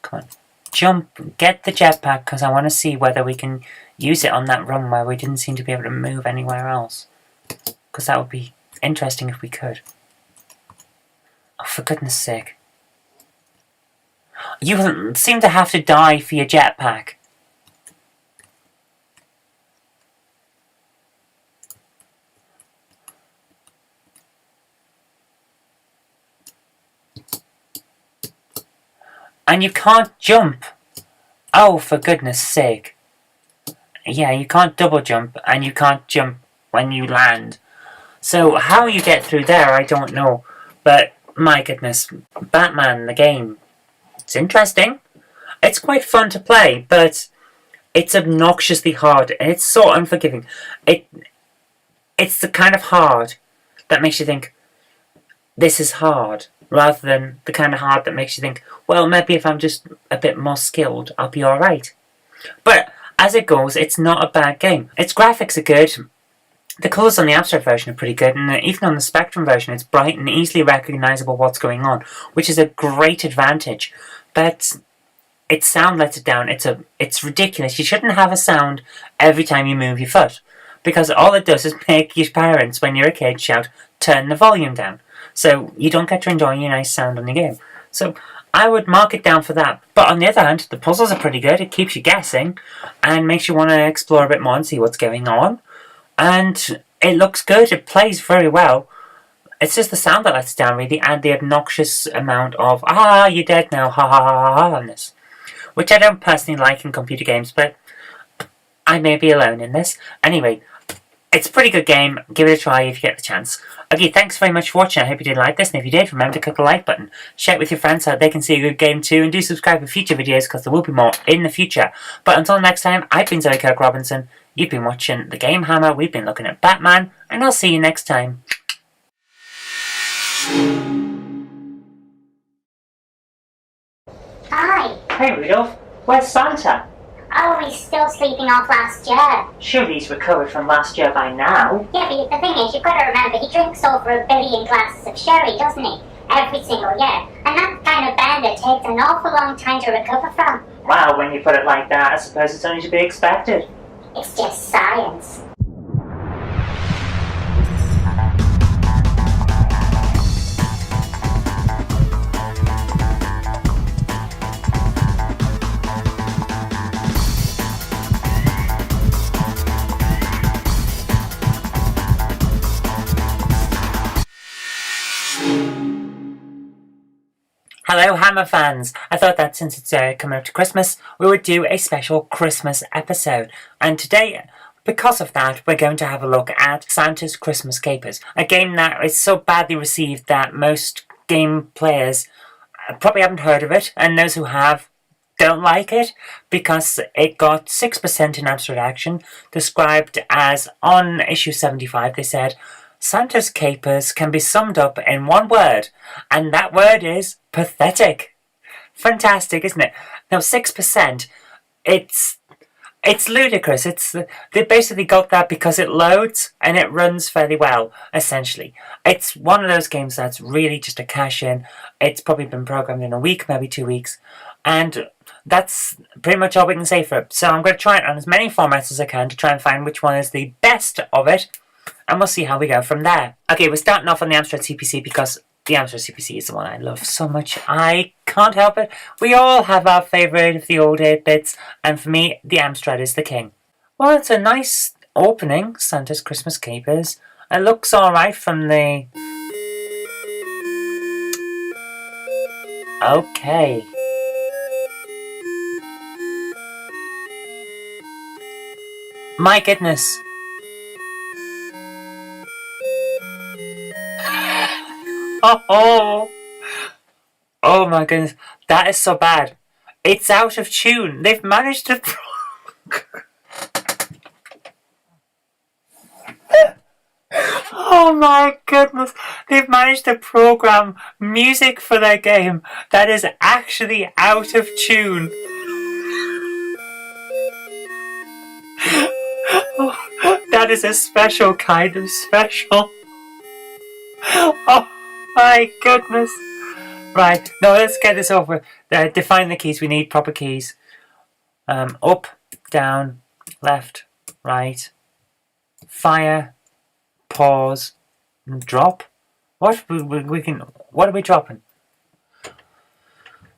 Come on. Jump. Get the jetpack, because I want to see whether we can use it on that run where we didn't seem to be able to move anywhere else. Because that would be interesting if we could. Oh, for goodness sake. You seem to have to die for your jetpack. And you can't jump. Oh, for goodness sake. Yeah, you can't double jump, and you can't jump when you land. So, how you get through there, I don't know. But, my goodness, Batman, the game, it's interesting. It's quite fun to play, but it's obnoxiously hard, and it's so unforgiving. It's the kind of hard that makes you think, this is hard, rather than the kind of hard that makes you think, well, maybe if I'm just a bit more skilled, I'll be alright. But, as it goes, it's not a bad game. Its graphics are good. The colours on the Amstrad version are pretty good, and even on the Spectrum version, it's bright and easily recognisable what's going on, which is a great advantage. But its sound lets it down. It's ridiculous. You shouldn't have a sound every time you move your foot, because all it does is make your parents, when you're a kid, shout, turn the volume down. So you don't get to enjoy your nice sound on the game. So I would mark it down for that. But on the other hand, the puzzles are pretty good. It keeps you guessing and makes you want to explore a bit more and see what's going on. and it looks good. It plays very well. It's just the sound that lets down, really, and the obnoxious amount of you're dead now, ha ha ha ha on this, which I don't personally like in computer games, but I may be alone in this. Anyway, it's a pretty good game. Give it a try if you get the chance. Okay, thanks very much for watching. I hope you did like this, and if you did, remember to click the like button. Share it with your friends so they can see a good game too, and do subscribe for future videos because there will be more in the future. But until next time, I've been Zoe Kirk-Robinson. You've been watching the Game Hammer. We've been looking at Batman, and I'll see you next time. Hi. Hey Rudolph, where's Santa? Oh, he's still sleeping off last year. Surely he's recovered from last year by now. Yeah, but the thing is, you've got to remember, he drinks over 1 billion glasses of sherry, doesn't he? Every single year. And that kind of bender takes an awful long time to recover from. Well, when you put it like that, I suppose it's only to be expected. It's just science. Hello Hammer fans! I thought that since it's coming up to Christmas, we would do a special Christmas episode. And today, because of that, we're going to have a look at Santa's Christmas Capers. A game that is so badly received that most game players probably haven't heard of it, and those who have don't like it, because it got 6% in abstract action, described as, on issue 75, they said, Santa's Capers can be summed up in one word, and that word is pathetic. Fantastic, isn't it? Now, 6%, it's ludicrous. They basically got that because it loads and it runs fairly well, essentially. It's one of those games that's really just a cash-in. It's probably been programmed in a week, maybe 2 weeks, and that's pretty much all we can say for it. So I'm going to try it on as many formats as I can to try and find which one is the best of it, and we'll see how we go from there. Okay, we're starting off on the Amstrad CPC because the Amstrad CPC is the one I love so much. I can't help it. We all have our favourite of the old 8-bits, and for me, the Amstrad is the king. Well, it's a nice opening, Santa's Christmas Capers. It looks alright from the... Okay. My goodness. Oh my goodness, that is so bad. It's out of tune. They've managed to... Oh my goodness, they've managed to program music for their game that is actually out of tune. That is a special kind of special. Oh my goodness. Right, now let's get this over. Define the keys. We need proper keys. Up, down, left, right, fire, pause, and drop. What what are we dropping?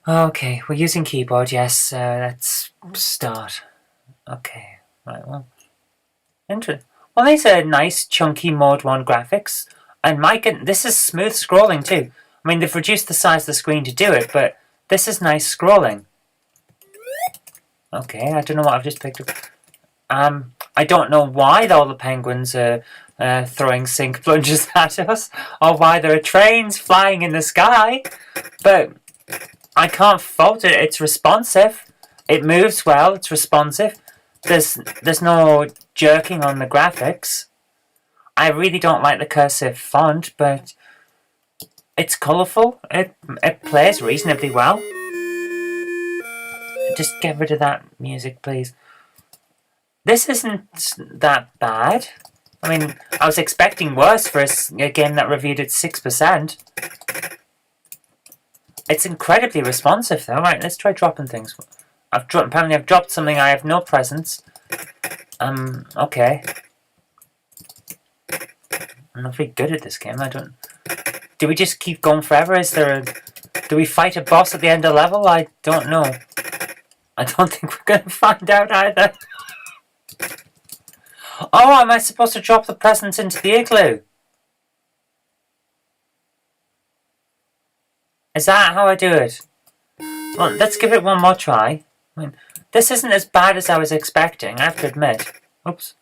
Okay, we're using keyboard. Yes, let's start. Okay, right. Well, interesting. Well, these are nice, chunky Mode 1 graphics, and this is smooth scrolling too. I mean, they've reduced the size of the screen to do it, but this is nice scrolling. Okay, I don't know what I've just picked up. I don't know why all the penguins are throwing sink plungers at us, or why there are trains flying in the sky, but I can't fault it. It's responsive. It moves well. It's responsive. There's no jerking on the graphics. I really don't like the cursive font, but it's colourful. It plays reasonably well. Just get rid of that music, please. This isn't that bad. I mean, I was expecting worse for a game that reviewed at 6%. It's incredibly responsive, though. Right, let's try dropping things. Apparently I've dropped something. I have no presents. Okay. I'm not very good at this game. Do we just keep going forever? Do we fight a boss at the end of the level? I don't know. I don't think we're going to find out either. Oh, am I supposed to drop the presents into the igloo? Is that how I do it? Well, let's give it one more try. I mean, this isn't as bad as I was expecting, I have to admit. Oops.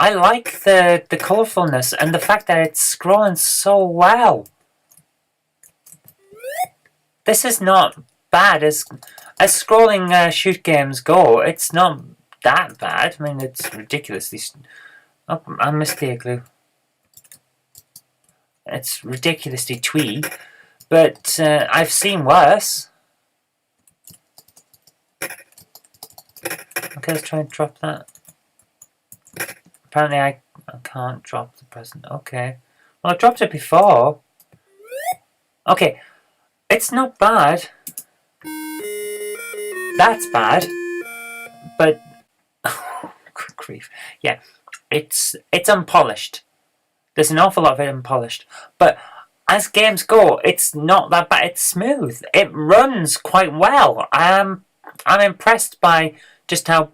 I like the colourfulness and the fact that it's scrolling so well. This is not bad as scrolling shoot games go. It's not that bad. I mean, it's ridiculously... Oh, I missed the igloo. It's ridiculously twee, but I've seen worse. Okay, let's try and drop that. Apparently I can't drop the present. Okay. Well, I dropped it before. Okay. It's not bad. That's bad. But... good grief. Yeah. It's unpolished. There's an awful lot of it unpolished. But as games go, it's not that bad. It's smooth. It runs quite well. I'm impressed by just how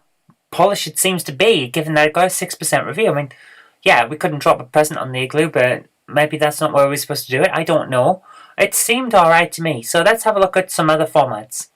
polished it seems to be, given that it got a 6% review. I mean, yeah, we couldn't drop a present on the igloo, but maybe that's not where we're supposed to do it. I don't know. It seemed alright to me. So let's have a look at some other formats.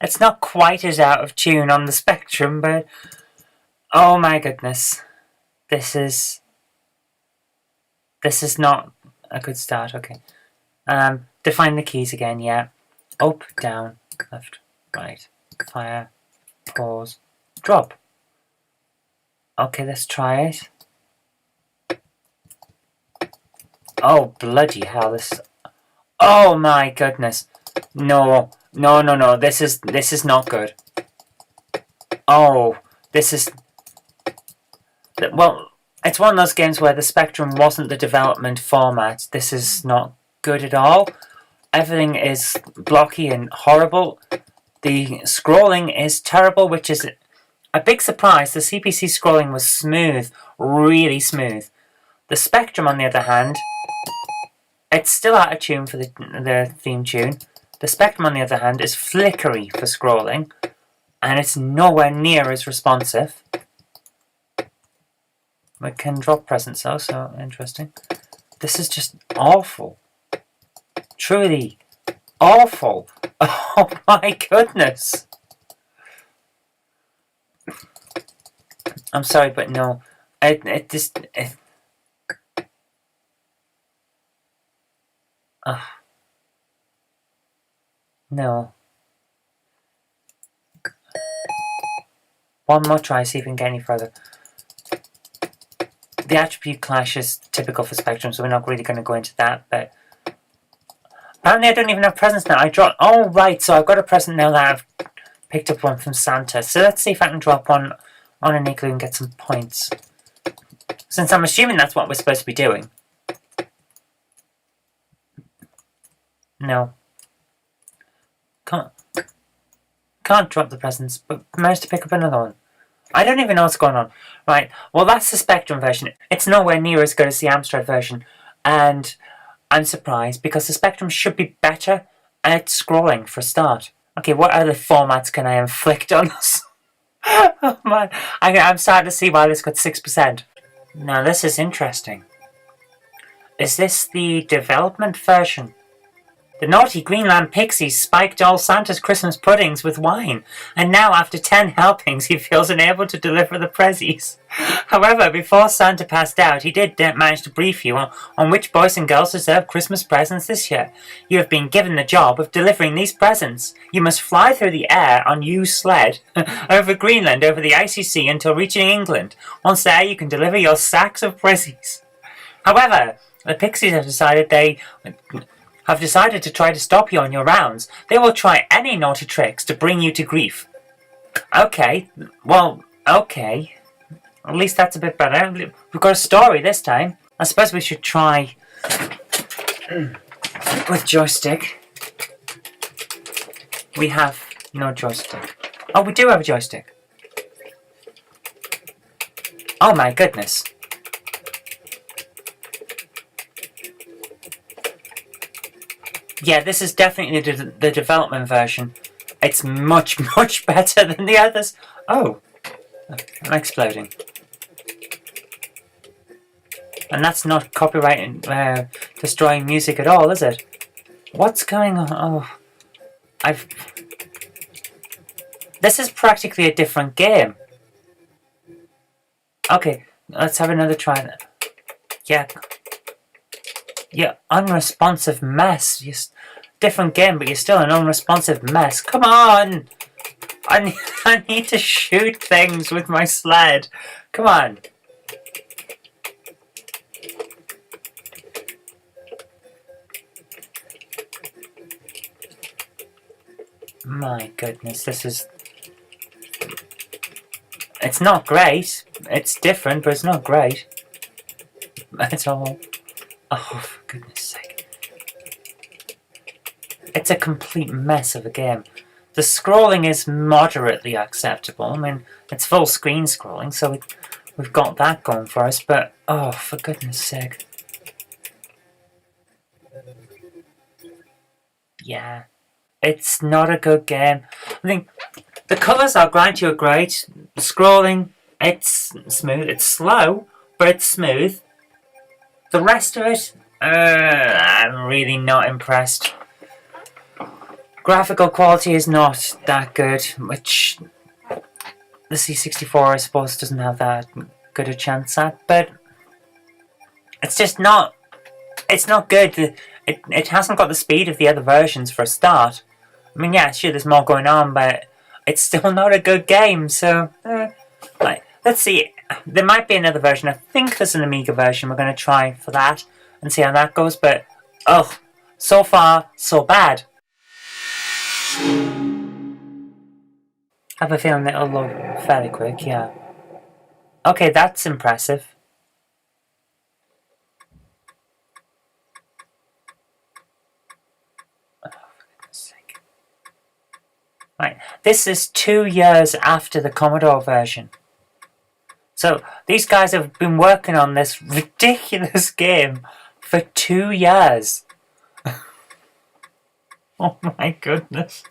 It's not quite as out of tune on the spectrum, but oh my goodness, this is not a good start. Okay, define the keys again. Yeah, up, down, left, right, fire, pause, drop. Okay, let's try it. Oh bloody hell! Oh my goodness! No. No, this is not good. Oh, this is... Well, it's one of those games where the Spectrum wasn't the development format. This is not good at all. Everything is blocky and horrible. The scrolling is terrible, which is a big surprise. The CPC scrolling was smooth, really smooth. The Spectrum, on the other hand, it's still out of tune for the theme tune. The Spectrum, on the other hand, is flickery for scrolling, and it's nowhere near as responsive. We can drop presents though, so interesting. This is just awful. Truly awful. Oh my goodness. I'm sorry, but no. It just... No. One more try, see if we can get any further. The attribute clash is typical for Spectrum, so we're not really going to go into that, but... Apparently I don't even have presents now. I dropped... Oh, right, so I've got a present now that I've picked up one from Santa. So let's see if I can drop one on an igloo and get some points. Since I'm assuming that's what we're supposed to be doing. No. Can't drop the presents, but managed to pick up another one. I don't even know what's going on. Right, well that's the Spectrum version. It's nowhere near as good as the Amstrad version, and I'm surprised because the Spectrum should be better at scrolling for a start. Okay, what other formats can I inflict on us? Oh man, I'm starting to see why this got 6%. Now this is interesting. Is this the development version? The naughty Greenland pixies spiked all Santa's Christmas puddings with wine, and now after 10 helpings he feels unable to deliver the prezzies. However, before Santa passed out, he did manage to brief you on which boys and girls deserve Christmas presents this year. You have been given the job of delivering these presents. You must fly through the air on U's sled, over Greenland, over the icy sea until reaching England. Once there, you can deliver your sacks of prezzies. However, the pixies have decided to try to stop you on your rounds. They will try any naughty tricks to bring you to grief. Okay, well, okay. At least that's a bit better. We've got a story this time. I suppose we should try with joystick. We have no joystick. Oh, we do have a joystick. Oh my goodness. Yeah, this is definitely the development version. It's much, much better than the others. Oh, I'm exploding. And that's not copyright destroying music at all, is it? What's going on? Oh, this is practically a different game. Okay, let's have another try then. Yeah. Yeah, unresponsive mess. Different game, but you're still an unresponsive mess. Come on! I need to shoot things with my sled. Come on. My goodness, this is... It's not great. It's different, but it's not great. It's all... Oh, for goodness sake. It's a complete mess of a game. The scrolling is moderately acceptable. I mean, it's full screen scrolling, so we've got that going for us, but... Oh, for goodness sake. Yeah. It's not a good game. I think the colours, I'll grant you, are great. The scrolling, it's smooth. It's slow, but it's smooth. The rest of it, I'm really not impressed. Graphical quality is not that good, which the C64, I suppose, doesn't have that good a chance at, but it's just not... It's not good. It hasn't got the speed of the other versions for a start. I mean, yeah, sure, there's more going on, but it's still not a good game, so... Right, let's see. There might be another version. I think there's an Amiga version. We're going to try for that and see how that goes, but... Oh, so far, so bad. I have a feeling that it'll load fairly quick, yeah. Okay, that's impressive. Right, this is 2 years after the Commodore version. So, these guys have been working on this ridiculous game for 2 years. Oh my goodness.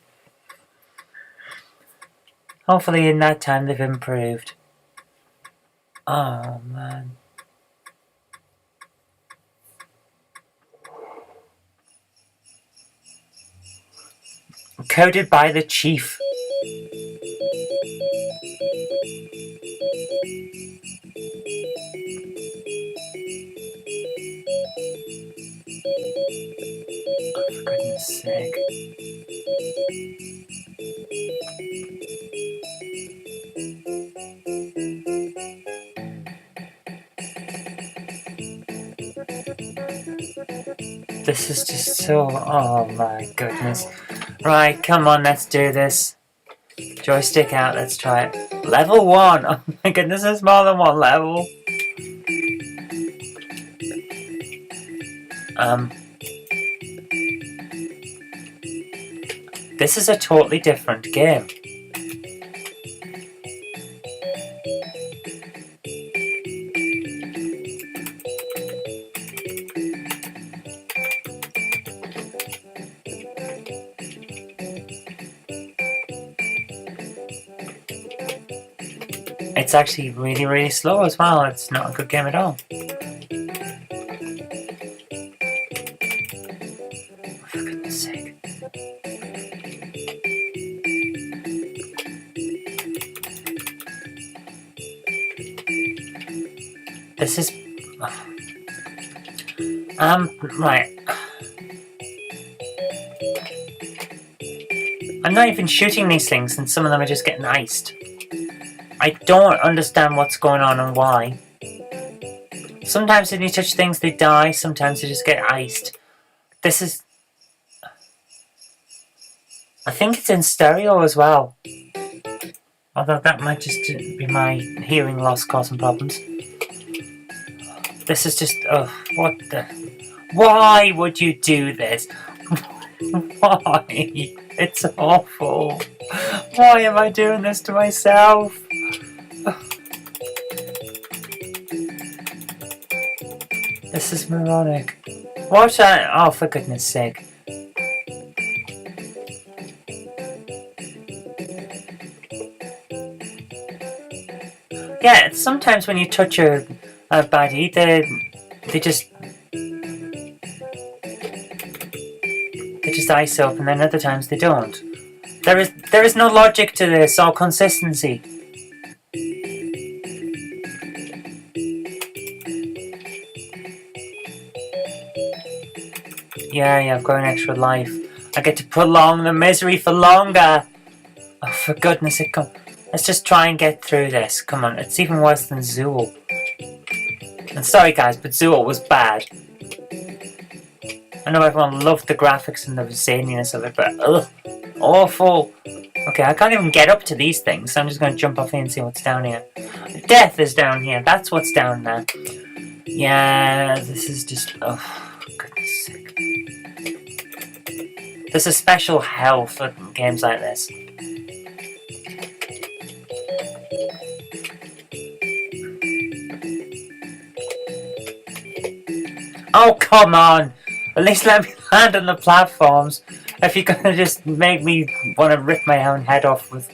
Hopefully in that time they've improved. Oh man. Coded by the Chief. Oh, for goodness sake. This is just so... Oh my goodness. Right, come on, let's do this. Joystick out, let's try it. Level 1! Oh my goodness, there's more than one level. This is a totally different game. It's actually really, really slow as well. It's not a good game at all. For goodness sake. This is... right. I'm not even shooting these things and some of them are just getting iced. I don't understand what's going on and why. Sometimes when you touch things they die, sometimes they just get iced. This is... I think it's in stereo as well. Although that might just be my hearing loss causing problems. This is just... Oh, what the... Why would you do this? Why? It's awful. Why am I doing this to myself? This is moronic. What? Oh, for goodness sake. Yeah, sometimes when you touch a baddie, they just ice up, and then other times they don't. There is no logic to this or consistency. Yeah, I've got an extra life. I get to prolong the misery for longer. Oh, for goodness sake, come. Let's just try and get through this. Come on, it's even worse than Zool. And sorry guys, but Zool was bad. I know everyone loved the graphics and the zaniness of it, but ugh, awful. Okay, I can't even get up to these things, so I'm just going to jump off here and see what's down here. Death is down here, that's what's down there. Yeah, this is just, oh, goodness sake. There's a special hell for games like this. Oh, come on! At least let me land on the platforms. If you're gonna just make me want to rip my own head off with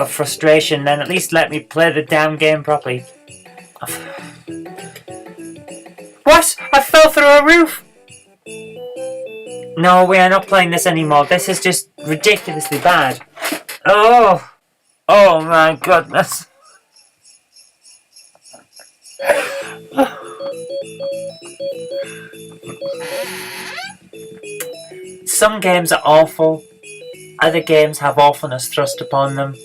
frustration, then at least let me play the damn game properly. What? I fell through a roof! No, we are not playing this anymore. This is just ridiculously bad. Oh! Oh my goodness. Some games are awful. Other games have awfulness thrust upon them.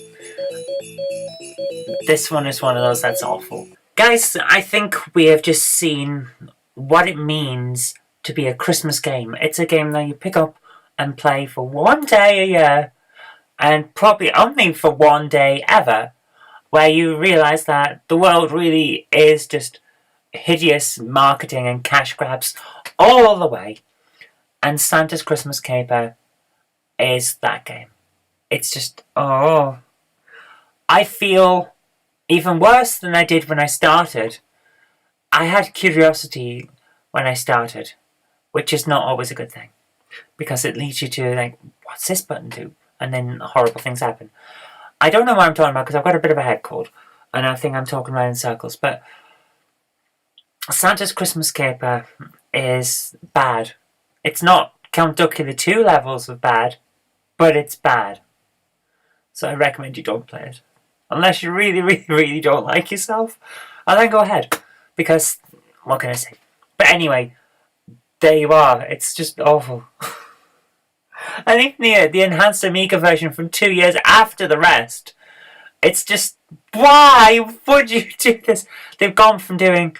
This one is one of those that's awful. Guys, I think we have just seen what it means to be a Christmas game. It's a game that you pick up and play for one day a year, and probably only for one day ever, where you realise that the world really is just hideous marketing and cash grabs all the way. And Santa's Christmas Caper is that game. It's just, oh. I feel even worse than I did when I started. I had curiosity when I started, which is not always a good thing. Because it leads you to, like, what's this button do? And then horrible things happen. I don't know what I'm talking about because I've got a bit of a head cold. And I think I'm talking around in circles. But Santa's Christmas Caper is bad. It's not Count Duckula 2 levels of bad, but it's bad. So I recommend you don't play it. Unless you really, really, really don't like yourself. And then go ahead. Because, what can I say? But anyway, there you are. It's just awful. And even the enhanced Amiga version from 2 years after the rest, it's just, why would you do this? They've gone from doing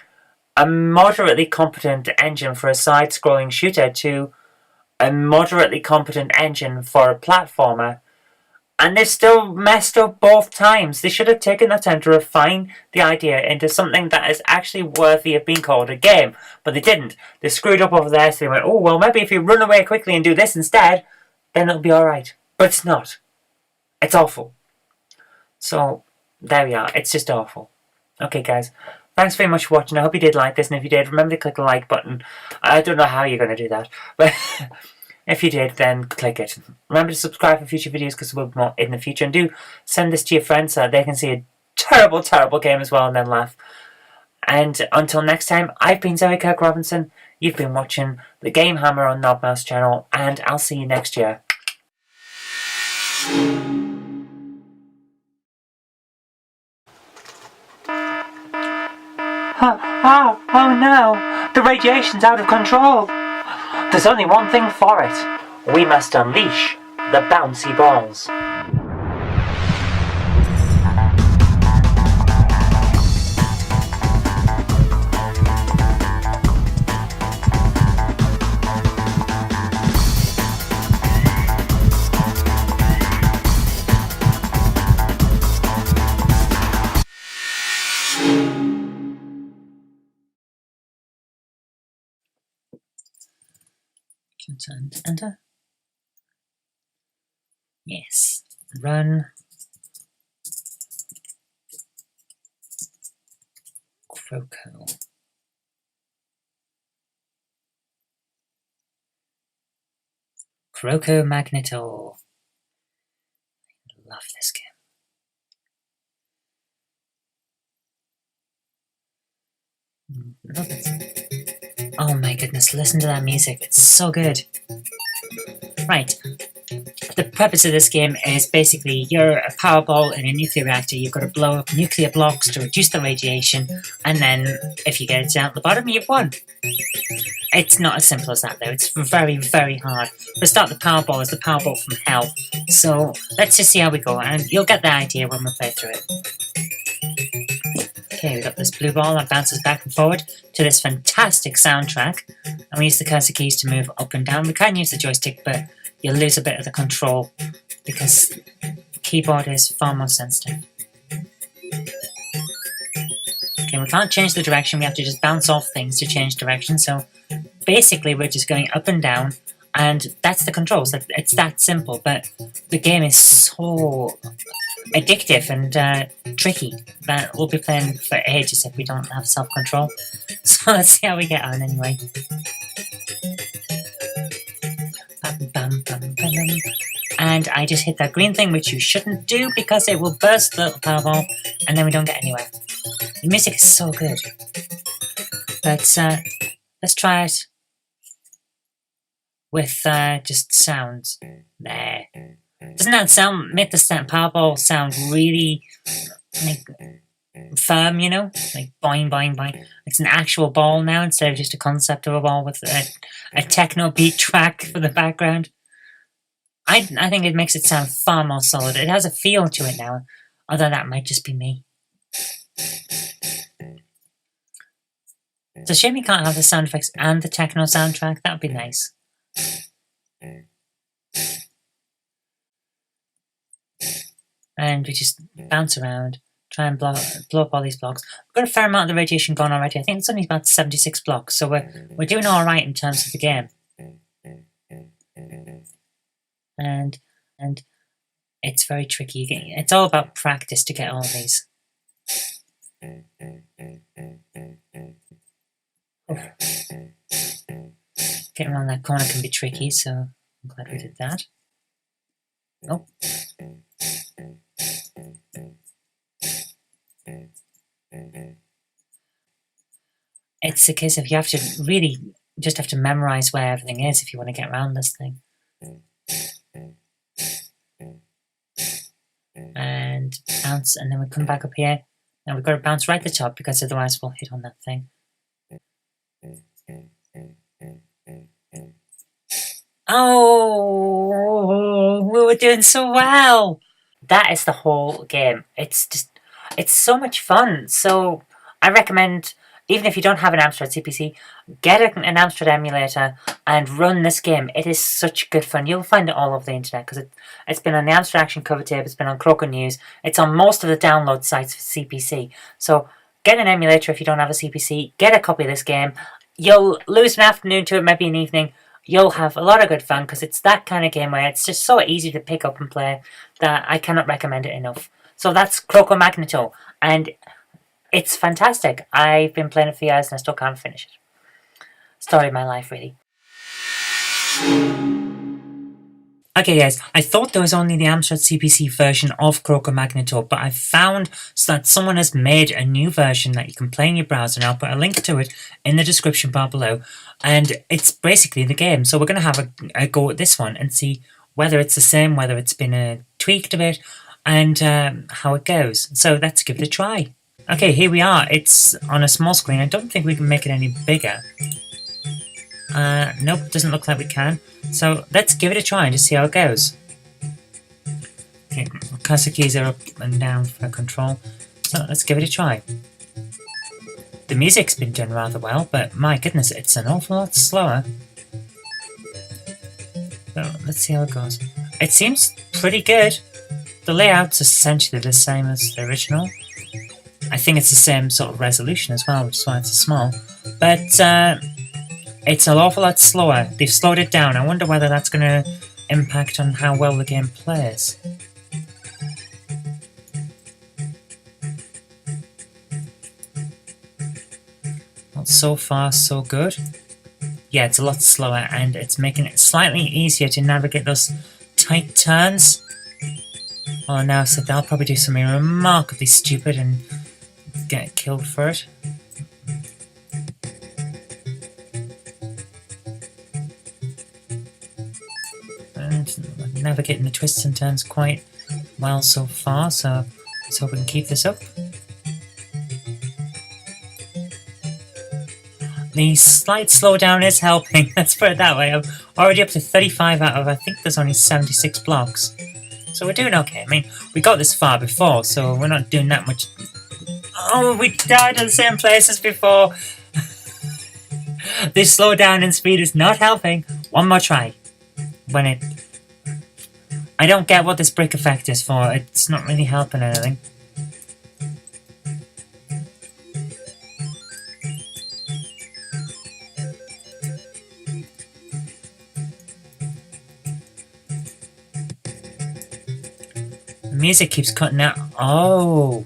a moderately competent engine for a side-scrolling shooter to a moderately competent engine for a platformer, and they've still messed up both times. They should have taken the time to refine the idea into something that is actually worthy of being called a game, but they didn't. They screwed up over there, so they went, oh, well, maybe if you run away quickly and do this instead, then it'll be alright. But it's not. It's awful. So, there we are. It's just awful. Okay, guys. Thanks very much for watching. I hope you did like this, and if you did, remember to click the like button. I don't know how you're going to do that, but if you did, then click it. Remember to subscribe for future videos because we'll be more in the future, and do send this to your friends so they can see a terrible, terrible game as well and then laugh. And until next time, I've been Zoe Kirk-Robinson. You've been watching the GameHammer on Knobmouse channel, and I'll see you next year. Oh no! The radiation's out of control! There's only one thing for it. We must unleash the bouncy balls. Enter. Yes. Run. Croco. Croco-Magneto. Love this game. Love it. Oh my goodness, listen to that music. It's so good. Right. The purpose of this game is basically you're a power ball in a nuclear reactor. You've got to blow up nuclear blocks to reduce the radiation, and then if you get it down at the bottom, you've won. It's not as simple as that though. It's very, very hard. For a start, the power ball is the power ball from hell. So let's just see how we go, and you'll get the idea when we play through it. Okay, we've got this blue ball that bounces back and forward to this fantastic soundtrack, and we use the cursor keys to move up and down. We can use the joystick, but you'll lose a bit of the control because the keyboard is far more sensitive. Okay, we can't change the direction, we have to just bounce off things to change direction, so basically we're just going up and down, and that's the controls. It's that simple, but the game is so addictive and tricky that we'll be playing for ages if we don't have self-control. So let's see how we get on anyway. And I just hit that green thing, which you shouldn't do because it will burst the power ball and then we don't get anywhere. The music is so good. But let's try it with just sounds. There. Doesn't that make the power ball sound really like firm, you know? Like boing, boing, boing. It's an actual ball now instead of just a concept of a ball with a techno beat track for the background. I think it makes it sound far more solid. It has a feel to it now, although that might just be me. It's a shame you can't have the sound effects and the techno soundtrack. That would be nice. And we just bounce around, try and blow up all these blocks. We've got a fair amount of the radiation gone already. I think it's only about 76 blocks, so we're doing all right in terms of the game. And it's very tricky. It's all about practice to get all these. Getting around that corner can be tricky, so I'm glad we did that. Oh. It's a case of you have to really just have to memorize where everything is if you want to get around this thing. And bounce, and then we come back up here. Now we've got to bounce right at the top because otherwise we'll hit on that thing. Oh, we were doing so well. That is the whole game. It's so much fun. So I recommend, even if you don't have an Amstrad CPC, get an Amstrad emulator and run this game. It is such good fun. You'll find it all over the internet because it's been on the Amstrad Action cover tape, it's been on Croco News, it's on most of the download sites for CPC. So get an emulator if you don't have a CPC, get a copy of this game. You'll lose an afternoon to it, maybe an evening. You'll have a lot of good fun because it's that kind of game where it's just so easy to pick up and play that I cannot recommend it enough. So that's Croco-Magneto, and it's fantastic. I've been playing it for years and I still can't finish it. Story of my life, really. Okay guys, I thought there was only the Amstrad CPC version of Croco-Magneto, but I found that someone has made a new version that you can play in your browser, and I'll put a link to it in the description bar below, and it's basically the game. So we're going to have a go at this one and see whether it's the same, whether it's been tweaked a bit, and how it goes. So let's give it a try. Okay, here we are. It's on a small screen. I don't think we can make it any bigger. Nope, doesn't look like we can. So let's give it a try and just see how it goes. Okay, cursor keys are up and down for control. So let's give it a try. The music's been done rather well, but my goodness, it's an awful lot slower. So let's see how it goes. It seems pretty good. The layout's essentially the same as the original. I think it's the same sort of resolution as well, which is why it's small. But it's an awful lot slower. They've slowed it down. I wonder whether that's going to impact on how well the game plays. Well, so far, so good. yeah, it's a lot slower, and it's making it slightly easier to navigate those tight turns. Oh no, so I'll probably do something remarkably stupid and get killed for it. And navigating the twists and turns quite well so far, so let's hope we can keep this up. The slight slowdown is helping, let's put it that way. I'm already up to 35 out of, I think there's only 76 blocks. So we're doing okay. I mean, we got this far before, so we're not doing that much. Oh, we died in the same place as before. This slowdown in speed is not helping. One more try. I don't get what this brick effect is for. It's not really helping anything. The music keeps cutting out. Oh,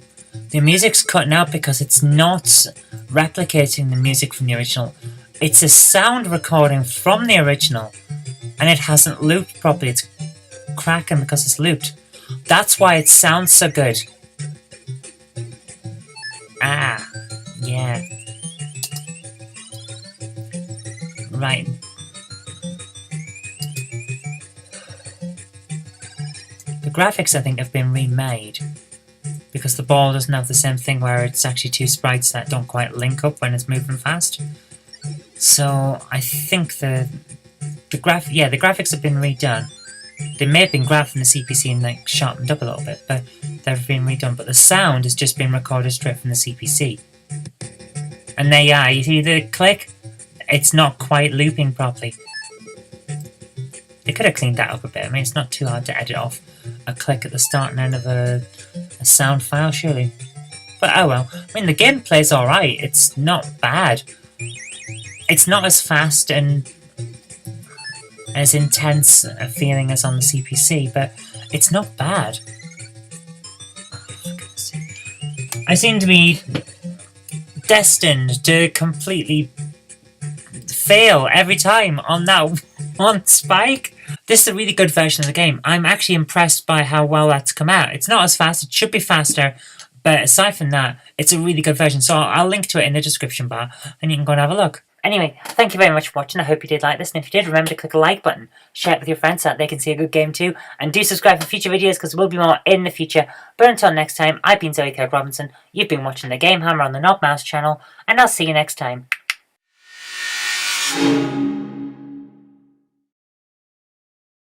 the music's cutting out because it's not replicating the music from the original. It's a sound recording from the original, and it hasn't looped properly. It's cracking because it's looped. That's why it sounds so good. Ah, yeah. Right. The graphics, I think, have been remade because the ball doesn't have the same thing where it's actually two sprites that don't quite link up when it's moving fast. So I think the graphics have been redone. They may have been grabbed from the CPC and like sharpened up a little bit, but they've been redone. But the sound has just been recorded straight from the CPC. And there you are. You see the click? It's not quite looping properly. They could have cleaned that up a bit. I mean, it's not too hard to edit off a click at the start and end of a sound file, surely. But oh well. I mean, the gameplay's alright. It's not bad. It's not as fast and as intense a feeling as on the CPC, but it's not bad. Oh, for goodness sake. I seem to be destined to completely fail every time on that one spike. This is a really good version of the game. I'm actually impressed by how well that's come out. It's not as fast, it should be faster, but aside from that, it's a really good version. So I'll link to it in the description bar, and you can go and have a look. Anyway, thank you very much for watching. I hope you did like this, and if you did, remember to click the like button, share it with your friends so that they can see a good game too, and do subscribe for future videos because there will be more in the future. But until next time, I've been Zoe Kirk-Robinson, you've been watching the GameHammer on the Knob Mouse channel, and I'll see you next time.